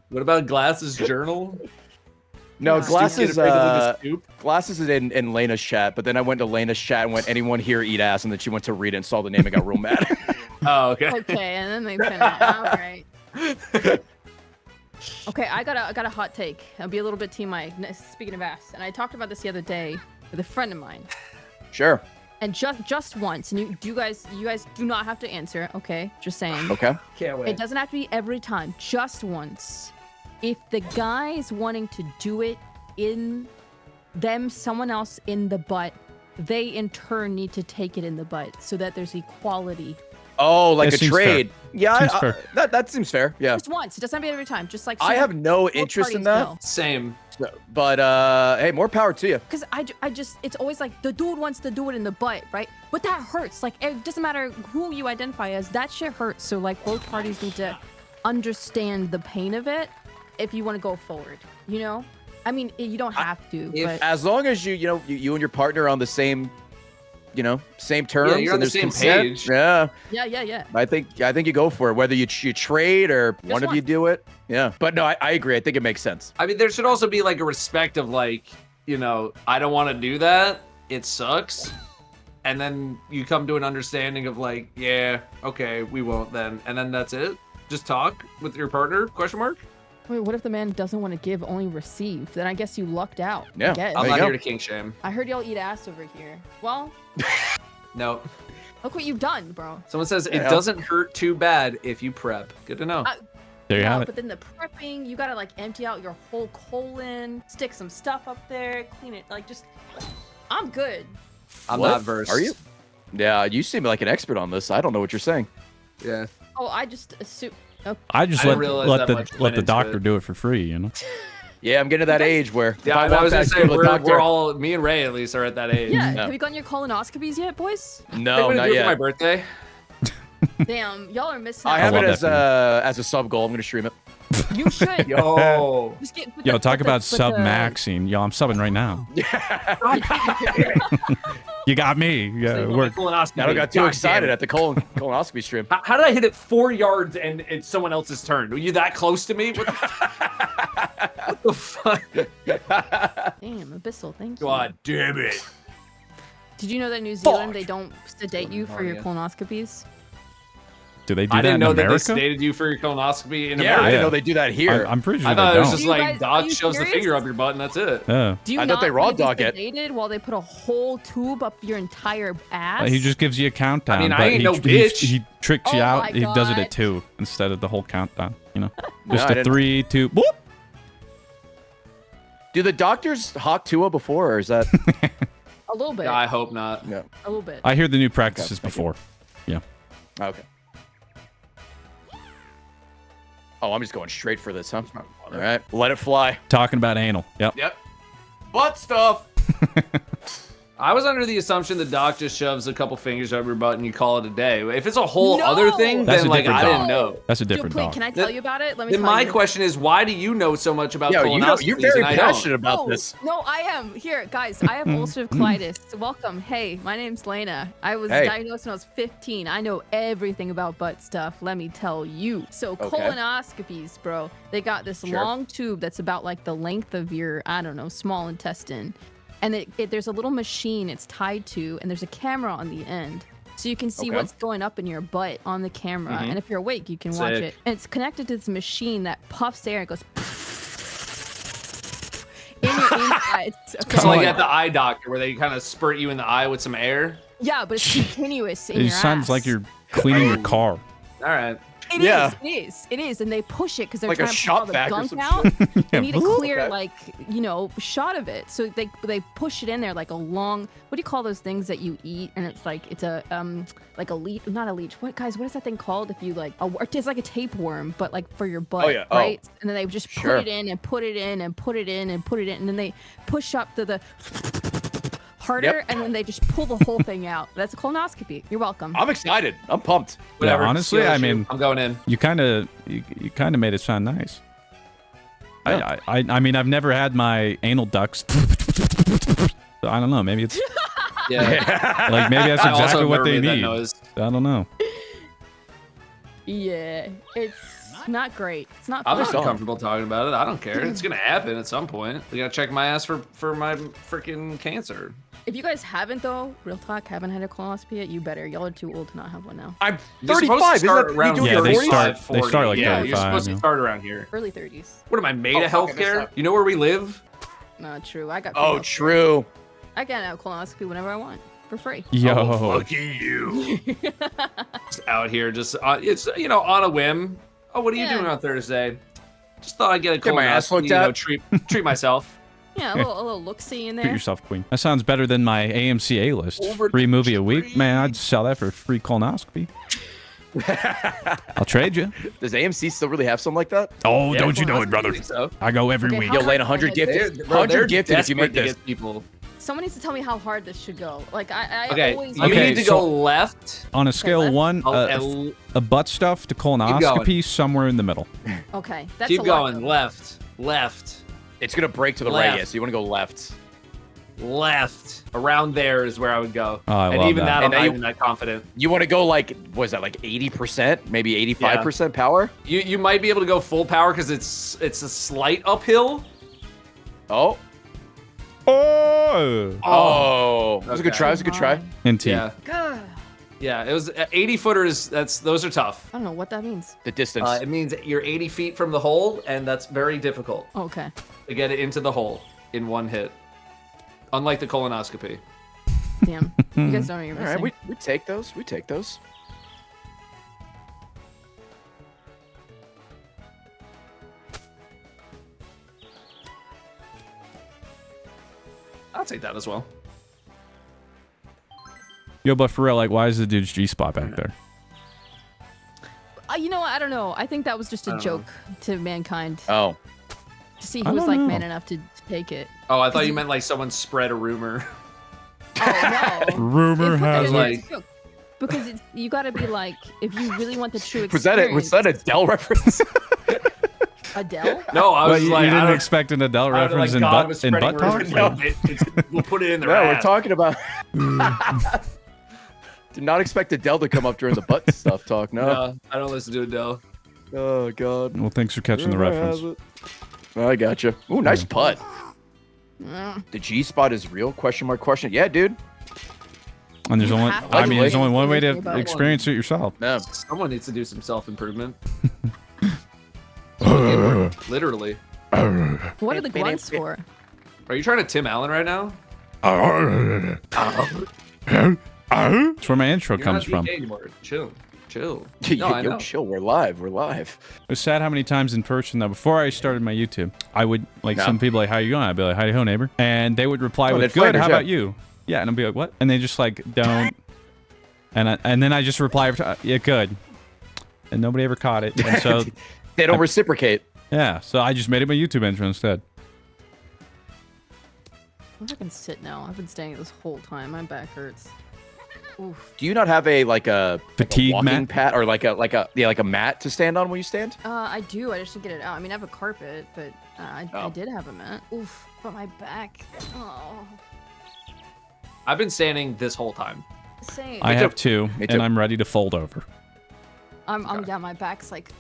What about Glasses Journal? No, Yeah. Get glasses. afraid to look at Scoop? Glasses is in Layna's chat, but then I went to Layna's chat and went, anyone here eat ass, and then she went to read it and saw the name and got real mad. Oh, okay. Okay, and then they finish. All right. Okay, I got a hot take. I'll be a little bit team Mike. Speaking of ass, and I talked about this the other day with a friend of mine. Sure. And just once, and you guys do not have to answer. Okay, just saying. Okay. Can't wait. It doesn't have to be every time. Just once. If the guy is wanting to do it in someone else in the butt, they in turn need to take it in the butt so that there's equality. Oh, like That a seems trade. Yeah, Seems fair. that seems fair. Yeah. Just once. It doesn't have to be every time. Just like I have no interest in that, Same. but hey, more power to you. Because I just, it's always like the dude wants to do it in the butt, right? But that hurts. Like, it doesn't matter who you identify as, that shit hurts. So, like, both parties need to understand the pain of it if you want to go forward, you know? I mean, you don't have to, but As long as you and your partner are on the same, same terms you're on and the there's same consent. page. Yeah. yeah. I think you go for it, whether you trade or one of you once. do it. Yeah. But no, I agree. I think it makes sense. I mean, there should also be like a respect of like, I don't want to do that. It sucks. And then you come to an understanding of like, yeah, okay, we won't then. And then that's it. Just talk with your partner, question mark? Wait, what if the man doesn't want to give, only receive? Then I guess you lucked out. Yeah. I guess. I'm There you not go. here to kink shame. I heard y'all eat ass over here. Well, No. Look what you've done, bro. Someone says it Yeah. doesn't hurt too bad if you prep. Good to know. There you Yeah, have it. but then the prepping, you gotta like empty out your whole colon, stick some stuff up there, clean it. Like just, I'm good. I'm What? not versed. Are you? Yeah, you seem like an expert on this. I don't know what you're saying. Yeah. Oh, I just assume. Oh, I just I let didn't realize let that the much let went the into doctor it. do it for free, you know. Yeah, I'm getting to that age where if Yeah, I walk was gonna past say you to the we're doctor- all me and Ray at least are at that age. yeah. No. Have you gotten your colonoscopies yet, boys? No, I'm gonna not do it for my yet. birthday. Damn, y'all are missing I out. have love it that as a sub goal. I'm gonna stream it. You should. Yo. Just get, put Yo, the- talk put the- about put the- sub-maxing. Yo, I'm subbing right now. You got me. Yeah, it worked. I got too excited at the colonoscopy stream. How did I hit it 4 yards and it's someone else's turn? Were you that close to me? What the fuck? Damn, Abyssal, thank you. God damn it. Did you know that in New Zealand they don't sedate you for your Yeah. colonoscopies? Do they do I that didn't in know that they America? sedated you for your colonoscopy in Yeah, I America. didn't know they do that here. I'm pretty sure I they thought it was don't. just You like guys- are dog you shoves the serious? finger up your butt and that's it. Yeah. Do you I thought not they raw wanna be dog it. sedated while they put a whole tube up your entire ass? He just gives you a countdown. I mean, I but ain't he, no he- bitch. He tricks you Oh out. my He does it God. at 2 instead of the whole countdown. You know, No, just I a didn't. 3, 2. Whoop. Do the doctors hawk Tua before, or is that? a little bit. Yeah, I hope not. No. A little bit. I hear the new practices thank you. before. Yeah. Okay. Oh, I'm just going straight for this, huh? All right, let it fly. Talking about anal. Yep. Yep. Butt stuff. I was under the assumption the doc just shoves a couple fingers up your butt and you call it a day. If it's a whole No! other thing, That's then a like different I doc. didn't know. That's a Dude, different wait, dog. can I tell you about it? Let me Then tell my you. question is, why do you know so much about Yo, colonoscopies you're very and I don't? passionate about this. No, I am. Here, guys, I have ulcerative colitis. Welcome. Hey, my name's Layna. I was Hey. diagnosed when I was 15. I know everything about butt stuff, let me tell you. So Okay. colonoscopies, bro, they got this Sure. long tube that's about like the length of your, I don't know, small intestine. And there's a little machine it's tied to, and there's a camera on the end. So you can see Okay. what's going up in your butt on the camera. And if you're awake, you can watch Sick. it. And it's connected to this machine that puffs air and goes in your insides. Okay? It's like at the eye doctor where they kind of spurt you in the eye with some air. Yeah, but it's continuous in It your sounds ass. like you're cleaning your car. All right. It Yeah. is. It is. It is. And they push it because they're Like a trying to pull all shop the vac or gunk some out. shit. They need a clear, Okay. like, shot of it. So they push it in there like a long. What do you call those things that you eat? And it's a like a leech, not a leech. What is that thing called? If you like, it's like a tapeworm, but like for your butt, yeah. Oh. right? And then they just Sure. put it in and put it in and put it in and put it in, and then they push up to the harder, Yep. and then they just pull the whole thing out. That's a colonoscopy. You're welcome. I'm excited. I'm pumped. Whatever. honestly, Skill I issue. mean- I'm going in. You kind of made it sound nice. Yeah. I mean, I've never had my anal ducts. So I don't know. Maybe it's Yeah. like maybe that's I also exactly what never they made that need. noise. I don't know. Yeah, it's not great. It's not I'm fun. just uncomfortable talking about it. I don't care. It's gonna happen at some point. We gotta check my ass for my freaking cancer. If you guys haven't, though, real talk, haven't had a colonoscopy yet, you better. Y'all are too old to not have one now. I'm You're supposed to 35. Isn't start that around you do Yeah, it they in your 40s? start- they start like yeah, 35, you're supposed yeah. to start around here. Early 30s. What am I made Oh, of fuck, I missed healthcare? that. You know where we live? Not true. I got. Oh, free healthcare. true. I can have a colonoscopy whenever I want for free. Yo, Oh, fuck you. Just out here, just it's on a whim. Oh, what are you Yeah. doing on Thursday? Just thought I'd get a Get my ass looked at. treat myself. Yeah, a little look-see in treat there. yourself, queen. That sounds better than my AMC A list. Over Free movie a the week, man. I'd sell that for a free colonoscopy. I'll trade you. Does AMC still really have something like that? Oh, Yeah, don't you know it, I brother? think so. I go every Okay, week. how Yo, hard Lane, can I 100 get gifted. this? 100 gifted if you desperate make to this. get people. Someone needs to tell me how hard this should go. Like I Okay, always. you Okay, need to so- go left. On a scale left. 1, a butt stuff to colonoscopy, somewhere in the middle. Okay, that's Keep a lot, going though. left. It's gonna break to the Left. right, yeah, so you want to go left. Left. Around there is where I would go. Oh, I and love even that. that, I'm And not now you- even that confident. You want to go like, was that like 80%, maybe 85% power? You might be able to go full power because it's a slight uphill. Oh, Oh! oh, that was a good Okay. try. That was a good try. And T. Yeah, God, yeah. It was 80 footers. Those are tough. I don't know what that means. The distance. It means you're 80 feet from the hole, and that's very difficult Okay. to get it into the hole in one hit. Unlike the colonoscopy. Damn, you guys don't know you're All missing. right, we take those. We take those. I'll take that as well. Yo, but for real, like, why is the dude's G-spot back there? You know what? I don't know. I think that was just a don't joke to mankind Oh. to see I who was don't like know. man enough to take it. Oh, I thought you meant like someone spread a rumor. Oh no. Rumor It- has because it. like- it's a joke. Because it's, you gotta be like, if you really want the true experience. Was that a Dell reference? Adele? No, I Well, was you, like, you I didn't don't- expect an Adele I don't know, reference like in God was butt spreading talk? rumors. No, we'll put it in the No, we're ass. talking about. Did not expect Adele to come up during the butt stuff talk. No. No, I don't listen to Adele. Oh God. Well, thanks for catching the Rumor reference. has it. I gotcha. Ooh, nice putt. Mm. The G spot is real? Question mark question. Yeah, dude. And there's You only, have I mean, there's to only one way to think about it. experience it yourself. No. Someone needs to do some self-improvement. Literally. What are the grunts for? Are you trying to Tim Allen right now? That's where my intro You're comes not from. DK anymore. Chill. Chill. Yo, No, I know. chill. We're live. We're live. It was sad how many times in person that before I started my YouTube, I would like Yeah. some people like, "How you going?" I'd be like, "How you doing, neighbor?" And they would reply with, that's "Good. Flanders, How yeah. about you?" Yeah, and I'd be like, "What?" And they just like don't. And then I just reply, "Yeah, good." And nobody ever caught it. And so They don't reciprocate. yeah, so I just made it my YouTube intro instead. I wish I can sit now. I've been staying this whole time. My back hurts. Oof. Do you not have a Fatigue walking mat? pad or like a mat to stand on when you stand? I do. I just didn't get it out. I mean, I have a carpet, but I Oh. did have a mat. Oof. But my back. Oh. I've been standing this whole time. Same. I too. have two, Me and too. I'm ready to fold over. I'm yeah. My back's like.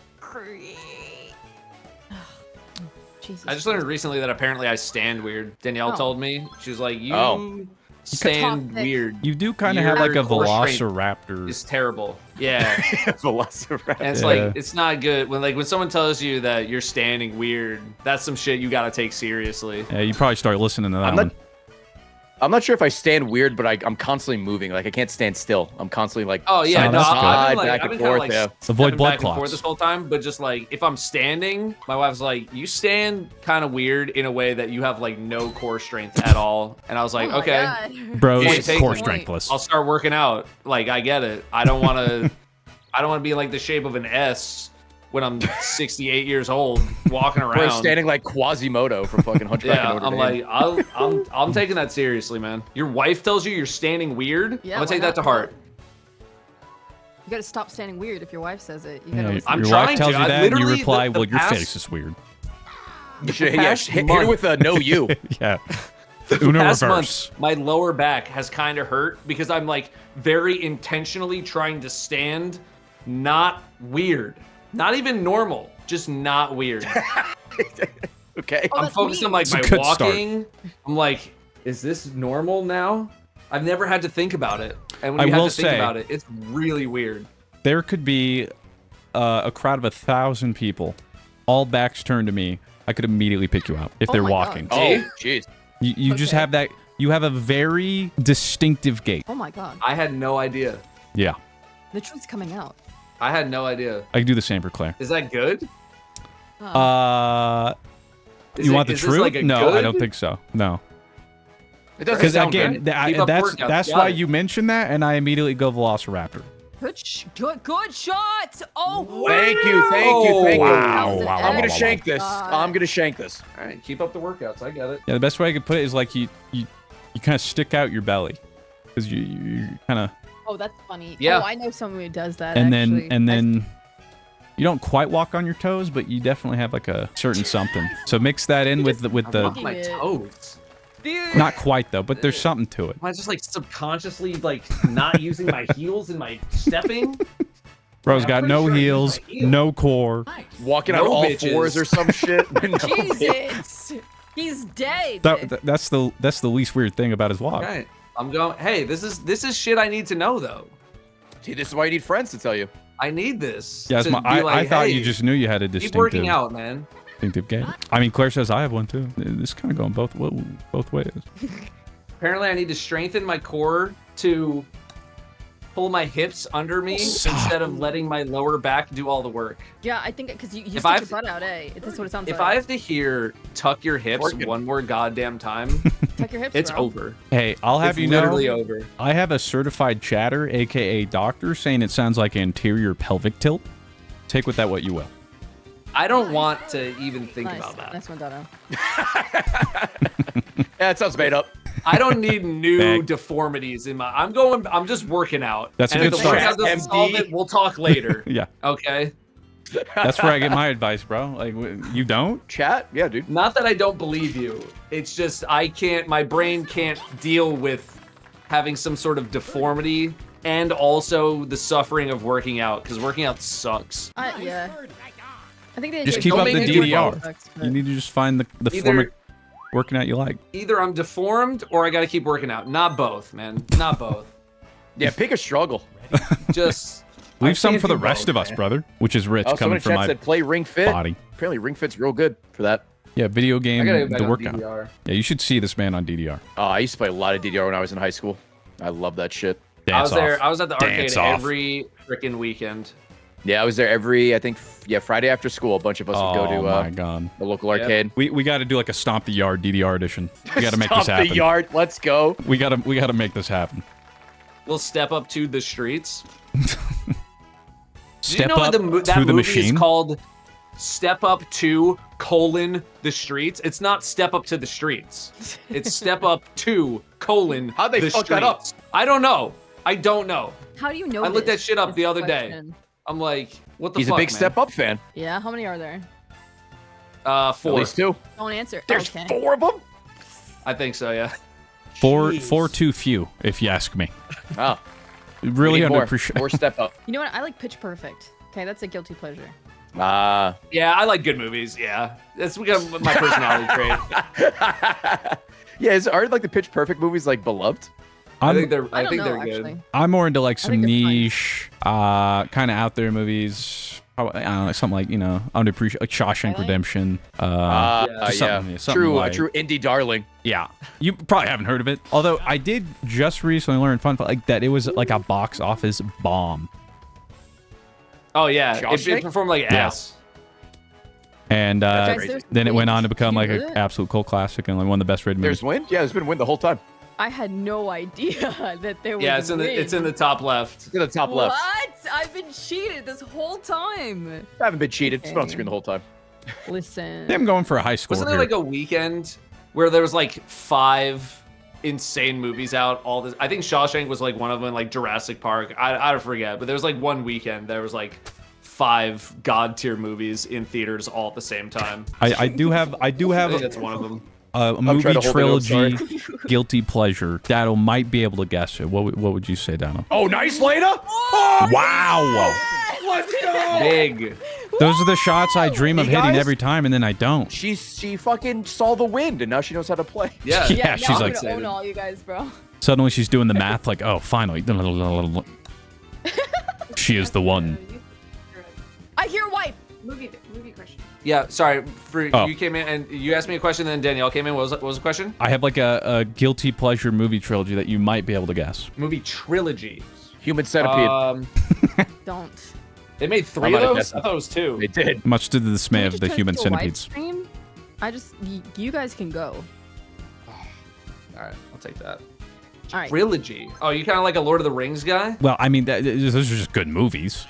Jesus. I just learned recently that apparently I stand weird. Danielle Oh. told me. She was like, you Oh. stand Topic. weird. You do kind of have Your like a core strength velociraptor. It's terrible. Yeah. Velociraptor. And it's Yeah. like, it's not good. When someone tells you that you're standing weird, that's some shit you gotta take seriously. Yeah, you probably start listening to that one. I'm not sure if I stand weird, but I'm constantly moving. Like I can't stand still. I'm constantly like. Oh yeah, Oh, no, that's good. I've been, like, Back I've and been kind of forth, like yeah. Avoid stepping blood back and forth clots. this whole time, but just like if I'm standing, my wife's like, you stand kind of weird in a way that you have like no core strength at all. And I was like, Oh my okay, God. Bros, Point taken. core Point. strengthless. I'll start working out. Like I get it. I don't want to. I don't want to be like the shape of an S when I'm 68 years old walking Bro, around. standing like Quasimodo from fucking Hunchback Yeah, of Notre I'm Dame. like, I'm taking that seriously, man. Your wife tells you you're standing weird. Yeah, I'm gonna why take that not? to heart. You gotta stop standing weird if your wife says it. You Yeah, gotta your listen. I'm wife trying tells to. you I that, and you literally- reply, the "Well, your past- face is weird." You should, past hit her month- with a no you. Yeah. The Uno past reverse. month, my lower back has kind of hurt because I'm like very intentionally trying to stand not weird, not even normal, just not weird. Okay. Oh, I'm that's focused me. on like It's a my good start. walking. I'm like, is this normal now? I've never had to think about it, and when I you have will to think say- about it, it's really weird. There could be a crowd of 1,000 people, all backs turned to me. I could immediately pick you out if Oh they're my walking. God. Oh, jeez. You just Okay. have that. You have a very distinctive gait. Oh my God. I had no idea. Yeah, The truth's coming out. I had no idea. I can do the same for Claire. Is that good? Is You it- want the is this truth? like a No, I good? don't think so. No, It doesn't because sound again, good. Keep up that's workouts, that's got why it. you mentioned that, and I immediately go Velociraptor. Good shot. Oh. Thank you, thank you, thank you. Wow, That was an wow, I'm wow, gonna wow, shank this. God. I'm gonna shank this. All right, keep up the workouts. I get it. Yeah, the best way I could put it is like you kind of stick out your belly, because you kind of, Oh, that's funny. Yeah. Oh, I know someone who does that. and actually. then you don't quite walk on your toes, but you definitely have like a certain something. So mix that in with I'm the on my it. toes. Dude. not quite though, but there's something to it. Am I just like subconsciously like not using my heels in my stepping? Bro's I'm got pretty no sure I use heels, my heel. no core. Walking No on all bitches. fours or some shit. No. Jesus. He's dead. That's the least weird thing about his walk. Right. I'm going. Hey, this is shit I need to know though. See, this is why you need friends to tell you. I need this. Yeah, to I be like, thought hey, you just knew you had a keep working distinctive, out, man. distinctive gait. I mean, Claire says I have one too. This kind of going both ways. Apparently, I need to strengthen my core to pull my hips under me instead of letting my lower back do all the work. Yeah, I think because you If stick I- your butt out, eh? That's what it sounds If like. I have to hear "tuck your hips" Working. one more goddamn time, Tuck your hips, it's bro. over. Hey, I'll have It's you know, literally over. I have a certified chatter, aka doctor, saying it sounds like anterior pelvic tilt. Take with that what you will. I don't want to even think Nice. about that. Nice one, Datto. Yeah, it sounds made up. I don't need new Bag. deformities in my. I'm just working out. That's a and good if the start. workout doesn't solve it, we'll talk later. Yeah, Okay. that's where I get my advice, bro. Like, you don't? Chat? Yeah, dude. Not that I don't believe you. It's just I can't. My brain can't deal with having some sort of deformity and also the suffering of working out because working out sucks. Yeah. I think they Just did keep both up the make it DDR. products, You but- need to just find the Either- form of working out you like. Either I'm deformed or I got to keep working out. Not both, man. Not both. Yeah, pick a struggle. Just I Leave some can't for the do rest both, of us, man. brother, which is rich Oh, someone coming in from chat my said play Ring Fit. body. Apparently, Ring Fit's real good for that. Yeah, video I game, gotta go back the on workout. DDR. Yeah, you should see this man on DDR. Oh, I used to play a lot of DDR when I was in high school. I love that shit. Dance I was there. off. I was at the arcade Dance off. every freaking weekend. Yeah, I was there every, I think, Friday after school. A bunch of us would go Oh to my god. the local Yep. arcade. We got to do like a stomp the yard DDR edition. We got to make this Stomp happen. the yard. Let's go. We got to make this happen. We'll step up to the streets. Do you Step know up that to the movie machine. is called Step Up to the Streets? It's not Step Up to the Streets. It's Step Up to How'd they the fuck that up? streets. I don't know. I don't know. How do you know? I looked this? that shit up That's the other day. question. I'm like, what the He's fuck, a big man? Step Up fan. Yeah, how many are there? At 4. least 2. Don't answer. There's okay. 4 of them? I think so, yeah. Four too few, if you ask me. Oh, Really we need more. underappreciated. More Step Up. You know what? I like Pitch Perfect. Okay, that's a guilty pleasure. Ah. Yeah, I like good movies. Yeah, that's my personality trait. Yeah, are like the Pitch Perfect movies like beloved? I think I don't they're know, good. actually. I'm more into like I some think they're fine. niche, kind of out there movies. I don't know, something like underappreciated, like Shawshank Really? Redemption. Yeah. Just Yeah. something True, light. a true indie darling. Yeah, you probably haven't heard of it. Although I did just recently learn fun fact, like that it was like a box office bomb, Oh yeah, it Shawshank? performed like Yeah. ass. and That's Guys, crazy. there's then it went on to wind. become You like know an that? absolute cult classic and like one of the best rated movies. There's wind? Yeah, there's been wind the whole time. I had no idea that there was. Yeah, it's in the top left. Look at the top What? left. I've been cheated this whole time. I haven't been cheated. It's been on Okay. screen the whole time. Listen. I'm going for a high score Wasn't here. there like a weekend where there was like 5 insane movies out? All this, I think Shawshank was like one of them. Like Jurassic Park, I forget, but there was like one weekend there was like 5 god tier movies in theaters all at the same time. I do have I think that's a, one of them. a movie trying to hold it up, trilogy guilty pleasure. Datto might be able to guess it. What would you say, Datto? Oh, nice, Layna! Oh, Wow! let's go! Big. Those are the shots I dream of Hey, hitting guys. every time, and then I don't. She fucking saw the wind, and now she knows how to play. Yeah. Yeah, now she's I'm like- gonna own all you guys, bro. Suddenly she's doing the math, like, oh, finally. She is the one. I hear wife. Movie question. Yeah. Sorry. Oh. You came in and you asked me a question, and then Danielle came in. What was the question? I have like a guilty pleasure movie trilogy that you might be able to guess. Movie trilogy. Human Centipede. Don't. They made 3 I'm of gonna those. guess I thought it was 2. they did. Much to the dismay Can we of just the turn human this to a wife centipedes. stream? You guys can go. All right, I'll take that. All right. Trilogy. Oh, you kind of like a Lord of the Rings guy? Well, I mean, those are just good movies.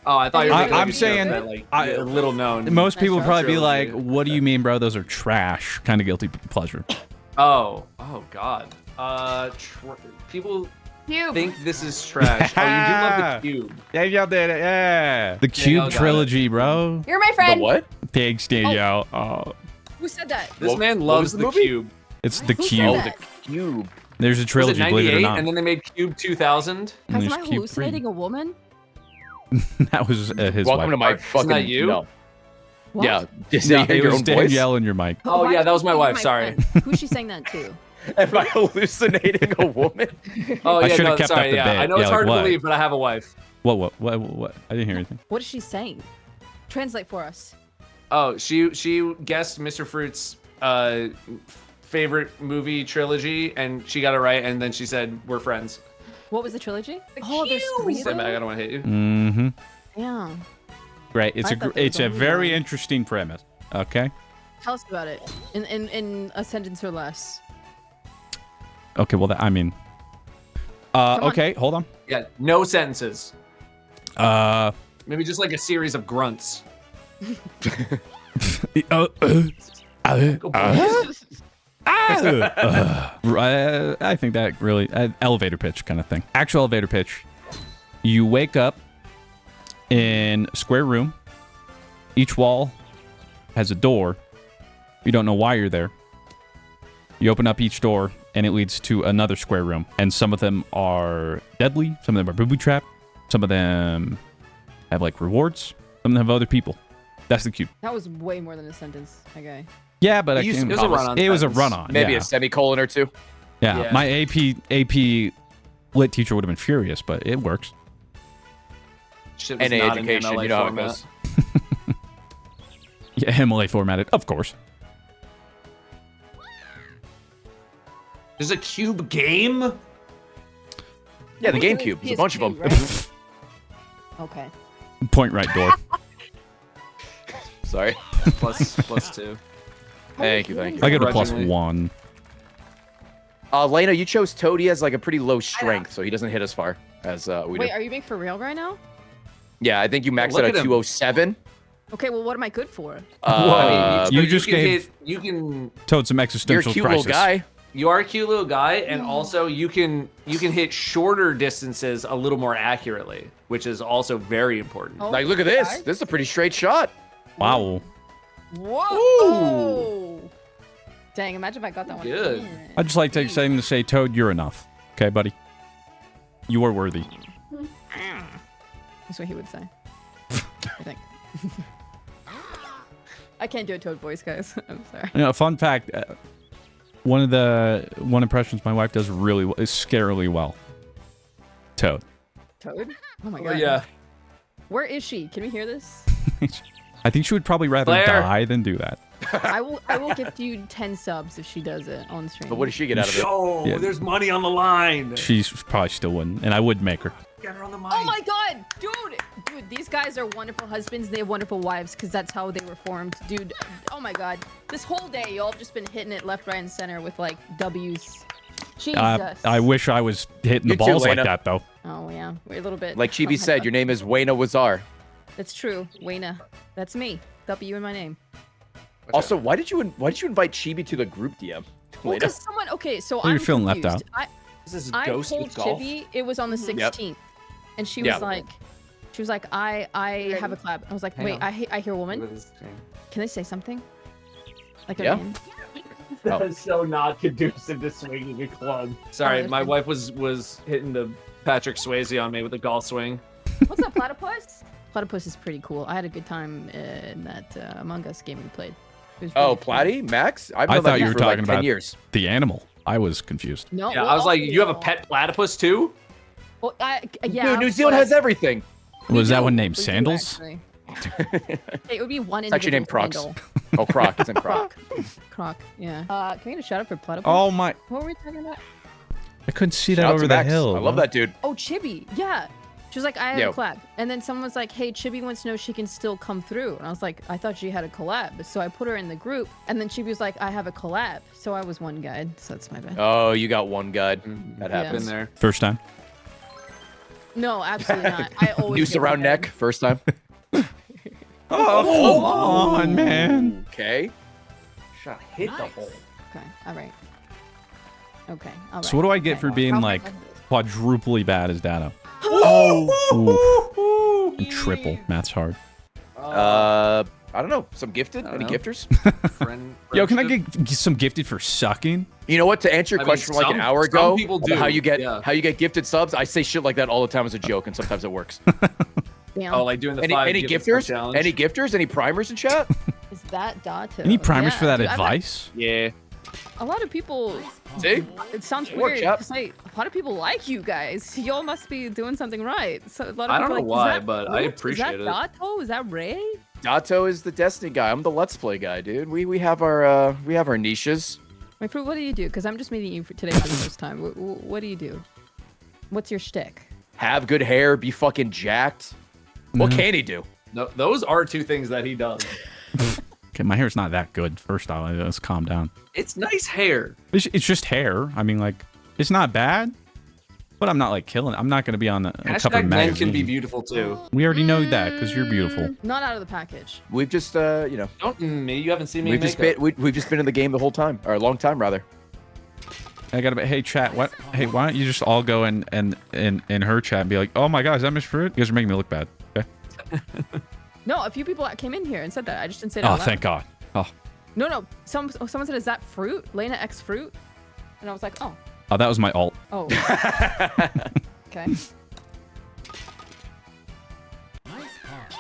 Oh, I thought you were. I- making, like, I'm a joke saying- that, like I- little known. Most people would Nice probably be trilogy. like, what do you mean, bro? Those are trash. Kind of guilty pleasure. Oh God. People Cube. think this is trash. Oh, you do love the cube. Danielle did it, yeah. The Cube got it. trilogy, bro. You're my The friend. what? Thanks, Danielle. Oh, Who said that? This What- man what loves was the the movie? cube. it's the Who said Cube. Oh, that? the cube. There's a Was it trilogy, believe it or 98? not. And then they made Cube 2000. And Guys, am there's I Cube 3. hallucinating a woman? That was his Welcome wife. to my Isn't fucking. that you? No. What? Yeah. Just No, you hear it your was own voice? Danielle and your mic. Oh, Why yeah, is that was she my saying wife, sorry. friend? Who's she saying that to? Am I hallucinating a woman? Oh I yeah, should've no, kept sorry. up the Yeah, bit. I know Yeah, it's hard like to what? believe, but I have a wife. What? I didn't hear anything. What is she saying? Translate for us. Oh, she guessed Mr. Fruit's favorite movie trilogy, and she got it right, and then she said we're friends. What was the trilogy? Oh, there's 3 of Stand back, I them? don't want to hit you. Mm-hmm. Yeah. Right. It's I thought there it's was a only very one. interesting premise. Okay. Tell us about it in a sentence or less. Okay. Well, I mean. on. Okay. Hold on. Yeah, no sentences. Uh. Maybe just like a series of grunts. Go boys. I think that really elevator pitch kind of thing. Actual elevator pitch. You wake up in a square room. Each wall has a door. You don't know why you're there. You open up each door, and it leads to another square room. And some of them are deadly. Some of them are booby trapped. Some of them have like rewards. Some of them have other people. That's the cube. That was way more than a sentence. Okay. Yeah, but You used- it was a run-on It was a sentence. run-on. Maybe yeah. a semicolon or two. Yeah, Yeah. my AP lit teacher would have been furious, but it works. Shit was NA not in education, MLA you know how it format. goes. Yeah, MLA formatted, of course. There's a cube game? Yeah, the I think GameCube. it was There's a bunch of them. PS2, right? Okay. Point right door. Sorry. plus 2. Thank you, thank you. I get a plus Grudgingly. 1. Lena, you chose Toad. He has like a pretty low strength, so he doesn't hit as far as we Wait, do. are you being for real right now? Yeah, I think you maxed look out at at him. 207. Okay, well, what am I good for? I mean, you so just can gave- you can Toad some You're a existential cute crisis. little guy. you are a cute little guy, and also you can hit shorter distances a little more accurately, which is also very important. Oh, Like, look at this. guys. This is a pretty straight shot. Wow. Whoa! Dang, imagine if I got that one. Good. in. I'd just like to take a second to say, Toad, you're enough. Okay, buddy? You are worthy. That's what he would say. I think. I can't do a Toad voice, guys. I'm sorry. You know, fun fact, one impressions my wife does really well, is scarily well. Toad. Toad? Oh my Oh, god. yeah. Where is she? Can we hear this? I think she would probably rather Claire. die than do that. I will gift you 10 subs if she does it on stream. But what does she get out of it? Oh, Yeah. there's money on the line. She's probably still wouldn't, and I would make her. Get her on the mic. Oh my god, dude, these guys are wonderful husbands. They have wonderful wives because that's how they were formed, dude. Oh my god, this whole day y'all have just been hitting it left, right, and center with like W's. Jesus. I wish I was hitting the You too, balls like Lena. that, though. Oh yeah, we're a little bit. Like Chibi said, your name is Wayna Wazar. That's true, Wayna. That's me. W in my name. Also, why did you invite Chibi to the group DM? Well, Lena? because someone. Okay, so You're I'm feeling left confused. This is I Ghost told with golf. Chibi it was on the 16th, and she Yeah. was like, I have a collab. I was like, Hang wait, on. I hear a woman. Look at this thing. Can they say something? Like a Yeah. man? Oh. That's so not conducive to swinging a club. Sorry, Oh, my okay. wife was hitting the Patrick Swayze on me with the golf swing. What's up, Platypus? Platypus is pretty cool. I had a good time in that Among Us game we played. It was Oh, really fun. Platy? Max? I've I known thought that you dude were for talking like 10 about years. the animal. I was confused. No, Yeah, well, I was like, also, you have a pet platypus too? Well, yeah. Dude, New Zealand has everything. Was that do. one named We do, Sandals? actually. It would be one It's actually named individual Crocs. handle. Oh, Croc. It's in Croc. Croc, yeah. Can we get a shout out for Platypus? Oh my! What were we talking about? I couldn't see that Shout out over to the Max. hill. I love that dude. Oh, Chibi, yeah. She was like, I have Yo. a collab. And then someone was like, hey, Chibi wants to know if she can still come through. And I was like, I thought she had a collab. So I put her in the group. And then Chibi was like, I have a collab. So I was one guide. So that's my bad. Oh, you got one guide. That Yeah. happens. Been there. First time. No, absolutely not. I always Noose get around one neck, guide. first time. Oh, come on, man. Okay. Shot hit the hole. Okay, all right. Okay, all right. So what do I get Okay. for being How like much- quadruply bad as Datto? Oh. And triple. Math's hard. I don't know. Some gifted? I don't Any know. gifters? Yo, can I friendship? get some gifted for sucking? You know what? To answer your I mean, question from like an some- hour some ago, people about do, how you get yeah. gifted subs, I say shit like that all the time as a joke, and sometimes it works. Damn. Oh, like doing the Any 5 any gifted sub gifters? challenge? Any gifters? Any primers in chat? Is that Datto? Any primers Yeah, for that dude, I've had- advice? Yeah. A lot of people. See? It sounds Good work, weird chap. to say. A lot of people like you guys. Y'all must be doing something right. So a lot of I don't people know are like, why, is that but I Groot? appreciate Is it. that Datto? Is that Ray? Datto is the Destiny guy. I'm the Let's Play guy, dude. We have our niches. My fruit, what do you do? Because I'm just meeting you today for the first time. What do you do? What's your shtick? Have good hair, be fucking jacked. What can he do? No, those are two things that he does. Okay, my hair's not that good. First off, let's calm down. It's nice hair. It's just hair. I mean, like, it's not bad, but I'm not like killing it. I'm not gonna be on a cover Hashtag of men magazine. can be beautiful too. We already know that because you're beautiful. Not out of the package. We've just, you know, Don't me. You haven't seen me. we've in just makeup. been we've just been in the game the whole time, or a long time rather. I gotta be. Hey, chat. What? Hey, why don't you just all go in her chat and be like, oh my god, is that Miss Fruit? You guys are making me look bad. Okay. No, a few people came in here and said that. I just didn't say it Oh, out loud. thank God. Oh, No. Someone said, "Is that fruit? Layna X fruit?" And I was like, "Oh, oh, that was my alt. oh." Okay. Nice part.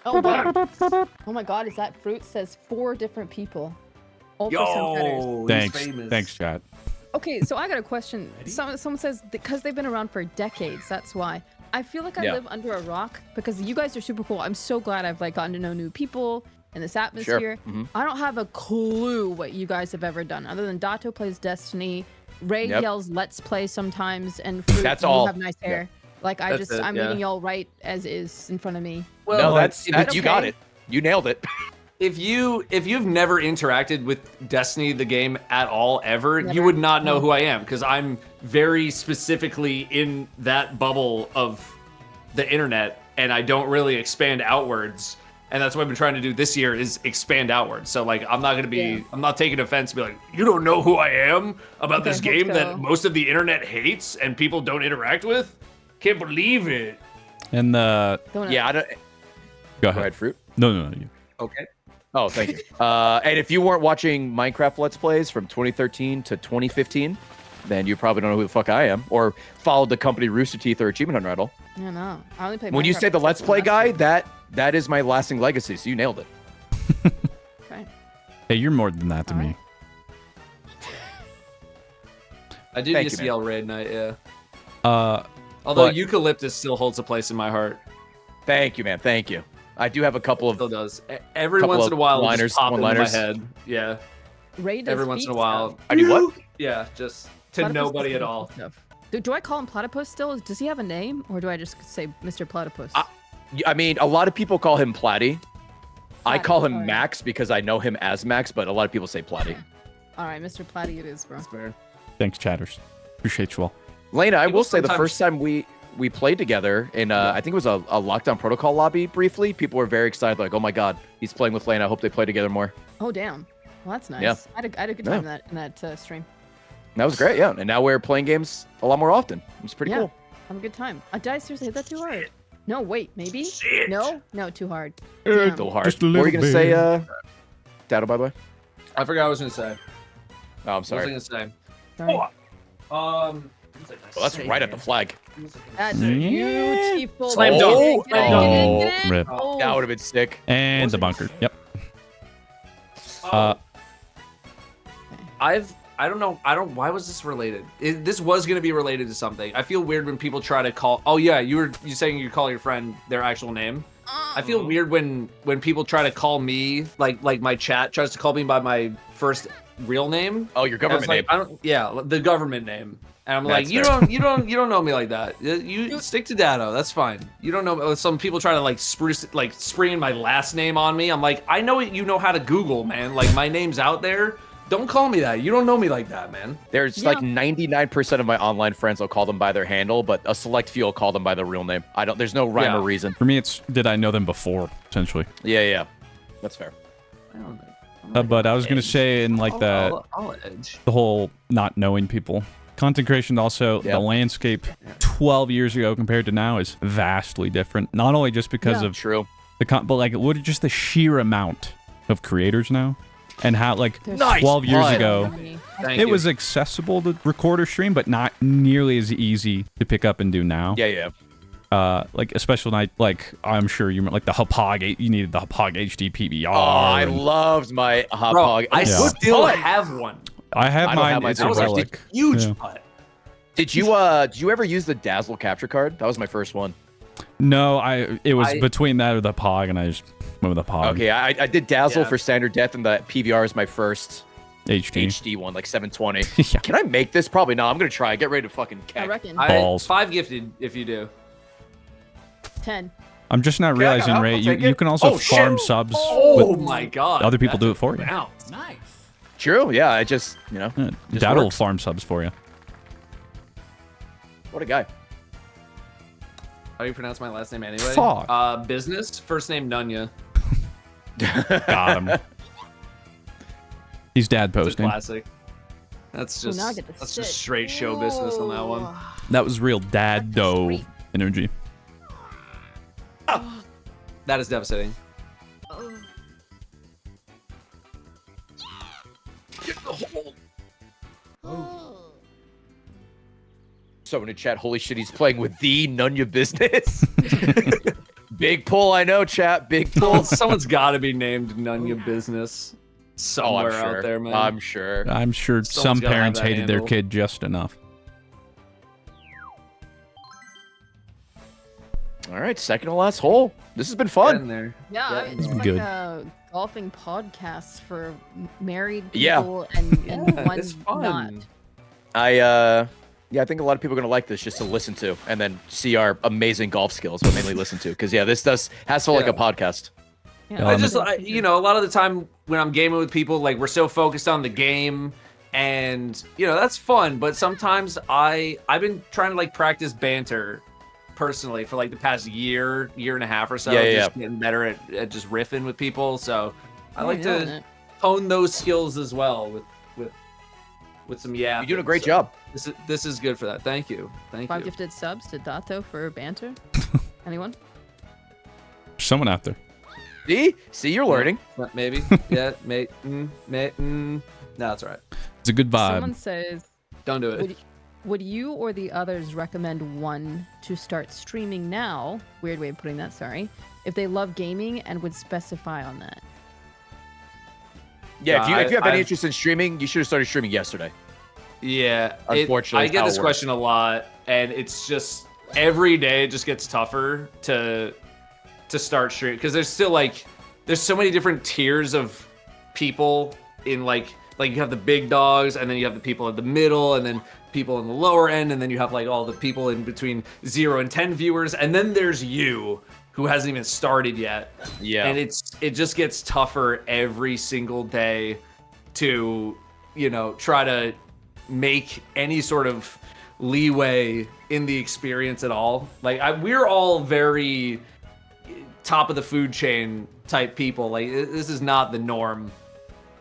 Oh, wow. Oh my God, is that fruit? Says 4 different people. All for some cheddars. Yo, Thanks. he's famous. Thanks, chat. Okay, so I got a question. Someone says because they've been around for decades, that's why. I feel like I Yeah. live under a rock because you guys are super cool. I'm so glad I've like gotten to know new people in this atmosphere. Mhm. I don't have a clue what you guys have ever done other than Datto plays Destiny. Ray Yep. yells "Let's play" sometimes, and Fruit, That's you all. have nice hair. Like That's it, I'm yeah. reading y'all right as is in front of me. Well, No, that's if, you got okay. it. You nailed it. if you've never interacted with Destiny the game at all ever, you Never. would not know No. who I am because I'm very specifically in that bubble of the internet, and I don't really expand outwards. And that's what I've been trying to do this year is expand outwards. So like I'm not gonna be Yeah. I'm not taking offense to be like, you don't know who I am about Okay, this hope game so. that most of the internet hates and people don't interact with. Can't believe it. And Don't Yeah, I don't. go Go ahead. ahead, fruit. No. You. Okay. Oh, thank you. And if you weren't watching Minecraft Let's Plays from 2013 to 2015, then you probably don't know who the fuck I am, or followed the company Rooster Teeth or Achievement Hunter at all. I know. I only play. When you Minecraft say the except Let's for Play last guy, year. that is my lasting legacy. So you nailed it. Okay. Hey, you're more than that to me. I do Thank you, UCL raid night, yeah. Uh, Although But- Eucalyptus still holds a place in my heart. Thank you, man. Thank you. I do have a couple Still of. does. Every Couple once of in a while, it'll liners, just pop into my one-liners. head. Yeah. Ray does Every once in a feet while. stuff. I do what? Yeah, just to Platypus nobody does at feet all. stuff. Do I call him Platypus still? Does he have a name, or do I just say Mr. Platypus? I mean, a lot of people call him Platty. I call him alright. Max because I know him as Max, but a lot of people say Platty. All right, Mr. Platty, it is, bro. That's fair. thanks, chatters. Appreciate you all. Lena, I People will say the sometimes- first time we played together in I think it was a Lockdown Protocol lobby briefly, people were very excited, like, oh my god, he's playing with Lena. I hope they play together more. Oh damn. Well, that's nice. Yeah. I had a good time in that stream. And that was great, yeah. And now we're playing games a lot more often. It's pretty Yeah. cool. Have a good time. Did I seriously hit that too hard? No, wait, maybe? Shit. No, too hard. Uh, Damn. Still hard. Just a What were you little gonna say, bit. Datto, by the way? I forgot what I was gonna say. Oh, I'm What was I sorry. gonna say? Sorry. What was I gonna Well, that's say right at here? the flag. That's Yeah. beautiful. Slam Get dunk. it, get it, get it, get it. Rip. Oh, That would have been sick. And the bunker. Yep. Uh, I don't know. Why was this related? This was gonna be related to something. I feel weird when people try to call. Oh yeah, you saying you call your friend their actual name. I feel weird when people try to call me like my chat tries to call me by my first real name. Oh, your And I was government name. like, I don't. Yeah, the government name. And I'm like, That's you fair. don't know me like that. You stick to Datto. That's fine. You don't know. Some people try to like spring my last name on me. I'm like, I know you know how to Google, man. Like my name's out there. Don't call me that. You don't know me like that, man. There's Yeah. like 99% of my online friends will call them by their handle, but a select few will call them by their real name. There's no rhyme Yeah. or reason. for me, it's did I know them before, essentially. Yeah. That's fair. I don't know. But I was gonna say in like I'll edge. the whole not knowing people. Content creation also, Yeah. the landscape 12 years ago compared to now is vastly different. Not only just because Yeah. of True. but like what just the sheer amount of creators now and how like There's Nice 12 years pun. ago Thank it you. was accessible to record or stream, but not nearly as easy to pick up and do now. Yeah. Like a special night, like I'm sure you remember, like the Hapog, you needed the Hapog HD PVR. Oh, I and loved my hot Bro, pog. I Yeah. still have one. I have I don't mine. have mine It's too. a That was a relic. huge Yeah. putt. Did you ever use the Dazzle capture card? That was my first one. No, it was I- between that or the Pog, and I just went with the Pog. Okay, I did Dazzle Yeah. for standard death, and the PVR is my first HD. HD one, like 720. Yeah. Can I make this? Probably not. I'm gonna try. Get ready to fucking I catch. reckon. Balls. 5 gifted if you do. 10. I'm just not Okay, realizing, I'll Ray, take you it. can also Oh, shit. farm subs Oh with my god. other people That's do it for you. a bounce. Nice. True. Yeah. I just, just Datto will works. farm subs for you. What a guy. How do you pronounce my last name anyway? Fuck. Business, first name Nunya. Got him. He's dad It's a posting. classic. That's Ooh, just now I get to that's sit. just straight show business on that one. That was real Datto Street. energy. That is devastating. Someone in chat, holy shit, he's playing with the Nunya business. Big pull, I know, chat. Big pull. Someone's got to be named Nunya Business somewhere out there, man. I'm sure. I'm sure Someone's some gotta have parents that hated their handle. kid just enough. All right, second to last hole. This has been fun. in there. Yeah, Yeah, it's it's like good. a golfing podcast for married Yeah. people and one it's fun. not. I think a lot of people are gonna like this just to listen to and then see our amazing golf skills, but mainly listen to. Because this has felt like a podcast. Yeah, I just, a lot of the time when I'm gaming with people, like we're so focused on the game, and that's fun. But sometimes I've been trying to like practice banter personally for like the past year and a half or so. Yeah. Getting better at just riffing with people. So I You're like nailing to it. hone those skills as well with some You're doing a great job. This is good for that. Thank you. Thank 5 you. gifted subs to Datto for banter. Anyone? Someone out there. See, you're learning. Maybe. Yeah. No, that's all right. It's a good Someone vibe. says, Don't do it. would you or the others recommend one to start streaming now? Weird way of putting that, sorry. If they love gaming and would specify on that. Yeah, if you have any I've- interest in streaming, you should have started streaming yesterday. Yeah, Unfortunately, I get how it this works. question a lot, and it's just every day it just gets tougher to start streaming because there's still there's so many different tiers of people in like you have the big dogs, and then you have the people in the middle, and then people in the lower end, and then you have like all the people in between 0 and 10 viewers, and then there's you who hasn't even started yet. Yeah. And it just gets tougher every single day to try to make any sort of leeway in the experience at all. Like we're all very top of the food chain type people. Like this is not the norm.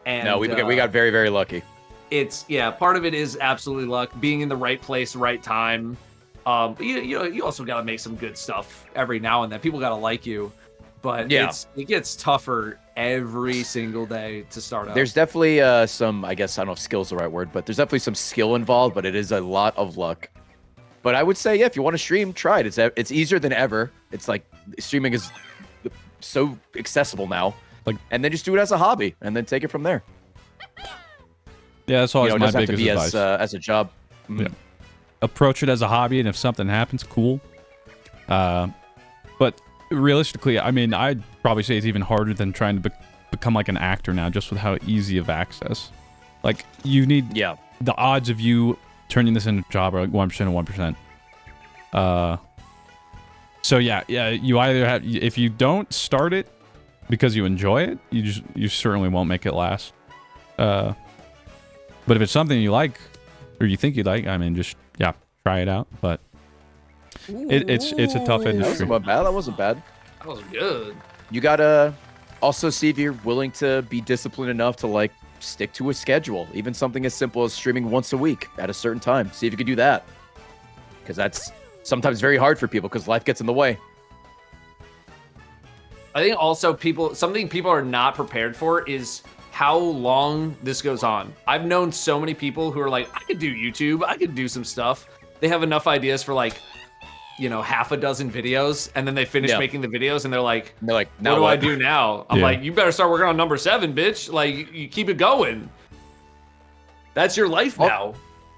And No, we got very, very lucky. it's part of it is absolutely luck, being in the right place, right time. But you also got to make some good stuff every now and then. People got to like you, but Yeah. it gets tougher every single day to start out. There's definitely some, I guess, I don't know if skill's the right word, but there's definitely some skill involved, but it is a lot of luck. But I would say, if you want to stream, try it. It's easier than ever. It's like streaming is so accessible now. And then just do it as a hobby, and then take it from there. Yeah, that's always It my doesn't have to biggest be advice. as a job. Mhm. Yeah. Approach it as a hobby, and if something happens, cool. But realistically, I mean, I'd probably say it's even harder than trying to become like an actor now, just with how easy of access. Like, you need the odds of you turning this into a job are like 1% and 1%. So yeah, you either have, if you don't start it because you enjoy it, you certainly won't make it last. But if it's something you like, or you think you like, I mean, just try it out. But it's a tough That industry. wasn't bad. That wasn't bad. That was good. You gotta also see if you're willing to be disciplined enough to stick to a schedule, even something as simple as streaming once a week at a certain time. See if you can do that, because that's sometimes very hard for people because life gets in the way. I think also something people are not prepared for is how long this goes on. I've known so many people who are like, I could do YouTube, I could do some stuff. They have enough ideas for half a dozen videos, and then they finish making the videos, and they're like, now what do I do now? I'm like, you better start working on number 7, bitch. Like, you keep it going. That's your life now.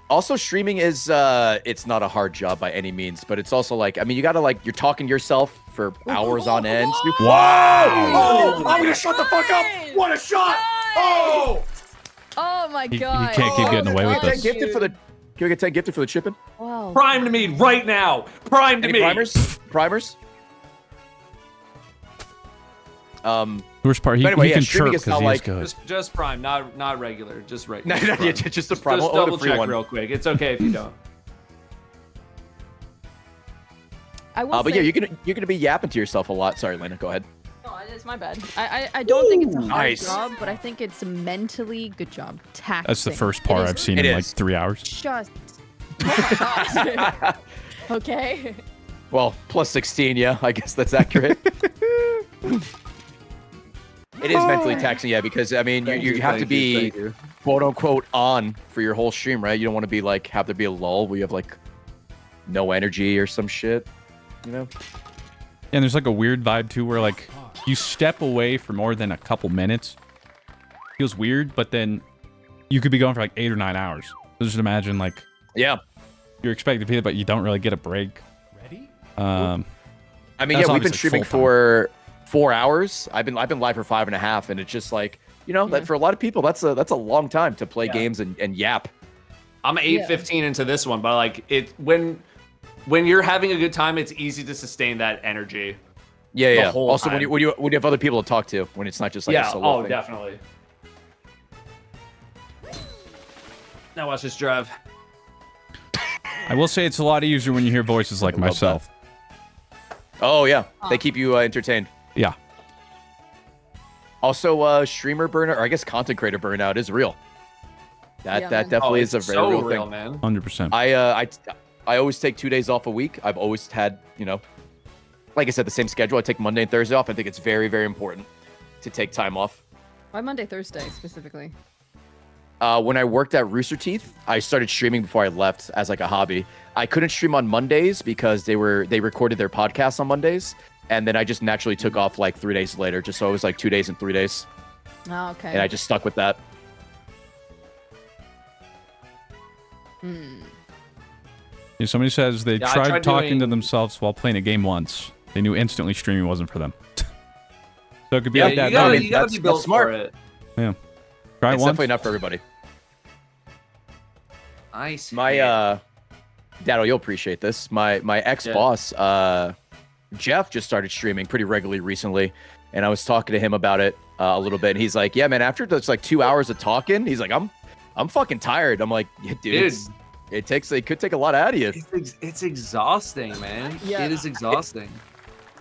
Also, streaming is it's not a hard job by any means, but it's also you gotta you're talking to yourself for hours on end. Wow! Oh, I'm gonna shut the fuck up! What a shot! Oh! Oh my He god. can't keep getting away with Can I this. get 10 gifted for the? Can we get 10 gifted for the chipping? Wow. Prime to me right now. Prime to Any me. primers? Primers? Worst part, he Anyway, can yeah, chirp streaming because is not he's like- good. Just prime, not regular. Just regular. No, Prime. just the prime. Just We'll own a double free check one. real quick. It's okay if you don't. I will But say, yeah, you're gonna be yapping to yourself a lot. Sorry, Lena. Go ahead. no, it's my bad. I don't think it's a hard Nice. job, but I think it's mentally good job. Taxing. That's the first part It I've is seen It in like is. 3 hours. Just. Oh my God. Okay. Well, plus 16. Yeah, I guess that's accurate. It is mentally taxing, yeah, because I mean, you have to be quote unquote on for your whole stream, right? You don't want to be like have there be a lull where you have like no energy or some shit, you know? And there's like a weird vibe too where like you step away for more than a couple minutes. Feels weird, but then you could be going for like 8 or 9 hours. So just imagine like Yeah. you're expected to be there, but you don't really get a break. Ready? I mean, That's yeah, we've been obviously streaming full-time. for 4 hours. I've been live for 5.5, and it's just like, you know, that for a lot of people, that's a long time to play games and yap. I'm 8:15 into this one, but like it when you're having a good time, it's easy to sustain that energy. Yeah, The yeah. whole Also, time. when you have other people to talk to, when it's not just like a solo thing. definitely. Now watch this drive. I will say it's a lot easier when you hear voices like I love myself. Oh yeah, they keep you entertained. Yeah. Also, streamer burnout, or I guess content creator burnout is real. That Yeah, that man. definitely is a It's very so real thing. man. 100%. I always take 2 days off a week. I've always had, you know, like I said, the same schedule. I take Monday and Thursday off. I think it's very, very important to take time off. Why Monday, Thursday specifically? When I worked at Rooster Teeth, I started streaming before I left as like a hobby. I couldn't stream on Mondays because they recorded their podcasts on Mondays, and then I just naturally took off like 3 days later, just so it was like 2 days and 3 days, Oh, okay. and I just stuck with that. If somebody says they Yeah, I tried tried talking to doing- themselves while playing a game once, they knew instantly streaming wasn't for them. So it could be Yeah, like that. you gotta, now. you gotta that's- be built that's smart. for it. Yeah. Try it It's once. definitely not for everybody. Nice. My Datto, you'll appreciate this. My ex-boss, Jeff, just started streaming pretty regularly recently, and I was talking to him about it a little bit, and he's like, "Yeah, man, after just like 2 hours of talking, he's like, I'm fucking tired." I'm like, yeah, dude, it could take a lot out of you. It's exhausting, man. Yeah. It is exhausting.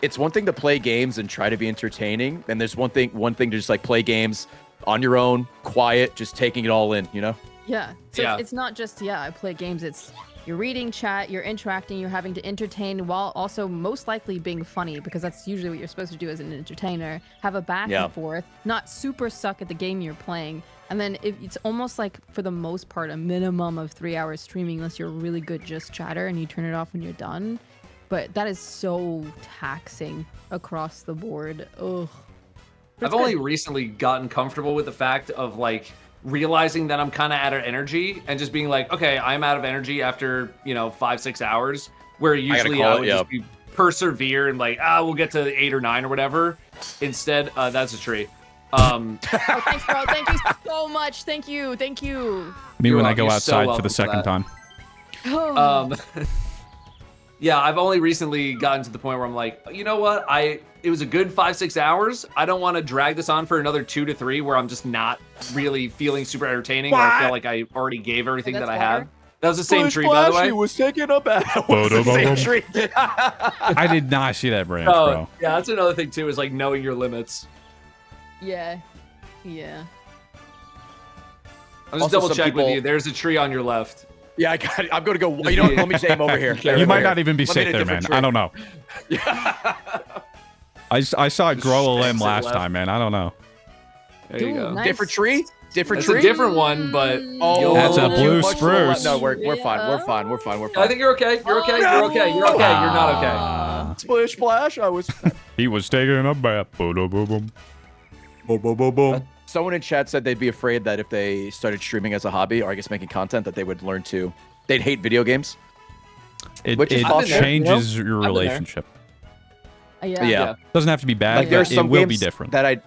It's one thing to play games and try to be entertaining, and there's one thing to just like play games on your own, quiet, just taking it all in, you know? Yeah. So Yeah. It's not just, I play games. It's you're reading chat, you're interacting, you're having to entertain while also most likely being funny, because that's usually what you're supposed to do as an entertainer. Have a back Yeah. and forth, not super suck at the game you're playing. And then it's almost like, for the most part, a minimum of 3 hours streaming, unless you're really good just chatter and you turn it off when you're done. But that is so taxing across the board. Ugh. But I've it's only good. recently gotten comfortable with the fact of like realizing that I'm kind of out of energy and just being like, okay, I'm out of energy after 5-6 hours. Where usually call I it, would just be persevere and like, we'll get to 8 or 9 or whatever. Instead, that's a tree. Oh, thanks, bro. Thank you so much. Thank you. Thank you. Me You're when I welcome. go You're so outside for welcome the for second that. time. Yeah, I've only recently gotten to the point where I'm like, you know what? It was a good 5-6 hours. I don't want to drag this on for another 2 to 3 where I'm just not really feeling super entertaining or I feel like I already gave everything That's that I water? had. That was the same tree, by the way. was taking a bath. Was the same tree. I did not see that branch, Oh, bro. yeah, that's another thing too, is like knowing your limits. Yeah. Yeah. I'll just Also, double some check with people- you. There's a tree on your left. Yeah, I got it. I'm gonna go. You know what? Let me just aim over here. You might not even be Let me safe hit a there, man. different I don't know. I saw it Just grow a limb exit last left. time, man. I don't know. There you Dude, go. nice. Different tree. Different It's a tree. different one, but Oh, That's a blue much to the left. spruce. No, we're fine. We're fine. We're fine. We're I fine. think you're okay. You're okay. You're okay. You're okay. You're not okay. Splish splash. I was. He was taking a bath. Boom, boom, boom. Boom, boom, boom, boom. Someone in chat said they'd be afraid that if they started streaming as a hobby, or I guess making content, that they would learn to. They'd hate video games. It, Which is it possible, changes your I've been there. relationship. Yeah. Yeah. Doesn't have to be bad, Like but there's some it will games be different. that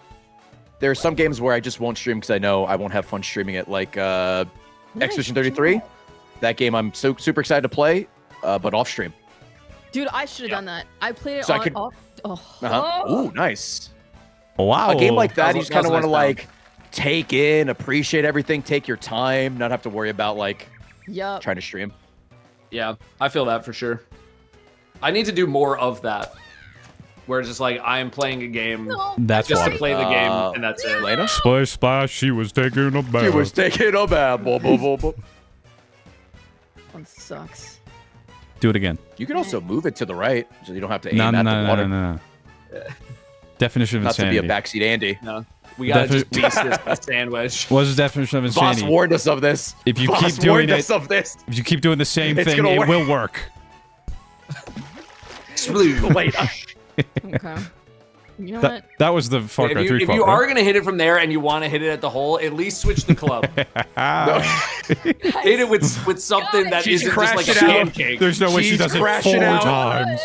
There are some games where I just won't stream because I know I won't have fun streaming it, like Expedition 33. That game I'm so super excited to play, but off stream. Dude, I should have done that. I played it So I on could- off. Oh. Ooh, nice. Wow. A game like that, you just kind of want to nice like take in, appreciate everything, take your time, not have to worry about like Yup. trying to stream. Yeah, I feel that for sure. I need to do more of that. Where it's just like I'm playing a game No, That's just to water. play the game and that's it. Layna? Splash, splash, she was taking a bath. She was taking a bath. Blah, blah, blah, blah. one sucks. Do it again. You can also move it to the right, so you don't have to aim No, at no, the no, water. no, no, no. Definition of Not to be insanity. a backseat Andy. No, we gotta Defi- just beast this by sandwich. What's the definition of Voss insanity? warned us of this. If you Voss keep doing warned it- us of this. If you keep doing the same It's thing, gonna it work. will work. Layna. Okay. You know what? That was the Far Cry 3 If quote, you right? are gonna hit it from there and you want to hit it at the hole, at least switch the club. Hit it with something that She's isn't just like a crashing out. pancake. There's no way she She's does it 4 crashing out. times.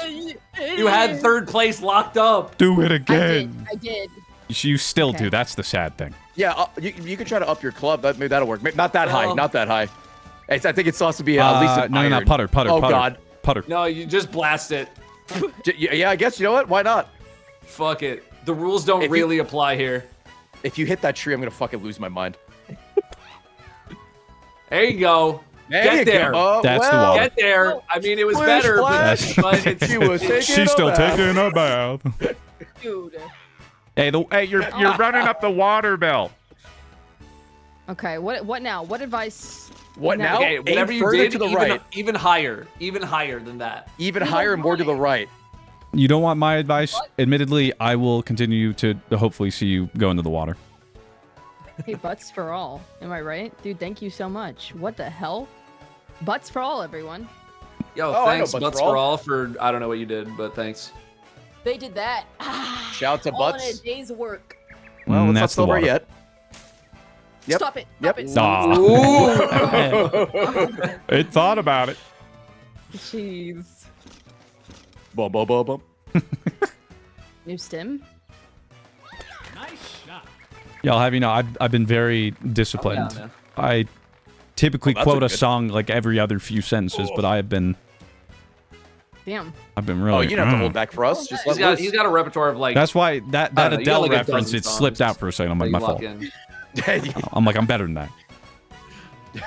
You had third place locked up. Do it I did. again. I did. You still Okay. do. That's the sad thing. Yeah, you can try to up your club. Maybe that'll work. Not that high. Well- not that high. I think it's supposed to be at least an no, iron. putter. Oh, God. Putter. No, you just blast it. Yeah, I guess, you know what? Why not? Fuck it. The rules don't If you- really apply here. If you hit that tree, I'm going to fucking lose my mind. There you go. There Get you there. go. That's the well, water. Get there. I mean, it was Splish, better, splash. but it's, She was taking She's still a bath. taking a bath. Dude. Hey, you're running up the water bell. Okay. What now? What advice? What now? okay. Aim Whatever you further did, to the even, right. even higher than that. Even higher and more to the right. You don't want my advice? Admittedly, I will continue to hopefully see you go into the water. Hey, butts for all. Am I right? Dude, thank you so much. What the hell? Butts for all, everyone. Yo, Oh, I know thanks, Butts Butts for for All. all for I don't know what you did, but thanks. They did that. Shout to All in a Butts. day's work. Well, let's not That's the celebrate water. yet. Yep. Stop it. Yep. Stop it. Aw. It thought about it. Jeez. Bum, bum, bum, bum. New stim? Nice shot. Y'all have you know, I've been very disciplined. man. I typically Oh, that's quote a a good- song like every other few sentences, but I've been Damn. really. Oh, you didn't have to hold back for us. Just let He's loose. got a repertoire of like. That's why that I don't know, you got Adele like a reference dozen it slipped songs out for a second. I'm that like, you my lock fault. in. I'm like, I'm better than that.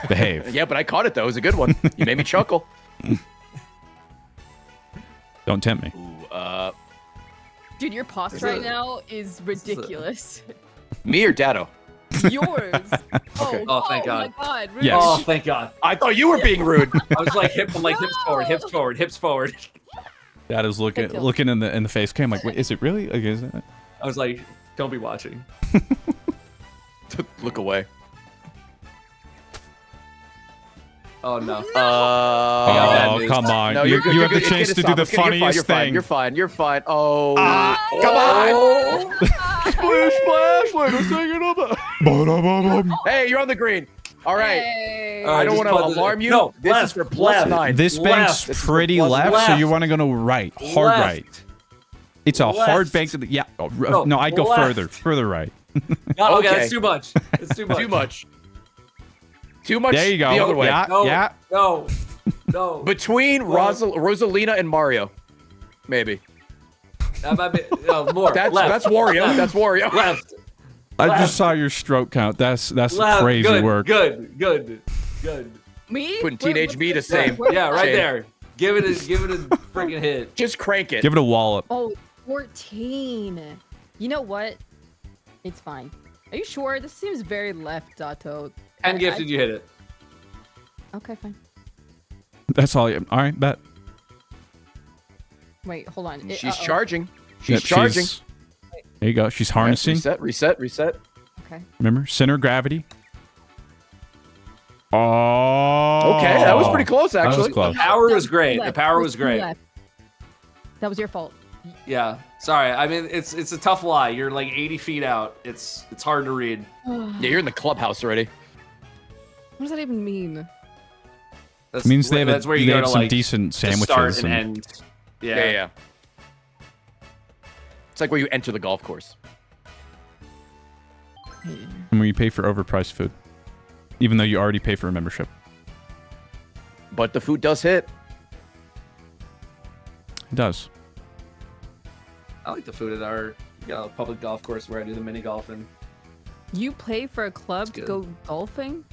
Behave. Yeah, but I caught it though. It was a good one. You made me chuckle. Don't tempt me. Ooh, Dude, your posture Is right it- now is ridiculous. me or Datto? Yours. Okay. Oh, thank God. my God. Rude. Yes. Oh, thank God. I thought you were being rude. I was like, I'm like hips forward, hips forward, hips forward. Dad is looking Thank you. looking in the face cam like, wait, is it really? Like, is it? I was like, don't be watching. Look away. Oh no. Uh, Oh, come on. no, you good, you you're have the good. It's chance to gonna do the stop. It's gonna- funniest thing. You're fine. You're fine. Oh. Come on. Splish, splash. Let's take it over. Ba-da-ba-bum. Hey, you're on the green. All right. Hey. All right, I don't just want to put the- alarm you. No, this left, is for plus left. 9. This Left. bank's This is pretty plus left, so left. you want to go to right, hard Left. right. It's a hard Left. bank to the yeah. Oh, No, no, I'd go left. further right. No, okay, Okay. that's too much. It's too much. Too much. Too much. There you go. The other way. Yeah, No, yeah. no, no. Between Well- Rosalina and Mario. Maybe. That might be, no, more. That's left. Wario. Left. That's Wario. Left. I Left. just saw your stroke count. That's Left. crazy good, work. Good. Me? Putting teenage me to Yeah, same. yeah, right Shame. there. Give it a freaking hit. Just crank it. Give it a wallop. Oh, 14. You know what? It's fine. Are you sure? This seems very left, Datto. And gifted, you hit it. Okay, fine. That's all. All right, bet. Wait, hold on. She's uh-oh. charging. She's Yep, charging. There you go. She's harnessing. Reset. Okay. Remember, center of gravity. Oh. Okay, that was pretty close, That was actually. close. The power That was great. left. The power That was too great. left. That was your fault. Yeah. Sorry. I mean, it's a tough lie. You're like 80 feet out. It's hard to read. Yeah, you're in the clubhouse already. What does that even mean? That's, Means they have, that's where you they go have to some like decent to sandwiches. start and and- end. Yeah. Yeah. It's like where you enter the golf course. And when you pay for overpriced food, even though you already pay for a membership. But the food does hit. It does. I like the food at our public golf course where I do the mini golfing. You pay for a club to good. go golfing?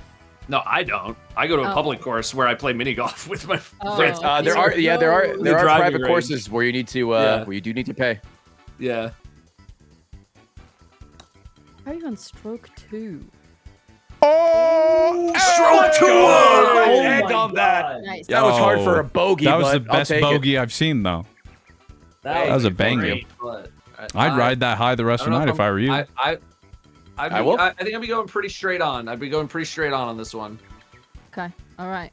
No, I don't. I go to a Oh. public course where I play mini golf with my Oh. friends. There are The driving private range. courses where you need to Yeah. where you do need to pay. Yeah. How are you on stroke 2? Oh! Stroke two! Oh End my on that. God. Nice. That was hard for Yo, a bogey. That was but the I'll best take it. bogey I've seen, though. That was a great. banger. But I'd ride that high the rest of the night if I were you. I will. I think I'd be going pretty straight on. I'd be going pretty straight on this one. Okay. All right.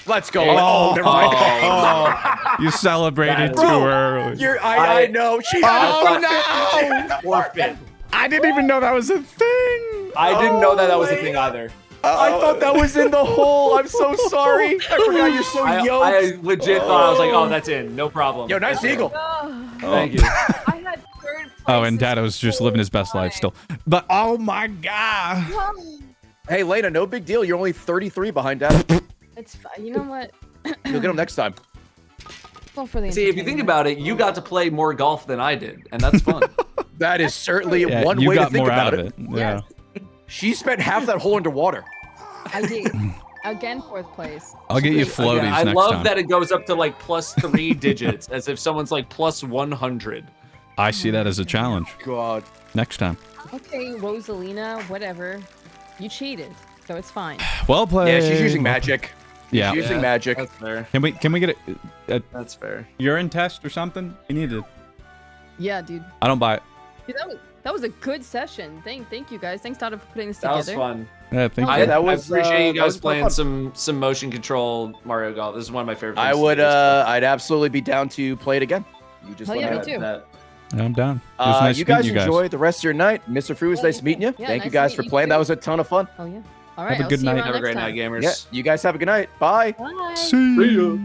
Let's go. Oh. Never mind. Oh, you celebrated That too is- early. I know. She Forfeit. I didn't even know that was a thing. I didn't know that was a thing either. I thought that was in the hole. I'm so sorry. I forgot you're so I yoked. legit thought I was like, oh, that's in, no problem. Yo, nice eagle. Thank you. I had third place. Oh, and this Datto's just living his best life still. But oh my god. Hey, Layna, no big deal. You're only 33 behind Datto. It's fine. You know what? You'll get him next time. Go for the See, if you think about it, you got to play more golf than I did, and that's fun. That is certainly Yeah, one you way got to think more about out of it. it. Yeah. She spent half that hole underwater. I did. Again, fourth place. I'll get you floaties Again, I next love time. that it goes up to like +3 digits, as if someone's like +100. I see that as a challenge. God. Next time. Okay, Rosalina, whatever. You cheated, so it's fine. Well played. Yeah, she's using magic. Yeah. She's using magic. That's fair. Can we get a That's fair. urine test or something? We need to. Yeah, dude. I don't buy it. Dude, that was a good session. Thank you guys. Thanks, Datto, for putting this That was together. fun. Yeah, thank Oh, you. Yeah, that was, I appreciate you that guys was playing fun. some motion control Mario Golf. This is one of my favorite things. I to would do. I'd absolutely be down to play it again. You just Hell let yeah, me me know. too. That- I'm down. It was nice You guys meeting you enjoy the rest of your night. Mr. Fu, it was Yeah, nice you meeting you. too. Yeah, Thank you nice guys to for meet you playing. too. That was a ton of fun. Oh yeah. All right. Have a I'll good see you night. around Have a next great time. night, gamers. Yeah, you guys have a good night. Bye. Bye. See ya.